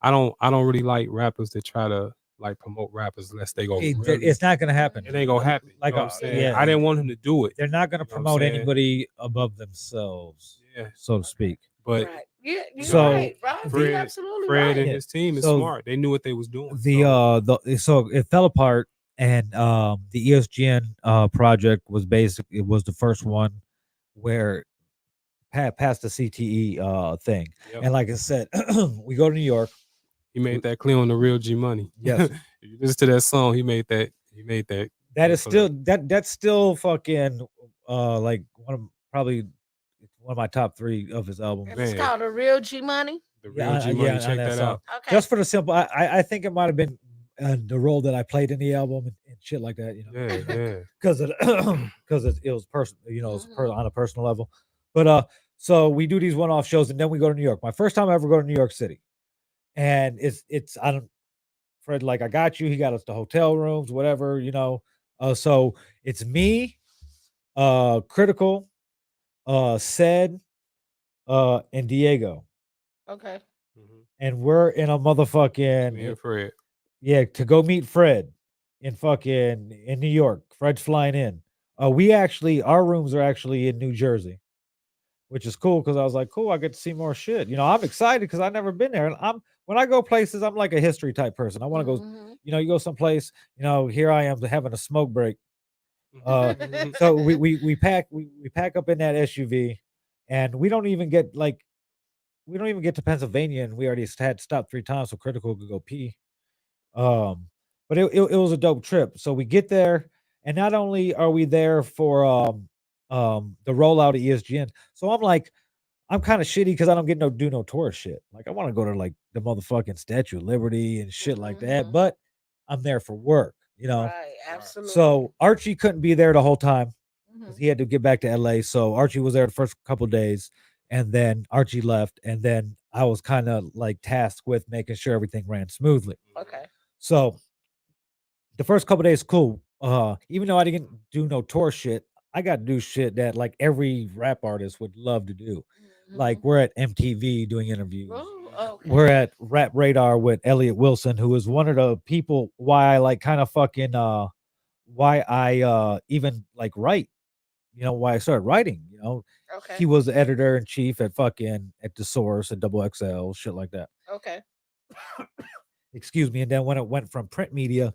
Speaker 5: I don't really like rappers that try to like promote rappers unless they go.
Speaker 1: It's not gonna happen.
Speaker 5: It ain't gonna happen.
Speaker 1: Like,
Speaker 5: you know what I'm saying?
Speaker 1: yeah.
Speaker 5: I didn't want him to do it.
Speaker 1: They're not gonna
Speaker 5: You know what I'm
Speaker 1: promote
Speaker 5: saying?
Speaker 1: anybody above themselves,
Speaker 5: Yeah,
Speaker 1: so to speak.
Speaker 5: but
Speaker 2: Right. Yeah, you're
Speaker 1: So,
Speaker 2: right, Rob. You're
Speaker 5: Fred,
Speaker 2: absolutely
Speaker 5: Fred
Speaker 2: right.
Speaker 5: and his team is
Speaker 1: So,
Speaker 5: smart. They knew what they was doing.
Speaker 1: So it fell apart, and the ESGN project was basically, it was the first one where past the CTE thing.
Speaker 5: Yep.
Speaker 1: And like I said, we go to New York.
Speaker 5: He made that clear on the Real G Money.
Speaker 1: Yes.
Speaker 5: If you listen to that song, he made that.
Speaker 1: That is still that's still fucking like probably one of my top 3 of his albums.
Speaker 2: And it's
Speaker 5: Man.
Speaker 2: called The Real G Money.
Speaker 5: The
Speaker 1: Yeah,
Speaker 5: real G Money.
Speaker 1: yeah, on
Speaker 5: Check
Speaker 1: that
Speaker 5: that
Speaker 1: song.
Speaker 5: out.
Speaker 2: Okay.
Speaker 1: Just for the simple, I think it might have been the role that I played in the album and shit like that, you know,
Speaker 5: Yeah, yeah.
Speaker 1: because it was personal, you know, it's
Speaker 2: Mhm.
Speaker 1: on a personal level. But so we do these one-off shows and then we go to New York. My first time I ever go to New York City, and it's I don't Fred like I got you. He got us the hotel rooms, whatever, you know. So it's me, Critical, Said, and Diego,
Speaker 2: Okay.
Speaker 5: Mhm.
Speaker 1: and we're in a
Speaker 5: Me
Speaker 1: motherfucking
Speaker 5: and Fred.
Speaker 1: yeah to go meet Fred in New York. Fred's flying in. We actually our rooms are actually in New Jersey, which is cool because I was like, cool, I get to see more shit. You know, I'm excited because I've never been there, and I'm when I go places, I'm like a history type person. I want to go.
Speaker 2: Mhm.
Speaker 1: You know, you go someplace. You know, here I am having a smoke break.
Speaker 5: Mhm.
Speaker 1: So we pack up in that SUV, and we don't even get to Pennsylvania, and we already had stopped 3 times so Critical could go pee. Um, but it was a dope trip. So we get there, and not only are we there for the rollout of ESGN, so I'm kind of shitty because I don't get do no tourist shit. Like I want to go to like the motherfucking Statue of Liberty and shit like that,
Speaker 2: Mhm.
Speaker 1: but I'm there for work, you know.
Speaker 2: Right. Absolutely.
Speaker 1: So Archie couldn't be there the whole time because
Speaker 2: Mhm.
Speaker 1: he had to get back to LA. So Archie was there the first couple days, and then Archie left, and then I was kind of like tasked with making sure everything ran smoothly.
Speaker 2: Okay.
Speaker 1: So the first couple days, cool. Even though I didn't do no tour shit, I got to do shit that like every rap artist would love to do. Like
Speaker 2: Mhm.
Speaker 1: we're at MTV doing interviews.
Speaker 2: Oh, okay.
Speaker 1: We're at Rap Radar with Elliot Wilson, who is one of the people why I like kind of fucking why I even like write, you know, why I started writing, you know.
Speaker 2: Okay.
Speaker 1: He was the editor in chief at fucking at the source at double XL, shit like that.
Speaker 2: Okay.
Speaker 1: Excuse me. And then when it went from print media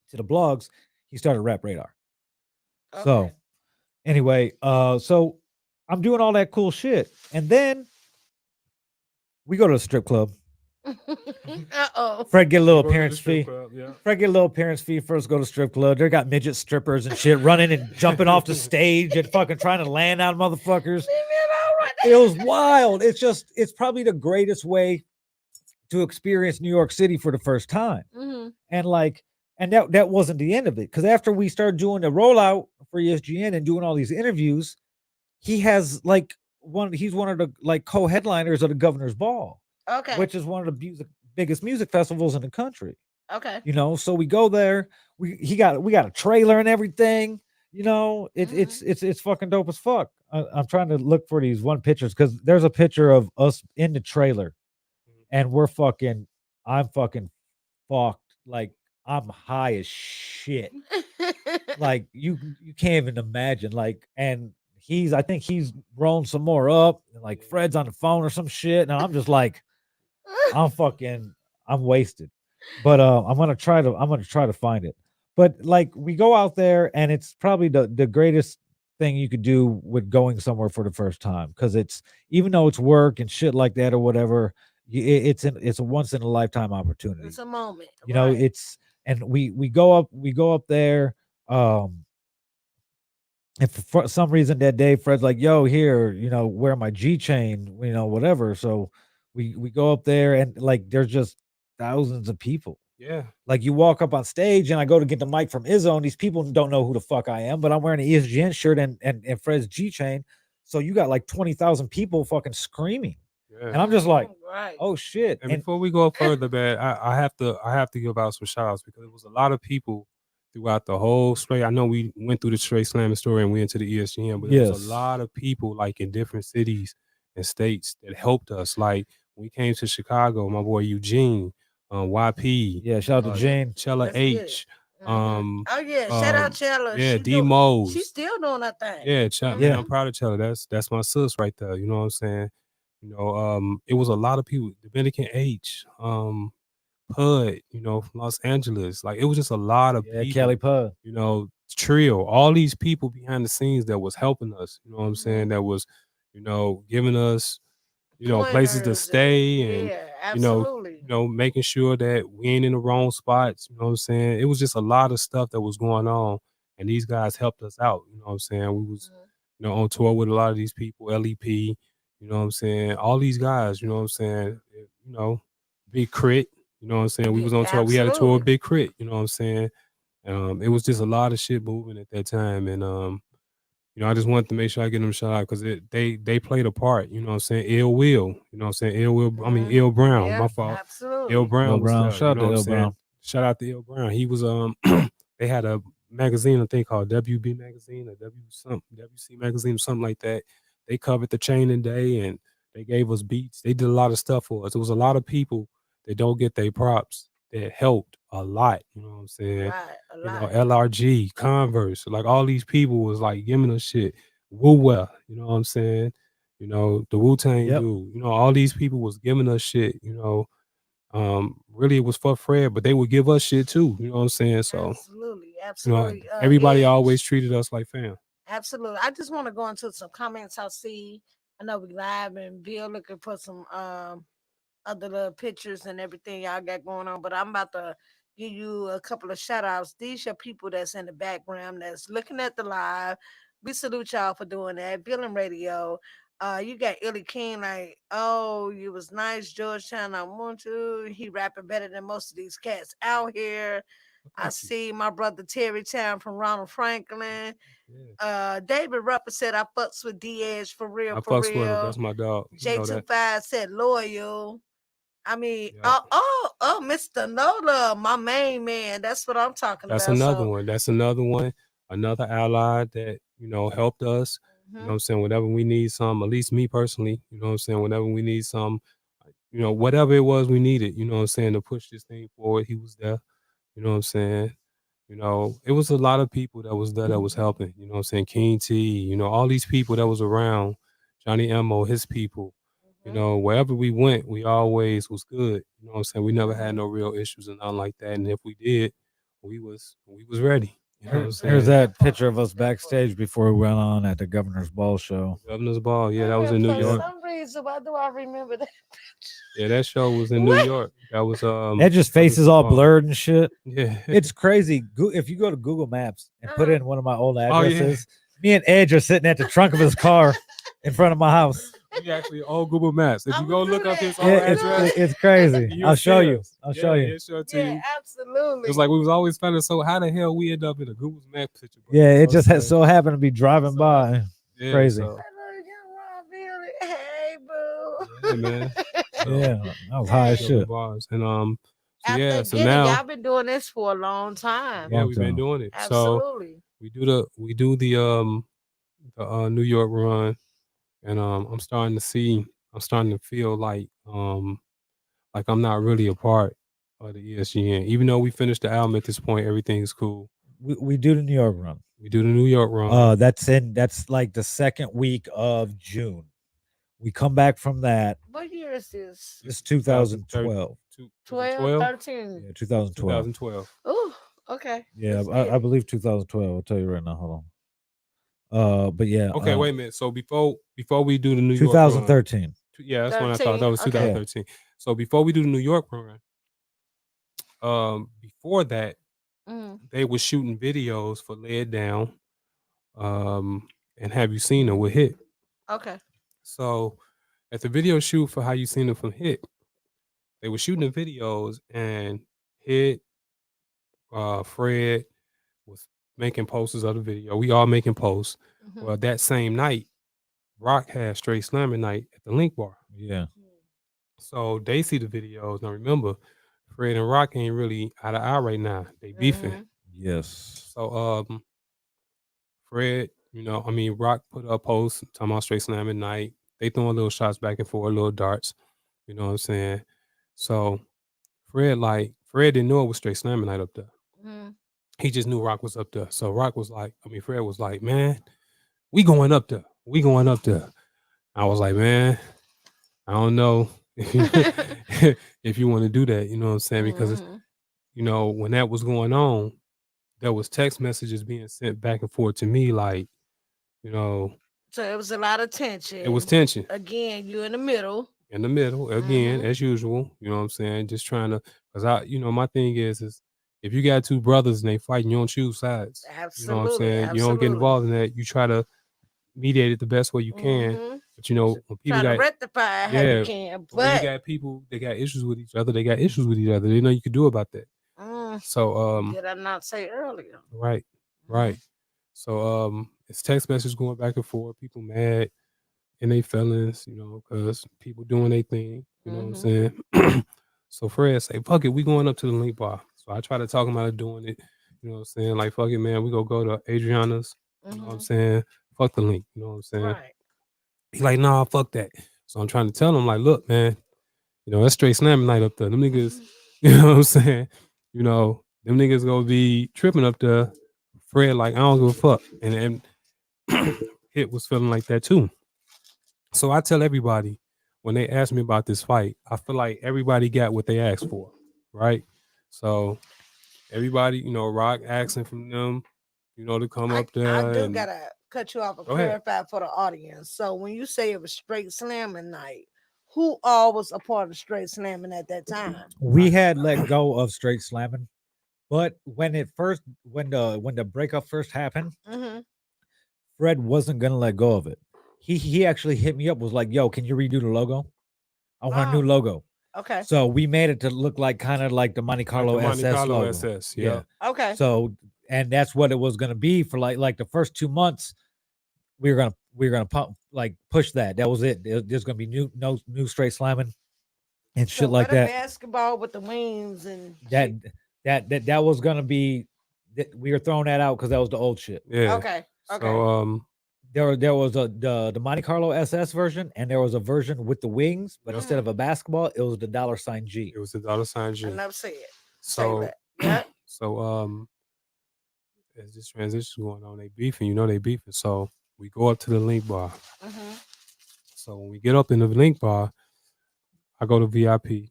Speaker 1: to the blogs, he started Rap Radar. So
Speaker 2: Okay.
Speaker 1: anyway, so I'm doing all that cool shit. And then we go to the strip club.
Speaker 2: Uh-oh.
Speaker 1: Fred get a
Speaker 5: We
Speaker 1: little
Speaker 5: go to the
Speaker 1: appearance
Speaker 5: strip
Speaker 1: fee.
Speaker 5: club, yeah.
Speaker 1: Fred get a little appearance fee first. Go to strip club. They got midget strippers and shit running and jumping off the stage and fucking trying to land on motherfuckers.
Speaker 2: Leave me alone right
Speaker 1: It was wild. It's probably the greatest way to experience New York City for the first time.
Speaker 2: Mhm.
Speaker 1: And like, and that wasn't the end of it. Because after we started doing the rollout for ESGN and doing all these interviews, he has like he's one of the like co-headliners of the Governor's Ball,
Speaker 2: Okay.
Speaker 1: which is one of the biggest music festivals in the country.
Speaker 2: Okay.
Speaker 1: You know, so we go there. We got a trailer and everything. You know, it's fucking dope as fuck. I'm trying to look for these one pictures because there's a picture of us in the trailer, and I'm fucking fucked. Like I'm high as shit. Like you can't even imagine. Like, and I think he's grown some more up. And like Fred's on the phone or some shit, and I'm just like, I'm wasted. But I'm gonna try to find it. But like we go out there and it's probably the greatest thing you could do with going somewhere for the first time because it's even though it's work and shit like that or whatever, it's a once in a lifetime opportunity.
Speaker 2: It's a moment.
Speaker 1: You know,
Speaker 2: Right.
Speaker 1: and we go up there. If for some reason that day Fred's like, yo, here, you know, wear my G chain, you know, whatever. So we go up there and like there's just thousands of people.
Speaker 5: Yeah.
Speaker 1: Like you walk up on stage and I go to get the mic from Izzo, and these people don't know who the fuck I am, but I'm wearing an ESGN shirt and Fred's G chain. So you got like 20,000 people fucking screaming.
Speaker 5: Yeah.
Speaker 1: And I'm just like,
Speaker 2: Right.
Speaker 1: oh shit.
Speaker 5: And before we go further, man, I have to give out some shout outs because it was a lot of people throughout the whole straight. I know we went through the straight slamming story and went into the ESGN, but there was a
Speaker 1: Yes.
Speaker 5: lot of people like in different cities and states that helped us. Like when we came to Chicago, my boy Eugene, YP,
Speaker 1: Yeah, shout out to Jane.
Speaker 5: Chella
Speaker 2: That's good.
Speaker 5: H,
Speaker 2: Oh yeah, shout out Chella.
Speaker 5: yeah,
Speaker 2: She
Speaker 5: D Mose.
Speaker 2: She's still doing her thing.
Speaker 5: Yeah,
Speaker 2: Mhm.
Speaker 5: man, I'm proud of Chella. That's my sis right there. You know what I'm saying? You know, it was a lot of people. Dominican H, Pud, you know, from Los Angeles. Like it was just a lot of
Speaker 1: Yeah,
Speaker 5: people.
Speaker 1: Kelly Pud.
Speaker 5: You know, Trio, all these people behind the scenes that was helping us. You know what I'm saying? That was, you know, giving us, you know, places to
Speaker 2: Pointers
Speaker 5: stay and
Speaker 2: yeah,
Speaker 5: you know,
Speaker 2: absolutely.
Speaker 5: making sure that we ain't in the wrong spots. You know what I'm saying? It was just a lot of stuff that was going on, and these guys helped us out. You know what I'm saying? We was, on tour with a lot of these people, LEP, you know what I'm saying? All these guys, you know what I'm saying? Big Crit, you know what I'm saying? We was on tour. We had a tour with Big Crit, you know what I'm saying? It was just a lot of shit moving at that time. And I just wanted to make sure I get them shout out because they played a part, you know what I'm saying? Ill Will, you know what I'm saying? Ill Brown, my fault.
Speaker 2: Absolutely.
Speaker 5: Ill Brown was there,
Speaker 1: Shout out
Speaker 5: you know
Speaker 1: to
Speaker 5: what I'm
Speaker 1: Ill
Speaker 5: saying?
Speaker 1: Brown.
Speaker 5: Shout out to Ill Brown. He was they had a magazine, I think called WB magazine or WC magazine or something like that. They covered the Chaining Day and they gave us beats. They did a lot of stuff for us. It was a lot of people that don't get their props that helped a lot. You know what I'm saying?
Speaker 2: Right, a lot.
Speaker 5: LRG, Converse, like all these people was like giving us shit. Woo-well, you know what I'm saying? The Wu-Tang
Speaker 1: Yep.
Speaker 5: dude, all these people was giving us shit, really it was for Fred, but they would give us shit too, you know what I'm saying? So
Speaker 2: Absolutely.
Speaker 5: everybody
Speaker 2: Edge.
Speaker 5: always treated us like fam.
Speaker 2: Absolutely. I just want to go into some comments I see. I know we live and Bill looking for some other little pictures and everything y'all got going on, but I'm about to give you a couple of shout outs. These are people that's in the background that's looking at the live. We salute y'all for doing that. Bill and Radio. You got Illy King, like, oh, you was nice, Georgetown. I want you. He rapping better than most of these cats out here. I see my brother Terry Town from Ronald Franklin. David Rupper said I fucks with D-Edge for real.
Speaker 5: I fucks with him. That's my dog.
Speaker 2: J25 said loyal. I mean, Mr. Nola, my main man. That's what I'm talking
Speaker 5: That's
Speaker 2: about.
Speaker 5: another one. That's another one. Another ally that, helped us. You know what I'm saying? Whenever we need some, at least me personally, you know what I'm saying? Whenever we need some, whatever it was we needed, you know what I'm saying, to push this thing forward, he was there. You know what I'm saying? It was a lot of people that was there that was helping. You know what I'm saying? King T, all these people that was around, Johnny Emo, his people. Wherever we went, we always was good. You know what I'm saying? We never had no real issues and nothing like that. And if we did, we was ready. You know what I'm saying?
Speaker 1: Here's that picture of us backstage before we went on at the Governor's Ball show.
Speaker 5: Governor's Ball, yeah, that was in New York.
Speaker 2: For some reason, why do I remember that?
Speaker 5: Yeah, that show was in New York. That was
Speaker 1: That just faces all blurred and shit.
Speaker 5: Yeah,
Speaker 1: it's crazy. If you go to Google Maps and put in one of my old addresses,
Speaker 5: yeah.
Speaker 1: Me and Edge are sitting at the trunk of his car in front of my house.
Speaker 5: We actually on Google Maps. If you go look up his old address,
Speaker 1: it's crazy. I'll show you. I'll show you.
Speaker 5: Show it to you.
Speaker 2: Absolutely.
Speaker 5: It was like we was always finding. So how the hell we end up in a Google Maps picture?
Speaker 1: Yeah, it just so happened to be driving by.
Speaker 5: Yeah,
Speaker 1: crazy.
Speaker 5: So.
Speaker 2: Hey, boo.
Speaker 5: Yeah, man. So,
Speaker 1: yeah, that was high as shit.
Speaker 5: Bars. And so
Speaker 2: now
Speaker 5: now
Speaker 2: y'all been doing this for a long time.
Speaker 5: Yeah, we've been doing it.
Speaker 2: Absolutely.
Speaker 5: So we do the New York run, and I'm starting to feel like I'm not really a part of the ESGN. Even though we finished the album at this point, everything's cool.
Speaker 1: We do the New York run.
Speaker 5: We do the New York run.
Speaker 1: That's like the second week of June. We come back from that.
Speaker 2: What year is this?
Speaker 1: It's 2012.
Speaker 2: 13.
Speaker 1: Yeah, 2012.
Speaker 5: 2012.
Speaker 2: Oh, okay.
Speaker 1: Yeah, I believe 2012. I'll tell you right now. Hold on. But yeah.
Speaker 5: Okay, wait a minute. So before we do the New York
Speaker 1: 2013.
Speaker 5: run, yeah, that's when I thought that was 2013. Okay. So before we do the New York run, before that, they were shooting videos for Lay It Down, and Have You Seen Her with Hit.
Speaker 2: Okay.
Speaker 5: So at the video shoot for How You Seen Her from Hit, they were shooting the videos, and Hit, Fred was making posters of the video. We all making posts. Well, that same night, Rock had Straight Slamming Night at the Link Bar.
Speaker 1: Yeah.
Speaker 5: So they see the videos. Now remember, Fred and Rock ain't really eye to eye right now. They beefing.
Speaker 1: Yes.
Speaker 5: So Fred, Rock put up a post talking about Straight Slamming Night. They throwing little shots back and forth, little darts. You know what I'm saying? So Fred didn't know it was Straight Slamming Night up there. He just knew Rock was up there. So Fred was like, man, we going up there. We going up there. I was like, man, I don't know if you want to do that, you know what I'm saying? Because it's, when that was going on, there was text messages being sent back and forth to me, like,
Speaker 2: So it was a lot of tension.
Speaker 5: It was tension.
Speaker 2: Again, you in the middle.
Speaker 5: In the middle, again, as usual. You know what I'm saying? Just trying to, because my thing is if you got two brothers and they fighting, you don't choose sides.
Speaker 2: Absolutely.
Speaker 5: You know what I'm saying?
Speaker 2: Absolutely.
Speaker 5: You don't get involved in that. You try to mediate it the best way you can.
Speaker 2: Mhm.
Speaker 5: But you know, when people
Speaker 2: Try to
Speaker 5: got
Speaker 2: rectify it how
Speaker 5: yeah,
Speaker 2: you can,
Speaker 5: when you
Speaker 2: but
Speaker 5: got people they got issues with each other, they got issues with each other. They know you could do about that.
Speaker 2: mm,
Speaker 5: So
Speaker 2: did I not say earlier?
Speaker 5: right,
Speaker 2: Mhm.
Speaker 5: right. So it's text messages going back and forth. People mad in their feelings, you know, because people doing their thing. You know what I'm
Speaker 2: Mhm.
Speaker 5: saying? So Fred say, "Fuck it, we going up to the link bar." So I try to talk him out of doing it. You know what I'm saying? Like, fuck it, man. We go to Adriana's. You know what I'm
Speaker 2: Mhm.
Speaker 5: saying? Fuck the link. You know what I'm saying?
Speaker 2: Right.
Speaker 5: He like, nah, fuck that. So I'm trying to tell him, like, look, man, you know, that's straight slamming night up there. Them niggas, you know what I'm saying? You know, them niggas gonna be tripping up there. Fred, like, I don't give a fuck. And Hit was feeling like that too. So I tell everybody when they ask me about this fight, I feel like everybody got what they asked for, right? So everybody, you know, Rock asking from them, you know, to come
Speaker 2: I
Speaker 5: up
Speaker 2: I
Speaker 5: there
Speaker 2: do
Speaker 5: and
Speaker 2: gotta cut you off and
Speaker 5: go ahead.
Speaker 2: clarify for the audience. So when you say it was straight slamming night, who all was a part of straight slamming at that time?
Speaker 1: We had let go of straight slamming, but when the breakup first happened,
Speaker 2: Mm-hmm.
Speaker 1: Fred wasn't gonna let go of it. He actually hit me up, was like, "Yo, can you redo the logo? I want a new
Speaker 2: Oh,
Speaker 1: logo."
Speaker 2: okay.
Speaker 1: So we made it to look like kind of like the Monte
Speaker 5: Like
Speaker 1: Carlo
Speaker 5: the Monte
Speaker 1: SS
Speaker 5: Carlo
Speaker 1: logo.
Speaker 5: SS,
Speaker 1: Yeah.
Speaker 5: yeah.
Speaker 2: Okay.
Speaker 1: So and that's what it was gonna be for like the first 2 months. We were gonna push that. That was it. There's gonna be new straight slamming and
Speaker 2: So
Speaker 1: shit like
Speaker 2: what a
Speaker 1: that.
Speaker 2: basketball with the wings and
Speaker 1: That
Speaker 2: shit.
Speaker 1: that was gonna be. We were throwing that out because that was the old shit.
Speaker 5: Yeah.
Speaker 2: Okay. Okay.
Speaker 5: So
Speaker 1: There was the Monte Carlo SS version, and there was a version with the wings, but
Speaker 5: Yep.
Speaker 1: instead of a basketball, it was the $G.
Speaker 5: it was the $G.
Speaker 2: Enough said. Say
Speaker 5: So
Speaker 2: that. Yeah.
Speaker 5: so as this transition going on, they beefing, you know they beefing. So we go up to the link bar.
Speaker 2: Mm-hmm.
Speaker 5: So when we get up in the link bar, I go to VIP.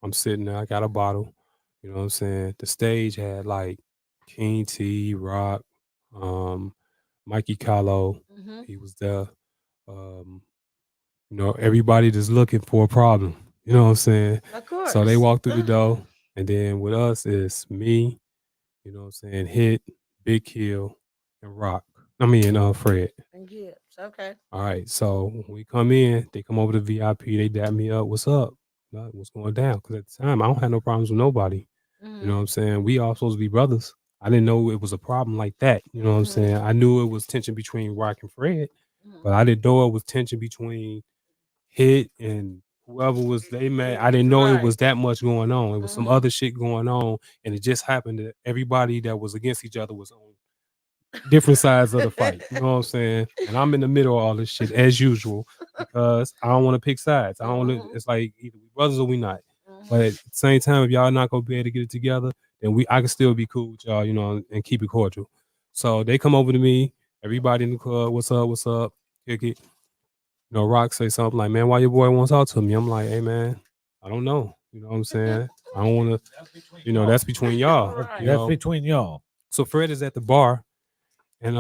Speaker 5: I'm sitting there, I got a bottle. You know what I'm saying? The stage had like King T, Rock, um, Mikey Callow.
Speaker 2: Mm-hmm.
Speaker 5: He was there. Um, you know, everybody just looking for a problem. You know what I'm saying?
Speaker 2: Of course.
Speaker 5: So they walk through the door, and then with us is me, you know what I'm saying, Hit, Big Hill, and Rock. Fred.
Speaker 2: And Gibbs. Okay.
Speaker 5: All right. So when we come in, they come over to VIP, they dap me up. What's up? What's going down? Because at the time, I don't have no problems with nobody. You know what I'm saying? We all supposed to be brothers. I didn't know it was a problem like that. You know what I'm saying? I knew it was tension between Rock and Fred, but I didn't know it was tension between Hit and whoever was they mad. I didn't know it was that much going on. It was some other shit going on, and it just happened that everybody that was against each other was on different sides of the fight. You know what I'm saying? And I'm in the middle of all this shit as usual because I don't want to pick sides. I don't want to. It's like either we brothers or we not. But at the same time, if y'all not gonna be able to get it together, then I can still be cool with y'all, you know, and keep it cordial. So they come over to me. Everybody in the club, what's up? What's up? Kick it. You know, Rock say something like, "Man, why your boy won't talk to me?" I'm like, "Hey, man, I don't know. You know what I'm saying? I don't want to. You know, that's between y'all.
Speaker 2: Right.
Speaker 5: You
Speaker 1: That's
Speaker 5: know."
Speaker 1: between y'all.
Speaker 5: So Fred is at the bar, and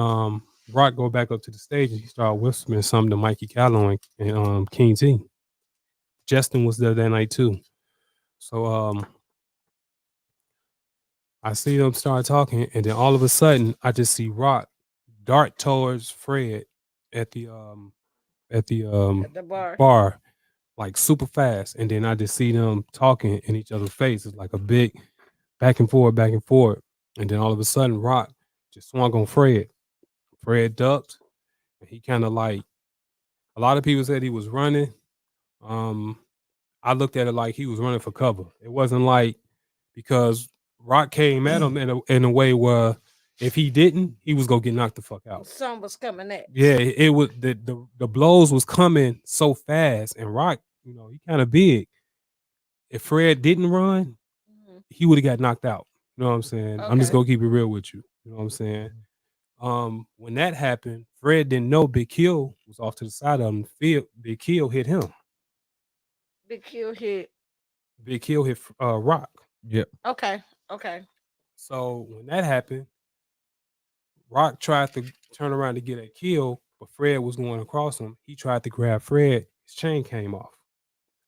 Speaker 5: Rock go back up to the stage and he started whispering something to Mikey Callow and King T. Justin was there that night too. So I see them start talking, and then all of a sudden I just see Rock dart towards Fred at the
Speaker 2: At the bar.
Speaker 5: bar like super fast, and then I just see them talking in each other's faces like a big back and forth, and then all of a sudden Rock just swung on Fred. Fred ducked, and he kind of like a lot of people said he was running. Um, I looked at it like he was running for cover. It wasn't like because Rock came at him in a way where if he didn't, he was gonna get knocked the fuck out.
Speaker 2: Some was coming next.
Speaker 5: Yeah, it was the blows was coming so fast, and Rock, you know, he kind of big. If Fred didn't run, he would have got knocked out. You know what I'm saying? I'm just
Speaker 2: Okay.
Speaker 5: gonna keep it real with you. You know what I'm saying? When that happened, Fred didn't know Big Kill was off to the side of him. Big Kill hit him.
Speaker 2: Big Q hit.
Speaker 5: Big Kill hit Rock.
Speaker 1: Yeah.
Speaker 2: Okay. Okay.
Speaker 5: So when that happened, Rock tried to turn around to get a kill, but Fred was going across him. He tried to grab Fred. His chain came off.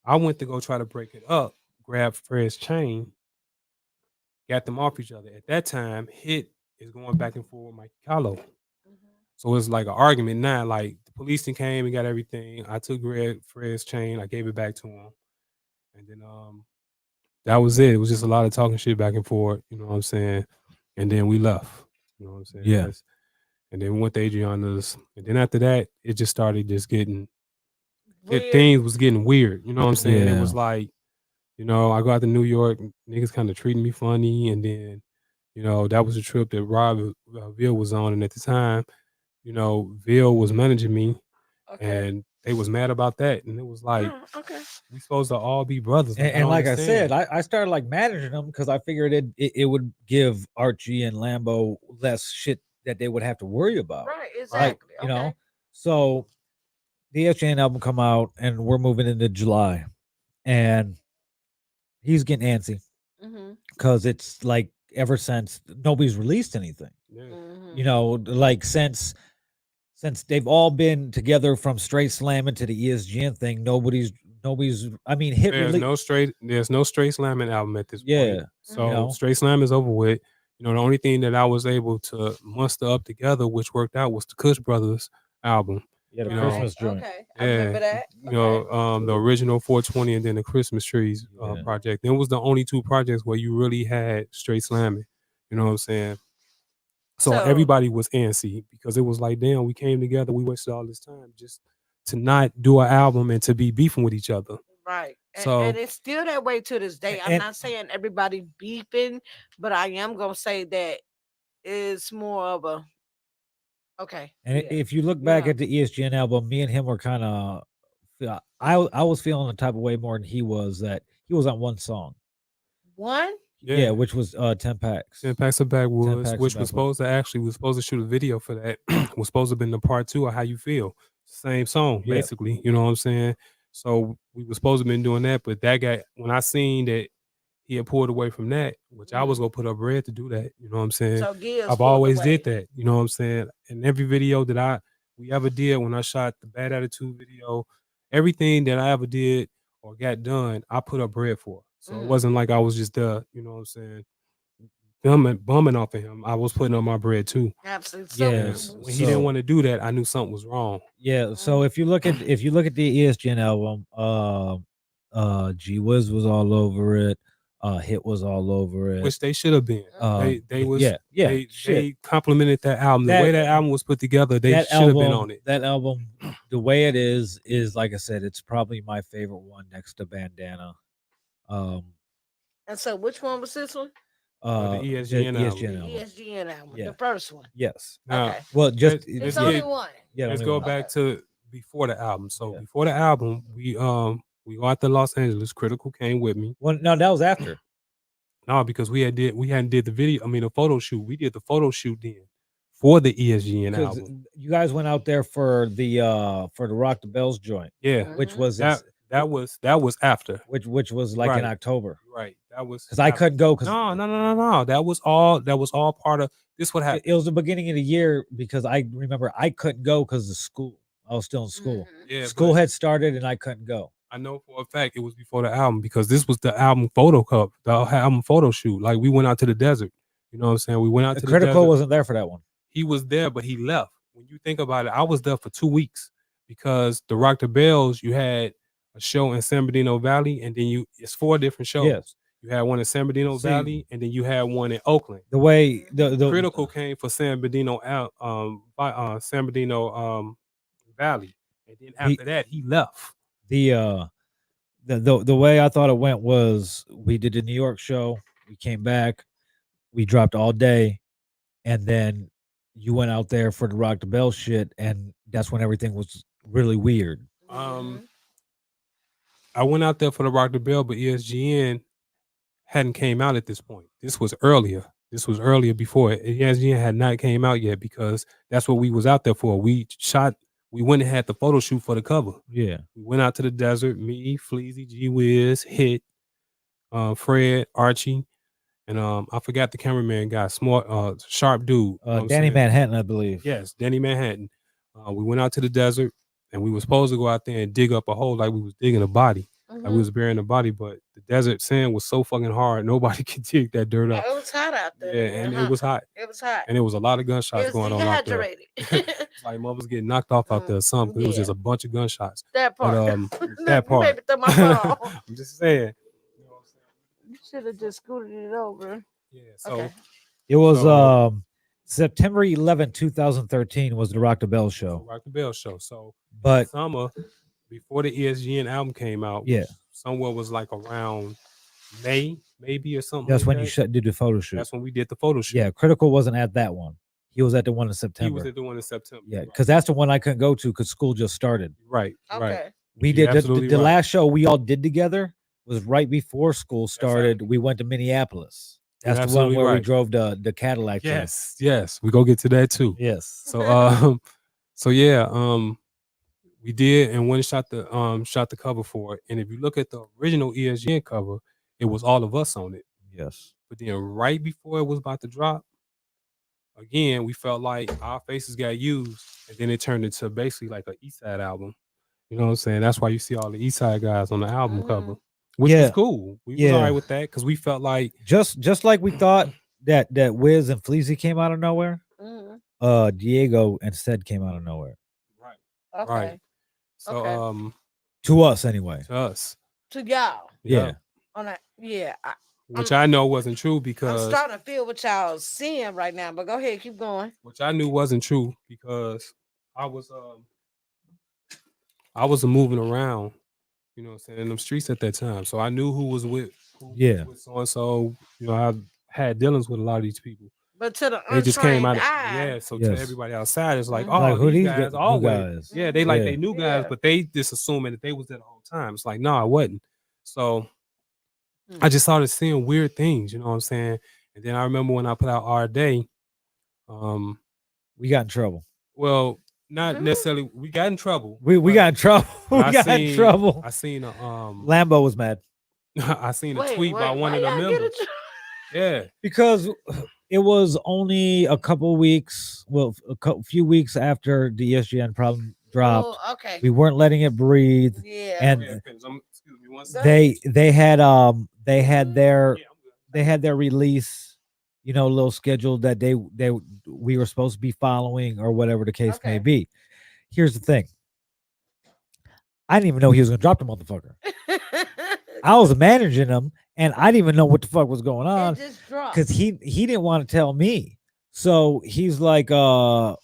Speaker 5: I went to go try to break it up, grab Fred's chain, got them off each other. At that time, Hit is going back and forth with Mikey Callow. So it was like an argument now. Like the police came and got everything. I took Fred's chain. I gave it back to him, and then that was it. It was just a lot of talking shit back and forth. You know what I'm saying? And then we left. You know what I'm saying?
Speaker 1: Yeah.
Speaker 5: And then we went to Adriana's, and then after that, it just started just getting
Speaker 2: Weird.
Speaker 5: things was getting weird. You know what I'm saying? It
Speaker 1: Yeah.
Speaker 5: was like, you know, I go out to New York, niggas kind of treating me funny, and then, you know, that was a trip that Rob Ville was on, and at the time, you know, Ville was managing me,
Speaker 2: Okay.
Speaker 5: and they was mad about that, and it was like,
Speaker 2: Oh, okay.
Speaker 5: we supposed to all be brothers. Like,
Speaker 1: And like I
Speaker 5: understand.
Speaker 1: said, I started like managing them because I figured it would give Archie and Lambo less shit that they would have to worry about.
Speaker 2: Right.
Speaker 1: Right.
Speaker 2: Exactly.
Speaker 1: You know, so the ESGN album come out and we're moving into July, and he's getting antsy
Speaker 2: Mm-hmm.
Speaker 1: because it's like ever since nobody's released anything.
Speaker 5: Yeah.
Speaker 2: Mm-hmm.
Speaker 1: You know, like since they've all been together from Straight Slamming to the ESGN thing, nobody's. I mean,
Speaker 5: There's no straight slamming album at this
Speaker 1: Yeah,
Speaker 5: point. So
Speaker 1: you know.
Speaker 5: straight slam is over with. You know, the only thing that I was able to muster up together, which worked out, was the Kush Brothers album.
Speaker 1: Yeah, the
Speaker 5: you know,
Speaker 1: Christmas joint.
Speaker 2: Okay. I remember that.
Speaker 5: You know, the original 420 and then the Christmas Trees
Speaker 1: Yeah.
Speaker 5: project. It was the only two projects where you really had straight slamming. You know what I'm saying? So everybody was antsy because it was like, damn, we came together, we wasted all this time just to not do an album and to be beefing with each other.
Speaker 2: Right.
Speaker 5: So
Speaker 2: And it's still that way to this day. I'm
Speaker 1: And-
Speaker 2: not saying everybody beefing, but I am gonna say that it's more of a okay.
Speaker 1: And
Speaker 2: yeah.
Speaker 1: if you look back
Speaker 2: Yeah.
Speaker 1: at the ESGN album, me and him were kind of. I was feeling the type of way more than he was, that he was on one song.
Speaker 2: One?
Speaker 1: Yeah, which was 10 packs.
Speaker 5: 10 Packs of Backwoods,
Speaker 1: Packs
Speaker 5: which
Speaker 1: of
Speaker 5: was
Speaker 1: Backwoods.
Speaker 5: supposed to shoot a video for that. Was supposed to have been the part 2 of How You Feel. Same song,
Speaker 1: Yeah.
Speaker 5: basically. You know what I'm saying? So we were supposed to have been doing that, but that guy, when I seen that he had pulled away from that, which I was gonna put up bread to do that. You know what I'm saying?
Speaker 2: So Gibbs
Speaker 5: I've
Speaker 2: pulled
Speaker 5: always
Speaker 2: away.
Speaker 5: did that. You know what I'm saying? And every video that we ever did, when I shot the Bad Attitude video, everything that I ever did or got done, I put up bread for. So it wasn't like I was just you know what I'm saying, bumming off of him. I was putting on my bread too.
Speaker 2: Absolutely.
Speaker 1: Yes.
Speaker 5: When he didn't want to do that, I knew something was wrong.
Speaker 1: Yeah. So if you look at the ESGN album, G Wiz was all over it. Hit was all over it.
Speaker 5: Which they should have been. They complimented that album. The way that album was put together, they should have been on it.
Speaker 1: That album, the way it is like I said, it's probably my favorite one next to Bandana.
Speaker 2: And so which one was this one?
Speaker 5: The ESGN album.
Speaker 2: The ESGN album.
Speaker 1: Yeah.
Speaker 2: The first one.
Speaker 1: Yes.
Speaker 5: Now,
Speaker 2: Okay.
Speaker 1: Well, just
Speaker 2: It's only one.
Speaker 1: Yeah.
Speaker 5: Let's
Speaker 1: only
Speaker 5: go
Speaker 1: one.
Speaker 5: back to before the album. So
Speaker 1: Yeah.
Speaker 5: before the album, we go out to Los Angeles. Critical came with me.
Speaker 1: Well, no, that was after.
Speaker 5: No, because we hadn't did the video. I mean, the photo shoot. We did the photo shoot then for the ESGN album.
Speaker 1: You guys went out there for the Rock the Bells joint.
Speaker 5: Yeah,
Speaker 1: which was
Speaker 5: that was after.
Speaker 1: Which was like in October.
Speaker 5: Right. That was
Speaker 1: because I couldn't go.
Speaker 5: No. That was all part of this. What happened?
Speaker 1: It was the beginning of the year because I remember I couldn't go because of school. I was still in school.
Speaker 5: Yeah,
Speaker 1: school had started and I couldn't go.
Speaker 5: I know for a fact it was before the album because this was the album photo cup, the album photo shoot. Like we went out to the desert. You know what I'm saying? We went out to the
Speaker 1: Critical
Speaker 5: desert.
Speaker 1: wasn't there for that one.
Speaker 5: He was there, but he left. When you think about it, I was there for 2 weeks because the Rock the Bells, you had a show in San Bernardino Valley, and then it's 4 different shows.
Speaker 1: Yes.
Speaker 5: You had one in San Bernardino Valley, and then you had one in Oakland.
Speaker 1: The way the
Speaker 5: Critical came for San Bernardino Valley, and then after that he left.
Speaker 1: The way I thought it went was we did the New York show, we came back, we dropped all day, and then you went out there for the Rock the Bell shit, and that's when everything was really weird.
Speaker 5: I went out there for the Rock the Bell, but ESGN hadn't came out at this point. This was earlier. Before ESGN had not came out yet because that's what we was out there for. We went and had the photo shoot for the cover.
Speaker 1: Yeah.
Speaker 5: We went out to the desert, me, Fleazy, G Wiz, Hit, Fred, Archie, and I forgot the cameraman guy, smart, sharp dude.
Speaker 1: Danny Manhattan, I believe.
Speaker 5: Yes, Danny Manhattan. We went out to the desert and we were supposed to go out there and dig up a hole like we was digging a body. Like we was burying the body, but the desert sand was so fucking hard, nobody could dig that dirt up.
Speaker 2: It was hot out there.
Speaker 5: Yeah, and it was hot.
Speaker 2: It was hot.
Speaker 5: And it was a lot of gunshots
Speaker 2: It was
Speaker 5: going on out there.
Speaker 2: dehydrated.
Speaker 5: It's like mother's getting knocked off out there or something. It was just
Speaker 2: Yeah.
Speaker 5: a bunch of gunshots.
Speaker 2: That
Speaker 5: But
Speaker 2: part.
Speaker 5: that
Speaker 2: You made
Speaker 5: part.
Speaker 2: me throw my phone.
Speaker 5: I'm just saying. You know what I'm saying?
Speaker 2: You should have just scooted it over.
Speaker 5: Yeah. So
Speaker 2: Okay.
Speaker 1: It was
Speaker 5: So-
Speaker 1: September 11, 2013 was the Rock the Bell show.
Speaker 5: Rock the Bell show. So
Speaker 1: But
Speaker 5: summer before the ESGN album came out,
Speaker 1: Yeah.
Speaker 5: which somewhere was like around May, maybe or something.
Speaker 1: that's
Speaker 5: like
Speaker 1: when
Speaker 5: that.
Speaker 1: you did the photo shoot.
Speaker 5: That's when we did the photo shoot.
Speaker 1: Yeah, Critical wasn't at that one. He was at the one in
Speaker 5: He
Speaker 1: September.
Speaker 5: was at the one in September.
Speaker 1: Yeah,
Speaker 5: Right.
Speaker 1: because that's the one I couldn't go to because school just started.
Speaker 5: Right.
Speaker 2: Okay.
Speaker 5: Right.
Speaker 1: We
Speaker 5: You're
Speaker 1: did the
Speaker 5: absolutely right.
Speaker 1: last show we all did together was right before school started. We went to Minneapolis.
Speaker 5: You're
Speaker 1: That's the one
Speaker 5: absolutely
Speaker 1: where we
Speaker 5: right.
Speaker 1: drove the Cadillac. to.
Speaker 5: Yes. Yes. We go get to that too.
Speaker 1: Yes.
Speaker 5: So yeah, we did and went and shot the cover for it. And if you look at the original ESGN cover, it was all of us on it.
Speaker 1: Yes.
Speaker 5: But then right before it was about to drop, again, we felt like our faces got used, and then it turned into basically like an East Side album. You know what I'm saying? That's why you see all the East Side guys on the album cover, which
Speaker 1: Yeah.
Speaker 5: was cool. We was
Speaker 1: Yeah.
Speaker 5: all right with that because we felt like
Speaker 1: Just like we thought that Wiz and Fleazy came out of nowhere, Diego instead came out of nowhere.
Speaker 5: right,
Speaker 2: Okay.
Speaker 5: right. So
Speaker 2: Okay.
Speaker 1: To us anyway.
Speaker 5: to us,
Speaker 2: To y'all.
Speaker 1: Yeah.
Speaker 2: On that. Yeah.
Speaker 5: which I know wasn't true
Speaker 2: I'm
Speaker 5: because
Speaker 2: starting to feel what y'all seeing right now, but go ahead, keep going.
Speaker 5: which I knew wasn't true because I was moving around, you know what I'm saying, in them streets at that time. So I knew who was with so and so. You know, I had dealings with a lot of these people.
Speaker 2: But to the
Speaker 5: They just came out
Speaker 2: untrained
Speaker 5: of,
Speaker 2: eye,
Speaker 5: yeah. So
Speaker 1: Yes.
Speaker 5: to everybody outside, it's like,
Speaker 2: Mhm.
Speaker 5: oh,
Speaker 1: Like, who
Speaker 5: these
Speaker 1: these
Speaker 5: guys
Speaker 1: new
Speaker 5: always,
Speaker 1: guys?
Speaker 5: yeah, they like
Speaker 1: Yeah.
Speaker 5: they knew guys,
Speaker 2: Yeah.
Speaker 5: but they just assuming that they was there the whole time. It's like, no, I wasn't. So
Speaker 2: Hmm.
Speaker 5: I just started seeing weird things, you know what I'm saying? And then I remember when I put out Our Day,
Speaker 1: We got in trouble.
Speaker 5: well, not necessarily we got in trouble.
Speaker 1: We
Speaker 5: but
Speaker 1: got in trouble. we
Speaker 5: I
Speaker 1: got in trouble.
Speaker 5: I seen a
Speaker 1: Lambo was mad
Speaker 5: I seen a
Speaker 2: Wait,
Speaker 5: tweet by
Speaker 2: wait,
Speaker 5: one
Speaker 2: why
Speaker 5: of the
Speaker 2: y'all get
Speaker 5: members.
Speaker 2: it?
Speaker 5: Yeah.
Speaker 1: because it was only a couple weeks, well, few weeks after the ESGN problem dropped.
Speaker 2: Oh, okay.
Speaker 1: We weren't letting it breathe,
Speaker 2: Yeah.
Speaker 1: and
Speaker 5: Excuse me one second.
Speaker 1: they had their
Speaker 5: Yeah, I'm good.
Speaker 1: they had their release, you know, little schedule that we were supposed to be following or whatever the case may
Speaker 2: Okay.
Speaker 1: be. Here's the thing. I didn't even know he was gonna drop the motherfucker. I was managing him and I didn't even know what the fuck was going on
Speaker 2: It just dropped.
Speaker 1: because he didn't want to tell me. So he's like, yo,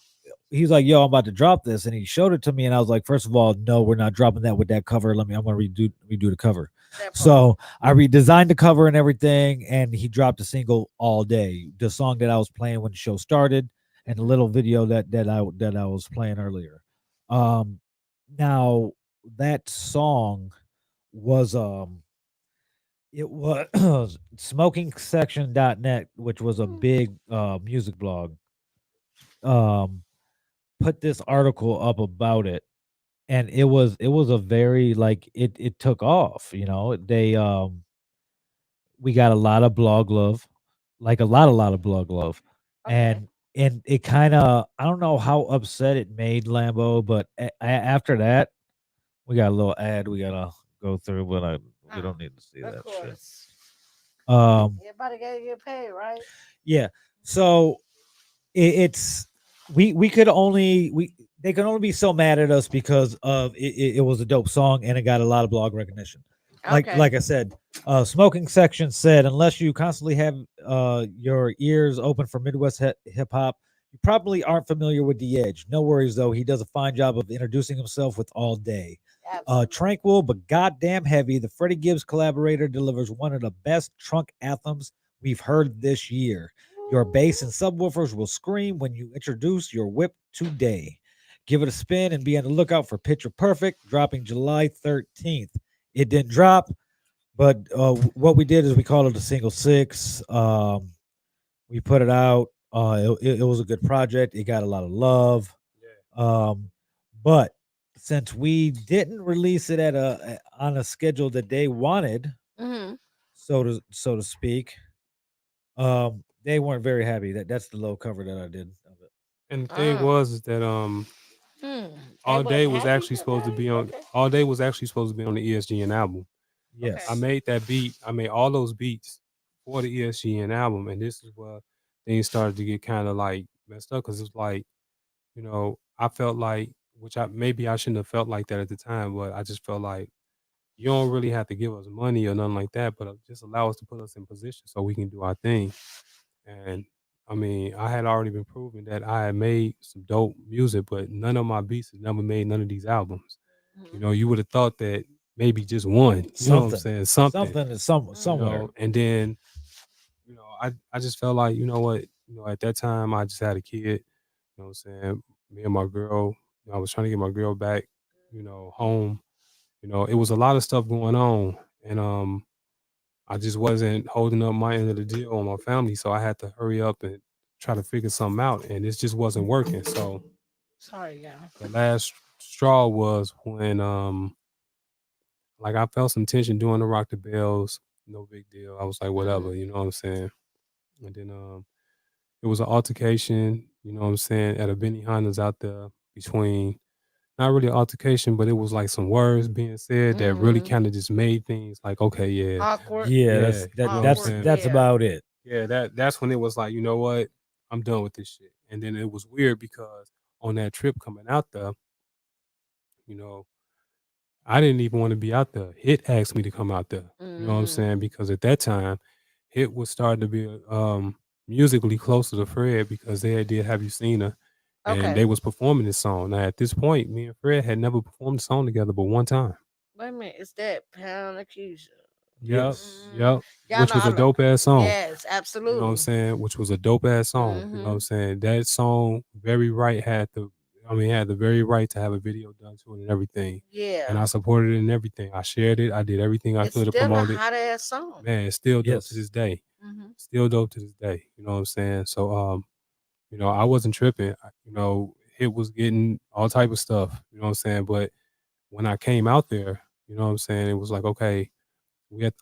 Speaker 1: I'm about to drop this, and he showed it to me, and I was like, first of all, no, we're not dropping that with that cover. I'm gonna redo the cover.
Speaker 2: That part.
Speaker 1: So I redesigned the cover and everything, and he dropped a single All Day, the song that I was playing when the show started, and the little video that I was playing earlier. Now that song was it was smokingsection.net, which was a big music blog, put this article up about it, and it was a very, like, it took off, you know. We got a lot of blog love, like a lot of blog love.
Speaker 2: Okay.
Speaker 1: And it kind of, I don't know how upset it made Lambo, but after that we got a little ad we gotta go through, but we don't need to see
Speaker 2: Of
Speaker 1: that shit.
Speaker 2: course.
Speaker 1: Everybody
Speaker 2: gotta get paid, right?
Speaker 1: Yeah. So it's we could only they can only be so mad at us because of it was a dope song and it got a lot of blog recognition.
Speaker 2: Okay.
Speaker 1: Like I said, Smoking Section said, unless you constantly have your ears open for Midwest hip hop, you probably aren't familiar with The Edge. No worries though, he does a fine job of introducing himself with All Day.
Speaker 2: Absolutely.
Speaker 1: Tranquil but goddamn heavy, the Freddie Gibbs collaborator delivers one of the best trunk anthems we've heard this year. Your bass and subwoofers will scream when you introduce your whip today. Give it a spin and be on the lookout for Picture Perfect, dropping July 13th. It didn't drop, but what we did is we called it a single 6. We put it out. It was a good project. It got a lot of love. But since we didn't release it on a schedule that they wanted,
Speaker 2: Mm-hmm.
Speaker 1: so to speak, they weren't very happy. That's the low cover that I did of it.
Speaker 5: And the thing was is that All Day was actually supposed to be on All Day was actually supposed to be on the ESGN album.
Speaker 1: Yes.
Speaker 5: I made that beat. I made all those beats for the ESGN album, and this is where things started to get kind of like messed up because it's like, I felt like, which I shouldn't have felt like that at the time, but I just felt like you don't really have to give us money or nothing like that, but just allow us to put us in position so we can do our thing. And I mean, I had already been proving that I had made some dope music, but none of my beats has never made none of these albums. You would have thought that maybe just one, you know what I'm
Speaker 1: Something.
Speaker 5: saying? Something,
Speaker 1: Something is
Speaker 5: you
Speaker 1: somewhere.
Speaker 5: know, and then, I just felt like, you know what, at that time I just had a kid, you know what I'm saying? Me and my girl, I was trying to get my girl back, home. It was a lot of stuff going on. And I just wasn't holding up my end of the deal on my family. So I had to hurry up and try to figure something out. And it just wasn't working. So
Speaker 2: Sorry, y'all.
Speaker 5: the last straw was when like I felt some tension doing the Rock the Bells. No big deal. I was like, whatever, you know what I'm saying? And then it was an altercation, you know what I'm saying, at a Benny Honda's out there between, not really an altercation, but it was like some words being said that really kind of just made things like, okay, yeah,
Speaker 2: Awkward.
Speaker 1: Yeah,
Speaker 5: yeah,
Speaker 1: that's
Speaker 5: you know what I'm
Speaker 1: that's
Speaker 5: saying?
Speaker 1: that's
Speaker 2: Yeah.
Speaker 1: about it.
Speaker 5: Yeah, that's when it was like, you know what, I'm done with this shit. And then it was weird because on that trip coming out there, you know, I didn't even want to be out there. Hit asked me to come out there. You know what I'm saying? Because at that time, Hit was starting to be musically closer to Fred because they had did Have You Seen Her, and
Speaker 2: Okay.
Speaker 5: they was performing this song. Now at this point, me and Fred had never performed the song together but one time.
Speaker 2: Wait a minute. Is that Pound of Keisha?
Speaker 5: Yep,
Speaker 1: Yes.
Speaker 5: yep.
Speaker 2: Y'all
Speaker 5: Which
Speaker 2: know
Speaker 5: was
Speaker 2: I
Speaker 5: a dope ass song.
Speaker 2: Yes,
Speaker 5: You know what I'm
Speaker 2: absolutely.
Speaker 5: saying? Which was a dope ass song. You know what I'm saying? That song, Very Right, had the very right to have a video done to it and everything. And
Speaker 2: Yeah.
Speaker 5: I supported it and everything. I shared it. I did everything I
Speaker 2: It's
Speaker 5: could to
Speaker 2: still a
Speaker 5: promote it.
Speaker 2: hot ass song.
Speaker 5: Man, it's still dope to
Speaker 1: Yes.
Speaker 5: this day.
Speaker 2: Mm-hmm.
Speaker 5: Still dope to this day. You know what I'm saying? So I wasn't tripping. It was getting all type of stuff. You know what I'm saying? But when I came out there, you know what I'm saying, it was like, okay,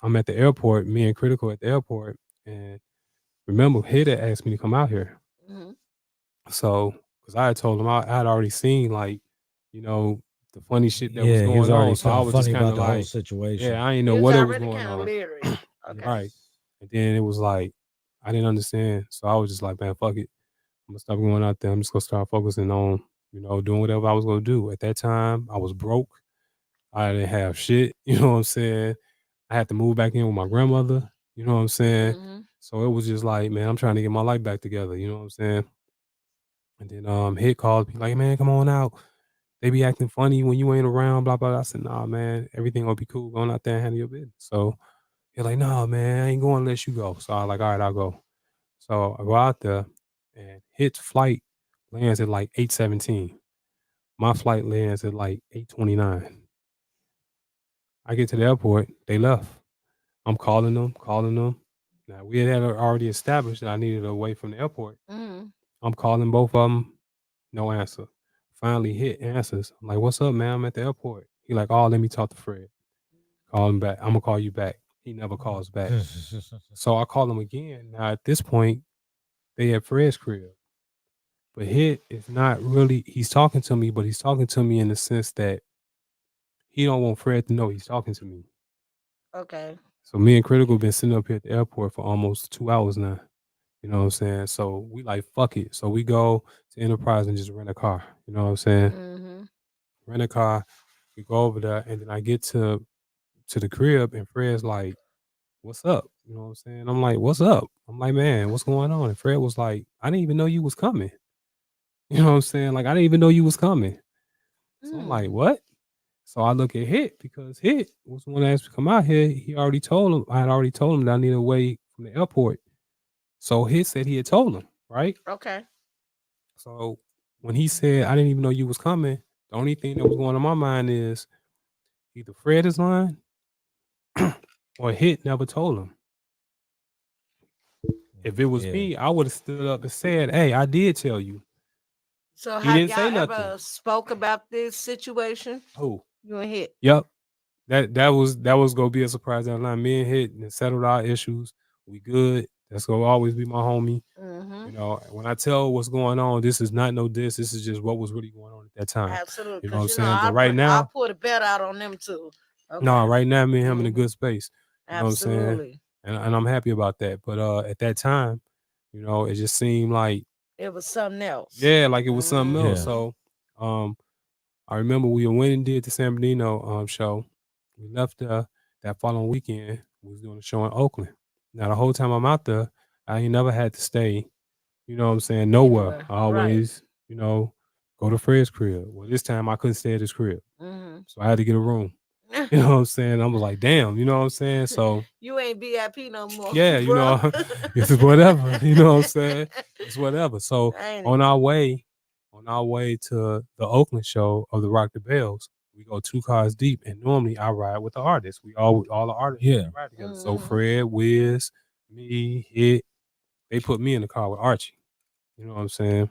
Speaker 5: I'm at the airport, me and Critical at the airport, and remember, Hit had asked me to come out here.
Speaker 2: Mm-hmm.
Speaker 5: So, because I had told him I had already seen, like, you know, the funny shit that was
Speaker 1: Yeah, he was
Speaker 5: going
Speaker 1: already
Speaker 5: on. So I
Speaker 1: feeling
Speaker 5: was just
Speaker 1: funny
Speaker 5: kind
Speaker 1: about
Speaker 5: of
Speaker 1: the whole
Speaker 5: like,
Speaker 1: situation.
Speaker 5: yeah, I didn't
Speaker 2: He
Speaker 5: know
Speaker 2: was
Speaker 5: what it was
Speaker 2: already
Speaker 5: going
Speaker 2: kind of
Speaker 5: on.
Speaker 2: leery. Okay.
Speaker 5: Right. And then it was like, I didn't understand. So I was just like, man, fuck it. I'm gonna stop going out there. I'm just gonna start focusing on, doing whatever I was gonna do. At that time, I was broke. I didn't have shit. You know what I'm saying? I had to move back in with my grandmother. You know what I'm saying?
Speaker 2: Mm-hmm.
Speaker 5: So it was just like, man, I'm trying to get my life back together. You know what I'm saying? And then Hit called me like, man, come on out. They be acting funny when you ain't around, blah blah. I said, nah, man, everything gonna be cool. Going out there and handle your business. So he's like, nah, man, I ain't going unless you go. So I was like, all right, I'll go. So I go out there and Hit's flight lands at like 8:17. My flight lands at like 8:29. I get to the airport, they left. I'm calling them, calling them. Now we had already established that I needed away from the airport.
Speaker 2: Mm-hmm.
Speaker 5: I'm calling both of them, no answer. Finally Hit answers. I'm like, what's up, man? I'm at the airport. He like, oh, let me talk to Fred. Call him back. I'm gonna call you back. He never calls back. So I call him again. Now at this point, they at Fred's crib. But Hit is not really, he's talking to me, but he's talking to me in the sense that he don't want Fred to know he's talking to me.
Speaker 2: Okay.
Speaker 5: So me and Critical been sitting up here at the airport for almost 2 hours now. You know what I'm saying? So we like, fuck it. So we go to Enterprise and just rent a car. You know what I'm saying?
Speaker 2: Mm-hmm.
Speaker 5: Rent a car. We go over there, and then I get to the crib, and Fred's like, "What's up?" You know what I'm saying? I'm like, "What's up?" I'm like, "Man, what's going on?" And Fred was like, "I didn't even know you was coming." You know what I'm saying? Like, I didn't even know you was coming. So I'm like, "What?" So I look at Hit because Hit was the one that asked me to come out here. He already told him. I had already told him that I needed away from the airport. So Hit said he had told him, right?
Speaker 2: Okay.
Speaker 5: So when he said, I didn't even know you was coming, the only thing that was going on my mind is either Fred is lying or Hit never told him. If it was
Speaker 1: Yeah.
Speaker 5: me, I would have stood up and said, hey, I did tell you.
Speaker 2: So
Speaker 5: He
Speaker 2: have
Speaker 5: didn't say
Speaker 2: y'all
Speaker 5: nothing.
Speaker 2: ever spoke about this situation?
Speaker 5: Who?
Speaker 2: You and Hit.
Speaker 5: Yep. That was gonna be a surprise down the line. Me and Hit and settled our issues. We good. That's gonna always be my homie.
Speaker 2: Mm-hmm.
Speaker 5: You know, when I tell what's going on, this is not no diss. This is just what was really going on at that time.
Speaker 2: Absolutely.
Speaker 5: You know what I'm
Speaker 2: Because
Speaker 5: saying? But right
Speaker 2: I'll
Speaker 5: now,
Speaker 2: put a bet out on them too. Okay.
Speaker 5: No, right now me and him in a
Speaker 2: Mhm.
Speaker 5: good space. You know what I'm saying?
Speaker 2: Absolutely.
Speaker 5: And I'm happy about that. But at that time, it just seemed like
Speaker 2: It was something else.
Speaker 5: like it was something else.
Speaker 1: Yeah.
Speaker 5: So I remember we went and did the San Bernardino show. We left that following weekend. We was doing a show in Oakland. Now the whole time I'm out there, I ain't never had to stay, you know what I'm saying, nowhere.
Speaker 2: Anywhere.
Speaker 5: I always, go to Fred's crib. Well, this time I couldn't stay at his crib.
Speaker 2: Mhm.
Speaker 5: So I had to get a room. You know what I'm saying? I was like, damn, you know what I'm saying? So
Speaker 2: You ain't VIP no more.
Speaker 5: yeah,
Speaker 2: bruh.
Speaker 5: it's whatever. You know what I'm saying? It's whatever. So
Speaker 2: Ain't
Speaker 5: on
Speaker 2: it?
Speaker 5: our way to the Oakland show of the Rock the Bells, we go 2 cars deep, and normally I ride with the artists. We all the artists
Speaker 1: Yeah.
Speaker 5: ride together. So
Speaker 2: Mhm.
Speaker 5: Fred, Wiz, me, Hit, they put me in the car with Archie. You know what I'm saying?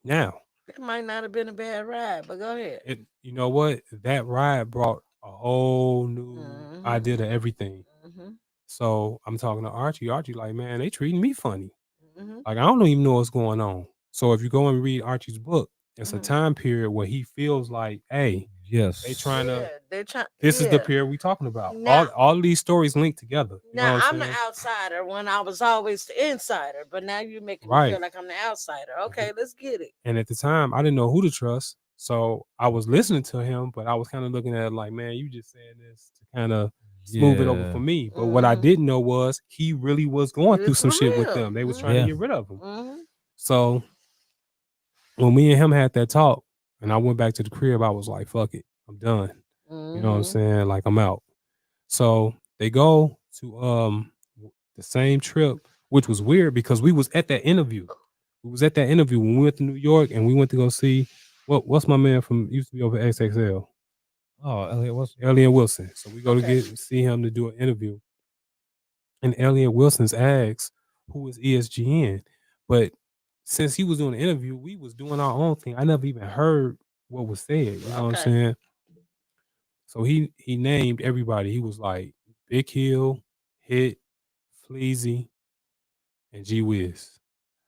Speaker 5: Now,
Speaker 2: It might not have been a bad ride, but go ahead.
Speaker 5: you know what? That ride brought a whole new idea to
Speaker 2: Mhm.
Speaker 5: everything.
Speaker 2: Mhm.
Speaker 5: So I'm talking to Archie. Archie, like, man, they treating me funny.
Speaker 2: Mhm.
Speaker 5: Like, I don't even know what's going on. So if you go and read Archie's book, it's a
Speaker 2: Mhm.
Speaker 5: time period where he feels like, hey, they
Speaker 1: Yes.
Speaker 5: trying to.
Speaker 2: Yeah, they're trying.
Speaker 5: This is the
Speaker 2: Yeah.
Speaker 5: period we talking about.
Speaker 2: Now,
Speaker 5: All of these stories linked together. You know
Speaker 2: now
Speaker 5: what
Speaker 2: I'm
Speaker 5: I'm
Speaker 2: the
Speaker 5: saying?
Speaker 2: outsider when I was always the insider, but now you're making me
Speaker 5: Right.
Speaker 2: feel like I'm the outsider. Okay, let's get it.
Speaker 5: And at the time, I didn't know who to trust. So I was listening to him, but I was kind of looking at it like, man, you just saying this to kind of smooth it over for
Speaker 1: Yeah.
Speaker 5: me. But what I
Speaker 2: Mhm.
Speaker 5: didn't know was he really was going through
Speaker 2: It's
Speaker 5: some
Speaker 2: for
Speaker 5: shit with
Speaker 2: real.
Speaker 5: them. They was trying to
Speaker 1: Yeah.
Speaker 5: get rid of him.
Speaker 2: Mhm.
Speaker 5: So when me and him had that talk and I went back to the crib, I was like, fuck it. I'm done. You know what I'm
Speaker 2: Mhm.
Speaker 5: saying? Like, I'm out. So they go to the same trip, which was weird because we was at that interview. We was at that interview when we went to New York and we went to go see what's my man from used to be over at XXL,
Speaker 1: Oh, Elliot, what's
Speaker 5: Elliot Wilson. So we go to
Speaker 2: Okay.
Speaker 5: see him to do an interview. And Elliot Wilson's asked who is ESGN. But since he was doing the interview, we was doing our own thing. I never even heard what was said. You know what I'm
Speaker 2: Okay.
Speaker 5: saying? So he named everybody. He was like Big Hill, Hit, Fleazy, and G Wiz.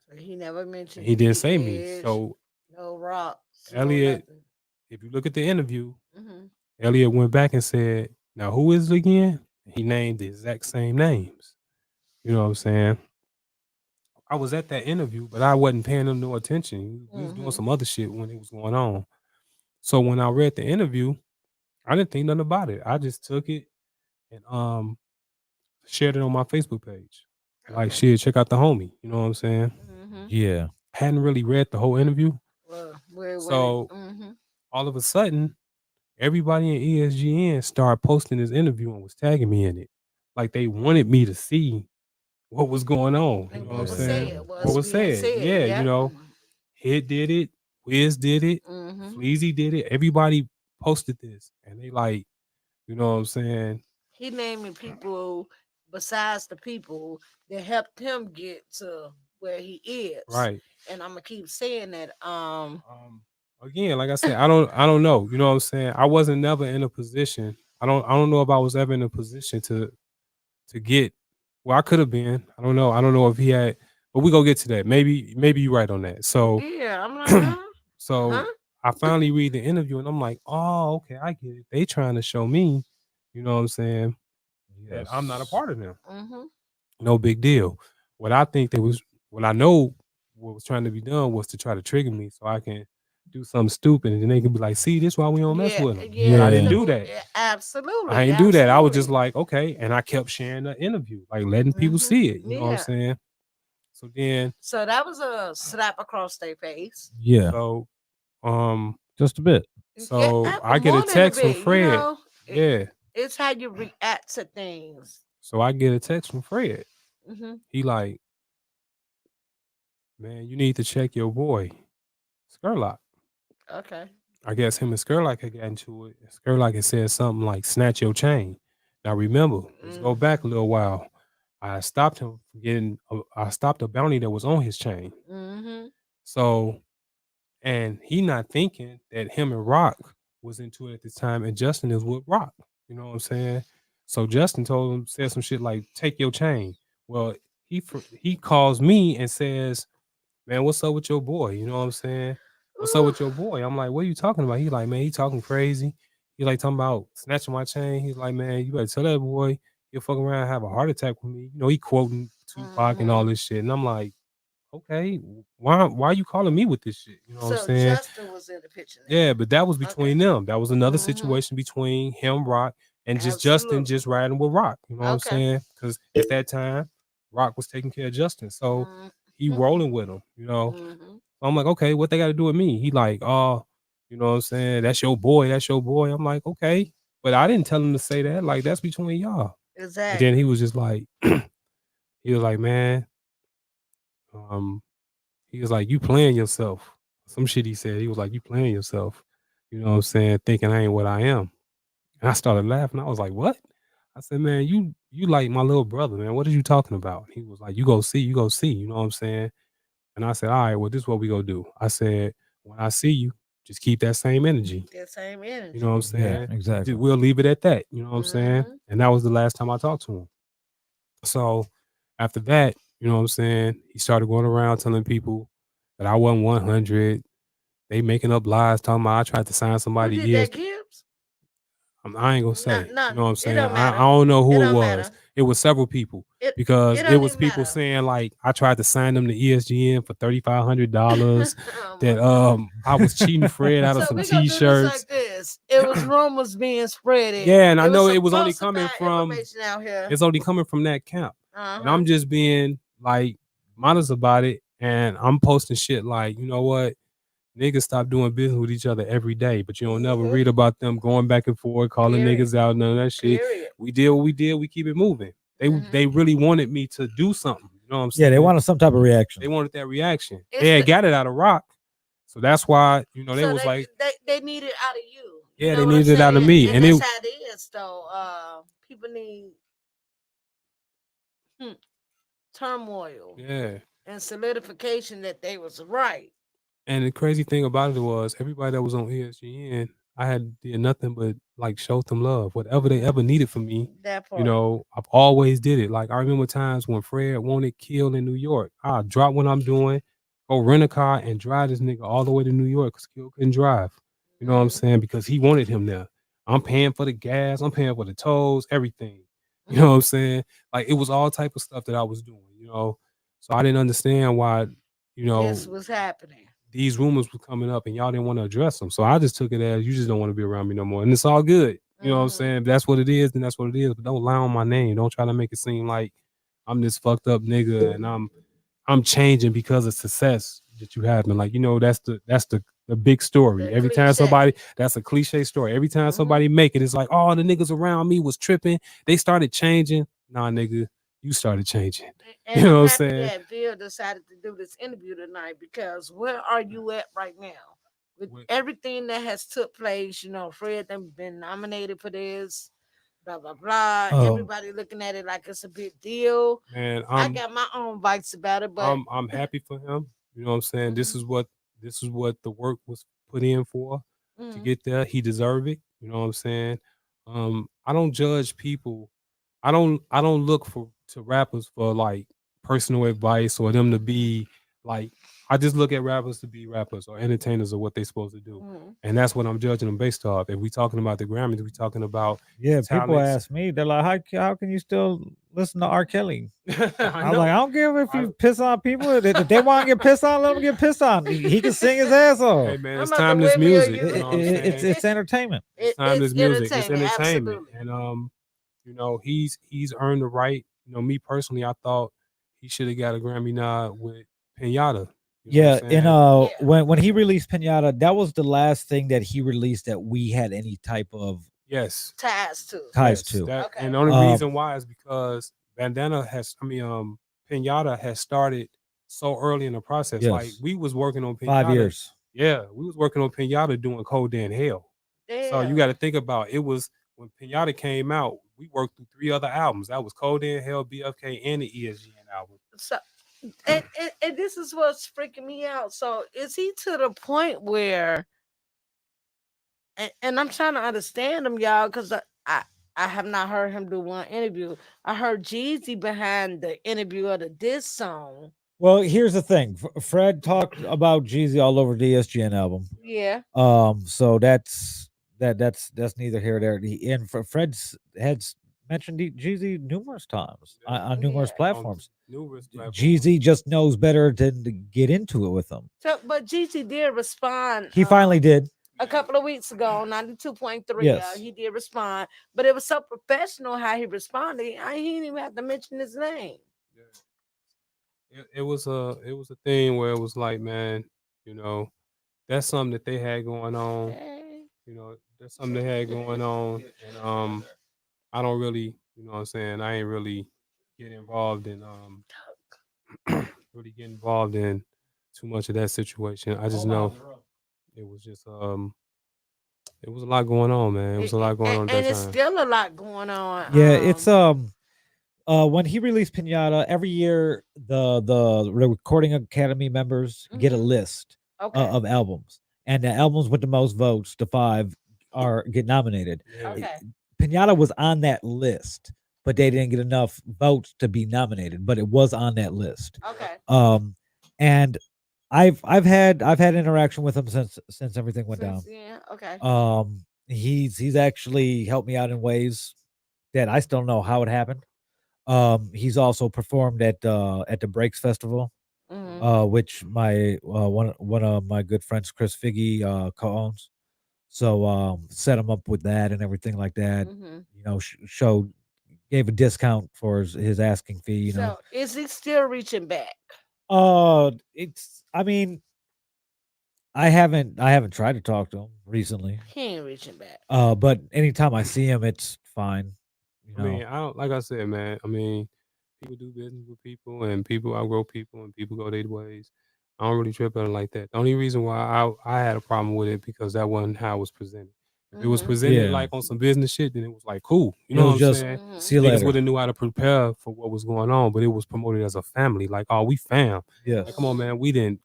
Speaker 2: So he never
Speaker 5: And
Speaker 2: mentioned
Speaker 5: he didn't say me.
Speaker 2: Edge,
Speaker 5: So
Speaker 2: no rocks, no
Speaker 5: Elliot,
Speaker 2: nothing.
Speaker 5: if you look at the interview,
Speaker 2: Mhm.
Speaker 5: Elliot went back and said, now who is it again? He named the exact same names. You know what I'm saying? I was at that interview, but I wasn't paying him no attention. We was doing
Speaker 2: Mhm.
Speaker 5: some other shit when it was going on. So when I read the interview, I didn't think nothing about it. I just took it and shared it on my Facebook page. Like,
Speaker 2: Okay.
Speaker 5: shit, check out the homie. You know what I'm saying?
Speaker 2: Mhm.
Speaker 1: yeah.
Speaker 5: Hadn't really read the whole interview.
Speaker 2: Well, where it went.
Speaker 5: So
Speaker 2: Mhm.
Speaker 5: all of a sudden, everybody in ESGN started posting this interview and was tagging me in it. Like they wanted me to see what was going on. You
Speaker 2: And
Speaker 5: know what
Speaker 2: what
Speaker 5: I'm
Speaker 2: was
Speaker 1: Yeah.
Speaker 5: saying?
Speaker 2: said
Speaker 5: What
Speaker 2: was
Speaker 5: was
Speaker 2: being
Speaker 5: said.
Speaker 2: said.
Speaker 5: Yeah,
Speaker 2: Yeah.
Speaker 5: Hit did it, Wiz did it,
Speaker 2: Mhm.
Speaker 5: Fleazy did it. Everybody posted this. And they like, you know what I'm saying?
Speaker 2: He naming people besides the people that helped him get to where he is.
Speaker 5: Right.
Speaker 2: And I'm gonna keep saying that.
Speaker 5: Again, like I said, I don't know. You know what I'm saying? I wasn't never in a position. I don't know if I was ever in a position to get where I could have been. I don't know. I don't know if he had, but we go get to that. Maybe you're right on that. So
Speaker 2: Yeah, I'm like, huh?
Speaker 5: so I finally read the interview and I'm like, oh, okay, I get it. They trying to show me, you know what I'm saying, that I'm not a
Speaker 1: Yes.
Speaker 5: part of them.
Speaker 2: Mm-hmm.
Speaker 5: No big deal. What I think what I know what was trying to be done was to try to trigger me so I can do something stupid and then they can be like, see, this why we don't mess
Speaker 2: Yeah,
Speaker 5: with them.
Speaker 2: yeah,
Speaker 5: But I didn't
Speaker 1: Yeah.
Speaker 5: do that. I
Speaker 2: absolutely,
Speaker 5: didn't do that. I was just
Speaker 2: absolutely.
Speaker 5: like, okay. And I kept sharing the interview, like letting people
Speaker 2: Mm-hmm.
Speaker 5: see it. You know what I'm
Speaker 2: Yeah.
Speaker 5: saying? So then,
Speaker 2: So that was a slap across their face.
Speaker 1: Yeah.
Speaker 5: so, um,
Speaker 1: Just a bit.
Speaker 2: Yeah,
Speaker 5: so I get a
Speaker 2: more than a
Speaker 5: text from
Speaker 2: bit. You
Speaker 5: Fred.
Speaker 2: know,
Speaker 5: Yeah.
Speaker 2: it's how you react to things.
Speaker 5: So I get a text from Fred.
Speaker 2: Mm-hmm.
Speaker 5: He like, man, you need to check your boy, Skurlock.
Speaker 2: Okay.
Speaker 5: I guess him and Skurlock had got into it. Skurlock had said something like, snatch your chain. Now remember, let's go back a little while. I stopped him from getting, I stopped a bounty that was on his chain.
Speaker 2: Mm-hmm.
Speaker 5: So, and he not thinking that him and Rock was into it at the time, and Justin is with Rock. You know what I'm saying? So Justin told him, said some shit like, take your chain. Well, he calls me and says, man, what's up with your boy? You know what I'm saying? What's up
Speaker 2: Ooh.
Speaker 5: with your boy? I'm like, what are you talking about? He like, man, he talking crazy. He like talking about snatching my chain. He's like, man, you better tell that boy he'll fuck around and have a heart attack with me. You know, he quoting Tupac and all this shit. And I'm like, okay, why you calling me with this shit? You know what I'm
Speaker 2: So
Speaker 5: saying?
Speaker 2: Justin was in the picture. Now.
Speaker 5: Yeah, but that was between them. That was another
Speaker 2: Mhm.
Speaker 5: situation between him, Rock, and just Justin
Speaker 2: Absolutely.
Speaker 5: just riding with Rock. You know what I'm
Speaker 2: Okay.
Speaker 5: saying? Because at that time, Rock was taking care of Justin. So he rolling with him, you know.
Speaker 2: Mhm.
Speaker 5: So I'm like, okay, what they got to do with me? He like, oh, you know what I'm saying? That's your boy. That's your boy. I'm like, okay. But I didn't tell him to say that. Like, that's between y'all. And
Speaker 2: Exactly.
Speaker 5: then he was just like, he was like, man, he was like, you playing yourself. Some shit he said. He was like, you playing yourself. You know what I'm saying? Thinking I ain't what I am. And I started laughing. I was like, what? I said, man, you like my little brother, man. What are you talking about? He was like, you go see. You know what I'm saying? And I said, all right, well, this is what we go do. I said, when I see you, just keep that same energy.
Speaker 2: That same energy.
Speaker 5: You know what I'm saying?
Speaker 1: Yeah, exactly.
Speaker 5: We'll leave it at that. You know what I'm saying?
Speaker 2: Mhm.
Speaker 5: And that was the last time I talked to him. So after that, you know what I'm saying? He started going around telling people that I wasn't 100. They making up lies, talking about I tried to sign
Speaker 2: Who
Speaker 5: somebody
Speaker 2: did
Speaker 5: years.
Speaker 2: that, Gibbs?
Speaker 5: I ain't gonna say.
Speaker 2: No,
Speaker 5: You know what I'm
Speaker 2: it
Speaker 5: saying?
Speaker 2: don't matter.
Speaker 5: I don't know who
Speaker 2: It
Speaker 5: it
Speaker 2: don't
Speaker 5: was.
Speaker 2: matter.
Speaker 5: It was several people
Speaker 2: It
Speaker 5: because it
Speaker 2: don't
Speaker 5: was
Speaker 2: even
Speaker 5: people
Speaker 2: matter.
Speaker 5: saying like I tried to sign them to ESGN for $3,500.
Speaker 2: Oh,
Speaker 5: That
Speaker 2: my
Speaker 5: I was cheating Fred out of
Speaker 2: So
Speaker 5: some
Speaker 2: we gonna do this
Speaker 5: T-shirts.
Speaker 2: like this. It was rumors being spread.
Speaker 5: Yeah, and I know
Speaker 2: some
Speaker 5: it was only
Speaker 2: falsified
Speaker 5: coming from
Speaker 2: information out here.
Speaker 5: it's only coming from that camp. And
Speaker 2: Uh-huh.
Speaker 5: I'm just being like modest about it. And I'm posting shit like, you know what? Niggas stop doing business with each other every day, but you don't never read about them going back and forth, calling
Speaker 2: Period.
Speaker 5: niggas out, none of that shit.
Speaker 2: Period.
Speaker 5: We did what we did, we keep it moving. They really wanted me to do something. You know what I'm
Speaker 1: Yeah,
Speaker 5: saying?
Speaker 1: they wanted some type of reaction.
Speaker 5: They wanted that reaction.
Speaker 2: It's
Speaker 5: They had
Speaker 2: the-
Speaker 5: got it out of Rock. So that's why, you know, they
Speaker 2: So
Speaker 5: was like,
Speaker 2: they need it out of you. You
Speaker 5: yeah,
Speaker 2: know
Speaker 5: they
Speaker 2: what I'm
Speaker 5: needed it out of
Speaker 2: saying?
Speaker 5: me.
Speaker 2: And
Speaker 5: And
Speaker 2: that's
Speaker 5: it,
Speaker 2: how it is, though. People need turmoil
Speaker 5: yeah.
Speaker 2: and solidification that they was right.
Speaker 5: And the crazy thing about it was everybody that was on ESGN, I had did nothing but like show them love. Whatever they ever needed from me,
Speaker 2: That part.
Speaker 5: you know, I've always did it. Like I remember times when Fred wanted killed in New York. I drop what I'm doing, go rent a car and drive this nigga all the way to New York because Kill couldn't drive. You know what I'm saying? Because he wanted him there. I'm paying for the gas, I'm paying for the tolls, everything. You know what I'm saying? Like it was all type of stuff that I was doing, you know. So I didn't understand why, you know,
Speaker 2: This was happening.
Speaker 5: these rumors were coming up and y'all didn't want to address them. So I just took it as you just don't want to be around me no more. And it's all good. You know what I'm saying? If that's what it is, then that's what it is. But don't lie on my name. Don't try to make it seem like I'm this fucked up nigga and I'm changing because of success that you have. And like, you know, that's the big story.
Speaker 2: The
Speaker 5: Every time
Speaker 2: cliche.
Speaker 5: somebody, that's a cliche story. Every time somebody make it, it's like, oh, the niggas around me was tripping. They started changing. Nah, nigga, you started changing.
Speaker 2: And
Speaker 5: You know
Speaker 2: I'm
Speaker 5: what I'm
Speaker 2: happy
Speaker 5: saying?
Speaker 2: that Bill decided to do this interview tonight because where are you at right now? With everything that has took place, you know, Fred done been nominated for this, blah blah blah. Everybody looking at it like it's a big deal.
Speaker 5: Man,
Speaker 2: I got my own bites about it, but
Speaker 5: I'm happy for him. You know what I'm saying? This is what the work was put in for to get there. He deserved it. You know what I'm saying? I don't judge people. I don't look for to rappers for like personal advice or them to be like I just look at rappers to be rappers or entertainers or what they supposed to do. And that's what I'm judging them based off. If we talking about the Grammys, we talking about
Speaker 1: Yeah, people
Speaker 5: talents.
Speaker 1: ask me, they're like, how can you still listen to R. Kelly? I was
Speaker 5: know.
Speaker 1: like, I don't care if you piss on people. If they want to get pissed on, let them get pissed on. He can sing his ass off.
Speaker 5: Hey man,
Speaker 2: I'm
Speaker 5: it's
Speaker 2: about to
Speaker 5: timeless
Speaker 2: windmill
Speaker 5: music.
Speaker 2: you.
Speaker 5: You know what I'm saying?
Speaker 1: It's entertainment.
Speaker 5: It's timeless music. It's entertainment.
Speaker 2: Absolutely.
Speaker 5: And you know, he's earned the right. You know, me personally, I thought he should have got a Grammy nod with Pinata. You know
Speaker 1: Yeah,
Speaker 5: what I'm
Speaker 1: and
Speaker 5: saying?
Speaker 1: when he released Pinata, that was the last thing that he released that we had any type of
Speaker 5: Yes.
Speaker 2: ties to.
Speaker 1: ties
Speaker 5: Yes,
Speaker 1: to.
Speaker 5: that, and the only reason why is because Pinata has started so early in the process. Like
Speaker 1: Yes.
Speaker 5: we was working on Pinata.
Speaker 1: 5 years.
Speaker 5: Yeah, we was working on Pinata doing Cold in Hell. So you got to think about it was when Pinata came out, we worked through 3 other albums. That was Cold in Hell, BFK, and the ESGN album.
Speaker 2: So and this is what's freaking me out. So is he to the point where and I'm trying to understand him, y'all, because I have not heard him do one interview. I heard Jeezy behind the interview of the diss song.
Speaker 1: Well, here's the thing. Fred talked about Jeezy all over the ESGN album.
Speaker 2: Yeah.
Speaker 1: So that's that's neither here nor there. And for Fred's has mentioned Jeezy numerous times on numerous
Speaker 2: Yeah.
Speaker 1: platforms.
Speaker 5: Numerous platforms.
Speaker 1: Jeezy just knows better than to get into it with them.
Speaker 2: So, but Gigi did respond.
Speaker 1: He finally did.
Speaker 2: A couple of weeks ago on 92.3.
Speaker 1: Yes.
Speaker 2: He did respond, but it was so professional how he responded. He didn't even have to mention his name.
Speaker 5: It was a thing where it was like, man, you know, that's something that they had going on.
Speaker 2: Hey.
Speaker 5: You know, that's something they had going on, and I don't really, you know what I'm saying, I ain't really get involved in really get involved in too much of that situation. I just know it was just it was a lot going on, man. It was a lot going on at
Speaker 2: And
Speaker 5: that
Speaker 2: it's
Speaker 5: time.
Speaker 2: still a lot going on.
Speaker 1: Yeah, it's when he released Pinata every year, the Recording Academy members get a
Speaker 2: Mhm.
Speaker 1: list
Speaker 2: Okay.
Speaker 1: of albums, and the albums with the most votes, the five, are get nominated.
Speaker 5: Yeah.
Speaker 2: Okay.
Speaker 1: Pinata was on that list, but they didn't get enough votes to be nominated. But it was on that list.
Speaker 2: Okay.
Speaker 1: And I've had interaction with him since everything went down.
Speaker 2: Yeah. Okay.
Speaker 1: He's actually helped me out in ways that I still don't know how it happened. He's also performed at the Breaks Festival,
Speaker 2: Mhm.
Speaker 1: which my one of my good friends, Chris Figgy, co-owns. So set him up with that and everything like that.
Speaker 2: Mhm.
Speaker 1: You know, showed gave a discount for his asking fee. You know,
Speaker 2: So is he still reaching back?
Speaker 1: it's. I mean, I haven't tried to talk to him recently.
Speaker 2: He ain't reaching back.
Speaker 1: But anytime I see him, it's fine. You
Speaker 5: I mean,
Speaker 1: know,
Speaker 5: I don't, like I said, man. I mean, people do business with people, and people outgrow people, and people go their ways. I don't really trip on it like that. The only reason why I had a problem with it because that wasn't how it was presented. If it was
Speaker 2: Mhm.
Speaker 5: presented
Speaker 1: yeah,
Speaker 5: like on some business shit, then it was like cool. You
Speaker 1: it
Speaker 5: know what
Speaker 1: was
Speaker 5: I'm
Speaker 1: just
Speaker 5: saying?
Speaker 2: Mhm.
Speaker 1: see you
Speaker 5: Niggas would
Speaker 1: later.
Speaker 5: have knew how to prepare for what was going on, but it was promoted as a family. Like, oh, we fam. Like, come
Speaker 1: Yes,
Speaker 5: on, man. We've been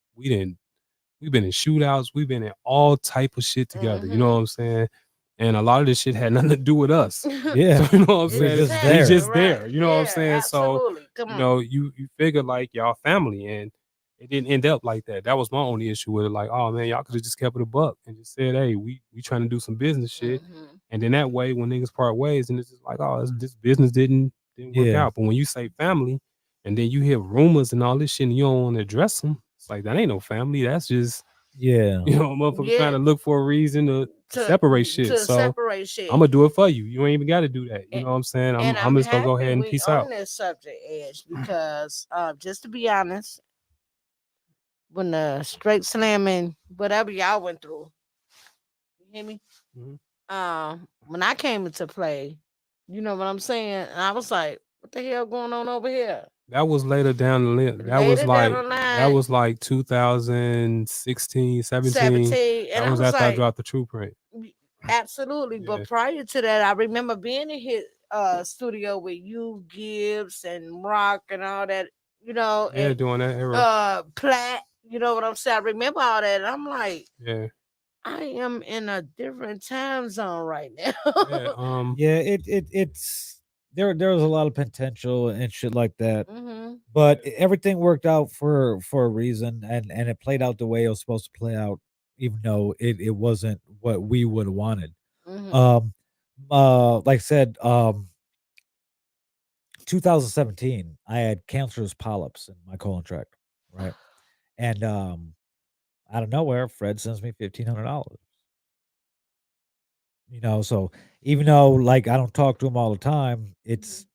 Speaker 5: in shootouts. We've been in all type of shit together. You know what
Speaker 2: Mhm.
Speaker 5: I'm saying? And a lot of this shit had nothing to do with us.
Speaker 1: yeah,
Speaker 5: So you know what I'm
Speaker 1: we're
Speaker 5: saying?
Speaker 1: just
Speaker 5: We
Speaker 1: there.
Speaker 2: Exactly.
Speaker 5: just
Speaker 2: Right.
Speaker 5: there. You know what I'm
Speaker 2: Yeah.
Speaker 5: saying? So
Speaker 2: Absolutely. Come
Speaker 5: you
Speaker 2: on.
Speaker 5: know, you figure like y'all family, and it didn't end up like that. That was my only issue with it. Like, oh man, y'all could have just kept it a buck and just said, hey, we trying to do some business shit.
Speaker 2: Mhm.
Speaker 5: And then that way, when niggas part ways, and it's just like, oh, this business didn't work
Speaker 1: Yeah,
Speaker 5: out. But when you say family, and then you hear rumors and all this shit, and you don't want to address them, it's like that ain't no family. That's just
Speaker 1: yeah,
Speaker 5: you know, a motherfucker trying
Speaker 2: Yeah.
Speaker 5: to look for a reason to
Speaker 2: To
Speaker 5: separate shit. So
Speaker 2: separate
Speaker 5: I'm
Speaker 2: shit.
Speaker 5: gonna do it for you. You ain't even got to do that. You
Speaker 2: And,
Speaker 5: know what I'm saying?
Speaker 2: and
Speaker 5: I'm
Speaker 2: I'm
Speaker 5: just gonna go ahead
Speaker 2: happy
Speaker 5: and
Speaker 2: we
Speaker 5: peace
Speaker 2: on
Speaker 5: out.
Speaker 2: this subject, Edge, because just to be honest, when the straight slamming, whatever y'all went through, you hear me?
Speaker 5: Mhm.
Speaker 2: When I came into play, you know what I'm saying? And I was like, what the hell going on over here?
Speaker 5: That was later down the list.
Speaker 2: Later down the
Speaker 5: That
Speaker 2: line,
Speaker 5: was like 2016, 17.
Speaker 2: 17, and
Speaker 5: That
Speaker 2: I
Speaker 5: was
Speaker 2: was
Speaker 5: after I
Speaker 2: like,
Speaker 5: dropped the True Print.
Speaker 2: absolutely.
Speaker 5: Yeah,
Speaker 2: But prior to that, I remember being in his studio with you, Gibbs, and Rock, and all that, you know,
Speaker 5: yeah,
Speaker 2: and
Speaker 5: during that era.
Speaker 2: Platt, you know what I'm saying? I remember all that. And I'm like,
Speaker 5: Yeah,
Speaker 2: I am in a different time zone right
Speaker 5: yeah.
Speaker 2: now.
Speaker 1: yeah. It's there was a lot of potential and shit like that,
Speaker 2: hmm
Speaker 1: but everything worked out for a reason, and it played out the way it was supposed to play out, even though it wasn't what we would have wanted.
Speaker 2: hmm
Speaker 1: Um, like I said, 2017, I had cancerous polyps in my colon tract, right? And out of nowhere, Fred sends me $1,500. You know, so even though like I don't talk to him all the time, it's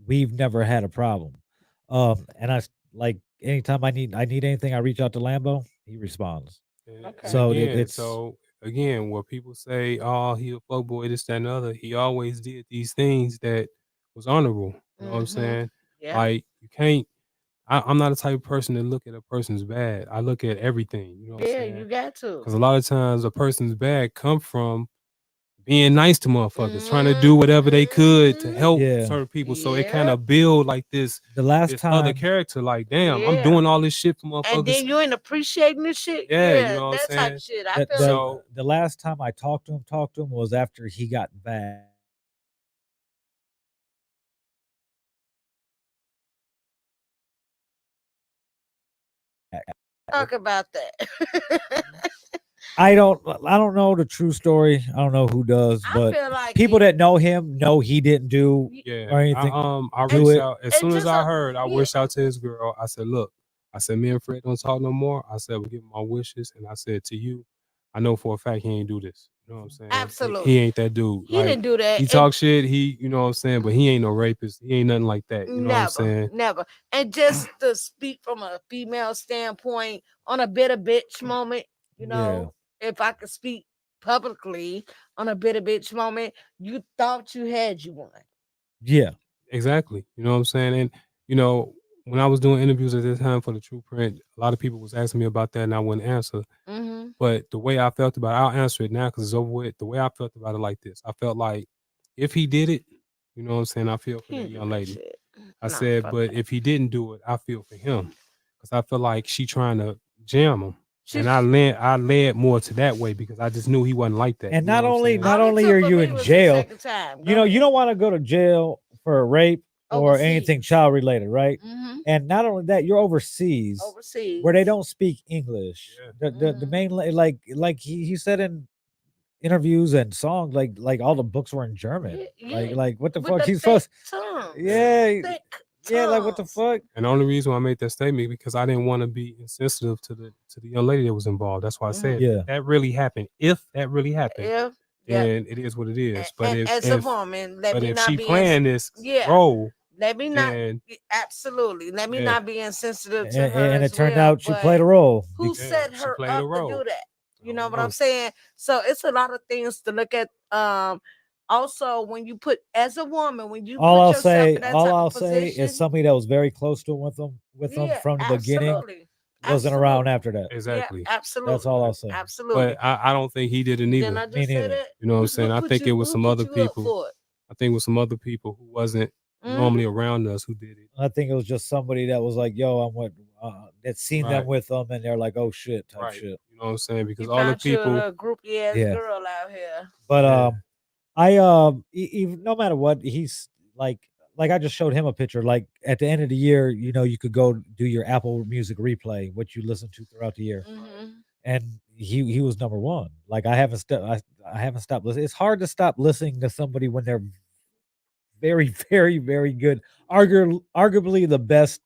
Speaker 1: we've never had a problem. And like anytime I need anything, I reach out to Lambo, he responds.
Speaker 5: and
Speaker 2: Okay.
Speaker 1: So
Speaker 5: again,
Speaker 1: it's
Speaker 5: so again, where people say, "Oh, he a fuckboy," this, that, and the other, he always did these things that was honorable. You know what I'm
Speaker 2: hmm
Speaker 5: saying?
Speaker 2: Yeah.
Speaker 5: Like you can't. I'm not the type of person to look at a person's bad. I look at everything. You know what I'm
Speaker 2: Yeah,
Speaker 5: saying?
Speaker 2: you got to.
Speaker 5: Because a lot of times a person's bad come from being nice to motherfuckers, trying to do whatever they could to
Speaker 2: Mm-hmm.
Speaker 5: help
Speaker 1: yeah.
Speaker 5: certain people. So it kind
Speaker 2: Yeah.
Speaker 5: of build like this
Speaker 1: The last
Speaker 5: this other
Speaker 1: time
Speaker 5: character. Like, damn, I'm
Speaker 2: Yeah.
Speaker 5: doing all this shit for
Speaker 2: And
Speaker 5: motherfuckers.
Speaker 2: then you ain't appreciating the shit.
Speaker 5: Yeah, you
Speaker 2: Yeah,
Speaker 5: know what I'm
Speaker 2: that type
Speaker 5: saying?
Speaker 2: of shit. I
Speaker 1: the
Speaker 2: feel
Speaker 1: the,
Speaker 2: like
Speaker 5: So
Speaker 1: the last time I talked to him was after he got back.
Speaker 2: talk about that.
Speaker 1: I don't know the true story. I don't know who does,
Speaker 2: I
Speaker 1: but
Speaker 2: feel like
Speaker 1: people that know him know he didn't do
Speaker 5: Yeah,
Speaker 1: or anything.
Speaker 5: I
Speaker 1: do
Speaker 5: reached
Speaker 1: it.
Speaker 5: out as
Speaker 2: And
Speaker 5: soon as
Speaker 2: just
Speaker 5: I heard. I
Speaker 2: yeah.
Speaker 5: reached out to his girl. I said, "Look, I said me and Fred don't talk no more. I said we give my wishes, and I said to you, I know for a fact he ain't do this. You know what I'm saying?
Speaker 2: Absolutely.
Speaker 5: He ain't that dude.
Speaker 2: He didn't do that.
Speaker 5: He
Speaker 2: And
Speaker 5: talk shit. He, you know what I'm saying, but he ain't no rapist. He ain't nothing like that. You know what I'm
Speaker 2: never,
Speaker 5: saying?
Speaker 2: never. And just to speak from a female standpoint on a bitter bitch moment, you know, if I could speak publicly on a bitter bitch moment, you thought you had you one.
Speaker 1: Yeah.
Speaker 5: Exactly. You know what I'm saying? And you know, when I was doing interviews at this time for the True Print, a lot of people was asking me about that, and I wouldn't answer.
Speaker 2: Mm-hmm.
Speaker 5: But the way I felt about it, I'll answer it now because it's over with. The way I felt about it like this, I felt like if he did it, you know what I'm saying, I feel for
Speaker 2: He
Speaker 5: that
Speaker 2: didn't do
Speaker 5: young
Speaker 2: that
Speaker 5: lady.
Speaker 2: shit.
Speaker 5: I
Speaker 2: Nah,
Speaker 5: said,
Speaker 2: fuck
Speaker 5: but
Speaker 2: that.
Speaker 5: if he didn't do it, I feel for him because I feel like she trying to jam him.
Speaker 2: She-
Speaker 5: And I led more to that way because I just knew he wasn't like that.
Speaker 1: And
Speaker 5: you know
Speaker 1: not
Speaker 5: what I'm
Speaker 1: only
Speaker 5: saying?
Speaker 1: not
Speaker 2: All it
Speaker 1: only
Speaker 2: took
Speaker 1: are
Speaker 2: for
Speaker 1: you
Speaker 2: me
Speaker 1: in
Speaker 2: was the
Speaker 1: jail,
Speaker 2: second time.
Speaker 1: you know, you don't want to go to jail for a rape or
Speaker 2: Overseas.
Speaker 1: anything child related, right?
Speaker 2: Mm-hmm.
Speaker 1: And not only that, you're overseas
Speaker 2: Overseas.
Speaker 1: where they don't speak English.
Speaker 5: Yeah.
Speaker 1: The main like he said in interviews and songs like all the books were in German.
Speaker 2: Yeah,
Speaker 1: Like what the
Speaker 2: with
Speaker 1: fuck?
Speaker 2: the
Speaker 1: He's
Speaker 2: thick
Speaker 1: supposed
Speaker 2: tongues.
Speaker 1: yeah
Speaker 2: Thick
Speaker 1: yeah like what the
Speaker 2: tongues.
Speaker 1: fuck?
Speaker 5: And the only reason why I made that statement because I didn't want to be insensitive to the young lady that was involved. That's why I said
Speaker 1: Yeah.
Speaker 5: that really happened. If that really happened,
Speaker 2: Yeah. Yeah.
Speaker 5: then it is what it is. But
Speaker 2: And as a woman, let
Speaker 5: but
Speaker 2: me
Speaker 5: if
Speaker 2: not
Speaker 5: she
Speaker 2: be
Speaker 5: playing this
Speaker 2: yeah.
Speaker 5: role,
Speaker 2: Let me not
Speaker 5: then
Speaker 2: absolutely. Let me
Speaker 5: yeah.
Speaker 2: not be insensitive to
Speaker 1: And,
Speaker 2: her
Speaker 1: and
Speaker 2: as
Speaker 1: it turned
Speaker 2: well.
Speaker 1: out she
Speaker 2: But
Speaker 1: played a role.
Speaker 2: who
Speaker 5: Yeah,
Speaker 2: set
Speaker 5: she
Speaker 2: her
Speaker 5: played
Speaker 2: up
Speaker 5: a
Speaker 2: to
Speaker 5: role.
Speaker 2: do that? You
Speaker 5: I
Speaker 2: know
Speaker 5: don't
Speaker 2: what
Speaker 5: know.
Speaker 2: I'm saying? So it's a lot of things to look at. Also, when you put as a woman, when you
Speaker 1: All
Speaker 2: put
Speaker 1: I'll
Speaker 2: yourself
Speaker 1: say,
Speaker 2: in that
Speaker 1: all
Speaker 2: type
Speaker 1: I'll
Speaker 2: of
Speaker 1: say
Speaker 2: position,
Speaker 1: is somebody that was very close to with them
Speaker 2: yeah,
Speaker 1: from the beginning
Speaker 2: absolutely,
Speaker 1: wasn't around
Speaker 2: absolutely,
Speaker 1: after that.
Speaker 5: Exactly.
Speaker 2: yeah, absolutely,
Speaker 1: That's all I'll say.
Speaker 2: absolutely.
Speaker 5: But I don't think he did it
Speaker 2: Didn't
Speaker 5: neither.
Speaker 2: I
Speaker 1: Me
Speaker 2: just say
Speaker 1: neither.
Speaker 2: that?
Speaker 5: You know what I'm saying? I think it was some other
Speaker 2: Up
Speaker 5: people.
Speaker 2: for it?
Speaker 5: I think it was some other people who wasn't normally around us who did it.
Speaker 1: I think it was just somebody that was like, "Yo, I'm with," that seen them
Speaker 5: Right.
Speaker 1: with them, and they're like, "Oh shit," type
Speaker 5: Right.
Speaker 1: shit.
Speaker 5: You know what I'm saying? Because
Speaker 2: You
Speaker 5: all the
Speaker 2: found you a
Speaker 5: people
Speaker 2: little groupie ass
Speaker 1: Yeah.
Speaker 2: girl out here.
Speaker 1: But
Speaker 5: Yeah.
Speaker 1: I even no matter what, he's like I just showed him a picture. Like at the end of the year, you know, you could go do your Apple Music replay, what you listen to throughout the year,
Speaker 2: Mm-hmm.
Speaker 1: and he was number one. Like I haven't stopped listening. It's hard to stop listening to somebody when they're very, very, very good. Arguably the best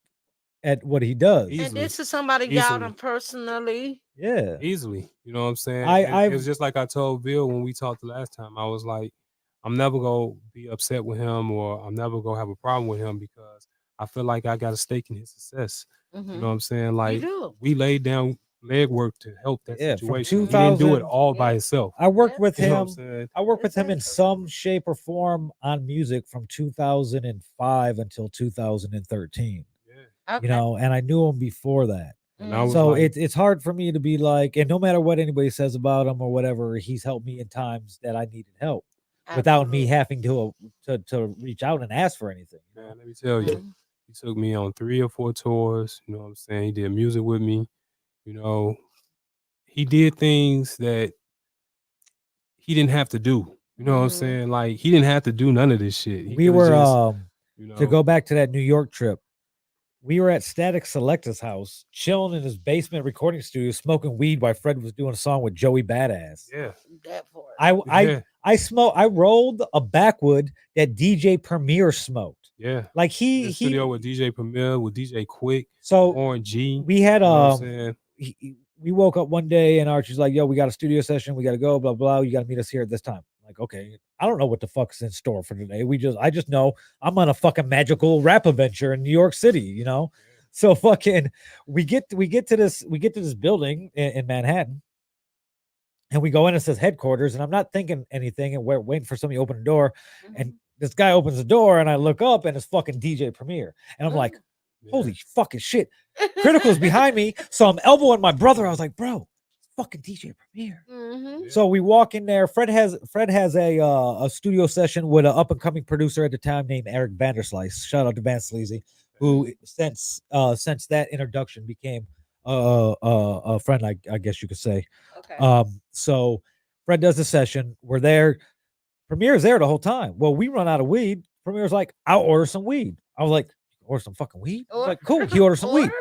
Speaker 1: at what he does.
Speaker 2: And
Speaker 5: easily,
Speaker 2: this is somebody y'all
Speaker 5: easily,
Speaker 2: done personally.
Speaker 1: Yeah.
Speaker 5: easily. You know what I'm saying? And
Speaker 1: I've
Speaker 5: it's just like I told Bill when we talked the last time. I was like, I'm never gonna be upset with him, or I'm never gonna have a problem with him because I feel like I got a stake in his success. You know what I'm saying? Like
Speaker 2: do.
Speaker 5: we laid down legwork to help that
Speaker 1: Yeah, from
Speaker 5: situation. He didn't do it
Speaker 1: 2000
Speaker 5: all by himself.
Speaker 1: I worked with
Speaker 5: You know what I'm
Speaker 1: him.
Speaker 5: saying?
Speaker 1: I worked with him in
Speaker 2: Exactly.
Speaker 1: some shape or form on music from 2005 until 2013.
Speaker 5: Yeah.
Speaker 2: Okay.
Speaker 1: You know, and I knew him before that.
Speaker 5: And I was
Speaker 1: So
Speaker 5: like,
Speaker 1: it's hard for me to be like, and no matter what anybody says about him or whatever, he's helped me in times that I needed help without me having to reach out and ask for anything.
Speaker 5: man, let me tell you,
Speaker 2: Mhm.
Speaker 5: he took me on 3 or 4 tours. You know what I'm saying? He did music with me. You know, he did things that he didn't have to do. You know what I'm saying? Like he didn't have to do none of this shit. He
Speaker 1: We
Speaker 5: could have
Speaker 1: were
Speaker 5: just, you
Speaker 1: to
Speaker 5: know,
Speaker 1: go back to that New York trip. We were at Static Selecta's house, chilling in his basement recording studio, smoking weed while Fred was doing a song with Joey Badass.
Speaker 5: yeah,
Speaker 2: That part.
Speaker 1: I rolled a backwood that DJ Premier smoked.
Speaker 5: yeah.
Speaker 1: Like
Speaker 5: In the studio with DJ Premier, with DJ Quick,
Speaker 1: so
Speaker 5: Warren G.
Speaker 1: we had
Speaker 5: You know what I'm saying?
Speaker 1: we woke up one day and Archie's like, "Yo, we got a studio session. We got to go. Blah blah. You got to meet us here at this time." I'm like, okay, I don't know what the fuck's in store for today. I just know I'm on a fucking magical rap adventure in New York City. You know, so fucking we get to this building in Manhattan. And we go in, it says headquarters, and I'm not thinking anything, and we're waiting for somebody to open the door. And this guy opens the door, and I look up, and it's fucking DJ Premier. And I'm like, holy fucking shit. Critical's behind me. So I'm elbowing my brother. I was like, bro, it's fucking DJ Premier. So we walk in there. Fred has a studio session with an up and coming producer at the time named Eric Vanderslice. Shout out to Van Sleazy, who since that introduction became a friend, I guess you could say.
Speaker 2: Okay.
Speaker 1: So Fred does the session. We're there. Premier's there the whole time. Well, we run out of weed. Premier's like, I'll order some weed. I was like, order some fucking weed? I was like, cool. He ordered some weed.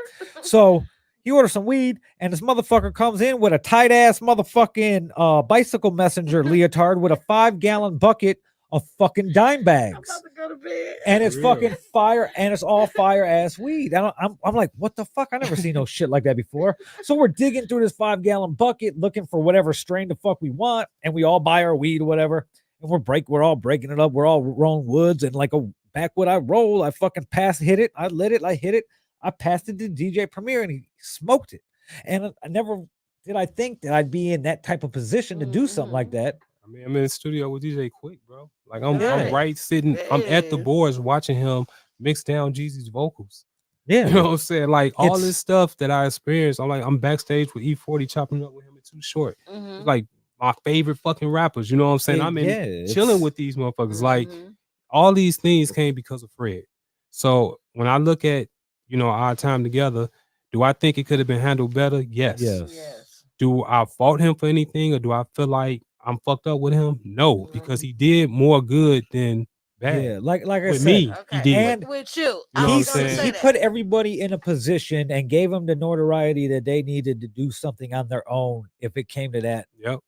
Speaker 1: So He orders some weed, and this motherfucker comes in with a tight ass motherfucking bicycle messenger leotard with a 5-gallon bucket of fucking dime
Speaker 2: I'm
Speaker 1: bags.
Speaker 2: about to go to bed.
Speaker 1: And it's
Speaker 5: Real.
Speaker 1: fucking fire, and it's all fire ass weed. And I'm like, what the fuck? I never seen no shit like that before. So we're digging through this 5-gallon bucket looking for whatever strain the fuck we want, and we all buy our weed or whatever. And we're all breaking it up. We're all rolling woods, and like a backwood I roll, I fucking hit it, I lit it, I hit it, I passed it to DJ Premier, and he smoked it. And I never did I think that I'd be in that type of position to do something like that.
Speaker 5: I mean, I'm in the studio with DJ Quick, bro. Like I'm
Speaker 2: Yeah.
Speaker 5: right sitting, I'm at the
Speaker 2: Yeah.
Speaker 5: boards watching him mix down Jeezy's vocals.
Speaker 1: Yeah.
Speaker 5: You know what I'm saying? Like all
Speaker 1: It's-
Speaker 5: this stuff that I experienced, I'm backstage with E40 chopping up with him at Too Short.
Speaker 2: Mhm.
Speaker 5: It's like my favorite fucking rappers. You know what I'm saying? I'm in chilling
Speaker 1: it's-
Speaker 5: with these motherfuckers. Like
Speaker 2: Mhm.
Speaker 5: all these things came because of Fred. So when I look at, our time together, do I think it could have been handled better? Yes.
Speaker 2: Yes.
Speaker 5: Do I fault him for anything, or do I feel like I'm fucked up with him? No, because he did more good than bad.
Speaker 1: Yeah, like I
Speaker 5: With
Speaker 1: said,
Speaker 5: me,
Speaker 2: Okay.
Speaker 5: he did.
Speaker 1: And
Speaker 2: with you,
Speaker 5: know what
Speaker 2: I
Speaker 5: I'm
Speaker 2: was gonna
Speaker 5: saying?
Speaker 2: say
Speaker 1: he
Speaker 2: that.
Speaker 1: put everybody in a position and gave them the notoriety that they needed to do something on their own if it came to that.
Speaker 5: Yep.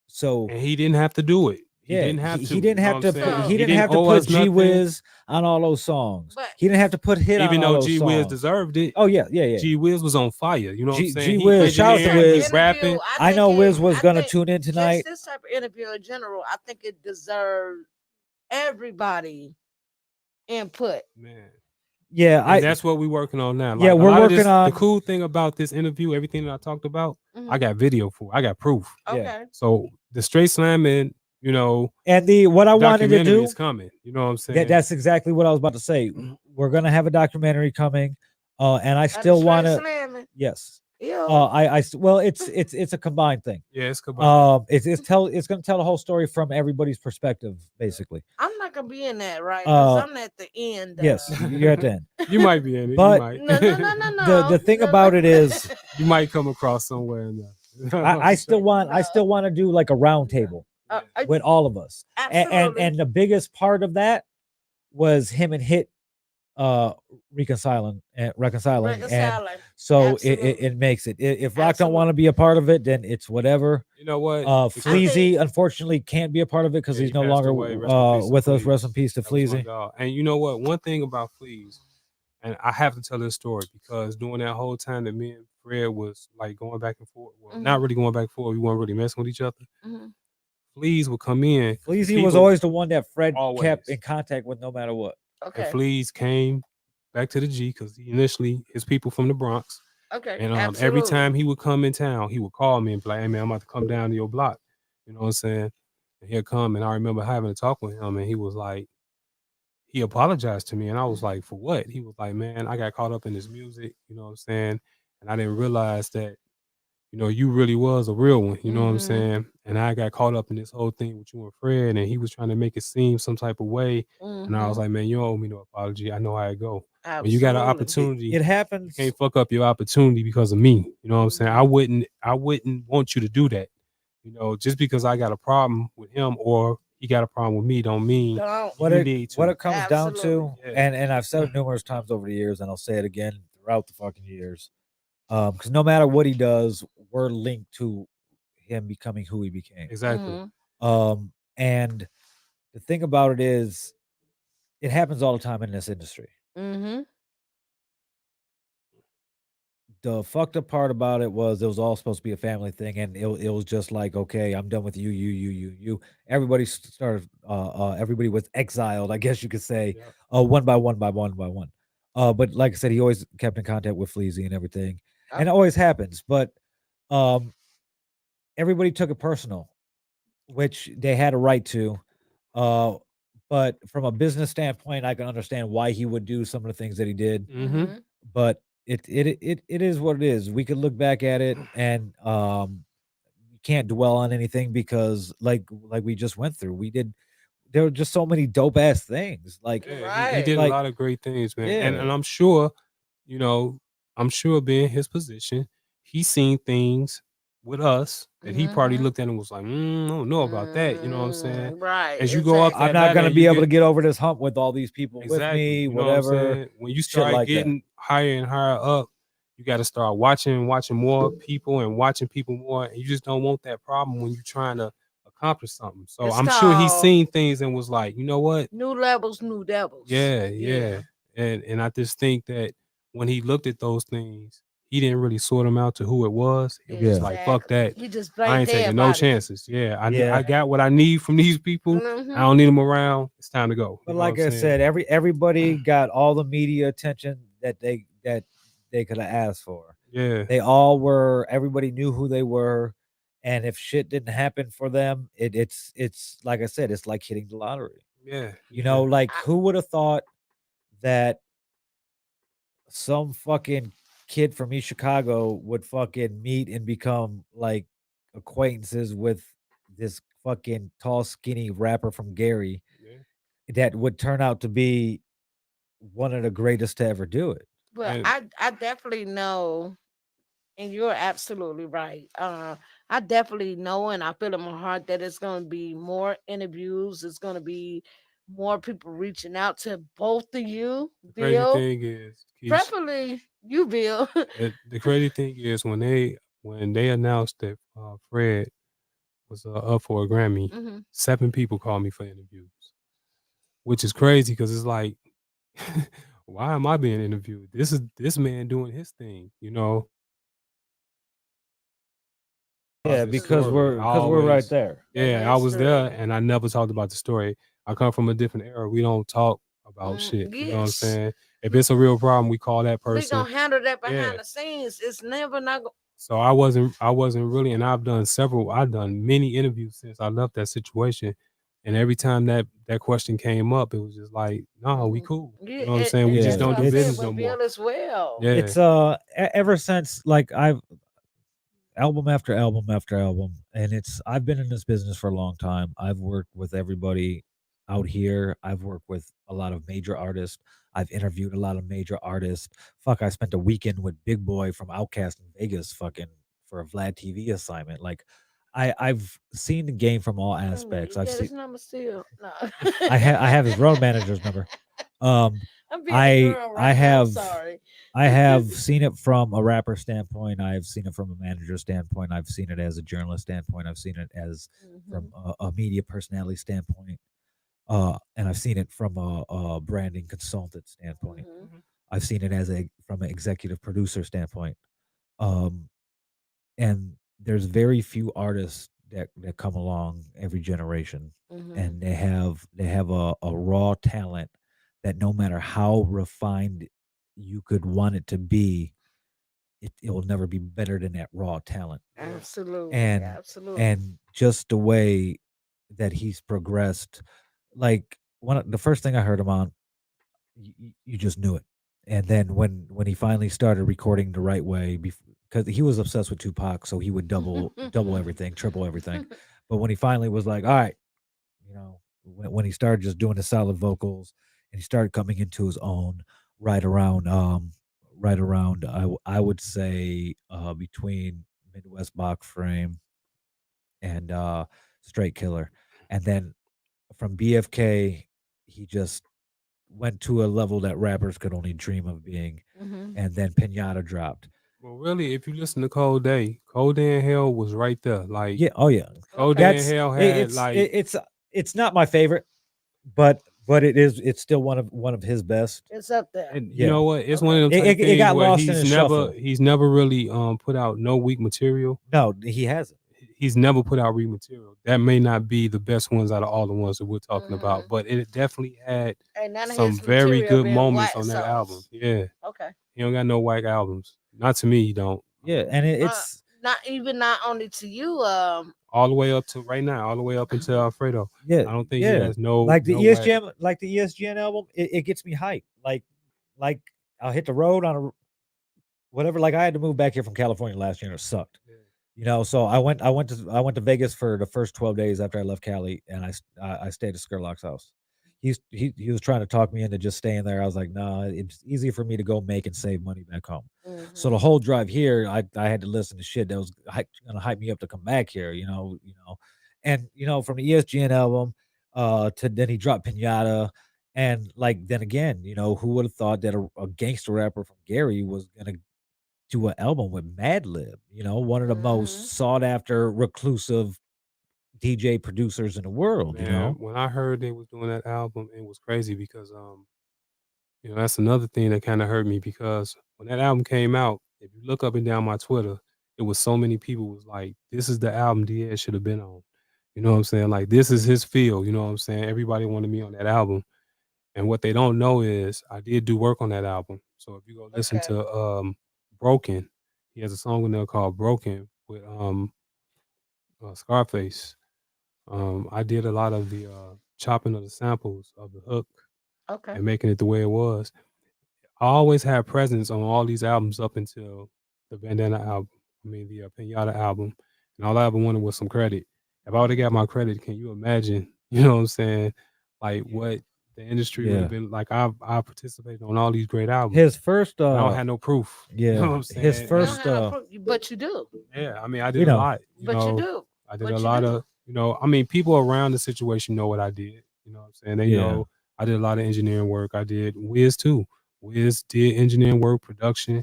Speaker 1: So
Speaker 5: And he didn't have to do it. He
Speaker 1: yeah,
Speaker 5: didn't have to.
Speaker 1: he didn't
Speaker 5: you know
Speaker 1: have
Speaker 5: what
Speaker 1: to.
Speaker 5: I'm saying?
Speaker 1: He didn't have to
Speaker 5: owe
Speaker 1: put
Speaker 5: us
Speaker 1: G
Speaker 5: nothing,
Speaker 1: Wiz on all those songs.
Speaker 2: But
Speaker 1: He didn't have to put hit
Speaker 5: even
Speaker 1: on all
Speaker 5: though
Speaker 1: those
Speaker 5: G Wiz
Speaker 1: songs.
Speaker 5: deserved it.
Speaker 1: Oh yeah.
Speaker 5: G Wiz was on fire. You know what I'm
Speaker 1: G
Speaker 5: saying?
Speaker 1: G Wiz, shout out to
Speaker 5: engineering,
Speaker 1: Wiz.
Speaker 5: he rapping.
Speaker 1: I know
Speaker 2: think
Speaker 1: Wiz was
Speaker 2: I
Speaker 1: gonna
Speaker 2: think
Speaker 1: tune in
Speaker 2: just
Speaker 1: tonight.
Speaker 2: this type of interview in general, I think it deserved everybody input.
Speaker 5: Man.
Speaker 1: Yeah,
Speaker 5: And that's what we're working on now.
Speaker 1: Yeah,
Speaker 5: a
Speaker 1: we're
Speaker 5: lot of
Speaker 1: working
Speaker 5: this-
Speaker 1: on-
Speaker 5: the cool thing about this interview, everything that I talked about, I
Speaker 2: Mhm.
Speaker 5: got video for. I got proof.
Speaker 2: Okay.
Speaker 5: So the straight slamming,
Speaker 1: and what I wanted to
Speaker 5: documentary
Speaker 1: do.
Speaker 5: is coming. You know what I'm saying?
Speaker 1: That's exactly what I was about to say. We're gonna have a documentary coming, and I
Speaker 2: Straight
Speaker 1: still want to.
Speaker 2: slamming.
Speaker 1: Yes.
Speaker 2: Ew.
Speaker 1: Well, it's a combined thing.
Speaker 5: Yeah, it's combined.
Speaker 1: It's gonna tell the whole story from everybody's perspective, basically.
Speaker 2: I'm not gonna be in that, right? Because I'm at the end.
Speaker 1: Yes, you're at the end.
Speaker 5: You might be in it.
Speaker 1: But-
Speaker 5: you might.
Speaker 2: No.
Speaker 1: The thing about it is,
Speaker 5: You might come across somewhere in there.
Speaker 1: I still want to do like a round table with all of us,
Speaker 2: Absolutely.
Speaker 1: and the biggest part of that was him and Hit reconciling, and so it makes it. If Rock don't want to be a part of it, then it's whatever.
Speaker 5: You know what?
Speaker 1: Fleazy unfortunately can't be a part of it because
Speaker 5: Yeah,
Speaker 1: he's
Speaker 5: he
Speaker 1: no
Speaker 5: passed
Speaker 1: longer
Speaker 5: away. Rest in peace to
Speaker 1: with us.
Speaker 5: Fleaz.
Speaker 1: Rest in peace to
Speaker 5: That was my
Speaker 1: Fleazy.
Speaker 5: dog. And you know what? One thing about Fleaz, and I have to tell this story because during that whole time that me and Fred was like going back and forth, well, not really going back and forth, we weren't really messing with each other.
Speaker 2: Mhm.
Speaker 5: Fleaz would come in.
Speaker 1: Fleazy was always the one that Fred
Speaker 5: Always.
Speaker 1: kept in contact with no matter what.
Speaker 2: Okay.
Speaker 5: And Fleaz came back to the G because initially his people from the Bronx.
Speaker 2: Okay.
Speaker 5: And every time he would come in town, he would call me and be like, "Hey man, I'm about to come down to your block." You know what I'm saying? And he'll come, and I remember having a talk with him, and he was like, he apologized to me, and I was like, "For what?" He was like, "Man, I got caught up in this music." You know what I'm saying? And I didn't realize that, you really was a real one. You know what I'm
Speaker 2: Mhm.
Speaker 5: saying? And I got caught up in this whole thing with you and Fred, and he was trying to make it seem some type of way. And I was
Speaker 2: Mhm.
Speaker 5: like, "Man, you don't owe me no apology. I know how it go. When you got an
Speaker 2: Absolutely.
Speaker 5: opportunity,
Speaker 1: It
Speaker 5: you
Speaker 1: happens.
Speaker 5: can't fuck up your opportunity because of me." You know what I'm saying? I wouldn't want you to do that. Just because I got a problem with him or he got a problem with me don't mean
Speaker 2: Don't.
Speaker 1: What
Speaker 5: you
Speaker 1: it
Speaker 5: need to.
Speaker 1: what it comes down to,
Speaker 2: Absolutely.
Speaker 1: and I've said it numerous times over the years, and I'll say it again throughout the fucking years, because no matter what he does, we're linked to him becoming who he became.
Speaker 5: Exactly.
Speaker 2: Mhm.
Speaker 1: And the thing about it is, it happens all the time in this industry.
Speaker 2: Mhm.
Speaker 1: The fucked up part about it was all supposed to be a family thing, and it was just like, okay, I'm done with you. Everybody started. Everybody was exiled, I guess you could say,
Speaker 5: Yeah.
Speaker 1: one by one. But like I said, he always kept in contact with Fleazy and everything, and it
Speaker 2: Okay.
Speaker 1: always happens. But everybody took it personal, which they had a right to. But from a business standpoint, I can understand why he would do some of the things that he did.
Speaker 5: Mm-hmm.
Speaker 1: But it is what it is. We could look back at it, and you can't dwell on anything because like we just went through. There were just so many dope ass things. Like
Speaker 5: Yeah, he did
Speaker 1: Right.
Speaker 5: a lot of great things, man.
Speaker 1: Yeah.
Speaker 5: And I'm sure, being his position, he's seen things with us that he probably
Speaker 2: Mhm.
Speaker 5: looked at and was like, I don't know about that. You know what I'm saying?
Speaker 2: Right.
Speaker 5: As you go up
Speaker 2: exactly.
Speaker 1: I'm not gonna be able to get over this hump with all these people with me,
Speaker 5: you know what I'm
Speaker 1: whatever.
Speaker 5: saying? When you
Speaker 1: shit
Speaker 5: start
Speaker 1: like that.
Speaker 5: getting higher and higher up, you got to start watching more people and watching people more. And you just don't want that problem when you're trying to accomplish something. So
Speaker 2: It's
Speaker 5: I'm sure he's
Speaker 2: called
Speaker 5: seen things and was like, you know what?
Speaker 2: New Levels, New Devils.
Speaker 5: Yeah. And I just think that when he looked at those things, he didn't really sort them out to who it was. It was just like, fuck that.
Speaker 2: He just
Speaker 5: I
Speaker 2: right
Speaker 5: ain't
Speaker 2: there
Speaker 5: taking no
Speaker 2: about it.
Speaker 5: chances. Yeah,
Speaker 1: Yeah.
Speaker 5: I got what I need from these people.
Speaker 2: Mhm.
Speaker 5: I don't need them around. It's time to go.
Speaker 1: But
Speaker 5: You know
Speaker 1: like
Speaker 5: what I'm
Speaker 1: I
Speaker 5: saying?
Speaker 1: said, everybody got all the media attention that they could have asked for.
Speaker 5: Yeah,
Speaker 1: They all were. Everybody knew who they were, and if shit didn't happen for them, it's like I said, it's like hitting the lottery.
Speaker 5: yeah.
Speaker 1: You know, like who would have thought that some fucking kid from East Chicago would fucking meet and become like acquaintances with this fucking tall, skinny rapper from Gary
Speaker 5: Yeah.
Speaker 1: that would turn out to be one of the greatest to ever do it.
Speaker 2: But I definitely know, and you're absolutely right. I definitely know, and I feel in my heart that it's going to be more interviews. It's going to be more people reaching out to both of you,
Speaker 5: The crazy
Speaker 2: Bill.
Speaker 5: thing is, Keisha,
Speaker 2: Preferably you, Bill.
Speaker 5: the crazy thing is when they announced that Fred was up for a Grammy,
Speaker 2: Mhm.
Speaker 5: 7 people called me for interviews, which is crazy because it's like, why am I being interviewed? This is this man doing his thing, you know.
Speaker 1: Yeah,
Speaker 5: This
Speaker 1: because
Speaker 5: story. I
Speaker 1: we're right
Speaker 5: always,
Speaker 1: there.
Speaker 5: yeah, I was there and I never talked about the story. I come from a different era. We don't talk about shit. You know what I'm
Speaker 2: Yes.
Speaker 5: saying? If it's a real problem, we call that
Speaker 2: We
Speaker 5: person.
Speaker 2: gonna handle that behind
Speaker 5: Yeah.
Speaker 2: the scenes. It's never not.
Speaker 5: So I wasn't really, and I've done many interviews since I left that situation. And every time that question came up, it was just like, no, we cool.
Speaker 2: Yeah,
Speaker 5: You know what I'm saying? We
Speaker 1: Yeah,
Speaker 5: just
Speaker 2: that's
Speaker 5: don't
Speaker 2: what
Speaker 5: do
Speaker 2: I said
Speaker 5: business
Speaker 2: with
Speaker 5: no more.
Speaker 2: Bill as well.
Speaker 5: Yeah.
Speaker 1: It's ever since like I've album after album after album, and I've been in this business for a long time. I've worked with everybody out here. I've worked with a lot of major artists. I've interviewed a lot of major artists. Fuck, I spent a weekend with Big Boy from Outkast in Vegas, fucking for a Vlad TV assignment. Like, I've seen the game from all aspects.
Speaker 2: You
Speaker 1: I've
Speaker 2: got his
Speaker 1: seen.
Speaker 2: number still. No.
Speaker 1: I have his road manager's number. Um,
Speaker 2: I'm being a girl
Speaker 1: I
Speaker 2: right now.
Speaker 1: have
Speaker 2: Sorry.
Speaker 1: I have seen it from a rapper standpoint. I've seen it from a manager standpoint. I've seen it as a journalist standpoint. I've seen it as from a media personality standpoint. And I've seen it from a branding consultant standpoint. I've seen it as from an executive producer standpoint. Um, and there's very few artists that come along every generation, and they have a raw talent that no matter how refined you could want it to be, it will never be better than that raw talent.
Speaker 2: Absolutely.
Speaker 1: And
Speaker 2: Absolutely.
Speaker 1: and just the way that he's progressed, like the first thing I heard him on, you just knew it. And then when he finally started recording the right way, because he was obsessed with Tupac, so he would double everything, triple everything. But when he finally was like, all right, you know, when he started just doing the solid vocals and he started coming into his own right around I would say between Midwest Bach Frame and Straight Killer. And then from BFK he just went to a level that rappers could only dream of being. And then Pinata dropped.
Speaker 5: Well, really, if you listen to Cold Day and Hell was right there. Like,
Speaker 1: Yeah, oh yeah.
Speaker 5: Cold Day and Hell had
Speaker 1: It's not my favorite, but it's still one of his best.
Speaker 2: It's up there.
Speaker 5: and you know what? It's one of them
Speaker 1: It-
Speaker 5: type
Speaker 1: it
Speaker 5: things
Speaker 1: got
Speaker 5: where
Speaker 1: lost in his shuffle.
Speaker 5: he's never really put out no weak material.
Speaker 1: No, he hasn't.
Speaker 5: He's never put out weak material. That may not be the best ones out of all the ones that we're talking about, but it definitely had
Speaker 2: And none of
Speaker 5: some
Speaker 2: his
Speaker 5: very
Speaker 2: material
Speaker 5: good
Speaker 2: been
Speaker 5: moments
Speaker 2: white
Speaker 5: on that
Speaker 2: sauce.
Speaker 5: album. Yeah,
Speaker 2: Okay.
Speaker 5: he don't got no whack albums. Not to me, he don't.
Speaker 1: Yeah, and it's
Speaker 2: not only to you.
Speaker 5: All the way up to right now, all the way up until Alfredo.
Speaker 1: yeah.
Speaker 5: I don't think
Speaker 1: yeah.
Speaker 5: he has no
Speaker 1: like the
Speaker 5: no whack.
Speaker 1: ESGN like the ESGN album. It gets me hyped. Like I'll hit the road on a whatever. Like I had to move back here from California last year and it sucked. You know, so I went to Vegas for the first 12 days after I left Cali, and I stayed at Skurlock's house. He was trying to talk me into just staying there. I was like, no, it's easier for me to go make and save money back home. So the whole drive here, I had to listen to shit that was gonna hype me up to come back here. And from the ESGN album, to then he dropped Pinata, and like then again, who would have thought that a gangster rapper from Gary was gonna do an album with Madlib, one of the
Speaker 2: Mhm.
Speaker 1: most sought after reclusive DJ producers in the world,
Speaker 5: Man, when I heard they was doing that album, it was crazy because that's another thing that kind of hurt me because when that album came out, if you look up and down my Twitter, it was so many people was like, "This is the album Diaz should have been on." You know what I'm saying? Like this is his feel. You know what I'm saying? Everybody wanted me on that album, and what they don't know is I did do work on that album. So if you go listen
Speaker 2: Okay.
Speaker 5: to "Broken," he has a song in there called "Broken" with Scarface. I did a lot of the chopping of the samples of the hook
Speaker 2: Okay.
Speaker 5: and making it the way it was. I always had presence on all these albums up until the Bandana album. I mean the Pinata album, and all I ever wanted was some credit. If I would have got my credit, can you imagine? You know what I'm saying? Like what the industry would
Speaker 1: Yeah.
Speaker 5: have been like. I participated on all these great albums.
Speaker 1: His first,
Speaker 5: And I don't have no proof. You know
Speaker 1: yeah,
Speaker 5: what I'm
Speaker 1: his
Speaker 5: saying?
Speaker 2: You don't
Speaker 1: first,
Speaker 2: have no proof, but you do.
Speaker 5: Yeah, I mean, I
Speaker 1: we
Speaker 5: did a
Speaker 1: know.
Speaker 5: lot.
Speaker 2: But you do.
Speaker 5: I did
Speaker 2: But
Speaker 5: a
Speaker 2: you
Speaker 5: lot
Speaker 2: do.
Speaker 5: of, I mean, people around the situation know what I did. You know what I'm saying? They
Speaker 1: Yeah.
Speaker 5: know I did a lot of engineering work. I did Wiz too. Wiz did engineering work, production.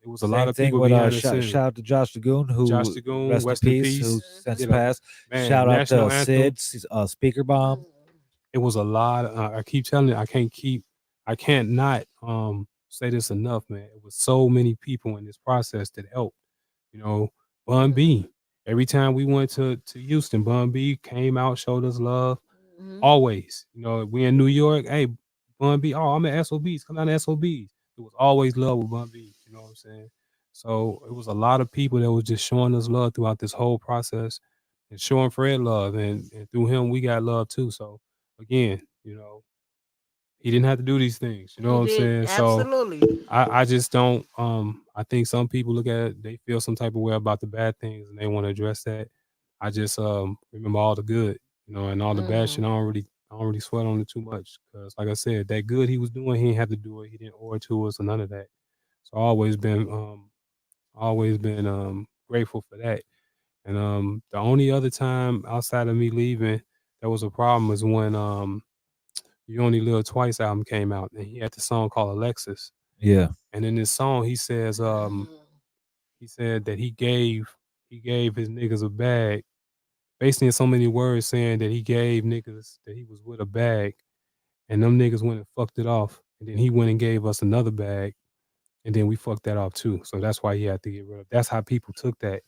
Speaker 5: It was a lot
Speaker 1: Same
Speaker 5: of
Speaker 1: thing
Speaker 5: people
Speaker 1: with
Speaker 5: behind the
Speaker 1: shout
Speaker 5: scenes.
Speaker 1: out to Josh Dragoon,
Speaker 5: Josh
Speaker 1: who
Speaker 5: Dagoon,
Speaker 1: rest in peace, who since
Speaker 5: did a
Speaker 1: passed.
Speaker 5: man
Speaker 1: Shout out
Speaker 5: national
Speaker 1: to
Speaker 5: anthem.
Speaker 1: Sid, Speaker Bomb.
Speaker 5: It was a lot. I keep telling you, I can't not say this enough, man. It was so many people in this process that helped. You know, Bun B. Every time we went to Houston, Bun B came out, showed us love.
Speaker 2: Mhm.
Speaker 5: Always. We in New York. Hey, Bun B. Oh, I'm at SOBs. Come down to SOBs. It was always love with Bun B. You know what I'm saying? So it was a lot of people that was just showing us love throughout this whole process and showing Fred love. And through him, we got love too. So again, he didn't have to do these things. You know
Speaker 2: He
Speaker 5: what I'm
Speaker 2: did
Speaker 5: saying? So
Speaker 2: absolutely.
Speaker 5: I just don't I think some people look at it, they feel some type of way about the bad things and they want to address that. I just remember all the good, and all the bad shit.
Speaker 2: Mhm.
Speaker 5: I don't really sweat on it too much because like I said, that good he was doing, he didn't have to do it. He didn't owe it to us or none of that. So I always been grateful for that. And the only other time outside of me leaving that was a problem was when You Only Live Twice album came out and he had the song called Alexis.
Speaker 1: Yeah.
Speaker 5: And in this song, he says,
Speaker 2: Mhm.
Speaker 5: he said that he gave his niggas a bag, basically in so many words, saying that he gave niggas that he was with a bag, and them niggas went and fucked it off, and then he went and gave us another bag, and then we fucked that off too. So that's why he had to get rid of. That's how people took that,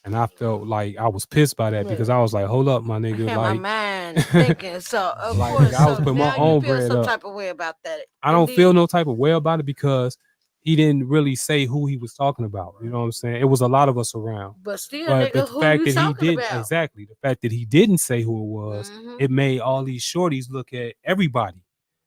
Speaker 5: and I felt like I was pissed by that because I was like, hold up, my
Speaker 2: I
Speaker 5: nigga,
Speaker 2: had my
Speaker 5: like,
Speaker 2: mind thinking. So of
Speaker 5: like
Speaker 2: course,
Speaker 5: nigga, I was
Speaker 2: so
Speaker 5: putting my
Speaker 2: now you
Speaker 5: own
Speaker 2: feel
Speaker 5: bread
Speaker 2: some
Speaker 5: up.
Speaker 2: type of way about that.
Speaker 5: I don't feel
Speaker 2: Indeed.
Speaker 5: no type of way about it because he didn't really say who he was talking about. You know what I'm saying? It was a lot of us around.
Speaker 2: But still,
Speaker 5: But
Speaker 2: nigga,
Speaker 5: the
Speaker 2: who
Speaker 5: fact
Speaker 2: you
Speaker 5: that he
Speaker 2: talking
Speaker 5: didn't
Speaker 2: about?
Speaker 5: exactly the fact that he didn't say who it was,
Speaker 2: Mhm.
Speaker 5: it made all these shorties look at everybody.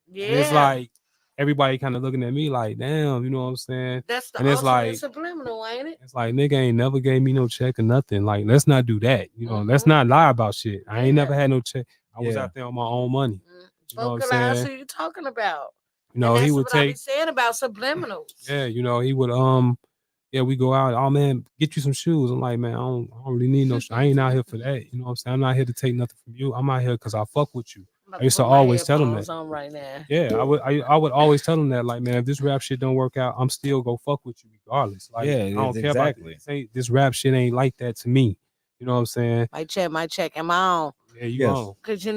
Speaker 5: And it's
Speaker 2: Yeah.
Speaker 5: like everybody kind of looking at me like, damn, you know what I'm saying?
Speaker 2: That's the
Speaker 5: And it's
Speaker 2: ultimate
Speaker 5: like
Speaker 2: subliminal, ain't it?
Speaker 5: it's like nigga ain't never gave me no check or nothing. Like, let's not do that. Let's
Speaker 2: Mhm.
Speaker 5: not lie about shit. I ain't never
Speaker 2: Yeah.
Speaker 5: had no check. I was
Speaker 1: Yeah.
Speaker 5: out there on my own money. You know what I'm
Speaker 2: Vocalize
Speaker 5: saying?
Speaker 2: who you talking about.
Speaker 5: You
Speaker 2: And
Speaker 5: know, he
Speaker 2: that's
Speaker 5: would
Speaker 2: what I be
Speaker 5: take
Speaker 2: saying about subliminals.
Speaker 5: yeah, he would yeah, we go out. Oh man, get you some shoes. I'm like, man, I don't really need no shoes. I ain't out here for that. You know what I'm saying? I'm not here to take nothing from you. I'm out here because I fuck with you.
Speaker 2: I'm about
Speaker 5: I used to
Speaker 2: put my
Speaker 5: always tell him
Speaker 2: headphones
Speaker 5: that.
Speaker 2: on right now.
Speaker 5: Yeah, I would always tell him that, like, man, if this rap shit don't work out, I'm still go fuck with you regardless. Like,
Speaker 1: Yeah,
Speaker 5: I don't care about
Speaker 1: exactly.
Speaker 5: this rap shit ain't like that to me. You know what I'm saying?
Speaker 2: My check. Am I on?
Speaker 5: Yeah, you
Speaker 1: Yes.
Speaker 5: on.
Speaker 2: Cause you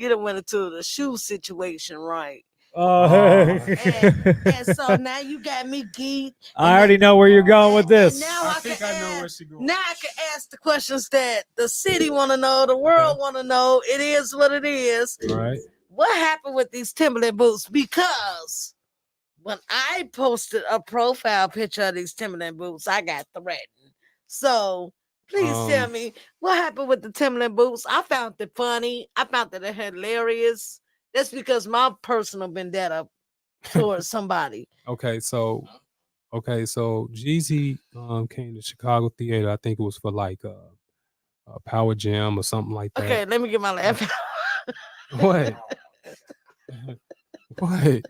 Speaker 2: done went into the shoe situation, right? And so now you got me geeked.
Speaker 1: I already know where you're going with this.
Speaker 2: And now
Speaker 5: I
Speaker 2: I
Speaker 5: think
Speaker 2: can
Speaker 5: I know where
Speaker 2: ask,
Speaker 5: she going.
Speaker 2: now I can ask the questions that the city want to know, the world want to know. It is what it is.
Speaker 5: Right.
Speaker 2: What happened with these Timberland boots? Because when I posted a profile picture of these Timberland boots, I got threatened. So please tell me what happened with the Timberland boots. I found it funny. I found it hilarious. That's because my personal vendetta towards somebody.
Speaker 5: Okay, so Jeezy came to Chicago Theater. I think it was for like a Power Jam or something like that.
Speaker 2: Okay, let me get my laugh.
Speaker 5: What? What?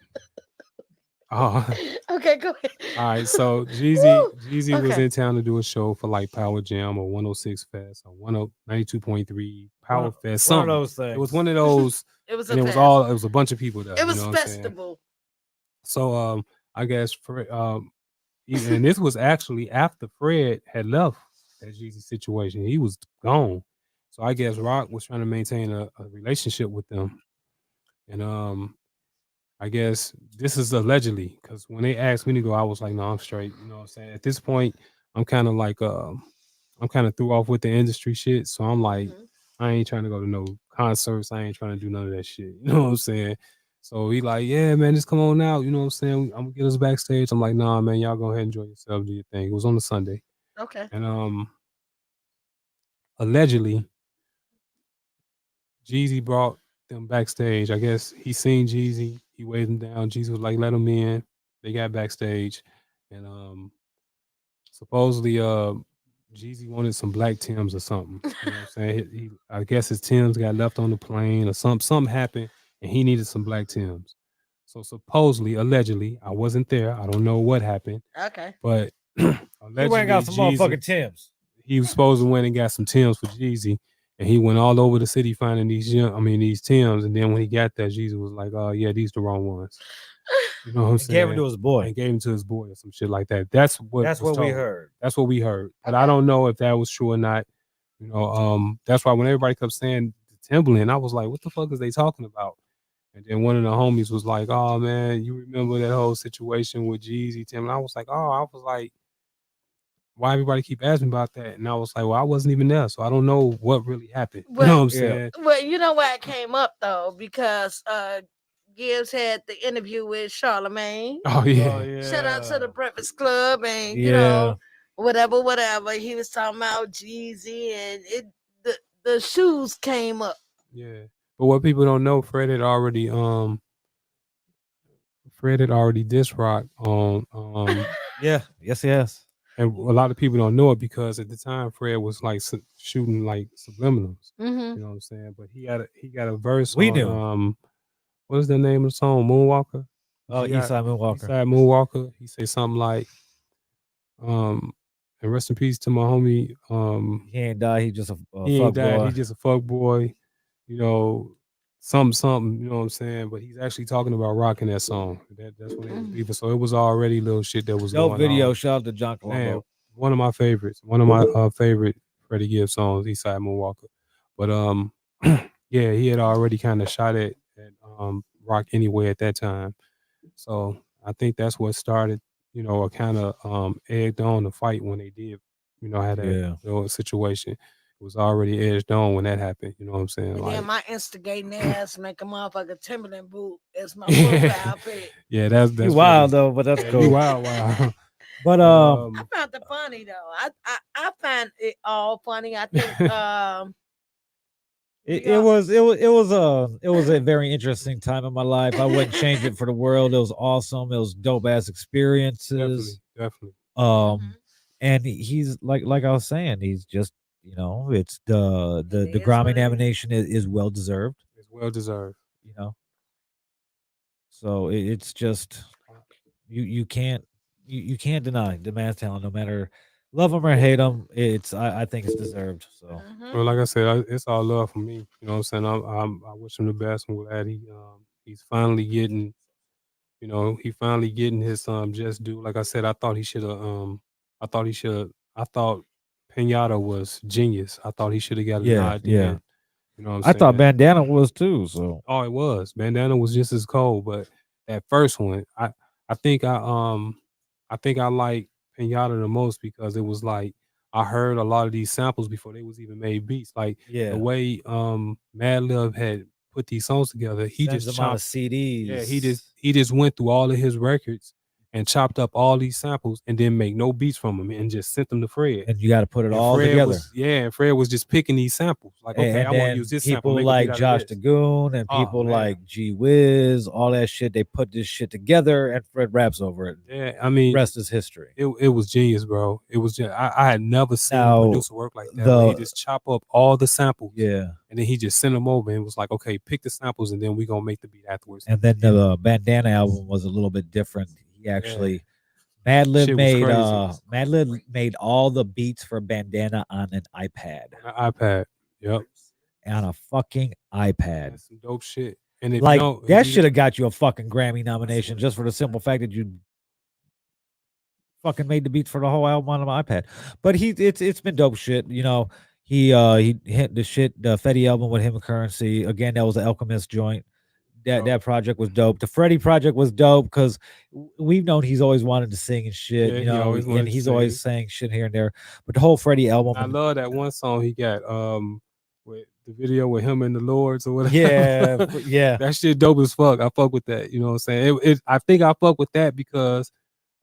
Speaker 2: Okay, go ahead.
Speaker 5: All right, so Jeezy was in town to do a show for like Power Jam or 106 Fest or 92.3 Power Fest. Something.
Speaker 1: One of those things.
Speaker 5: It was one of those.
Speaker 2: It was
Speaker 5: and
Speaker 2: a
Speaker 5: it was
Speaker 2: fest.
Speaker 5: it was a bunch of people there.
Speaker 2: It was
Speaker 5: you know what I'm saying?
Speaker 2: festival.
Speaker 5: So I guess And this was actually after Fred had left that Jeezy situation. He was gone. So I guess Rock was trying to maintain a relationship with them. And I guess this is allegedly because when they asked me to go, I was like, no, I'm straight. You know what I'm saying? At this point, I'm kind of like I'm kind of threw off with the industry shit. So I'm like,
Speaker 2: Mhm.
Speaker 5: I ain't trying to go to no concerts. I ain't trying to do none of that shit. You know what I'm saying? So he like, yeah, man, just come on out. You know what I'm saying? I'm gonna get us backstage. I'm like, nah, man, y'all go ahead and enjoy yourself, do your thing. It was on a Sunday.
Speaker 2: Okay.
Speaker 5: And allegedly, Jeezy brought them backstage. I guess he seen Jeezy. He waved him down. Jeezy was like, let him in. They got backstage. And supposedly Jeezy wanted some black Tims or something. You know what I'm saying? I guess his Tims got left on the plane or something happened and he needed some black Tims. So supposedly, allegedly, I wasn't there. I don't know what happened,
Speaker 2: Okay.
Speaker 5: but
Speaker 1: He went and
Speaker 5: allegedly
Speaker 1: got some
Speaker 5: Jeezy,
Speaker 1: motherfucking Tims.
Speaker 5: he was supposed to went and got some Tims for Jeezy. And he went all over the city finding these Tims. And then when he got there, Jeezy was like, "Oh yeah, these the wrong ones." You know what I'm
Speaker 1: And
Speaker 5: saying?
Speaker 1: gave him to his boy.
Speaker 5: And gave him to his boy or some shit like that. That's what
Speaker 1: That's
Speaker 5: was
Speaker 1: what we
Speaker 5: told.
Speaker 1: heard.
Speaker 5: That's what we heard. But
Speaker 2: Okay.
Speaker 5: I don't know if that was true or not. You know, that's why when everybody kept saying Timberland, I was like, what the fuck is they talking about? And then one of the homies was like, "Oh man, you remember that whole situation with Jeezy, Timberland?" I was like, "Oh," I was like, why everybody keep asking about that? And I was like, well, I wasn't even there, so I don't know what really happened. You know what I'm saying?
Speaker 2: Well, you know why it came up though, because Gibbs had the interview with Charlemagne.
Speaker 5: Oh yeah.
Speaker 2: Shout out to the Breakfast Club and
Speaker 1: Yeah.
Speaker 2: whatever. He was talking about Jeezy and the shoes came up.
Speaker 5: Yeah. But what people don't know, Fred had already dissed Rock on
Speaker 1: Yeah. Yes.
Speaker 5: and a lot of people don't know it because at the time Fred was like shooting like subliminals.
Speaker 2: Mm-hmm.
Speaker 5: You know what I'm saying? But he got a verse
Speaker 1: We
Speaker 5: on
Speaker 1: knew.
Speaker 5: what is the name of the song? Moonwalker?
Speaker 1: Oh, Eastside Moonwalker.
Speaker 5: Eastside Moonwalker. He say something like, and rest in peace to my homie.
Speaker 1: He ain't died. He just a
Speaker 5: He
Speaker 1: fuck
Speaker 5: ain't died.
Speaker 1: boy.
Speaker 5: He just a fuck boy. You know, something. You know what I'm saying? But he's actually talking about rocking that song. That's when they was beefing. So it was already little shit that was
Speaker 1: Dope
Speaker 5: going
Speaker 1: video.
Speaker 5: on.
Speaker 1: Shout out to John Colombo.
Speaker 5: Man, one of my favorites. One of my favorite Freddie Gibbs songs, Eastside Moonwalker. But yeah, he had already kind of shot at Rock anyway at that time. So I think that's what started, you know, or kind of egged on the fight when they did, you know, had that
Speaker 1: Yeah.
Speaker 5: situation. It was already edged on when that happened. You know what I'm saying?
Speaker 2: And
Speaker 5: Like,
Speaker 2: then my instigating ass make a motherfucking Timberland boot as my
Speaker 5: yeah,
Speaker 2: profile pic.
Speaker 5: yeah, that's
Speaker 1: You wild
Speaker 5: really,
Speaker 1: though, but that's
Speaker 5: yeah,
Speaker 1: cool.
Speaker 5: you wild.
Speaker 1: But
Speaker 2: I found it funny though. I find it all funny. I think
Speaker 1: it was a very interesting time in my life. I wouldn't change it for the world. It was awesome. It was dope ass experiences.
Speaker 5: definitely.
Speaker 1: And he's like I was saying, he's just it's the
Speaker 2: It is
Speaker 1: Grammy
Speaker 2: what it is.
Speaker 1: nomination is well deserved.
Speaker 5: It's well deserved.
Speaker 1: You know, so it's just you can't deny the man's talent, no matter love him or hate him. I think it's deserved. So
Speaker 2: Mhm.
Speaker 5: Well, like I said, it's all love for me. You know what I'm saying? I wish him the best. I'm glad he's finally getting, you know, he finally getting his just due. Like I said, I thought Pinata was genius. I thought he should have got a nod
Speaker 1: yeah.
Speaker 5: then. You know what I'm
Speaker 1: I thought
Speaker 5: saying?
Speaker 1: Bandana was too. So
Speaker 5: Oh, it was. Bandana was just as cold, but that first one, I think I think I like Pinata the most because it was like I heard a lot of these samples before they was even made beats. Like
Speaker 1: yeah,
Speaker 5: the way Madlib had put these songs together, he
Speaker 1: sends
Speaker 5: just
Speaker 1: them out of
Speaker 5: chopped.
Speaker 1: CDs.
Speaker 5: Yeah, he just went through all of his records and chopped up all these samples and then make no beats from them and just sent them to Fred.
Speaker 1: and you got to put it
Speaker 5: And
Speaker 1: all
Speaker 5: Fred
Speaker 1: together.
Speaker 5: and Fred was just picking these samples. Like, okay,
Speaker 1: And
Speaker 5: I want to
Speaker 1: then
Speaker 5: use this sample,
Speaker 1: people
Speaker 5: make a beat
Speaker 1: like
Speaker 5: out of
Speaker 1: Josh
Speaker 5: this.
Speaker 1: Dagoon and
Speaker 5: Oh,
Speaker 1: people
Speaker 5: man.
Speaker 1: like G Wiz, all that shit. They put this shit together, and Fred raps over it.
Speaker 5: Yeah, I mean,
Speaker 1: Rest is history.
Speaker 5: it was genius, bro. It was just I had never seen
Speaker 1: Now,
Speaker 5: a producer work like that. Where he just chop up all the samples,
Speaker 1: Yeah,
Speaker 5: and then he just sent them over and was like, okay, pick the samples, and then we gonna make the beat afterwards.
Speaker 1: and then the Bandana album was a little bit different. He actually Madlib
Speaker 5: Shit was
Speaker 1: made
Speaker 5: crazy.
Speaker 1: Madlib made all the beats for Bandana on an iPad.
Speaker 5: An iPad, yep,
Speaker 1: On a fucking iPad.
Speaker 5: that's some dope shit. And if
Speaker 1: Like
Speaker 5: you
Speaker 1: that should have got you a fucking Grammy nomination just for the simple fact that you fucking made the beats for the whole album on my iPad. But it's been dope shit. You know, he hit the shit the Fetty album with him and Currency again. That was the Alchemist joint. That project was dope. The Freddie project was dope because we've known he's always wanted to sing and shit,
Speaker 5: Yeah,
Speaker 1: you
Speaker 5: he
Speaker 1: know,
Speaker 5: always wanted
Speaker 1: and
Speaker 5: to
Speaker 1: he's
Speaker 5: sing.
Speaker 1: always saying shit here and there. But the whole Freddie album,
Speaker 5: I
Speaker 1: and
Speaker 5: love that one song he got with the video with him and the Lords or whatever.
Speaker 1: yeah, yeah,
Speaker 5: That shit dope as fuck. I fuck with that. You know what I'm saying? I think I fuck with that because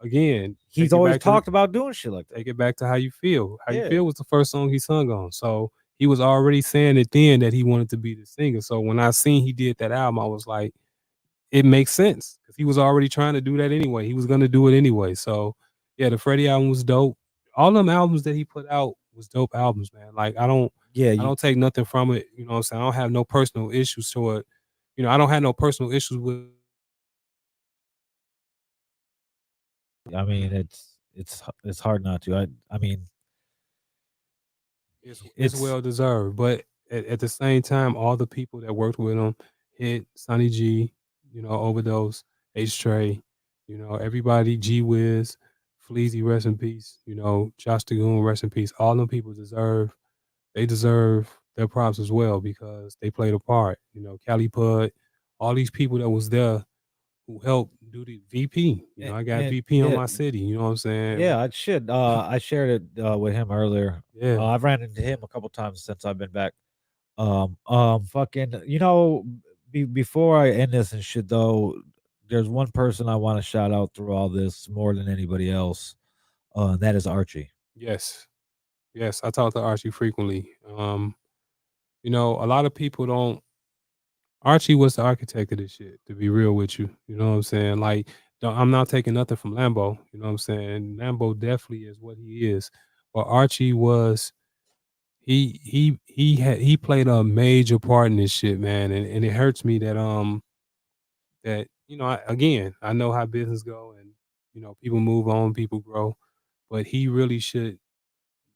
Speaker 5: again,
Speaker 1: he's always talked about doing shit like that.
Speaker 5: take it back to How You Feel. How You
Speaker 1: Yeah.
Speaker 5: Feel was the first song he sung on. So he was already saying it then that he wanted to be the singer. So when I seen he did that album, I was like, it makes sense because he was already trying to do that anyway. He was gonna do it anyway. So yeah, the Freddie album was dope. All them albums that he put out was dope albums, man. Like
Speaker 1: Yeah,
Speaker 5: I don't take nothing from it. You know what I'm saying? I don't have no personal issues to it. You know, I don't have no personal issues with.
Speaker 1: I mean, it's hard not to. I mean,
Speaker 5: It's
Speaker 1: it's
Speaker 5: well deserved, but at the same time, all the people that worked with him, Hit, Sonny G, you know, Overdose, H Trey, you know, everybody, G Wiz, Fleazy, rest in peace, you know, Josh Dagoon, rest in peace. All them people deserve their props as well because they played a part. You know, Cali Pud, all these people that was there who helped do the VP. You know, I got
Speaker 1: and
Speaker 5: VP on my city. You know what I'm saying?
Speaker 1: yeah, I should. I shared it with him earlier.
Speaker 5: Yeah.
Speaker 1: I've ran into him a couple times since I've been back. Fucking, you know, before I end this and shit though, there's one person I want to shout out through all this more than anybody else. And that is Archie.
Speaker 5: Yes. Yes. I talk to Archie frequently. You know, a lot of people don't. Archie was the architect of this shit, to be real with you. You know what I'm saying? Like, I'm not taking nothing from Lambo. You know what I'm saying? Lambo definitely is what he is. But Archie was he played a major part in this shit, man. And it hurts me that, you know, again, I know how business go and you know, people move on, people grow. But he really should,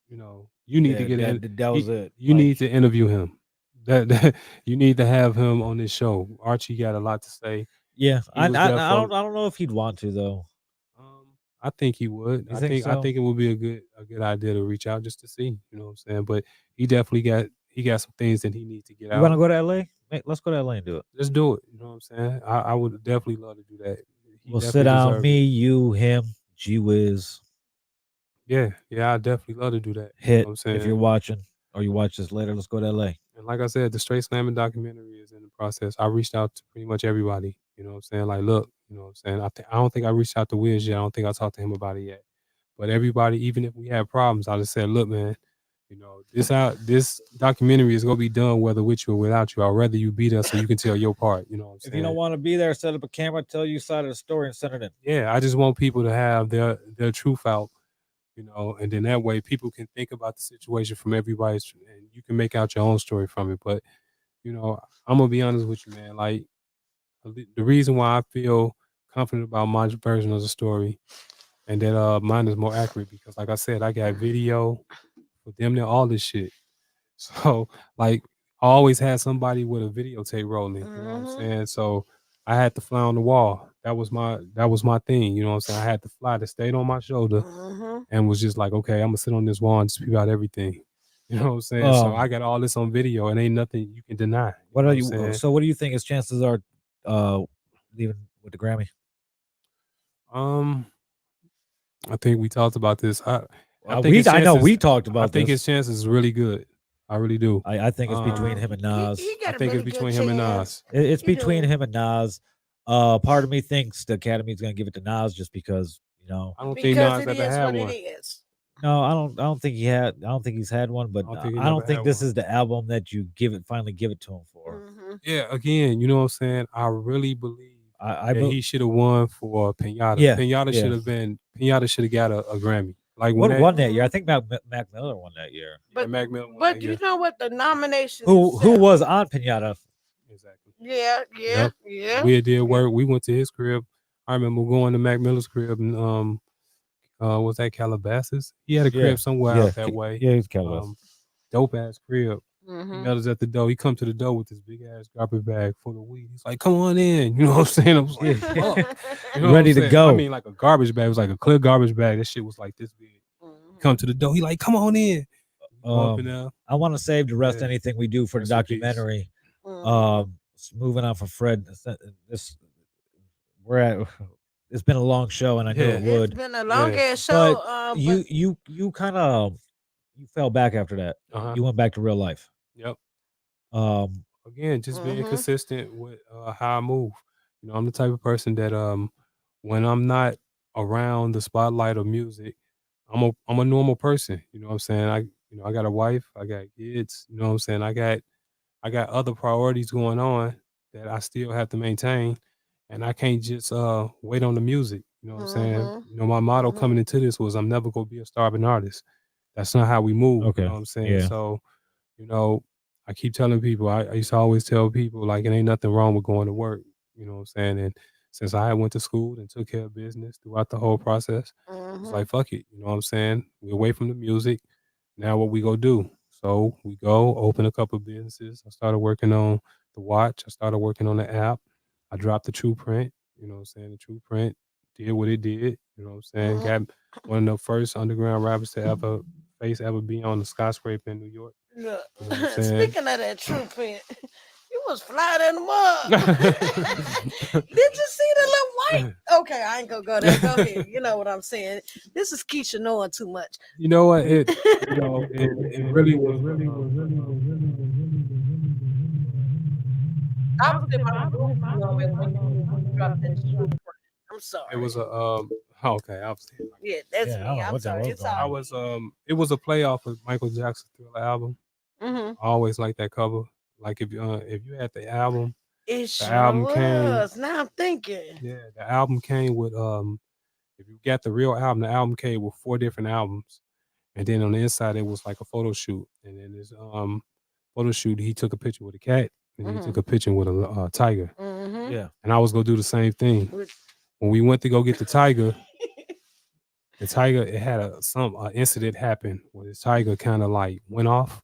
Speaker 5: you know, you need to
Speaker 1: Yeah,
Speaker 5: get in.
Speaker 1: that was it.
Speaker 5: You need to interview him. That you need to have him on this show. Archie got a lot to say.
Speaker 1: Yeah,
Speaker 5: He was there for.
Speaker 1: I don't know if he'd want to though.
Speaker 5: I think he would.
Speaker 1: You think
Speaker 5: I
Speaker 1: so?
Speaker 5: think it would be a good idea to reach out just to see. You know what I'm saying? But he definitely got some things that he needs to get
Speaker 1: You want to
Speaker 5: out.
Speaker 1: go to LA? Let's go to LA and do it.
Speaker 5: Let's do it. You know what I'm saying? I would definitely love to do that. He
Speaker 1: We'll sit
Speaker 5: definitely
Speaker 1: down,
Speaker 5: deserves
Speaker 1: me,
Speaker 5: it.
Speaker 1: you, him, G Wiz,
Speaker 5: Yeah, yeah, I definitely love to do that. You know
Speaker 1: Hit.
Speaker 5: what I'm
Speaker 1: If
Speaker 5: saying?
Speaker 1: you're watching or you watch this later, let's go to LA.
Speaker 5: And like I said, the Straight Slamming documentary is in the process. I reached out to pretty much everybody. You know what I'm saying? Like, look, you know what I'm saying? I don't think I reached out to Wiz yet. I don't think I talked to him about it yet. But everybody, even if we have problems, I just said, look, man, you know, this documentary is gonna be done whether with you or without you. I'd rather you be there so you can tell your part. You know what I'm saying?
Speaker 1: If you don't want to be there, set up a camera, tell you side of the story, and send it in.
Speaker 5: Yeah, I just want people to have their truth out, you know, and then that way people can think about the situation from everybody's, and you can make out your own story from it. But you know, I'm gonna be honest with you, man. Like the reason why I feel confident about my version of the story and that mine is more accurate because, like I said, I got video for them to all this shit. So like I always had somebody with a videotape rolling. You know what I'm saying? So I had to fly on the wall. That was my thing. You know what I'm saying? I had to fly that stayed on my shoulder and was just like, okay, I'm gonna sit on this wall and speak out everything. You know what I'm saying? So I got all this on video and ain't nothing you can deny.
Speaker 1: What
Speaker 5: know
Speaker 1: are
Speaker 5: I'm
Speaker 1: you?
Speaker 5: saying?
Speaker 1: So, what do you think his chances are leaving with the Grammy?
Speaker 5: I think we talked about this. I think
Speaker 1: We
Speaker 5: his
Speaker 1: I know
Speaker 5: chances.
Speaker 1: we talked
Speaker 5: I
Speaker 1: about
Speaker 5: think his
Speaker 1: this.
Speaker 5: chances is really good. I really do.
Speaker 1: I think it's between him and Nas.
Speaker 2: He
Speaker 5: I
Speaker 2: got a
Speaker 5: think
Speaker 2: really
Speaker 5: it's between
Speaker 2: good
Speaker 5: him and
Speaker 2: chance.
Speaker 5: Nas.
Speaker 1: It's
Speaker 2: You
Speaker 1: between
Speaker 2: do.
Speaker 1: him and Nas. Part of me thinks the Academy's gonna give it to Nas just because
Speaker 5: I don't think
Speaker 2: Because
Speaker 5: Nas
Speaker 2: it
Speaker 5: ever
Speaker 2: is
Speaker 5: had
Speaker 2: what
Speaker 5: one.
Speaker 2: it is.
Speaker 1: No, I don't think he had. I don't think he's had one. But
Speaker 5: I don't think he
Speaker 1: I don't
Speaker 5: never
Speaker 1: think
Speaker 5: had
Speaker 1: this
Speaker 5: one.
Speaker 1: is the album that you finally give it to him for.
Speaker 5: Yeah, again, you know what I'm saying? I really believe
Speaker 1: I
Speaker 5: that he should have won for Pinata.
Speaker 1: Yeah,
Speaker 5: Pinata
Speaker 1: yeah.
Speaker 5: should have got a Grammy. Like when
Speaker 1: What
Speaker 5: that
Speaker 1: won that year? I think Mac Miller won that year.
Speaker 5: yeah, Mac Miller won
Speaker 2: But
Speaker 5: that
Speaker 2: you
Speaker 5: year.
Speaker 2: know what? The nomination.
Speaker 1: Who
Speaker 2: itself-
Speaker 1: was on Pinata?
Speaker 5: Exactly.
Speaker 2: Yeah,
Speaker 5: Yep.
Speaker 2: yeah.
Speaker 5: We did work. We went to his crib. I remember going to Mac Miller's crib and was that Calabasas? He had a
Speaker 1: Yeah,
Speaker 5: crib somewhere
Speaker 1: yeah,
Speaker 5: out that way.
Speaker 1: yeah. He's Calabasas.
Speaker 5: Dope ass crib. He
Speaker 2: Mm-hmm.
Speaker 5: met us at the door. He come to the door with this big ass garbage bag full of weed. He's like, "Come on in." You know what I'm saying? I was like, "Fuck." You know what
Speaker 1: Ready
Speaker 5: I'm
Speaker 1: to
Speaker 5: saying? I
Speaker 1: go.
Speaker 5: mean, like a garbage bag. It was like a clear garbage bag. That shit was like this big. He come to the door. He like, "Come on in." We go up in there.
Speaker 1: I want to save the rest
Speaker 5: Yeah.
Speaker 1: anything we do for the
Speaker 5: Rest in peace.
Speaker 1: documentary.
Speaker 2: Mhm.
Speaker 1: Moving on for Fred. This we're at. It's been a long show, and I knew
Speaker 5: Yeah.
Speaker 1: it
Speaker 2: It's
Speaker 1: would.
Speaker 2: been a long
Speaker 5: Yeah.
Speaker 2: ass
Speaker 1: But
Speaker 2: show.
Speaker 1: you kind of you fell back after that.
Speaker 5: Uh-huh.
Speaker 1: You went back to real life.
Speaker 5: Yep.
Speaker 1: Um,
Speaker 5: Again, just being
Speaker 2: Mhm.
Speaker 5: consistent with how I move. You know, I'm the type of person that when I'm not around the spotlight of music, I'm a normal person. You know what I'm saying? I got a wife, I got kids, you know what I'm saying? I got other priorities going on that I still have to maintain, and I can't just wait on the music. You know what I'm saying?
Speaker 2: Mhm.
Speaker 5: You know, my motto
Speaker 2: Mhm.
Speaker 5: coming into this was I'm never gonna be a starving artist. That's not how we move. You
Speaker 1: okay.
Speaker 5: know what I'm saying?
Speaker 1: Yeah.
Speaker 5: So, you know, I keep telling people, I used to always tell people like it ain't nothing wrong with going to work. You know what I'm saying? And since I went to school and took care of business throughout the whole process, it's
Speaker 2: Mhm.
Speaker 5: like fuck it. You know what I'm saying? We're away from the music. Now what we go do? So we go open a couple of businesses. I started working on the watch. I started working on the app. I dropped the True Print. You know what I'm saying? The True Print did what it did. You know what I'm saying?
Speaker 2: Mhm.
Speaker 5: Got one of the first underground rappers to ever be on the skyscraper in New York.
Speaker 2: Look,
Speaker 5: You know what I'm saying?
Speaker 2: speaking of that true print, you was fly than the mug. Did you see the little white? Okay, I ain't gonna go there. Go ahead. You know what I'm saying. This is Keisha knowing too much.
Speaker 5: You know what? It really was.
Speaker 2: I was in my room moment when you dropped that true print. I'm
Speaker 5: It
Speaker 2: sorry.
Speaker 5: was a okay. I was saying like
Speaker 2: Yeah, that's
Speaker 1: Yeah. I don't
Speaker 2: me.
Speaker 1: know
Speaker 2: I'm
Speaker 1: what that
Speaker 2: sorry.
Speaker 1: was
Speaker 2: It's
Speaker 1: going
Speaker 5: I
Speaker 2: all
Speaker 1: on.
Speaker 5: was it was a playoff of Michael Jackson's Thriller album.
Speaker 2: mm-hmm.
Speaker 5: I always liked that cover. Like if you had
Speaker 2: It
Speaker 5: the
Speaker 2: sure
Speaker 5: album came
Speaker 2: was. Now I'm thinking.
Speaker 5: the album came with if you got the real album, the album came with 4 different albums. And then on the inside it was like a photo shoot. And then this photo shoot he took a picture with a cat and then he
Speaker 2: Mm-hmm.
Speaker 5: took a picture with a tiger.
Speaker 2: Mm-hmm.
Speaker 1: Yeah.
Speaker 5: And I was gonna do the same thing.
Speaker 2: With-
Speaker 5: When we went to go get the tiger, it had some incident happen where the tiger kind of like went off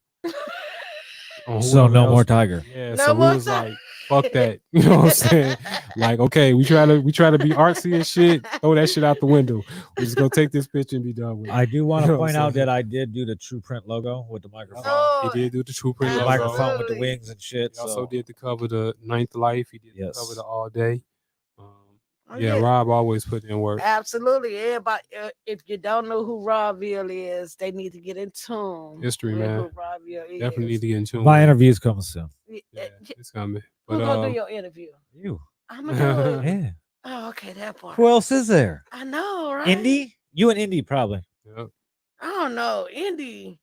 Speaker 5: on
Speaker 1: So
Speaker 5: whoever
Speaker 1: no more
Speaker 5: else.
Speaker 1: tiger.
Speaker 5: Yeah,
Speaker 2: no
Speaker 5: so we
Speaker 2: more
Speaker 5: was
Speaker 2: time.
Speaker 5: like, fuck that. You know what I'm saying? Like, okay, we try to be artsy and shit. Throw that shit out the window. We just gonna take this picture and be done with it.
Speaker 1: I do want
Speaker 5: You
Speaker 1: to
Speaker 5: know what
Speaker 1: point
Speaker 5: I'm
Speaker 1: out that
Speaker 5: saying?
Speaker 1: I did do the True Print logo with the microphone.
Speaker 5: He
Speaker 2: Oh,
Speaker 5: did do the True Print
Speaker 1: The
Speaker 5: logo.
Speaker 1: microphone with the
Speaker 2: absolutely.
Speaker 1: wings and shit.
Speaker 5: He also
Speaker 1: So
Speaker 5: did the cover the Ninth Life. He did the cover
Speaker 1: yes.
Speaker 5: the All Day. Um,
Speaker 2: Oh,
Speaker 5: yeah,
Speaker 2: yeah.
Speaker 5: Rob always put in work.
Speaker 2: Absolutely. Everybody, if you don't know who Robville is, they need to get in tune
Speaker 5: History,
Speaker 2: with
Speaker 5: man.
Speaker 2: who Robville
Speaker 5: Definitely need
Speaker 2: is.
Speaker 5: to get in tune
Speaker 1: My
Speaker 5: with it.
Speaker 1: interview is coming soon.
Speaker 5: Yeah, it's coming.
Speaker 2: Who's
Speaker 5: But
Speaker 2: gonna do your interview?
Speaker 1: You.
Speaker 2: I'm gonna do it.
Speaker 1: Yeah.
Speaker 2: Oh, okay, that part.
Speaker 1: Who else is there?
Speaker 2: I know, right?
Speaker 1: Indy? You and Indy probably.
Speaker 5: yep.
Speaker 2: I don't know, Indy.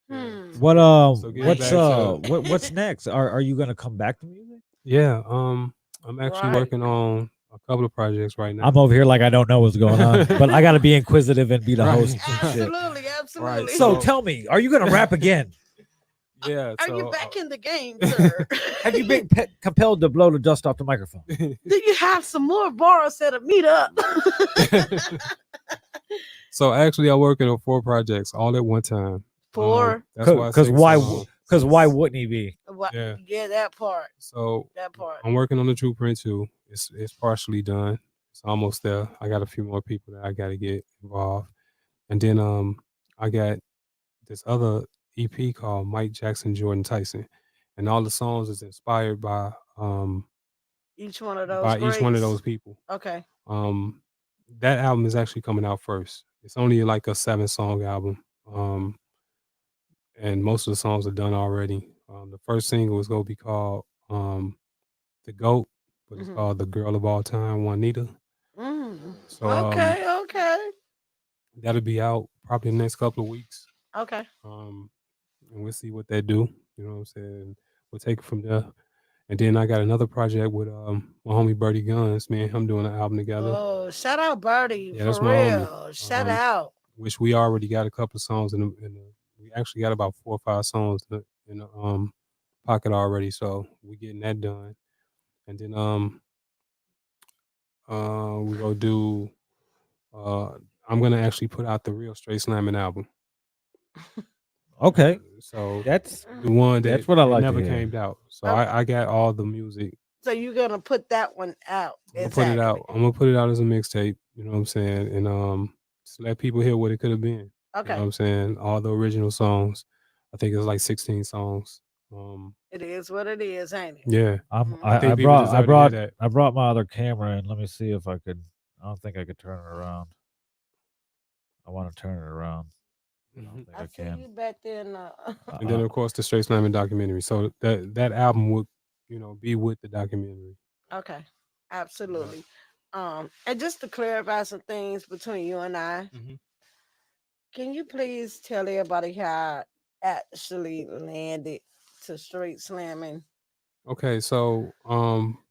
Speaker 5: Yeah.
Speaker 1: What
Speaker 5: So getting back to
Speaker 1: what's next? Are you gonna come back to music?
Speaker 5: yeah, I'm actually
Speaker 2: Right.
Speaker 5: working on a couple of projects right now.
Speaker 1: I'm over here like I don't know what's going on, but I gotta be inquisitive and be the
Speaker 5: Right.
Speaker 1: host and shit.
Speaker 2: Absolutely, absolutely.
Speaker 5: Right,
Speaker 1: So
Speaker 5: So-
Speaker 1: tell me, are you gonna rap again?
Speaker 5: Yeah.
Speaker 2: Are
Speaker 5: so,
Speaker 2: you back in the game, sir?
Speaker 1: Have you been compelled to blow the dust off the microphone?
Speaker 2: Do you have some more bars set up? Meet up.
Speaker 5: So actually, I'm working on 4 projects all at one time.
Speaker 2: Four.
Speaker 5: That's why. I
Speaker 1: Because
Speaker 5: sing
Speaker 1: why?
Speaker 5: so long.
Speaker 1: Because why wouldn't he be?
Speaker 5: Yeah.
Speaker 2: Yeah, that part.
Speaker 5: So
Speaker 2: That part.
Speaker 5: I'm working on the True Print too. It's partially done. It's almost there. I got a few more people that I got to get involved, and then I got this other EP called Mike Jackson Jordan Tyson, and all the songs is inspired
Speaker 2: Each one of those.
Speaker 5: by each one of
Speaker 2: greats.
Speaker 5: those people.
Speaker 2: Okay.
Speaker 5: That album is actually coming out first. It's only like a 7-song album. And most of the songs are done already. The first single is gonna be called "The Goat," but it's
Speaker 2: Mhm.
Speaker 5: called "The Girl of All Time," Juanita. So
Speaker 2: Okay. Okay.
Speaker 5: that'll be out probably the next couple of weeks.
Speaker 2: Okay.
Speaker 5: And we'll see what they do. You know what I'm saying? We'll take it from there. And then I got another project with my homie Birdie Guns. Me and him doing an album together.
Speaker 2: Oh, shout out Birdie
Speaker 5: Yeah, that's
Speaker 2: for
Speaker 5: my homie.
Speaker 2: real. Shout
Speaker 5: Um,
Speaker 2: out.
Speaker 5: Which we already got a couple of songs we actually got about 4 or 5 songs in the pocket already. So we getting that done. And then we go do I'm gonna actually put out the real Straight Slamming album.
Speaker 1: Okay,
Speaker 5: So
Speaker 1: that's
Speaker 5: the one that
Speaker 1: that's what I
Speaker 5: it
Speaker 1: like to
Speaker 5: never
Speaker 1: hear.
Speaker 5: came out. So
Speaker 2: Okay.
Speaker 5: I got all the music.
Speaker 2: So you're gonna put that one out.
Speaker 5: I'm gonna
Speaker 2: Exactly.
Speaker 5: put it out. I'm gonna put it out as a mixtape. You know what I'm saying? And just let people hear what it could have been. You know what
Speaker 2: Okay.
Speaker 5: I'm saying? All the original songs. I think it's like 16 songs. Um,
Speaker 2: It is what it is, ain't it?
Speaker 5: yeah, I
Speaker 1: I
Speaker 5: think people
Speaker 1: brought
Speaker 5: deserve to hear that.
Speaker 1: I brought my other camera in. Let me see if I could. I don't think I could turn it around. I want to turn it around. I don't think
Speaker 2: I
Speaker 1: I
Speaker 2: see
Speaker 1: can.
Speaker 2: you back there in
Speaker 5: And then of course the Straight Slamming documentary. So that album would, be with the documentary.
Speaker 2: Okay. Absolutely. And just to clarify some things between you and I,
Speaker 5: Mhm.
Speaker 2: can you please tell everybody how I actually landed to straight slamming?
Speaker 5: Okay, so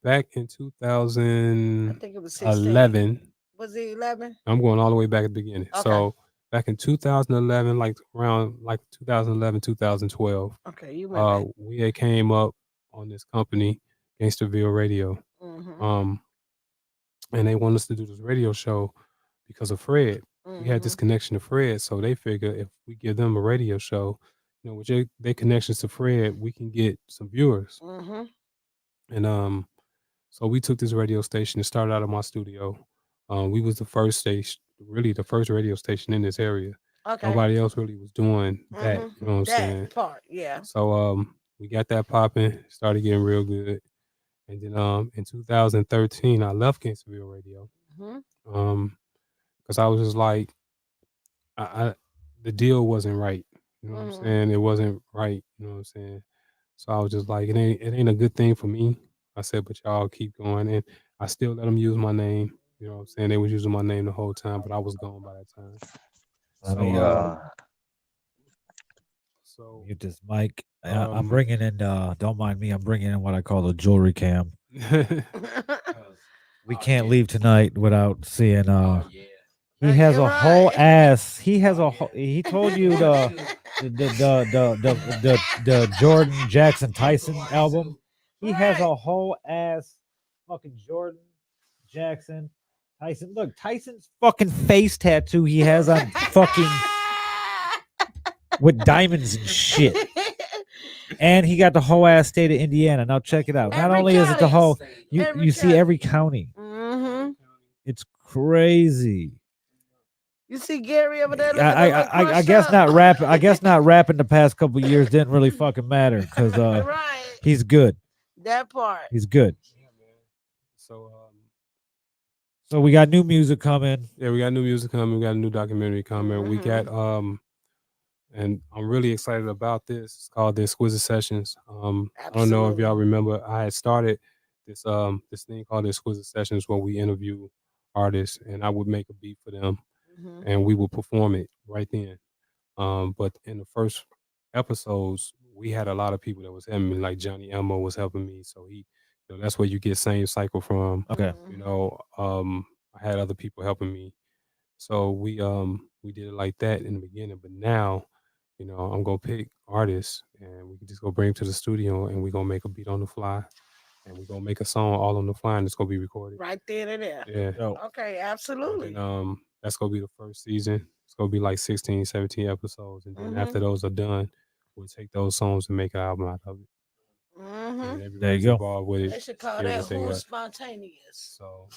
Speaker 5: back in
Speaker 2: I think it was 16.
Speaker 5: 2011,
Speaker 2: Was it 11?
Speaker 5: I'm going all the way back at the beginning.
Speaker 2: Okay.
Speaker 5: So back in 2011, like around like 2011, 2012,
Speaker 2: Okay, you went back.
Speaker 5: we had came up on this company, Gangsterville Radio.
Speaker 2: Mm-hmm.
Speaker 5: Um, and they wanted us to do this radio show because of Fred. We had this
Speaker 2: Mm-hmm.
Speaker 5: connection to Fred, so they figure if we give them a radio show, with their connections to Fred, we can get some viewers.
Speaker 2: Mm-hmm.
Speaker 5: And so we took this radio station and started out of my studio. We was the first station, really the first radio station in this area.
Speaker 2: Okay.
Speaker 5: Nobody else really was doing that. You know what I'm
Speaker 2: That
Speaker 5: saying?
Speaker 2: part, yeah.
Speaker 5: So we got that popping, started getting real good. And then in 2013, I left Gainesville Radio.
Speaker 2: Mm-hmm.
Speaker 5: Because I was just like, I the deal wasn't right. You know what I'm
Speaker 2: Mm-hmm.
Speaker 5: saying? It wasn't right. You know what I'm saying? So I was just like, it ain't a good thing for me. I said, but y'all keep going, and I still let them use my name. You know what I'm saying? They was using my name the whole time, but I was gone by that time.
Speaker 1: Let
Speaker 5: So
Speaker 1: me
Speaker 5: so
Speaker 1: mute this mic. I'm
Speaker 5: um,
Speaker 1: bringing in. Don't mind me. I'm bringing in what I call the jewelry cam. We can't leave tonight without seeing. He has a whole ass. He has a. He told you the Jordan Jackson Tyson album. He has a whole ass fucking Jordan Jackson Tyson. Look, Tyson's fucking face tattoo he has on fucking with diamonds and shit. And he got the whole ass state of Indiana. Now check it out. Not
Speaker 2: Every
Speaker 1: only is it the
Speaker 2: county.
Speaker 1: whole
Speaker 2: Every
Speaker 1: you see
Speaker 2: county.
Speaker 1: every county.
Speaker 2: Mm-hmm.
Speaker 1: It's crazy.
Speaker 2: You see Gary over there looking like
Speaker 1: I guess not rapping. I guess not rapping the past couple years didn't really fucking matter because
Speaker 2: Right.
Speaker 1: he's good.
Speaker 2: That part.
Speaker 1: He's good.
Speaker 5: yeah, man. So
Speaker 1: So we got new music coming.
Speaker 5: yeah, we got new music coming. We got a new documentary coming. We got and I'm really excited about this. It's called the Exquisite Sessions. I don't know if y'all remember, I had started this thing called the Exquisite Sessions where we interview artists, and I would make a beat for them, and we would perform it right then. But in the first episodes, we had a lot of people that was helping me, like Johnny Elmo was helping me. So that's where you get Same Cycle from.
Speaker 1: Okay.
Speaker 5: I had other people helping me. So we did it like that in the beginning. But now, I'm gonna pick artists and we can just go bring them to the studio and we're gonna make a beat on the fly and we're gonna make a song all on the fly and it's gonna be recorded.
Speaker 2: Right then and there.
Speaker 5: Yeah.
Speaker 2: Okay,
Speaker 5: And
Speaker 2: absolutely.
Speaker 5: then, that's gonna be the first season. It's gonna be like 16, 17 episodes. And then after those are done, we'll take those songs and make an album out of it. And
Speaker 1: There you
Speaker 5: everybody's
Speaker 1: go.
Speaker 5: involved with
Speaker 2: They
Speaker 5: it.
Speaker 2: should call
Speaker 5: get
Speaker 2: that
Speaker 5: everything
Speaker 2: who's
Speaker 5: up.
Speaker 2: spontaneous.
Speaker 5: So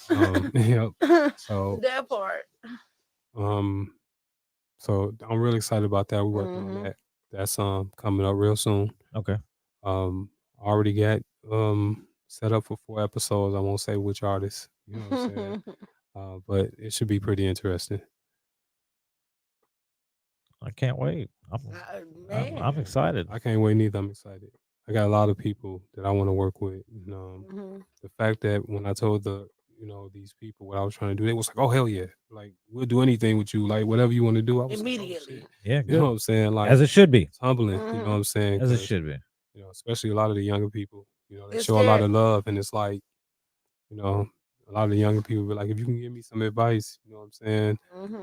Speaker 5: yep. So
Speaker 2: That part.
Speaker 5: um so I'm really excited about that. We're working on that. That's coming up real soon.
Speaker 1: Okay.
Speaker 5: I already got set up for 4 episodes. I won't say which artist, you know what I'm saying? But it should be pretty interesting.
Speaker 1: I can't wait.
Speaker 2: Man.
Speaker 1: I'm excited.
Speaker 5: I can't wait neither. I'm excited. I got a lot of people that I want to work with. The fact that when I told these people what I was trying to do, they was like, "Oh hell yeah! Like we'll do anything with you. Like whatever you want to do." I was
Speaker 2: Immediately.
Speaker 5: like, "Oh, shit."
Speaker 1: Yeah,
Speaker 5: You know what
Speaker 1: good.
Speaker 5: I'm saying? Like
Speaker 1: As it should be.
Speaker 5: it's humbling. You know what I'm saying?
Speaker 1: As it
Speaker 5: 'Cause,
Speaker 1: should be.
Speaker 5: especially a lot of the younger people. They
Speaker 2: It's
Speaker 5: show a lot
Speaker 2: scary.
Speaker 5: of love, and it's like, a lot of the younger people be like, if you can give me some advice, you know what I'm saying?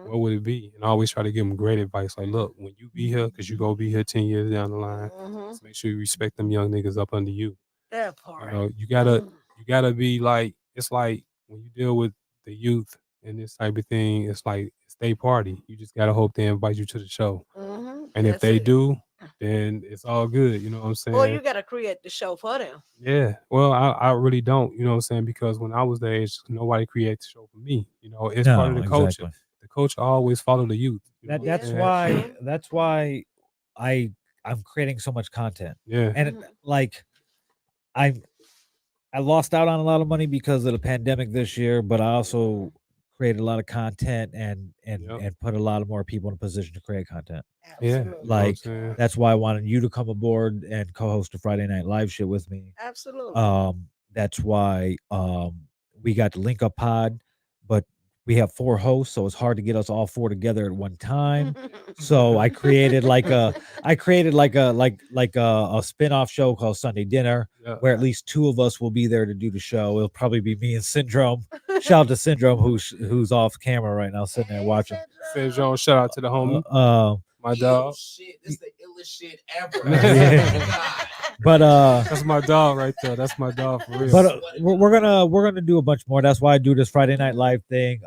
Speaker 5: What would it be? And I always try to give them great advice. Like, look, when you be here, because you go be here 10 years down the line, just make sure you respect them young niggas up under you.
Speaker 2: That part.
Speaker 5: You gotta be like, it's like when you deal with the youth and this type of thing, it's like it's their party. You just gotta hope they invite you to the show. And if
Speaker 2: That's
Speaker 5: they
Speaker 2: it.
Speaker 5: do, then it's all good. You know what I'm
Speaker 2: Or
Speaker 5: saying?
Speaker 2: you gotta create the show for them.
Speaker 5: Yeah. Well, I really don't. You know what I'm saying? Because when I was that age, nobody created the show for me. You know, it's part of
Speaker 1: No,
Speaker 5: the culture.
Speaker 1: exactly.
Speaker 5: The culture always follow the youth. You know
Speaker 1: That
Speaker 5: what I'm
Speaker 2: Yeah,
Speaker 1: that's
Speaker 5: saying?
Speaker 2: that's
Speaker 1: why
Speaker 2: true.
Speaker 1: that's why I I'm creating so much content.
Speaker 5: Yeah.
Speaker 1: And
Speaker 2: Mhm.
Speaker 1: like I I lost out on a lot of money because of the pandemic this year, but I also created a lot of content
Speaker 5: Yep.
Speaker 1: and put a lot of more people in a position to create content.
Speaker 5: Yeah. You know
Speaker 2: Absolutely.
Speaker 5: what I'm
Speaker 1: Like
Speaker 5: saying?
Speaker 1: that's why I wanted you to come aboard and co-host the Friday Night Live shit with me.
Speaker 2: Absolutely.
Speaker 1: That's why we got the link up pod, but we have 4 hosts, so it's hard to get us all 4 together at one time. So I created a spin-off show called Sunday Dinner,
Speaker 5: Yeah.
Speaker 1: where at least 2 of us will be there to do the show. It'll probably be me and Syndrome. Shout out to Syndrome who's off camera right now sitting there
Speaker 2: Hey,
Speaker 1: watching.
Speaker 5: St. John, shout out to the homie, my
Speaker 3: Ill
Speaker 5: dog.
Speaker 3: shit. This the illest shit ever.
Speaker 1: Yeah.
Speaker 3: God.
Speaker 1: But
Speaker 5: That's my dog right there. That's my dog for real.
Speaker 1: but we're gonna do a bunch more. That's why I do this Friday Night Live thing.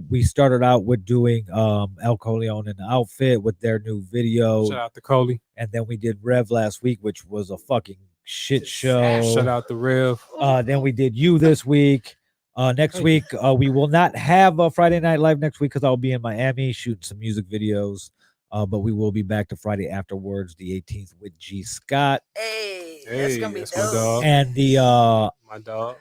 Speaker 1: We started out with doing El Coleon in the outfit with their new video,
Speaker 5: Shout out to Coley.
Speaker 1: and then we did Rev last week, which was a fucking shit
Speaker 5: Shout
Speaker 1: show.
Speaker 5: out to Rev.
Speaker 1: Then we did you this week. Next week we will not have a Friday Night Live next week because I'll be in Miami shooting some music videos. But we will be back to Friday afterwards, the 18th, with G Scott.
Speaker 2: Hey, that's
Speaker 5: Hey,
Speaker 2: gonna be
Speaker 5: that's my
Speaker 2: dope.
Speaker 5: dog.
Speaker 1: And the
Speaker 5: My dog.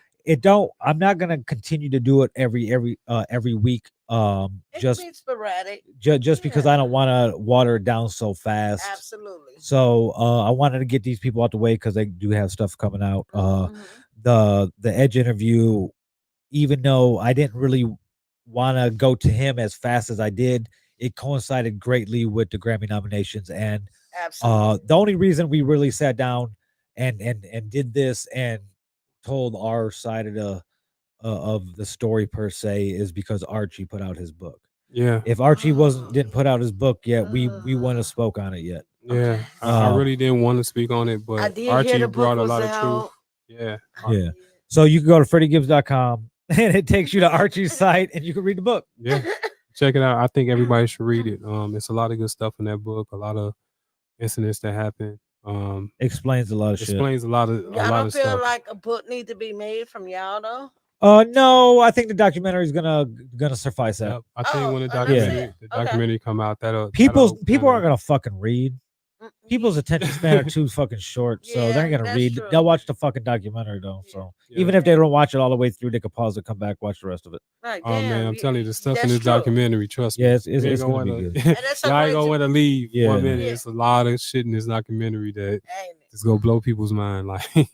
Speaker 1: I'm not gonna continue to do it every week.
Speaker 2: It
Speaker 1: Just
Speaker 2: can be sporadic.
Speaker 1: just because I don't want to water it down so fast.
Speaker 2: Absolutely.
Speaker 1: So I wanted to get these people out the way because they do have stuff coming out.
Speaker 2: Mhm.
Speaker 1: The Edge interview, even though I didn't really want to go to him as fast as I did, it coincided greatly with the Grammy nominations. And
Speaker 2: Absolutely.
Speaker 1: the only reason we really sat down and did this and told our side of the story per se is because Archie put out his book.
Speaker 5: Yeah.
Speaker 1: If Archie didn't put out his book yet, we wouldn't have spoke on it yet.
Speaker 5: Yeah.
Speaker 2: Okay.
Speaker 5: I really didn't want to speak on it,
Speaker 2: I
Speaker 5: but
Speaker 2: did hear
Speaker 5: Archie
Speaker 2: the
Speaker 5: brought
Speaker 2: book
Speaker 5: a
Speaker 2: was
Speaker 5: lot of truth.
Speaker 2: out.
Speaker 5: Yeah.
Speaker 1: Yeah. So you can go to freddiegibbs.com and it takes you to Archie's site and you can read the book.
Speaker 5: Yeah. Check it out. I think everybody should read it. It's a lot of good stuff in that book, a lot of incidents that happen.
Speaker 1: Explains a lot of shit.
Speaker 5: Explains a lot of
Speaker 2: Y'all don't feel
Speaker 5: stuff.
Speaker 2: like a book need to be made from y'all though?
Speaker 1: No, I think the documentary is gonna suffice that.
Speaker 5: Yep. I think when the
Speaker 2: that's
Speaker 5: documentary
Speaker 2: it.
Speaker 5: the
Speaker 2: Okay.
Speaker 5: documentary come out, that'll
Speaker 1: People
Speaker 5: kinda-
Speaker 1: aren't gonna fucking read.
Speaker 2: Mm,
Speaker 1: People's attention span are too fucking short, so
Speaker 2: Yeah,
Speaker 1: they're not gonna
Speaker 2: that's
Speaker 1: read.
Speaker 2: true.
Speaker 1: They'll watch the fucking documentary though.
Speaker 2: Yeah.
Speaker 1: So
Speaker 5: Yeah.
Speaker 1: even if they don't watch it all the way through, they can pause it, come back, watch the rest of it.
Speaker 2: Like,
Speaker 5: Oh man,
Speaker 2: damn,
Speaker 5: I'm telling you, the stuff in
Speaker 2: that's
Speaker 5: this
Speaker 2: true.
Speaker 5: documentary, trust me.
Speaker 1: Yeah, it's
Speaker 5: you ain't
Speaker 1: gonna
Speaker 5: gonna
Speaker 1: be
Speaker 5: wanna-
Speaker 1: good.
Speaker 2: And that's so
Speaker 5: y'all ain't
Speaker 2: great
Speaker 5: gonna
Speaker 2: to-
Speaker 5: want to leave
Speaker 1: Yeah.
Speaker 5: 1 minute.
Speaker 2: Yeah.
Speaker 5: It's a lot of shit in this documentary that
Speaker 2: Ain't it?
Speaker 5: is gonna blow people's mind. Like,
Speaker 2: And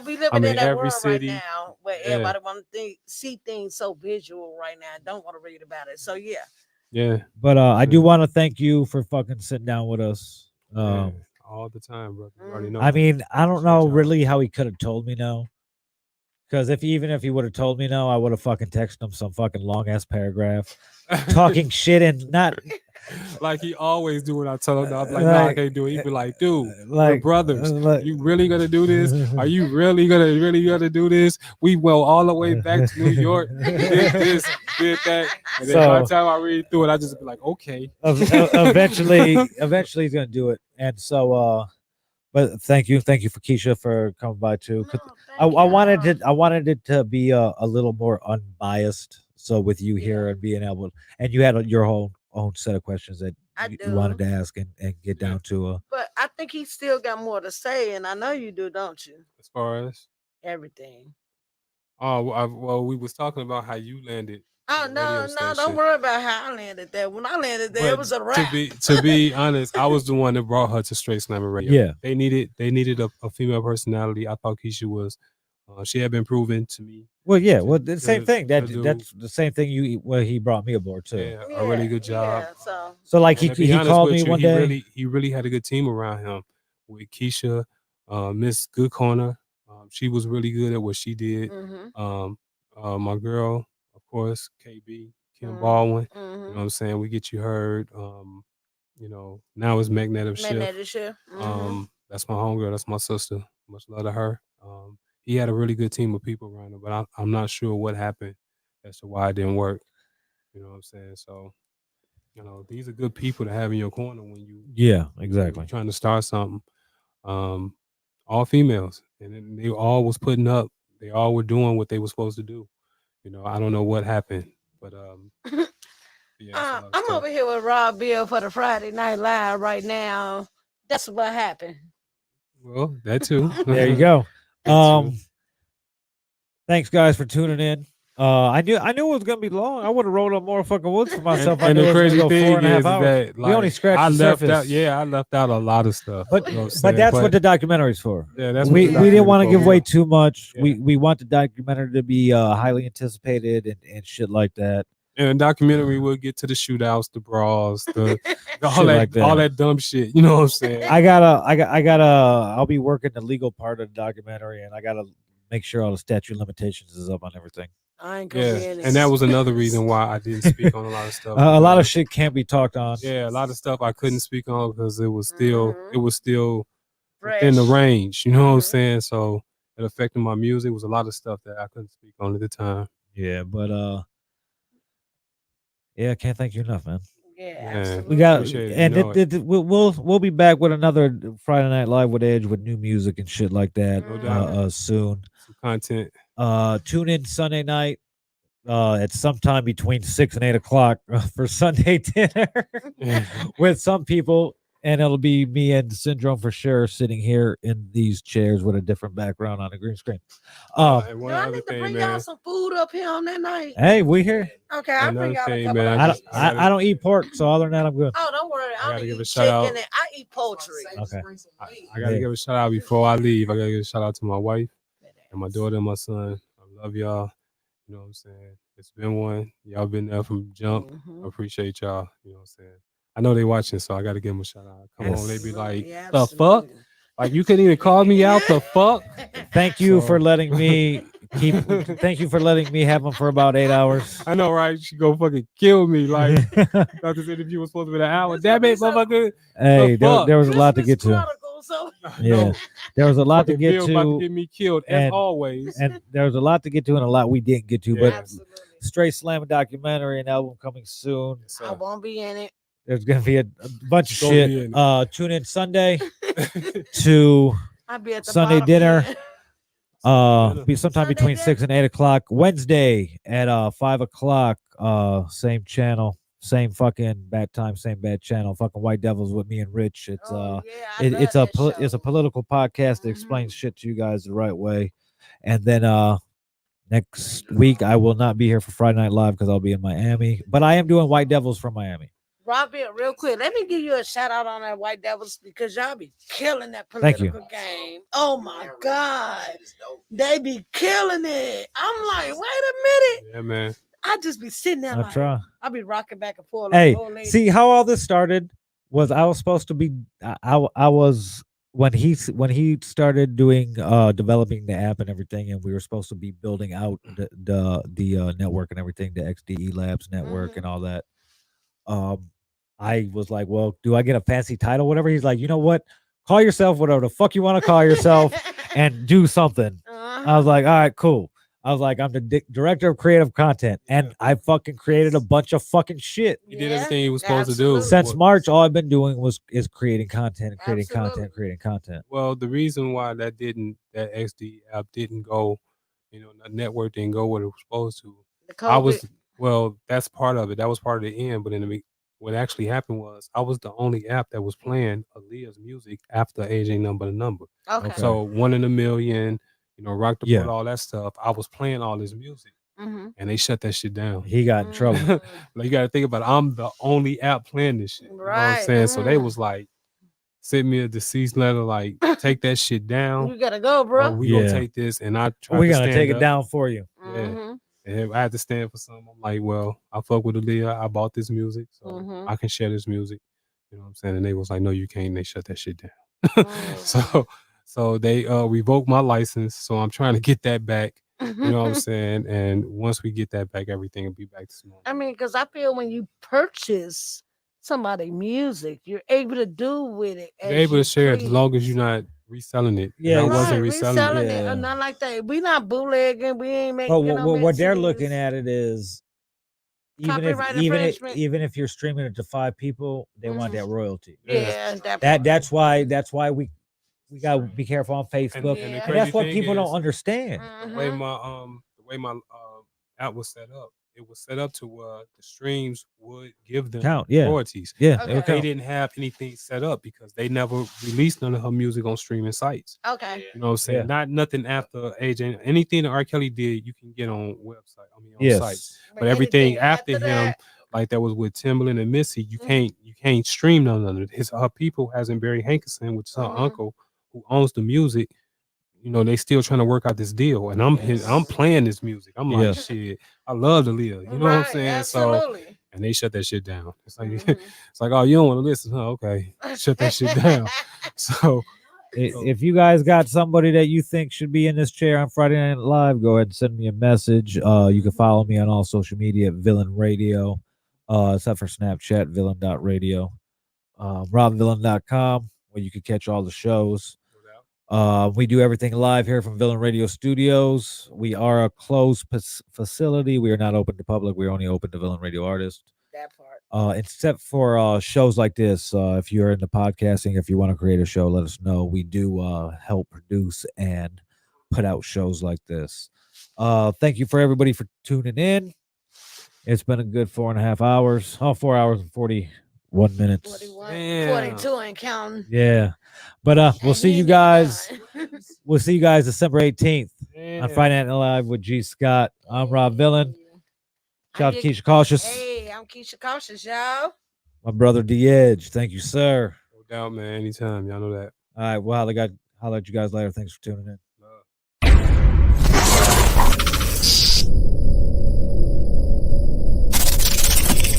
Speaker 2: we living
Speaker 5: I mean,
Speaker 2: in that
Speaker 5: every
Speaker 2: world
Speaker 5: city-
Speaker 2: right now where
Speaker 5: Yeah.
Speaker 2: everybody want to see things so visual right now. Don't want to read about it. So yeah,
Speaker 5: yeah,
Speaker 1: But I do want to thank you for fucking sitting down with us.
Speaker 5: yeah, all the time, brother. You already know.
Speaker 1: I mean, I don't
Speaker 5: Appreciate
Speaker 1: know
Speaker 5: y'all.
Speaker 1: really how he could have told me no. Because even if he would have told me no, I would have fucking texted him some fucking long ass paragraph talking shit and not
Speaker 5: like he always do when I tell him, I'm like, nah, I
Speaker 1: Like,
Speaker 5: can't do it. He'd be like, dude, we're
Speaker 1: like
Speaker 5: brothers.
Speaker 1: like-
Speaker 5: You really gonna do this? Are you really gonna do this? We went all the way back to New York, did this, did that, and then by the
Speaker 1: So-
Speaker 5: time I read through it, I just be like, okay.
Speaker 1: eventually he's gonna do it. And so but thank you for Keisha for coming by too. 'Cause I wanted it to be a little more unbiased. So with you here and being able, and you had your own set of questions that
Speaker 2: I
Speaker 1: you wanted
Speaker 2: do.
Speaker 1: to ask and get
Speaker 5: Yeah.
Speaker 1: down to.
Speaker 2: But I think he still got more to say, and I know you do, don't you?
Speaker 5: As far as
Speaker 2: Everything.
Speaker 5: well, we was talking about how you landed.
Speaker 2: Oh
Speaker 5: the
Speaker 2: no,
Speaker 5: radio
Speaker 2: no,
Speaker 5: station.
Speaker 2: don't worry about how I landed there. When I landed there, it
Speaker 5: But
Speaker 2: was a wrap.
Speaker 5: to be honest, I was the one that brought her to Straight Slammer Radio.
Speaker 1: Yeah.
Speaker 5: They needed a female personality. I thought Keisha was. She had been proven to me.
Speaker 1: Well, yeah, well, the same
Speaker 5: to-
Speaker 1: thing.
Speaker 5: to
Speaker 1: That's the same thing. He brought me aboard too.
Speaker 5: Yeah, a really good job.
Speaker 2: Yeah, so
Speaker 1: So like
Speaker 5: And to
Speaker 1: he
Speaker 5: be honest
Speaker 1: called
Speaker 5: with
Speaker 1: me
Speaker 5: you,
Speaker 1: one
Speaker 5: he
Speaker 1: day.
Speaker 5: really had a good team around him with Keisha, Miss Good Corner. She was really good at what she did.
Speaker 2: mhm,
Speaker 5: My girl, of course, KB, Kim
Speaker 2: Mhm.
Speaker 5: Baldwin. You know
Speaker 2: mhm.
Speaker 5: what I'm saying? We get you heard. Now it's Magnetic Shift.
Speaker 2: Magnetic shift.
Speaker 5: That's my homegirl. That's my sister. Much love to her. He had a really good team of people around him, but I'm not sure what happened as to why it didn't work. You know what I'm saying? So You know, these are good people to have in your corner when you
Speaker 1: Yeah,
Speaker 5: when
Speaker 1: exactly.
Speaker 5: you're trying to start something. All females, and then they all was putting up. They all were doing what they were supposed to do. You know, I don't know what happened, but yeah, it's a lot of
Speaker 2: I'm
Speaker 5: stuff.
Speaker 2: over here with Rob Bill for the Friday Night Live right now. That's what happened.
Speaker 5: Well, that too.
Speaker 1: There you go.
Speaker 5: That too.
Speaker 1: Thanks guys for tuning in. I knew it was gonna be long. I would have rolled up more fucking woods for myself. I
Speaker 5: And
Speaker 1: knew
Speaker 5: the
Speaker 1: it was
Speaker 5: crazy
Speaker 1: gonna go
Speaker 5: thing
Speaker 1: 4.5
Speaker 5: is
Speaker 1: hours.
Speaker 5: that
Speaker 1: We only
Speaker 5: like
Speaker 1: scratched
Speaker 5: I
Speaker 1: the
Speaker 5: left
Speaker 1: surface.
Speaker 5: out. Yeah, I left out a lot of stuff.
Speaker 1: But
Speaker 5: you know what I'm
Speaker 1: but
Speaker 5: saying?
Speaker 1: that's what the documentary's for.
Speaker 5: Yeah, that's
Speaker 1: we
Speaker 5: what the
Speaker 1: we didn't want to
Speaker 5: documentary
Speaker 1: give
Speaker 5: for.
Speaker 1: away too much.
Speaker 5: Yeah.
Speaker 1: We want the documentary to be highly anticipated and shit like that.
Speaker 5: And the documentary will get to the shootouts, the brawls, the all
Speaker 1: Shit
Speaker 5: that,
Speaker 1: like
Speaker 5: all
Speaker 1: that.
Speaker 5: that dumb shit. You know what I'm saying?
Speaker 1: I gotta I'll be working the legal part of the documentary, and I gotta make sure all the statute of limitations is up on everything.
Speaker 2: I ain't gonna be
Speaker 5: Yeah,
Speaker 2: in it.
Speaker 5: and that was another reason why I didn't speak on a lot of stuff.
Speaker 1: A lot of
Speaker 5: because-
Speaker 1: shit can't be talked on.
Speaker 5: Yeah, a lot of stuff I couldn't speak on because it was still
Speaker 2: Fresh.
Speaker 5: within the range. You know what I'm
Speaker 2: Mhm.
Speaker 5: saying? So it affected my music. It was a lot of stuff that I couldn't speak on at the time.
Speaker 1: Yeah, but yeah, I can't thank you enough, man.
Speaker 2: Yeah,
Speaker 5: Yeah.
Speaker 2: absolutely.
Speaker 1: We got
Speaker 5: Appreciate it,
Speaker 1: and
Speaker 5: you know
Speaker 1: we'll be back with another Friday Night Live with Edge with new music and shit like that
Speaker 5: No doubt.
Speaker 1: soon.
Speaker 5: Some content.
Speaker 1: Tune in Sunday night at sometime between 6 and 8 o'clock for Sunday dinner with some people, and it'll be me and Syndrome for sure sitting here in these chairs with a different background on the green screen.
Speaker 5: And
Speaker 2: Do
Speaker 5: one
Speaker 2: I
Speaker 5: other
Speaker 2: need to
Speaker 5: thing,
Speaker 2: bring y'all
Speaker 5: man.
Speaker 2: some food up here on that night?
Speaker 1: Hey, we here.
Speaker 2: Okay, I'll bring
Speaker 5: Another
Speaker 2: y'all a
Speaker 5: thing,
Speaker 2: couple
Speaker 5: man,
Speaker 2: of things.
Speaker 1: I don't eat pork, so other than that, I'm good.
Speaker 2: Oh, don't worry. I
Speaker 5: gotta
Speaker 2: don't
Speaker 5: give a
Speaker 2: eat
Speaker 5: shout
Speaker 2: chicken.
Speaker 5: out.
Speaker 2: And I eat poultry.
Speaker 1: Okay.
Speaker 5: I gotta
Speaker 1: Yeah.
Speaker 5: give a shout out before I leave. I gotta give a shout out to my wife and my daughter and my son. I love y'all. You know what I'm saying? It's been one. Y'all been there from jump.
Speaker 2: Mhm.
Speaker 5: I appreciate y'all. You know what I'm saying? I know they watching, so I gotta give them a shout out. Come on, they be like,
Speaker 2: Yeah,
Speaker 5: the fuck?
Speaker 2: absolutely.
Speaker 5: Like you couldn't even call me out the fuck?
Speaker 1: Thank you for
Speaker 5: So-
Speaker 1: letting me keep. Thank you for letting me have them for about 8 hours.
Speaker 5: I know, right? She go fucking kill me. Like thought this interview was supposed to be an hour.
Speaker 2: It's
Speaker 5: Damn
Speaker 2: gonna
Speaker 5: it,
Speaker 2: be so-
Speaker 5: motherfucker.
Speaker 1: Hey,
Speaker 5: fuck?
Speaker 1: there was a lot to
Speaker 2: Christmas
Speaker 1: get to.
Speaker 2: Chronicles, so-
Speaker 1: Yeah,
Speaker 5: No,
Speaker 1: there was a lot to
Speaker 5: fucking
Speaker 1: get
Speaker 5: Bill about to
Speaker 1: to,
Speaker 5: get me killed as
Speaker 1: and-
Speaker 5: always.
Speaker 1: and there was a lot to get to, and a lot we didn't get to.
Speaker 5: Yeah.
Speaker 1: But
Speaker 2: Absolutely.
Speaker 1: Straight Slam documentary and album coming soon.
Speaker 5: Yes,
Speaker 2: I
Speaker 5: sir.
Speaker 2: won't be in it.
Speaker 1: There's gonna be a bunch of
Speaker 5: Gonna be
Speaker 1: shit.
Speaker 5: in it.
Speaker 1: Tune in Sunday to
Speaker 2: I'll be at the
Speaker 1: Sunday
Speaker 2: bottom
Speaker 1: dinner.
Speaker 5: Dinner.
Speaker 1: Be sometime
Speaker 2: Sunday
Speaker 1: between
Speaker 2: dinner.
Speaker 1: 6 and 8 o'clock. Wednesday at 5 o'clock. Same channel, same fucking bad time, same bad channel. Fucking White Devils with me and Rich. It's
Speaker 2: Oh, yeah, I
Speaker 1: it's
Speaker 2: love
Speaker 1: a
Speaker 2: that
Speaker 1: it's a
Speaker 2: show.
Speaker 1: political podcast that explains shit to you guys the right way. And then next week I will not be here for Friday Night Live because I'll be in Miami. But I am doing White Devils from Miami.
Speaker 2: Robbie, real quick, let me give you a shout out on that White Devils because y'all be killing that
Speaker 1: Thank you.
Speaker 2: political game. Oh my God. They be killing it. I'm like, wait a minute.
Speaker 5: Yeah, man.
Speaker 2: I just be sitting there
Speaker 1: I'll
Speaker 2: like,
Speaker 1: try.
Speaker 2: I be rocking back and forth.
Speaker 1: Hey,
Speaker 2: like old lady.
Speaker 1: see how all this started was I was supposed to be I was when he started doing developing the app and everything, and we were supposed to be building out the network and everything, the XDE Labs network and all that. I was like, well, do I get a fancy title, whatever? He's like, you know what? Call yourself whatever the fuck you want to call yourself and do something. I was like, all right, cool. I was like, I'm the director of creative content, and I fucking created a bunch of fucking shit.
Speaker 5: He did
Speaker 2: Yeah,
Speaker 5: everything he was supposed to
Speaker 2: absolutely.
Speaker 5: do.
Speaker 1: Since March, all I've been doing is creating content,
Speaker 2: Absolutely.
Speaker 1: creating content.
Speaker 5: Well, the reason why that XD app didn't go, the network didn't go where it was supposed to. That's part of it. That was part of the end. But what actually happened was I was the only app that was playing Aaliyah's music after Age Ain't Nothing But a Number.
Speaker 2: Okay.
Speaker 5: So 1 in a Million, Rock the
Speaker 1: Yeah.
Speaker 5: Boat, all that stuff. I was playing all this music,
Speaker 2: Mhm.
Speaker 5: and they shut that shit down.
Speaker 1: He got in trouble.
Speaker 2: Mm.
Speaker 5: Like you got to think about it. I'm the only app playing this shit. You know what I'm
Speaker 2: Right,
Speaker 5: saying? So they
Speaker 2: mhm.
Speaker 5: was like, send me a deceased letter, like take that shit down.
Speaker 2: You gotta go,
Speaker 5: Or
Speaker 2: bro.
Speaker 5: we
Speaker 1: Yeah.
Speaker 5: gonna take this, and I tried
Speaker 1: We're
Speaker 5: to
Speaker 1: gonna
Speaker 5: stand
Speaker 1: take
Speaker 5: up.
Speaker 1: it down for you.
Speaker 5: Yeah.
Speaker 2: Mhm.
Speaker 5: And I had to stand for something. I'm like, well, I fuck with Aaliyah. I bought this music, so
Speaker 2: Mhm.
Speaker 5: I can share this music. You know what I'm saying? And they was like, no, you can't. And they shut that shit down.
Speaker 2: Mm.
Speaker 5: So they revoked my license. So I'm trying to get that back. You know what I'm saying? And once we get that back, everything will be back to normal.
Speaker 2: I mean, because I feel when you purchase somebody music, you're able to do with it.
Speaker 5: You're able to share it as
Speaker 2: please.
Speaker 5: long as you're not reselling it.
Speaker 1: Yeah,
Speaker 5: And I wasn't
Speaker 2: Right,
Speaker 5: reselling it.
Speaker 2: it
Speaker 1: Yeah.
Speaker 2: or nothing like that. We not bootlegging. We ain't making.
Speaker 1: But what they're looking at it is
Speaker 2: Copyright infringement.
Speaker 1: even if you're streaming it to 5 people, they want that royalty.
Speaker 2: Yeah,
Speaker 1: That's why we gotta be careful on Facebook,
Speaker 5: And the
Speaker 1: and
Speaker 5: crazy
Speaker 1: that's what
Speaker 5: thing
Speaker 1: people don't
Speaker 5: is,
Speaker 1: understand.
Speaker 5: the way my app was set up, it was set up to the streams would give them
Speaker 1: Count, yeah.
Speaker 5: royalties.
Speaker 1: Yeah,
Speaker 2: Okay.
Speaker 1: it would
Speaker 5: They
Speaker 1: count.
Speaker 5: didn't have anything set up because they never released none of her music on streaming sites.
Speaker 2: Okay.
Speaker 5: You know what I'm saying?
Speaker 1: Yeah.
Speaker 5: Nothing after AJ. Anything that R. Kelly did, you can get on website. I mean, on
Speaker 1: Yes.
Speaker 5: sites. But everything after him,
Speaker 2: that,
Speaker 5: like that was with Timbaland and Missy, you can't stream none of it. Her people, as in Barry Hankerson, which is her uncle who owns the music. You know, they still trying to work out this deal, and I'm playing this music. I'm like, shit, I love to live. You know what I'm saying?
Speaker 2: Absolutely.
Speaker 5: So, and they shut that shit down. It's like, it's like, oh, you don't want to listen? Huh? Okay, shut that shit down. So,
Speaker 1: if you guys got somebody that you think should be in this chair on Friday Night Live, go ahead and send me a message. You can follow me on all social media at Villain Radio, except for Snapchat, villain.radio, robvillain.com, where you can catch all the shows. We do everything live here from Villain Radio Studios. We are a closed facility. We are not open to public. We're only open to Villain Radio artists.
Speaker 2: That part.
Speaker 1: Except for shows like this. If you're into podcasting, if you want to create a show, let us know. We do help produce and put out shows like this. Thank you for everybody for tuning in. It's been a good 4.5 hours. 4 hours and 41 minutes.
Speaker 2: 42 and counting.
Speaker 1: Yeah. But we'll see you guys. We'll see you guys December 18th on Friday Night Live with G. Scott. I'm Rob Villain. Shout out to Keisha Kautiouz.
Speaker 2: Hey, I'm Keisha Kautiouz, y'all.
Speaker 1: My brother D Edge. Thank you, sir.
Speaker 5: No doubt, man. Anytime. Y'all know that.
Speaker 1: All right. Well, I'll let you guys later. Thanks for tuning in.
Speaker 5: Love.